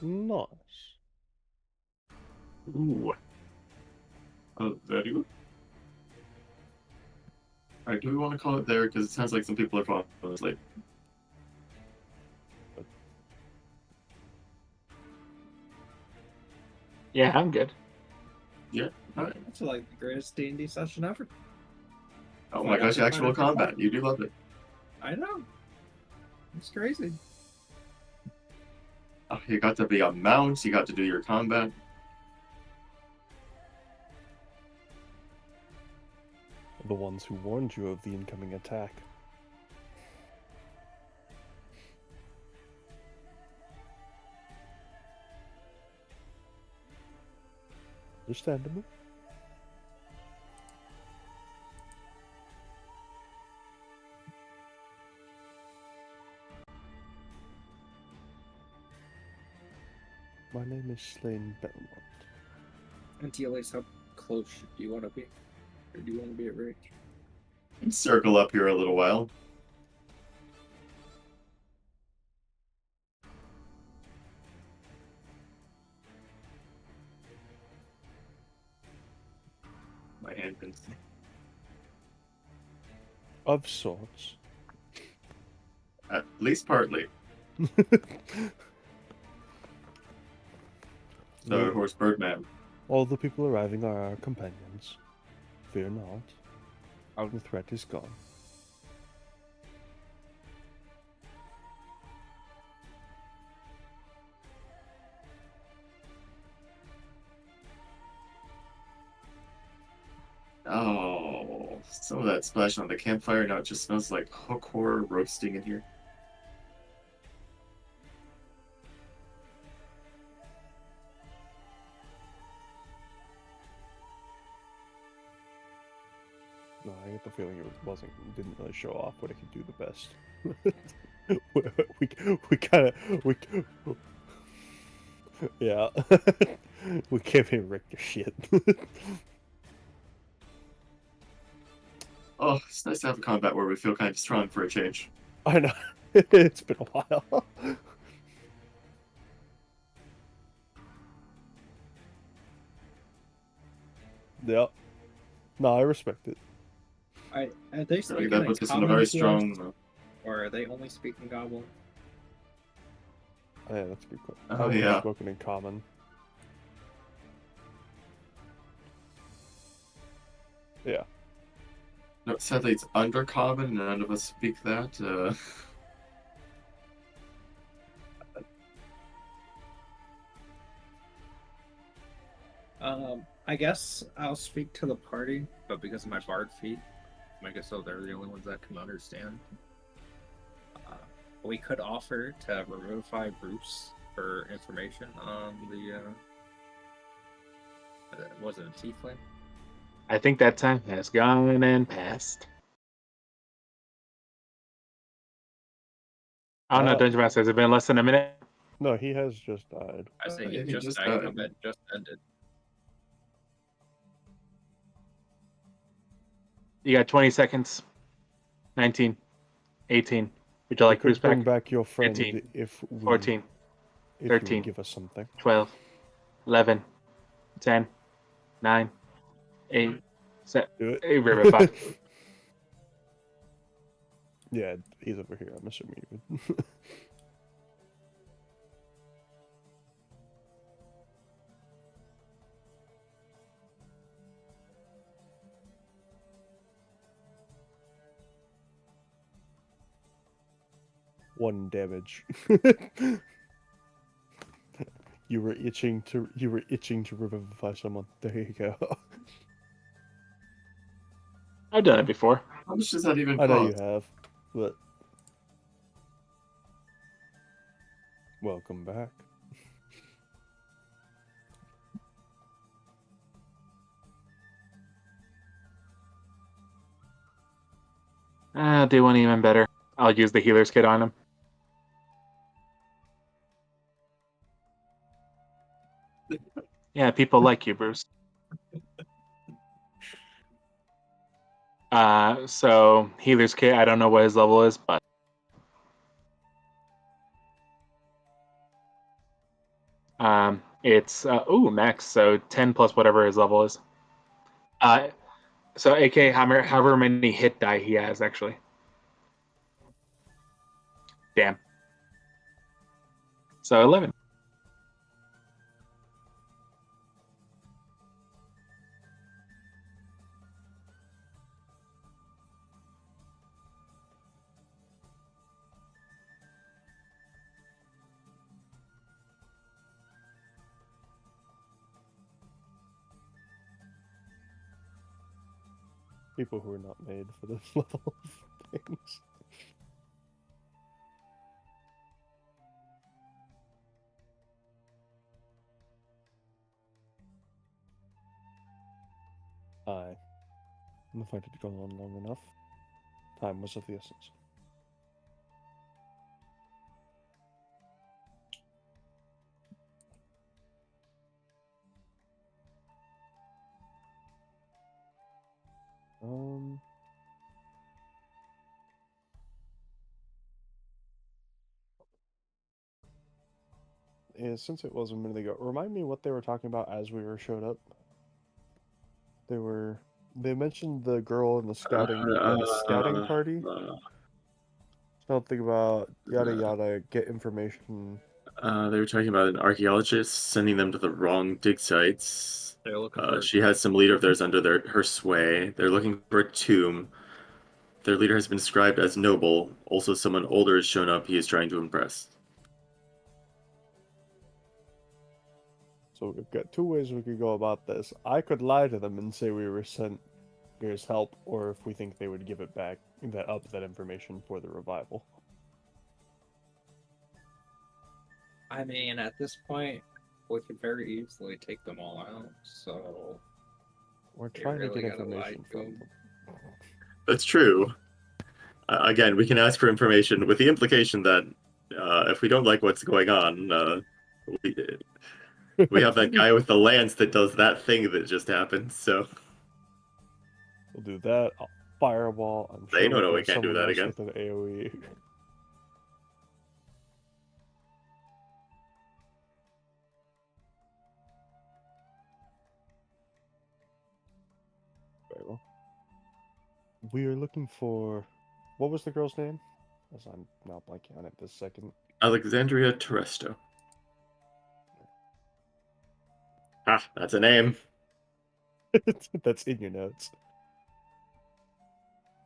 Nice. ooh. Oh, very good. Alright, do we want to call it there? Because it sounds like some people are falling asleep. Yeah, I'm good. Yeah. Alright. That's like the greatest D&D session ever. Oh my gosh, actual combat. You do love it. I know. It's crazy. Oh, you got to be a mount, you got to do your combat. The ones who warned you of the incoming attack. Understandable. My name is Slane Belmont. Andelias, how close do you want to be? Or do you want to be at range? Circle up here a little while. My hand can see. Of sorts. At least partly. The horse birdman. All the people arriving are our companions. Fear not. The threat is gone. Oh, some of that splashing on the campfire. Now it just smells like hook horror roasting in here. No, I get the feeling didn't really show off what it could do the best. we kind of yeah, we came here and wrecked your shit. Oh, it's nice to have a combat where we feel kind of strong for a change. I know. It's been a while. Yep. No, I respect it. Are they I speaking think that in puts us in a common very as well? strong. Or are they only speaking Goblin? Oh, yeah, that's a good question. Oh, I've yeah. spoken in common. Yeah. No, sadly, it's undercommon, and none of us speak that. I guess I'll speak to the party, but because of my bard feat, I guess so they're the only ones that can understand. We could offer to revivify Bruce for information on the was it a Tiefling? I think that time has gone and passed. Oh no, Dungeon Master, has it been less than a minute? No, he has just died. I say Yeah, he he just just died. died. Combat just ended. You got 20 seconds. 19, 18. Would you like We Cruise could bring back? back your friend 15, if we 14, if 13. you would give us something. 12, 11, 10, 9, 8, 7. Do it. Hey, River 5. Yeah, he's over here. I'm assuming you would. One damage. You were itching to revivify someone. There you go. I've done it before. How much does that even I know you cost? have, but welcome back. I'll do one even better. I'll use the healer's kit on him. Yeah, people like you, Bruce. So healer's kit, I don't know what his level is, but it's max, so 10 plus whatever his level is. So AK however many hit die he has actually. Damn. So 11. People who are not made for this level of things. Aye. The fight had gone on long enough. Time was of the essence. Um. Yeah, since it was a minute ago, remind me what they were talking about as we were showed up. They mentioned the girl in the scouting party. Something about yada yada, get information. They were talking about an archaeologist sending them to the wrong dig sites. They're looking for. She has some leader of theirs under her sway. They're looking for a tomb. Their leader has been described as noble. Also, someone older has shown up he is trying to impress. So we've got two ways we could go about this. I could lie to them and say we were sent here's help, or if we think they would give it back, that information for the revival. I mean, at this point, we could very easily take them all out. So We're you trying really to get gotta lie information to from them. them. That's true. Again, we can ask for information with the implication that if we don't like what's going on, we have that guy with the lance that does that thing that just happened. So We'll do that. Fireball. I'm They sure don't know we've we got can't do someone that else again. with an AoE. Very well. We are looking for. What was the girl's name? As I'm now blanking on it this second. Alexandria Terresto. Ah, that's a name. That's in your notes.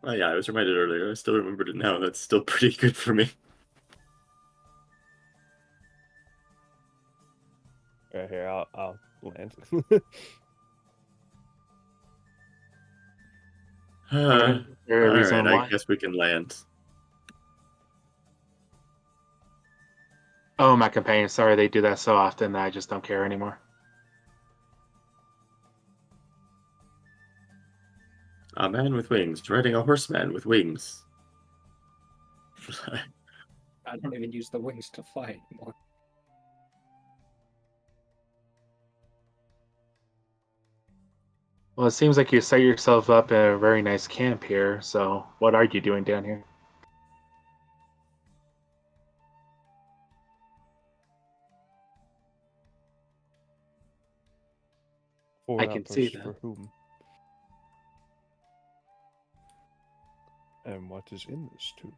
Oh yeah, I was reminded earlier. I still remembered it now. That's still pretty good for me. Here, I'll land. Alright, is there a reason Alright, I why? guess we can land. Oh, my companion. Sorry, they do that so often that I just don't care anymore. A man with wings, riding a horseman with wings. I don't even use the wings to fly anymore. Well, it seems like you set yourself up a very nice camp here. So, what are you doing down here? For I an can see outpost that. for whom? And what is in this tomb?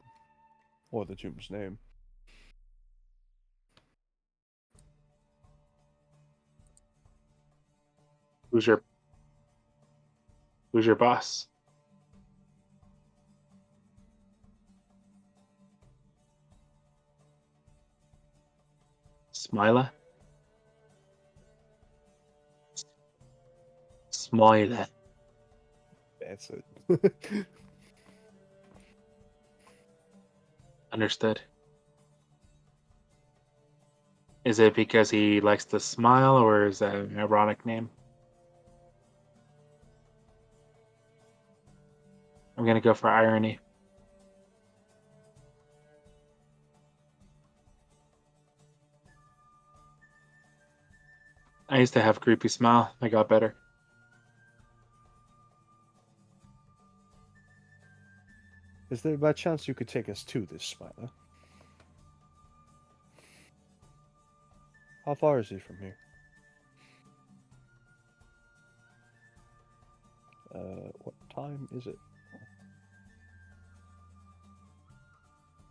Or the tomb's name? Who's your boss? Smiler? Smiler. That's it. Understood. Is it because he likes to smile, or is that an ironic name? I'm gonna go for irony. I used to have a creepy smile. I got better. Is there by chance you could take us to this Smiler? How far is he from here? What time is it?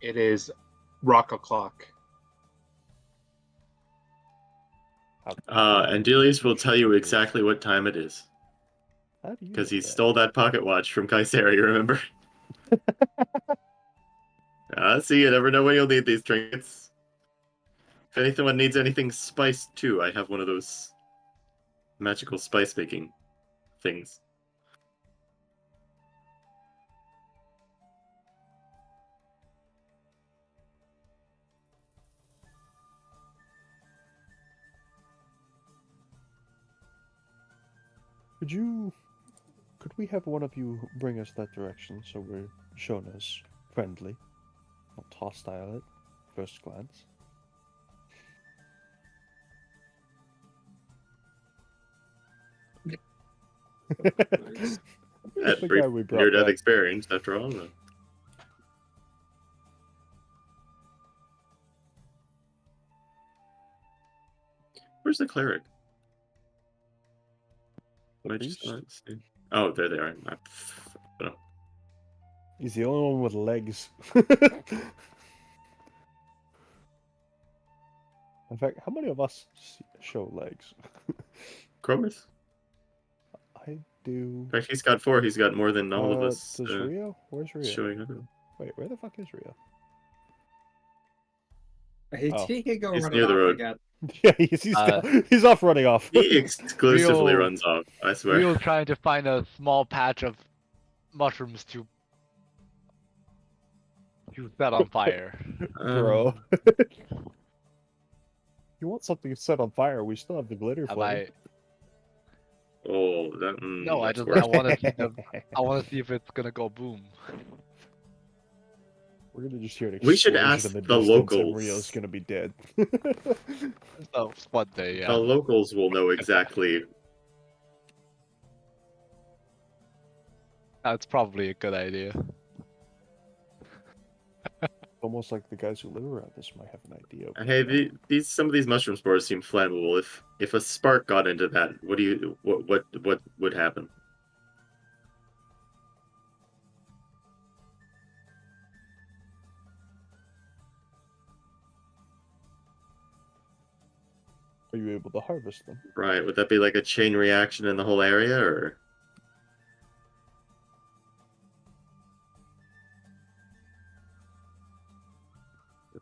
It is rock o'clock. Andelias will tell you exactly what time it is. How do you Because know he that? stole that pocket watch from Kaiseri, remember? See, you never know when you'll need these trinkets. If anyone needs anything spiced too, I have one of those magical spice making things. Could we have one of you bring us that direction so we're shown as friendly, not hostile at first glance? at the brief guy we brought near-death back. experience, after all. Where's the cleric? The I just priest? not see. Oh, there they are. Oh. He's the only one with legs. In fact, how many of us show legs? Chromis? I do. In fact, he's got 4. He's got more than all of us Does Rio? Where's Rio? showing up. Wait, where the fuck is Rio? He could go He's run near it the off road. again. Yeah, he's off running off. He exclusively Rio- runs off, I swear. Rio's trying to find a small patch of mushrooms to set on fire. Bro. You want something set on fire? We still have the glitter Have flame. Oh, that. No, I that's just I worse. want to see if it's gonna go boom. We're gonna just hear an We should explosion ask in the the distance, locals. and Rio's gonna be dead. So one day, The yeah. locals will know exactly. That's probably a good idea. Almost like the guys who live around this might have an idea. Of Hey, some of these mushroom spores seem flammable. If a spark got into that, what would happen? Are you able to harvest them? Right? Would that be like a chain reaction in the whole area, or?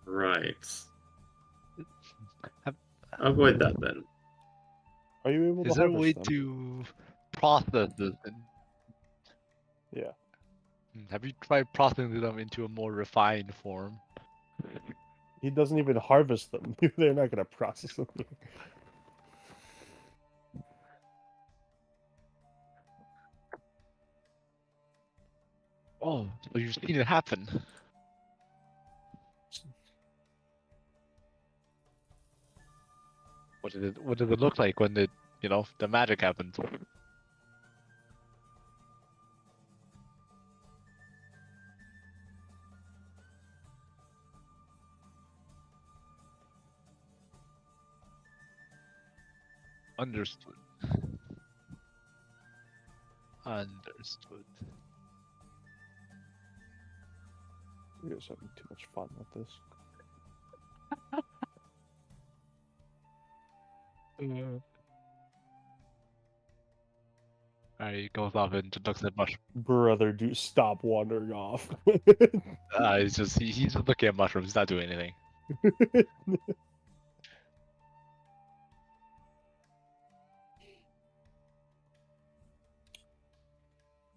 Right. Avoid that then. Are you able to Is there a harvest way them? to process this? Yeah. Have you tried processing them into a more refined form? He doesn't even harvest them. They're not gonna process them. Oh, so you've seen it happen. What does it look like when the magic happens? Understood. Understood. Rio's having too much fun with this. Alright, he goes off and just looks at mushrooms. Brother, do stop wandering off. He's just looking at mushrooms. He's not doing anything.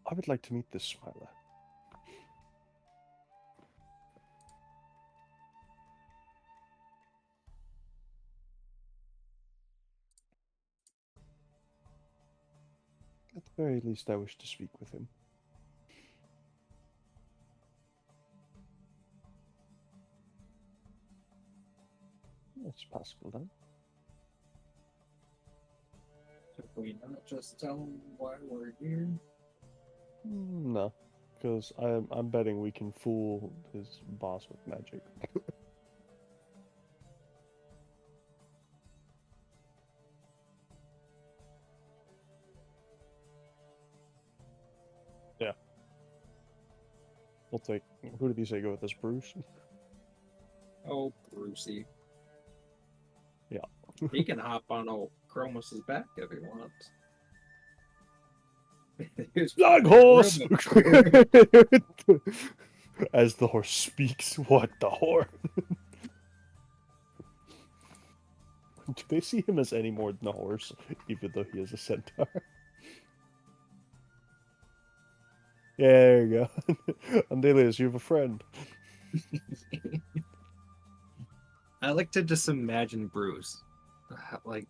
I would like to meet this Smiler. At the very least, I wish to speak with him. It's possible, then. Should we not just tell him why we're here? No, because I'm betting we can fool his boss with magic. Yeah. We'll take. Who did he say go with this, Bruce? Oh, Brucey. Yeah. He can hop on old Chromis's back if he wants. Black horse! As the horse speaks, what the whore? Do they see him as any more than a horse, even though he is a centaur? Yeah, there you go. Andelias, you have a friend. I like to just imagine Bruce, like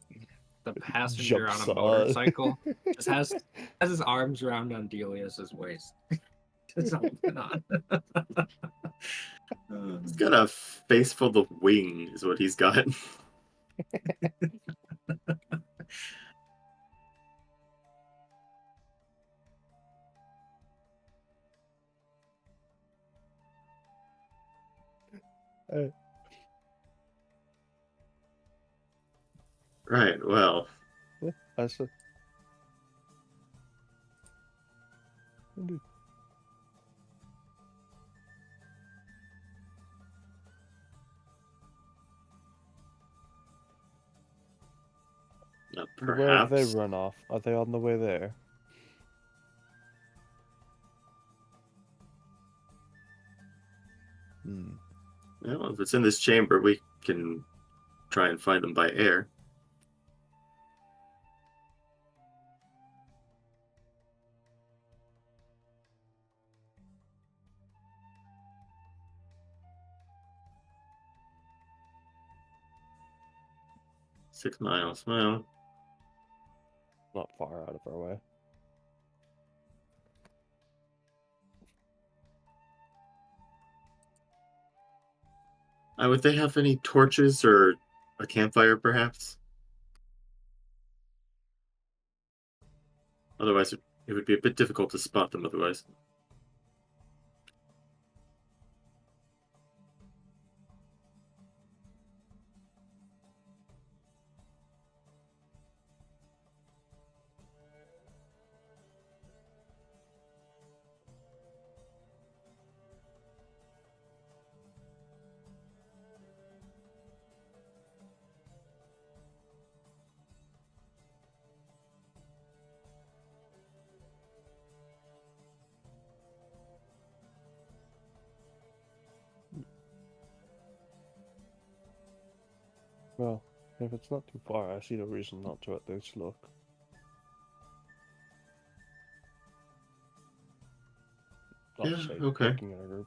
the passenger Jumps on a motorcycle, just has his arms around Andelias' waist. Just holding on. He's got a face full of wing, is what he's got. Right, well, Yeah, I said. Indeed. Where have they perhaps. run off? Are they on the way there? Hmm. Well, if it's in this chamber, we can try and find them by air. Six miles. Well, Not far out of our way. would they have any torches or a campfire, perhaps? Otherwise, it would be a bit difficult to spot them otherwise. Well, if it's not too far, I see no reason not to at least look. I'll Yeah, say, okay. looking at a group.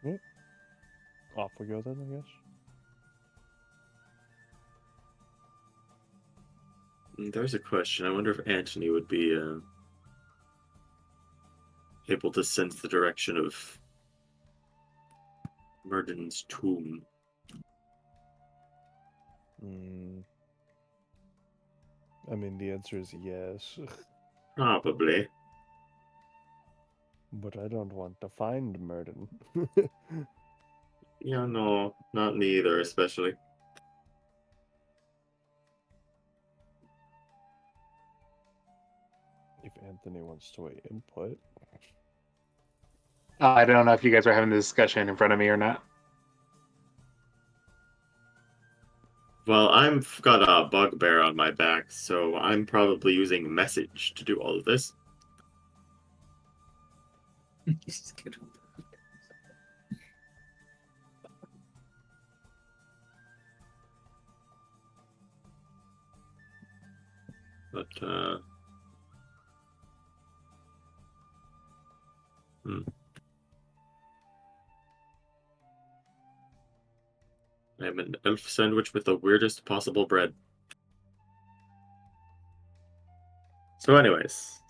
Yep. Off we go then, I guess. There's a question. I wonder if Antony would be able to sense the direction of Murden's tomb. I mean, the answer is yes. Probably. But I don't want to find Murden. Yeah, no, not me either, especially. If Anthony wants to weigh input. I don't know if you guys are having the discussion in front of me or not. Well, I've got a bugbear on my back, so I'm probably using message to do all of this. Just kidding. But, I'm an elf sandwich with the weirdest possible bread. So anyways.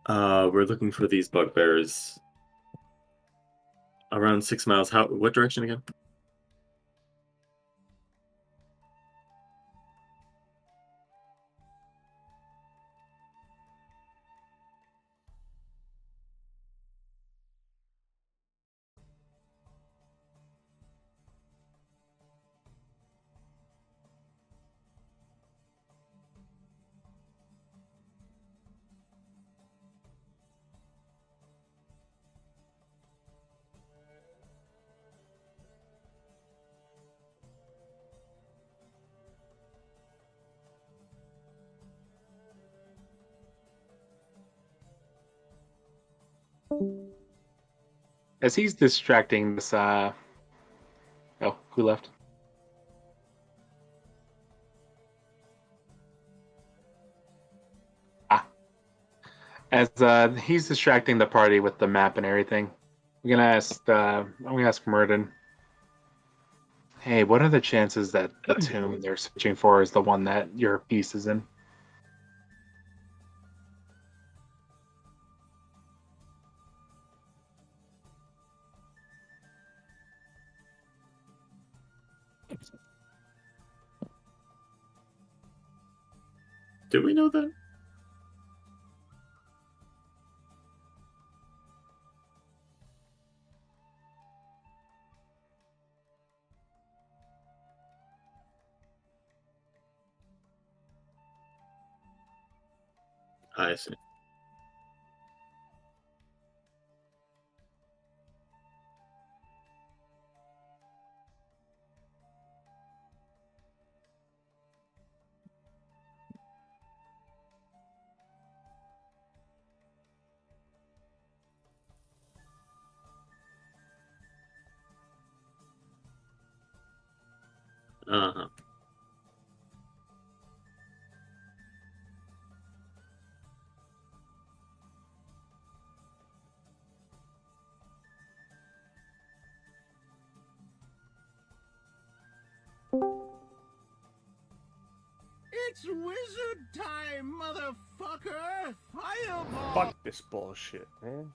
We're looking for these bugbears. Around 6 miles. What direction again? As he's distracting this, oh, who left? As he's distracting the party with the map and everything, I'm gonna ask Murden. Hey, what are the chances that the tomb they're searching for is the one that your piece is in? Do we know that? I see. Uh-huh. It's wizard time, motherfucker! Fireball! Fuck this bullshit, man.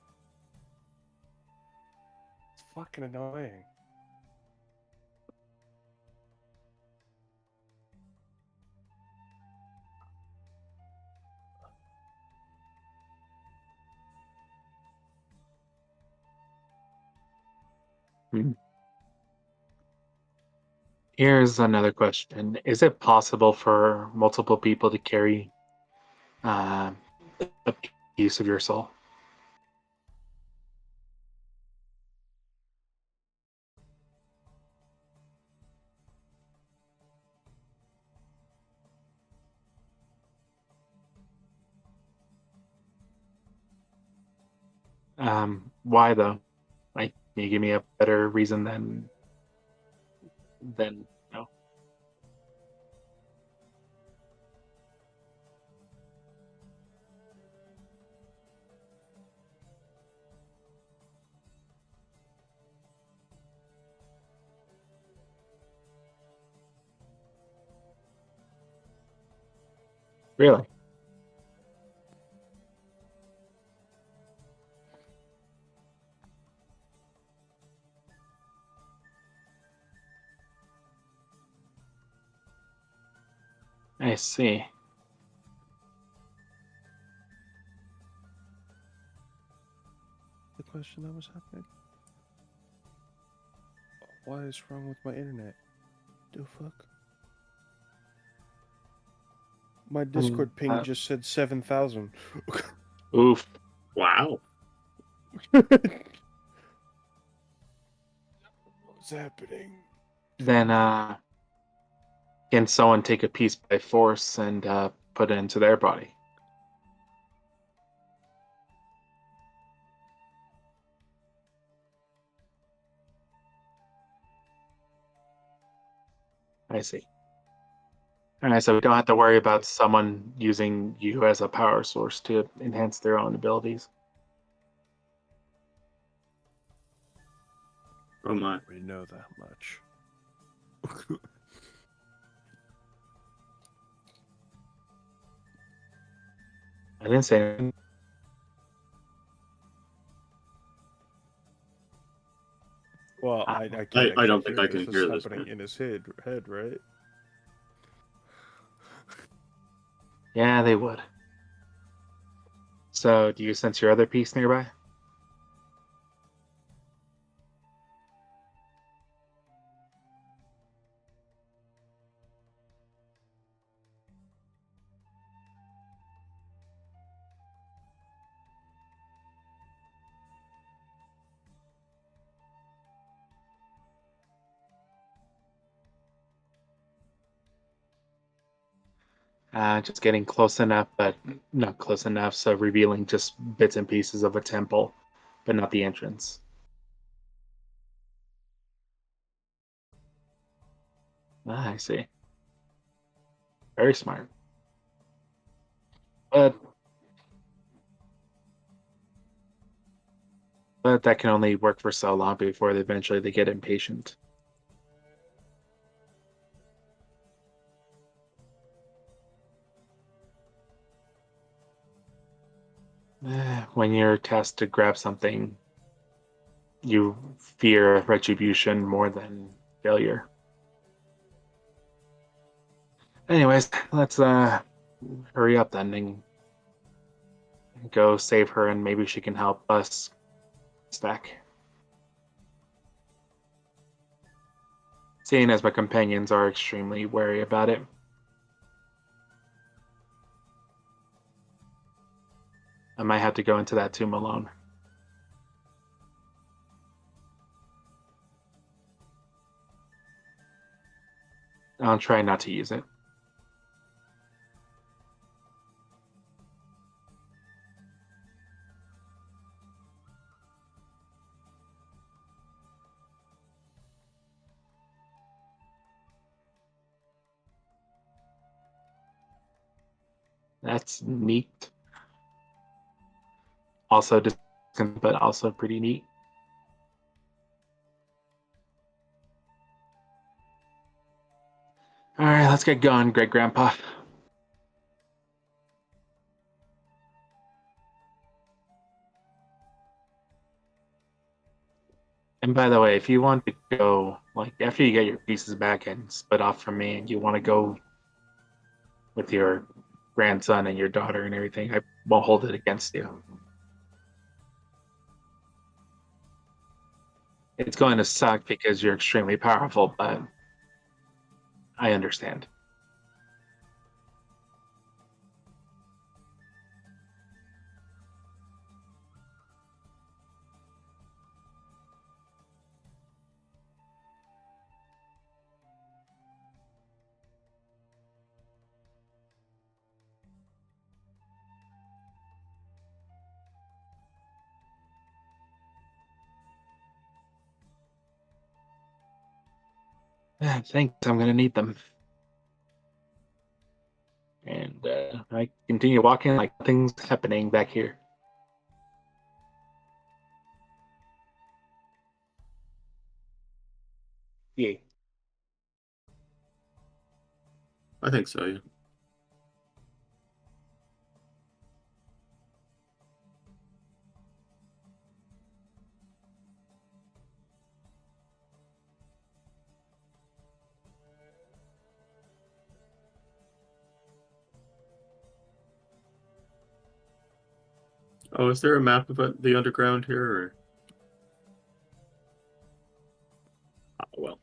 It's fucking annoying. Here's another question. Is it possible for multiple people to carry a piece of your soul? Why though? Like, can you give me a better reason than no? Really? I see. The question that was happening. What is wrong with my internet? The fuck? My Discord ping just said 7,000. Oof. Wow. What's happening? Then can someone take a piece by force and put it into their body? I see. All right, so we don't have to worry about someone using you as a power source to enhance their own abilities. Oh my. We know that much. I didn't say anything. Well, I can't. I actually don't think I can This hear is this, happening man. in his head, right? Yeah, they would. So, do you sense your other piece nearby? Just getting close enough, but not close enough, so revealing just bits and pieces of a temple, but not the entrance. Ah, I see. Very smart. But that can only work for so long before eventually they get impatient. When you're tasked to grab something, you fear retribution more than failure. Anyways, let's hurry up then and go save her, and maybe she can help us back. Seeing as my companions are extremely wary about it. I might have to go into that tomb alone. I'll try not to use it. That's neat. Also distant, but also pretty neat. All right, let's get going, Great Grandpa. And by the way, if you want to go, like after you get your pieces back and split off from me, and you want to go with your grandson and your daughter and everything, I won't hold it against you. It's going to suck because you're extremely powerful, but I understand. Thanks, I'm going to need them. And I continue walking like nothing's happening back here. Yeah. I think so, yeah. Oh, is there a map of the underground here? Or... Oh, well.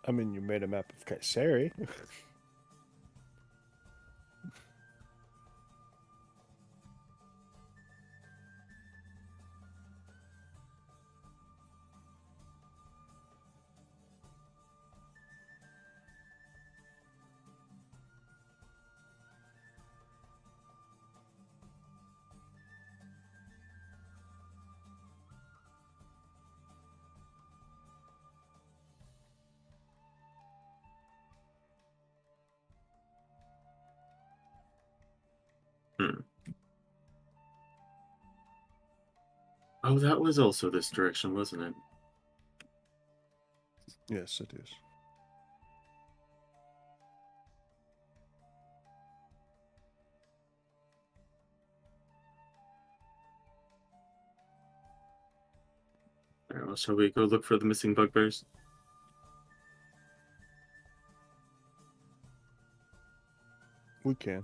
I mean, you made a map of Kayseri. Hmm. Oh, that was also this direction, wasn't it? Yes, it is. Alright, well, shall we go look for the missing bugbears? We can.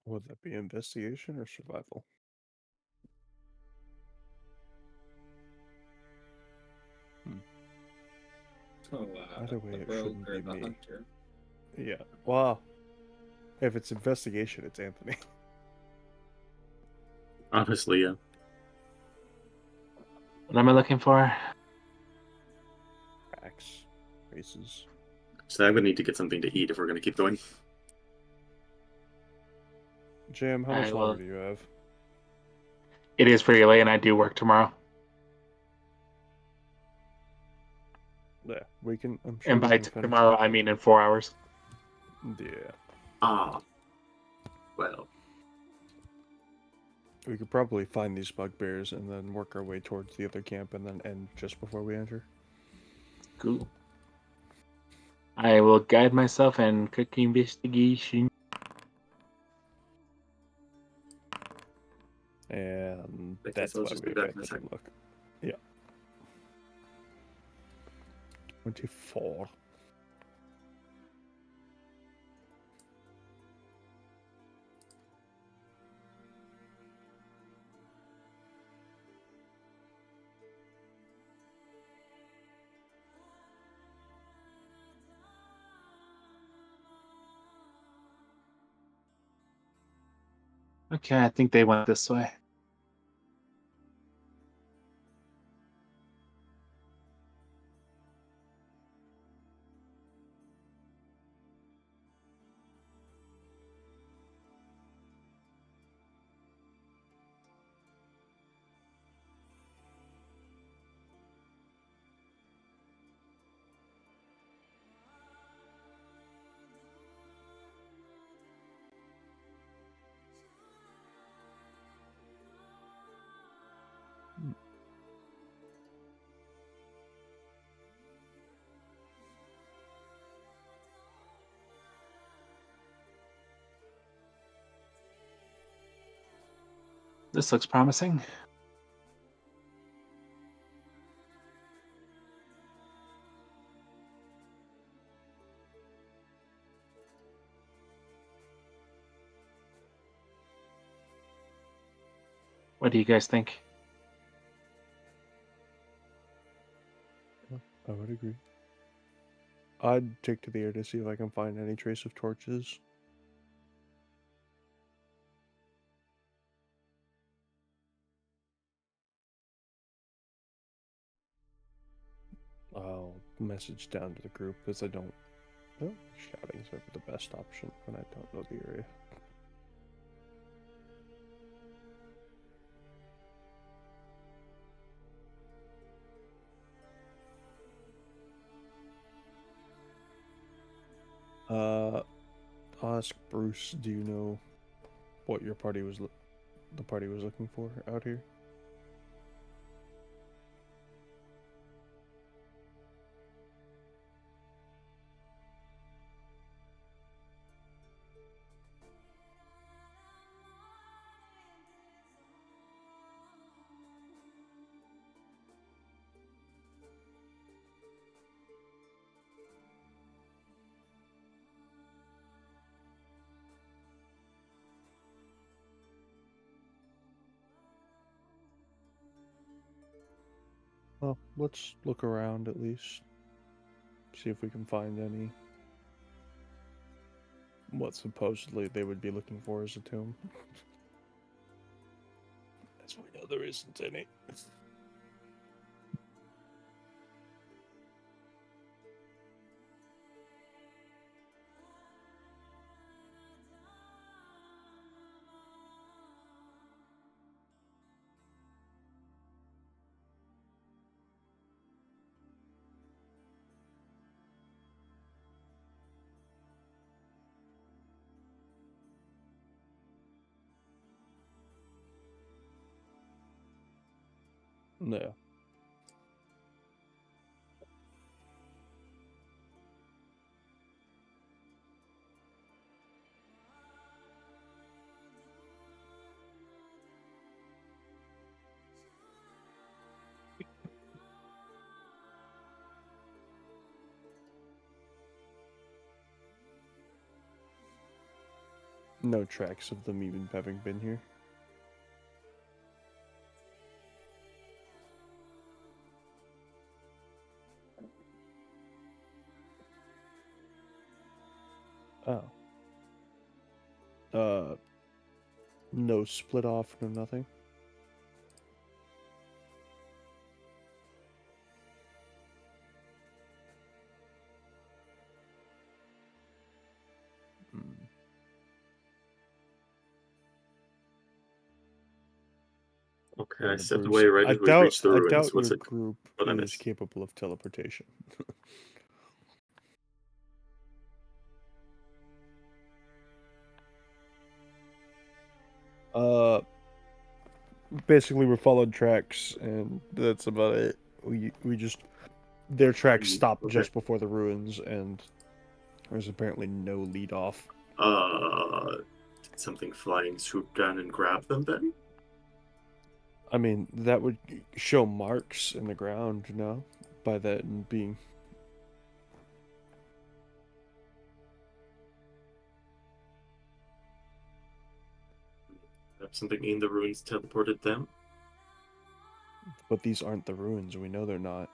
Would that be investigation or survival? So, Either way, the it rogue shouldn't or be the me. hunter? Yeah. Well, if it's investigation, it's Anthony. Obviously, yeah. What am I looking for? Axe. Races. So I'm gonna need to get something to eat if we're gonna keep going. Jam, how I much longer will- do you have? It is pretty late, and I do work tomorrow. Yeah, we can. I'm sure And we by can finish. tomorrow, I mean in 4 hours. Yeah, Ah, well, we could probably find these bugbears and then work our way towards the other camp and then end just before we enter. Cool. I will guide myself and cook investigation. And I guess that's I'll why just we be back have in a to second. look. Yeah. 24. Okay, I think they went this way. This looks promising. What do you guys think? I would agree. I'd take to the air to see if I can find any trace of torches. I'll message down to the group as I don't. Oh, shouting's never the best option when I don't know the area. Ask Bruce, do you know what your party was the party was looking for out here? Well, let's look around at least. See if we can find any. What supposedly they would be looking for as a tomb. As we know, there isn't any. No. No tracks of them even having been here. Oh. No split off, no nothing. Hmm. Okay, I Well, stepped Bruce, away right as we reached the I ruins. doubt What's your it? group What I is miss? capable of teleportation. uh, basically we followed tracks, and that's about it. We just their tracks stopped Okay. just before the ruins, and there's apparently no lead off. Did something flying swoop down and grab them then? I mean, that would show marks in the ground, you know, by that being. Perhaps something in the ruins teleported them? But these aren't the ruins. We know they're not.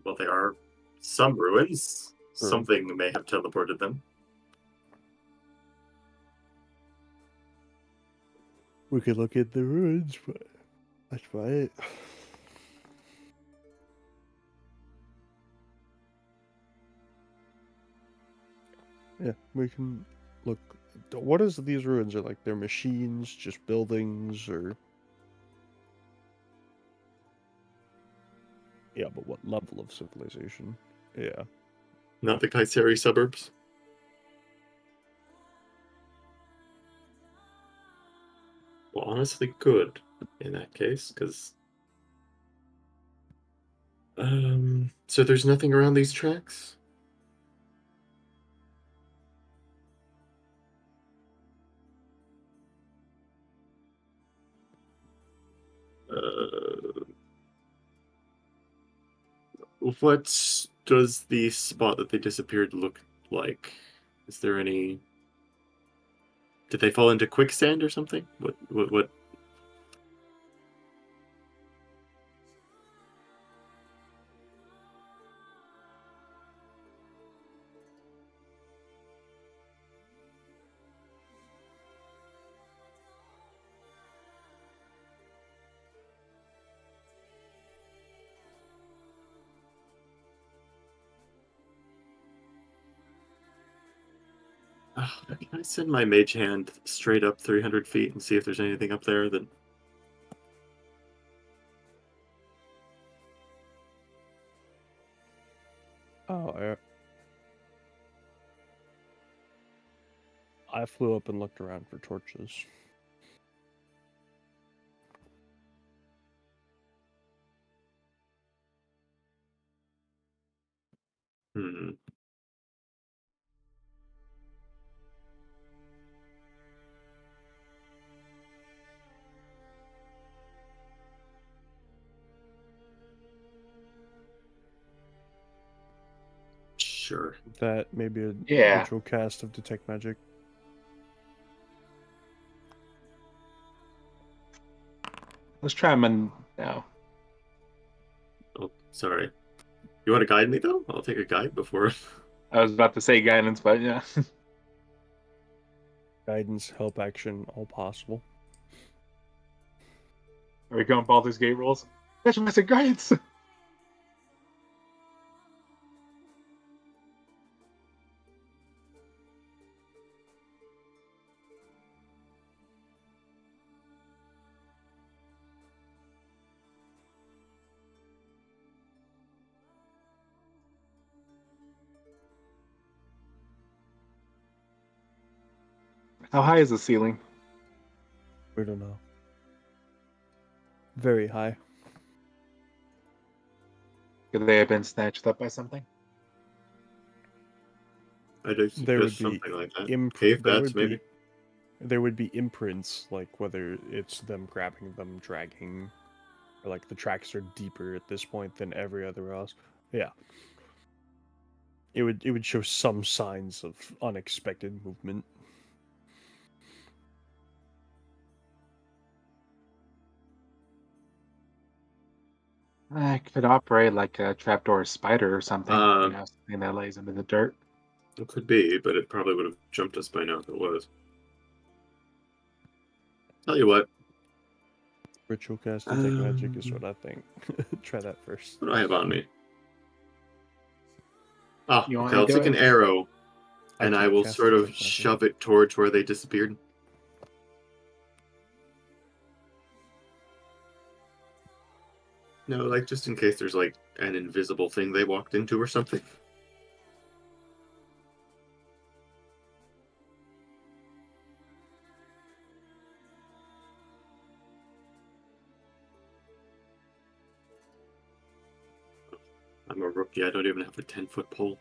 Well, they are some ruins. True. Something may have teleported them. We could look at the ruins, but that's about it. Yeah, we can look. What is these ruins? Are like they're machines, just buildings, or? Yeah, but what level of civilization? Yeah. Not the Kayseri suburbs? Well, honestly, good in that case, because. So there's nothing around these tracks? What does the spot that they disappeared look like? Is there any? Did they fall into quicksand or something? What? Can I send my mage hand straight up 300 feet and see if there's anything up there that? Oh, I flew up and looked around for torches. Hmm. Sure. That maybe a Yeah. ritual cast of detect magic. Let's try them now. Oh, sorry. You want to guide me though? I'll take a guide before. I was about to say guidance, but yeah. Guidance, help action, all possible. Are we going Baldur's Gate rules? That's what I said, guidance. How high is the ceiling? We don't know. Very high. Could they have been snatched up by something? I do There would suggest be something like that. there bats, would maybe. be there would be imprints, like whether it's them grabbing them, dragging, or like the tracks are deeper at this point than every other else. Yeah. it would show some signs of unexpected movement. I could operate like a trapdoor spider or something. Um, Something that lays into the dirt. It could be, but it probably would have jumped us by now if it was. Tell you what, Ritual cast detect magic is what I think. Try that first. what do I have on me? Oh, You want okay, me I'll to do take an it? arrow, and I can't will cast sort of detect magic. shove it towards where they disappeared. No, like just in case there's like an invisible thing they walked into or something. I'm a rookie, I don't even have a 10-foot pole.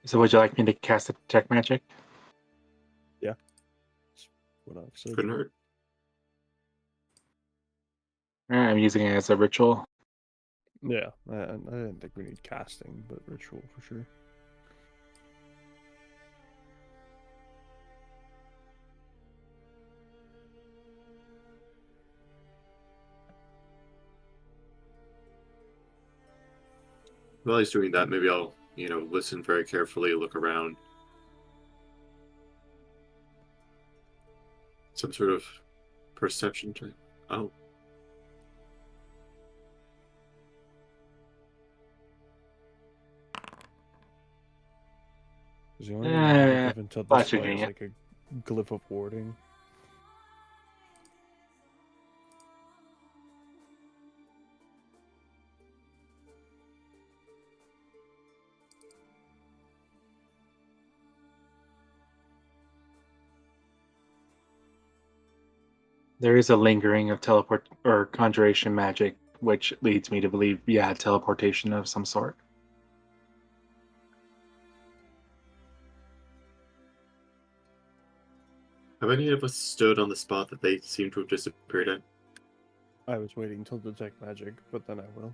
So would you like me to cast a detect magic? Yeah. That's what I've said. Couldn't hurt. Alright, I'm using it as a ritual. Yeah, I didn't think we need casting, but ritual for sure. While he's doing that, maybe I'll, listen very carefully, look around. Some sort of perception check. Oh. Is the only thing I can think Uh, of until this Flash fight is Genius. like a glyph of warding. There is a lingering of teleport or conjuration magic, which leads me to believe, teleportation of some sort. Have any of us stood on the spot that they seem to have disappeared at? I was waiting until detect magic, but then I will.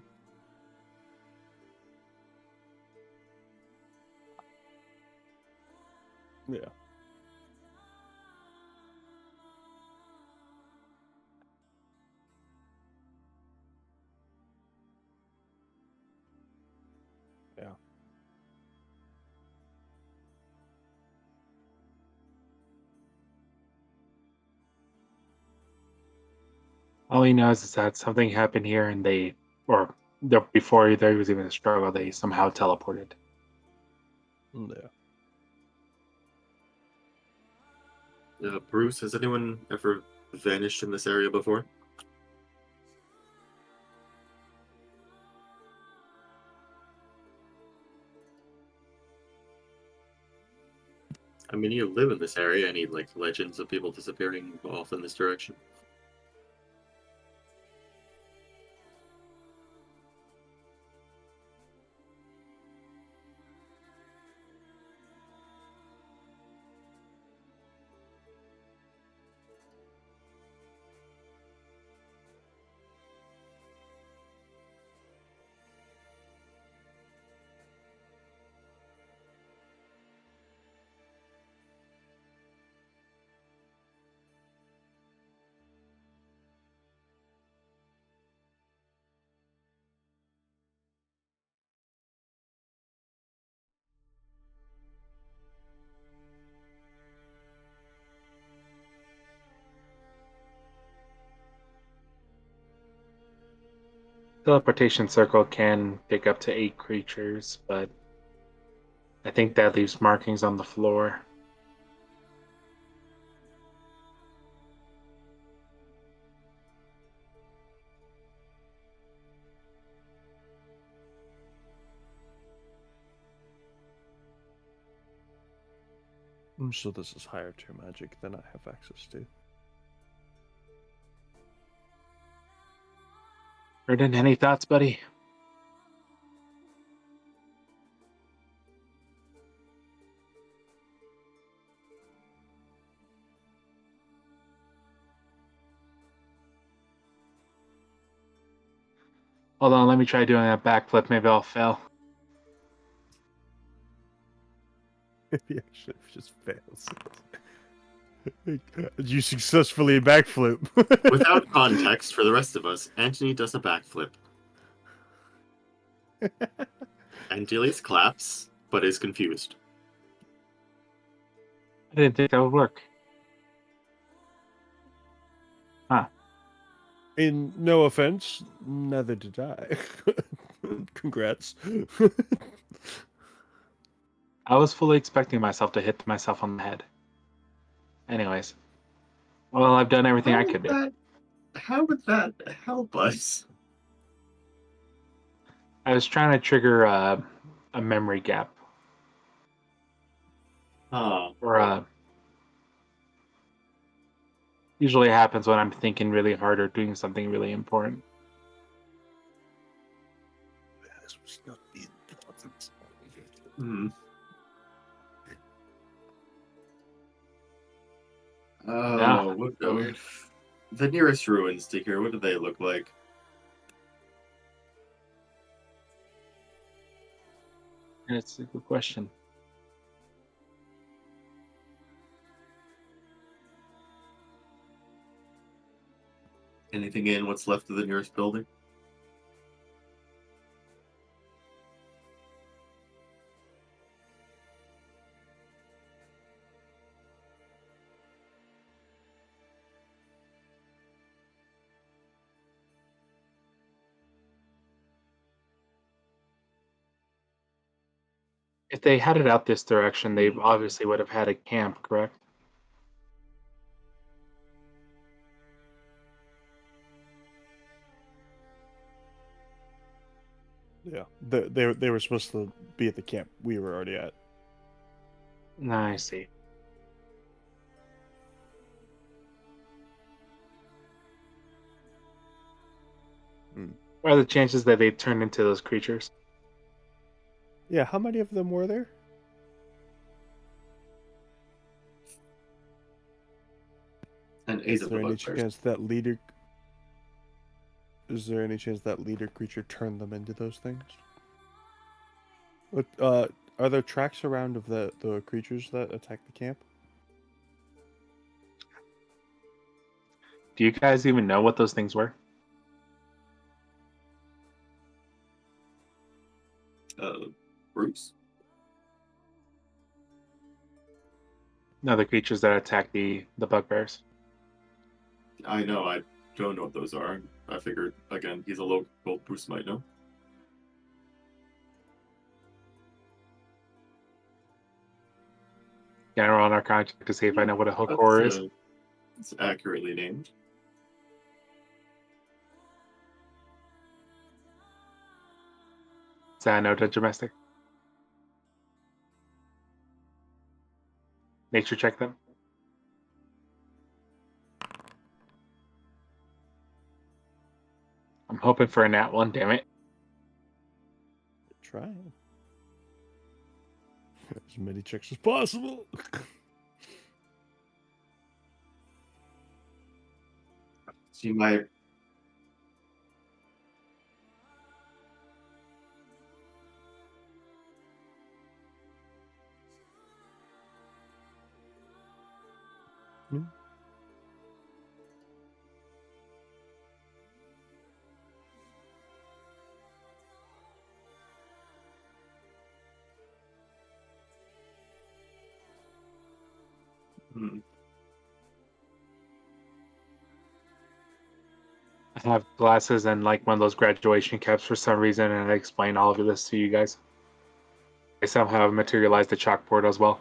Yeah. Yeah. All he knows is that something happened here, and before there was even a struggle, they somehow teleported. Yeah. Bruce, has anyone ever vanished in this area before? I mean, you live in this area. Any, legends of people disappearing off in this direction? Teleportation circle can pick up to 8 creatures, but I think that leaves markings on the floor. So this is higher tier magic than I have access to. Erden, any thoughts, buddy? Hold on, let me try doing a backflip. Maybe I'll fail. Maybe I should have just failed. You successfully backflip. Without context for the rest of us, Anthony does a backflip. Andelias claps, but is confused. I didn't think that would work. In no offense, neither did I. Congrats. I was fully expecting myself to hit myself on the head. Anyways. Well, I've done everything I could do. How would that help us? I was trying to trigger a memory gap. Or usually happens when I'm thinking really hard or doing something really important. This was not the important. Oh, Yeah. what the nearest ruins to here, what do they look like? That's a good question. Anything in what's left of the nearest building? If they had it out this direction, they obviously would have had a camp, correct? Yeah, they were supposed to be at the camp we were already at. I see. What are the chances that they turned into those creatures? Yeah, how many of them were there? And Is there any chance that leader? Is there any chance that leader creature turned them into those things? What are there tracks around of the creatures that attacked the camp? Do you guys even know what those things were? Bruce? No, the creatures that attack the bugbears. I know, I don't know what those are. I figured, again, he's a local, Bruce might know. Yeah, we're on our contract to see if I know what a hook horror is. It's accurately named. Is that a note of domestic? Nature check them. I'm hoping for a nat 1, damn it. Trying. As many checks as possible. She might. I have glasses and like one of those graduation caps for some reason, and I explain all of this to you guys. I somehow have materialized the chalkboard as well.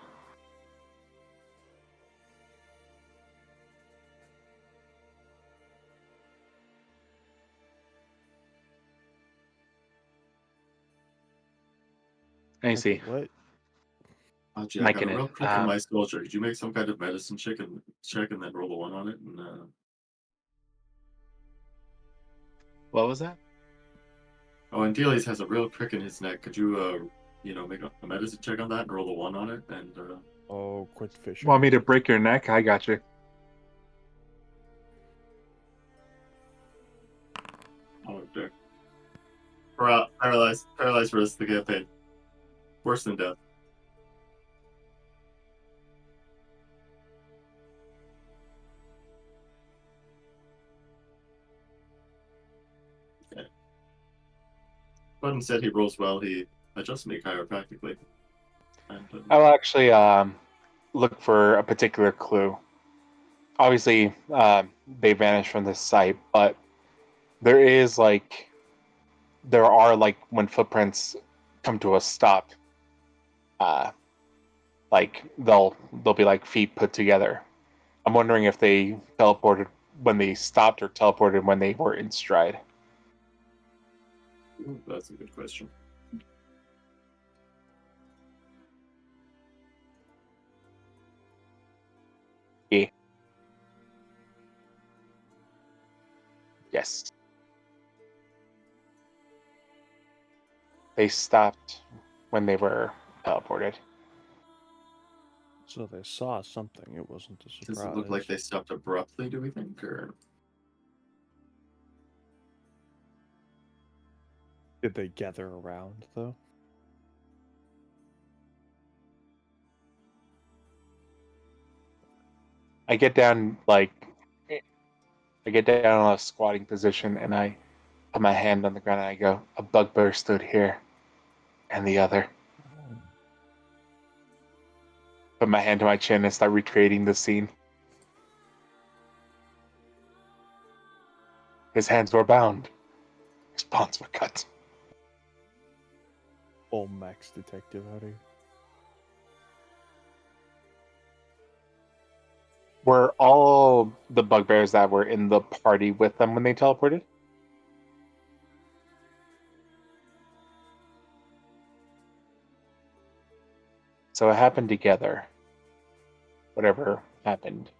I see. What? Oh, gee, I Mike got in a it. real quick in my soldier. Could you make some kind of medicine check and then roll a 1 on it? And What was that? oh, and Andelias has a real crick in his neck. Could you, make a medicine check on that and roll a 1 on it? And Oh, quit fishing. Want me to break your neck? I got you. oh, okay. Paralyzed for the rest of the campaign. Worse than death. Okay. But instead he rolls well, he adjusts me chiropractically. And, I will actually look for a particular clue. Obviously, they vanish from this site, but there are like when footprints come to a stop, like they'll be like feet put together. I'm wondering if they teleported when they stopped or teleported when they were in stride. ooh, that's a good question. Yeah. Yes. They stopped when they were teleported. So they saw something. It wasn't a surprise. Does it look like they stopped abruptly, do we think? Or Did they gather around, though? I get down on a squatting position and I put my hand on the ground and I go, a bugbear stood here and the other. Put my hand to my chin and start recreating the scene. His hands were bound. His bonds were cut. Full max detective out here. Were all the bugbears that were in the party with them when they teleported? So it happened together. Whatever happened.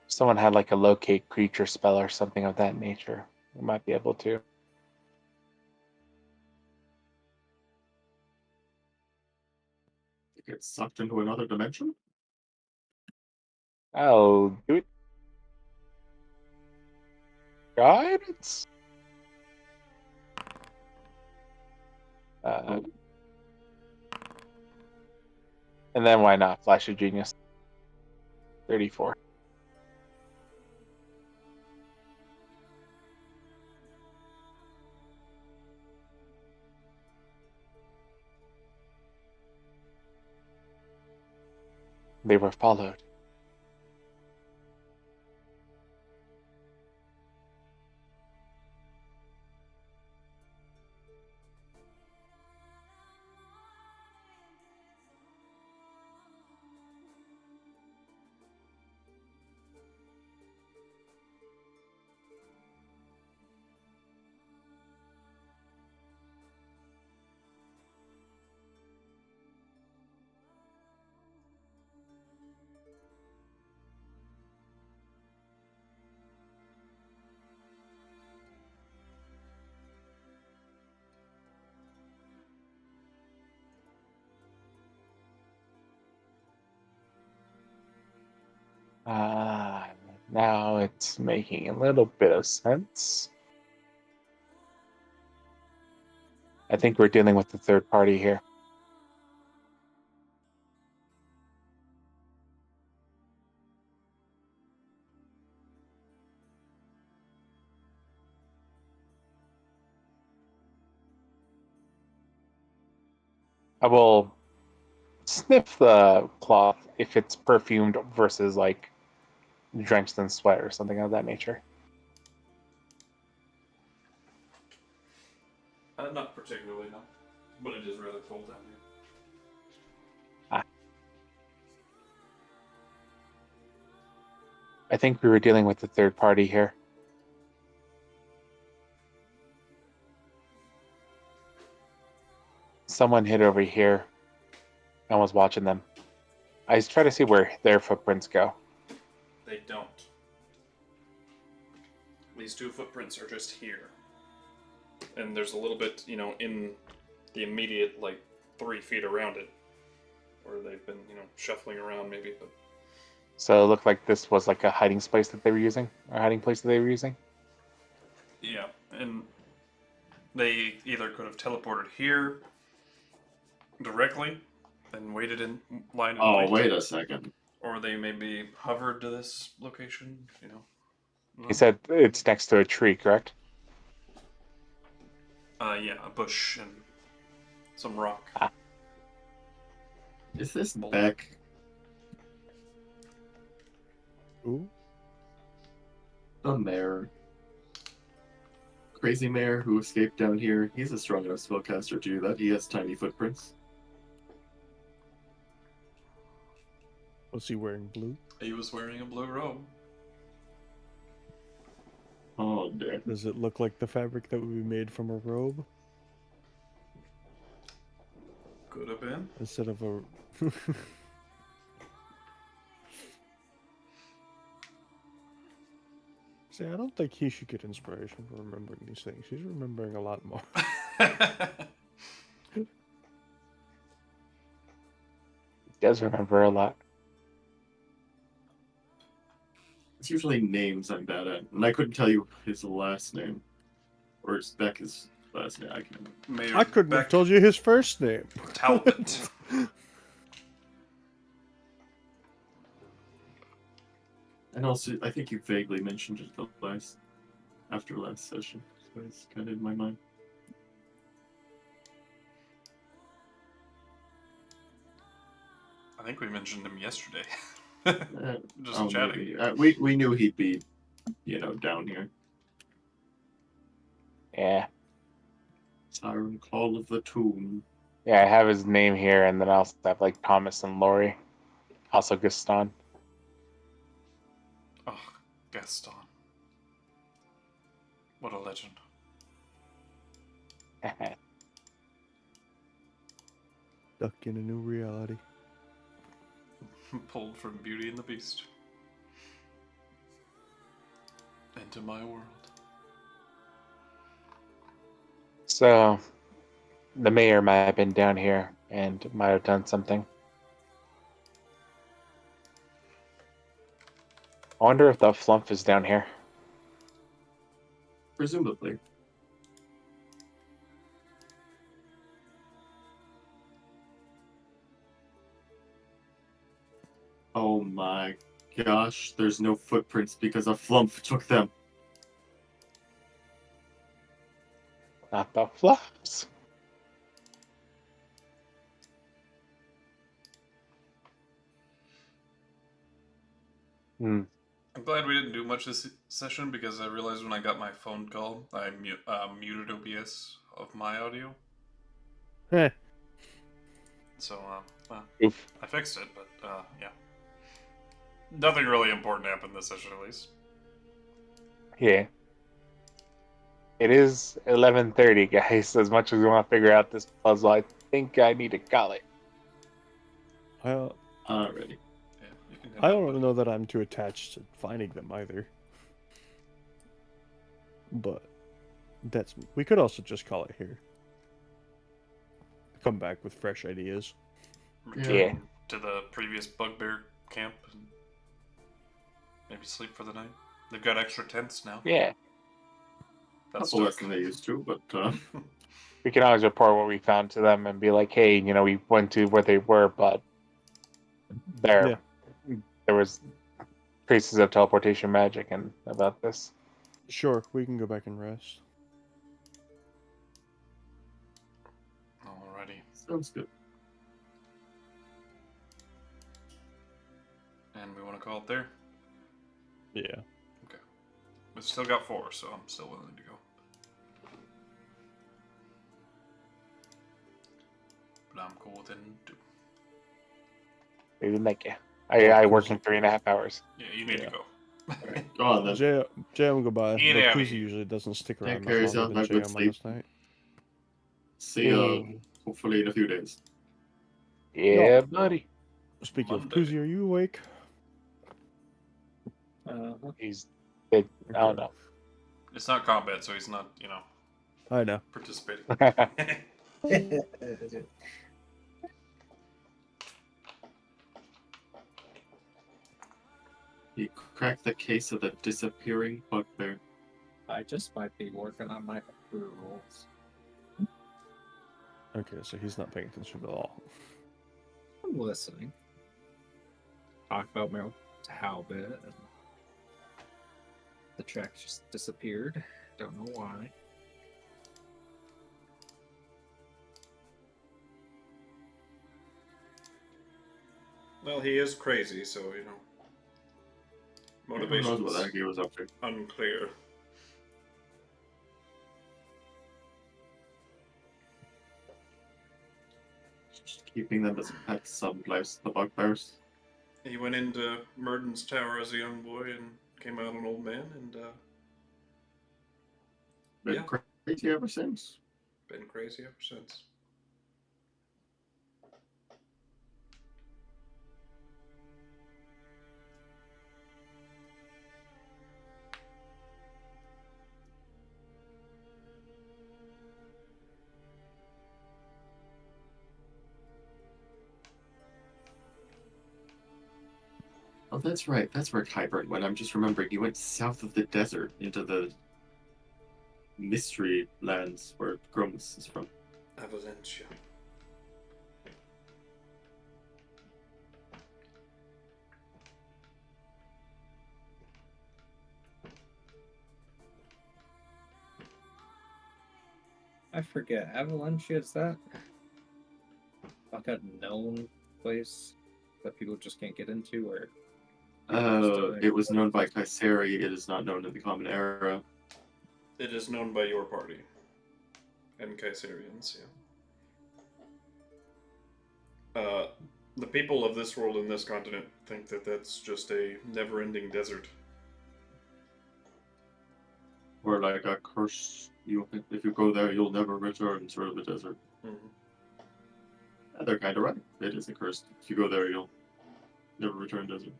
Someone had like a locate creature spell or something of that nature. We might be able to. it gets sucked into another dimension? I'll do it. Guidance. And then why not? Flash of Genius. 34. They were followed. Now it's making a little bit of sense. I think we're dealing with the third party here. I will sniff the cloth if it's perfumed versus like drenched in sweat or something of that nature. Not particularly, no. But it is rather cold down here. I think we were dealing with the third party here. Someone hid over here and was watching them. I try to see where their footprints go. They don't. These two footprints are just here. And there's a little bit, in the immediate, 3 feet around it. Where they've been, shuffling around maybe, but So it looked like this was like a hiding place that they were using, or hiding place that they were using. Yeah, and they either could have teleported here directly and waited in line and Oh, wait a second. or they maybe hovered to this location. You know. No? He said it's next to a tree, correct? Yeah, a bush and some rock. Is this Beck? Ooh. The mayor. Crazy mayor who escaped down here. He's a strong enough spellcaster to do that. He has tiny footprints. Was he wearing blue? He was wearing a blue robe. Oh, dear. Does it look like the fabric that would be made from a robe Could have been. instead of a? See, I don't think he should get inspiration for remembering these things. He's remembering a lot more. He does remember a lot. It's usually names I'm bad at, and I couldn't tell you his last name. Or is Beck his last name? I can't. Mayor I couldn't Beck have told you his first name. Talbot. And also, I think you vaguely mentioned it after last session, so it's kind of in my mind. I think we mentioned him yesterday. Just Oh, chatting. maybe. We knew he'd be, down here. Yeah. Siren Call of the Tomb. Yeah, I have his name here, and then I also have like Thomas and Lori. Also Gaston. Oh, Gaston. What a legend. Stuck in a new reality. Pulled from Beauty and the Beast. Into my world. So, the mayor might have been down here and might have done something. I wonder if the flump is down here. Presumably. Oh my gosh, there's no footprints because a flump took them. Not the flumps. I'm glad we didn't do much this session because I realized when I got my phone call, I muted OBS of my audio. Heh. So, Oof. I fixed it, but, yeah. Nothing really important happened this session, at least. Yeah. It is 11:30, guys. As much as we want to figure out this puzzle, I think I need to call it. Well, Alrighty. Yeah, you can I don't know that I'm too attached to finding them either. But we could also just call it here. Come back with fresh ideas. Return Yeah. to the previous bugbear camp and maybe sleep for the night. They've got extra tents now. Yeah. That's Couple less than they used to, but We can always report what we found to them and be like, hey, we went to where they were, but there was traces of teleportation magic and about this. Sure, we can go back and rest. Alrighty. sounds good. And we want to call it there? Yeah. Okay. We've still got 4, so I'm still willing to go. But I'm cool with it too. We didn't make it. I work in 3.5 hours. Yeah, you need to go. Alright, go on then. JM goodbye. Get But outta KuZii here. usually doesn't stick Take around care of much yourself, longer have than good JM on sleep. this night. See you hopefully in a few days. Yeah, buddy. Speaking of Monday. KuZii, are you awake? He's big. I don't know. It's not combat, so he's not, I know. participating. You cracked the case of the disappearing bugbear. I just might be working on my rules. Okay, so he's not paying attention at all. I'm listening. Talk about my Talbot. And the track just disappeared. Don't know why. Well, he is crazy, so you know. Who knows Motivation's what that guy was up to? unclear. Just keeping them as pets someplace, the bugbears. He went into Murden's tower as a young boy and came out an old man, and Been Yeah. crazy ever since. been crazy ever since. Oh, that's right. That's where Kyburn went. I'm just remembering he went south of the desert into the mystery lands where Chromis is from. Avalanche. I forget. Avalanche, is that like a known place that people just can't get into, or It was known by Kaiseri. It is not known in the Common Era. It is known by your party and Kaiserians, yeah. The people of this world and this continent think that that's just a never-ending desert. Or like a curse. If you go there, you'll never return, sort of a desert. Mm-hmm. And they're kind of right. It is a curse. If you go there, you'll never return desert.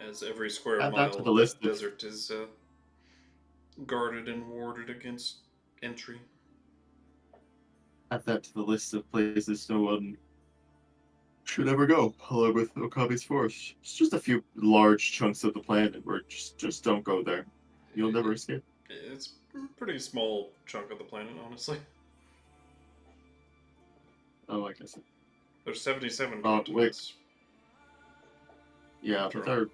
As every square Add that mile to of the that list of- desert is guarded and warded against entry. Add that to the list of places no one should ever go, along with Okabe's force. It's just a few large chunks of the planet where just don't go there. You'll never escape. It's a pretty small chunk of the planet, honestly. Oh, I guess. There's 77 Oh, continents. Yeah, True. but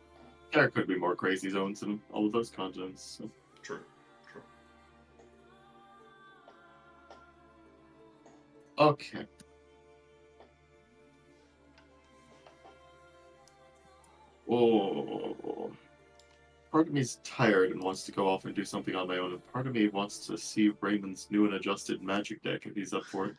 there could be more crazy zones in all of those continents. So. True. Okay. Oh. Part of me's tired and wants to go off and do something on my own, and part of me wants to see Raymond's new and adjusted magic deck if he's up for it.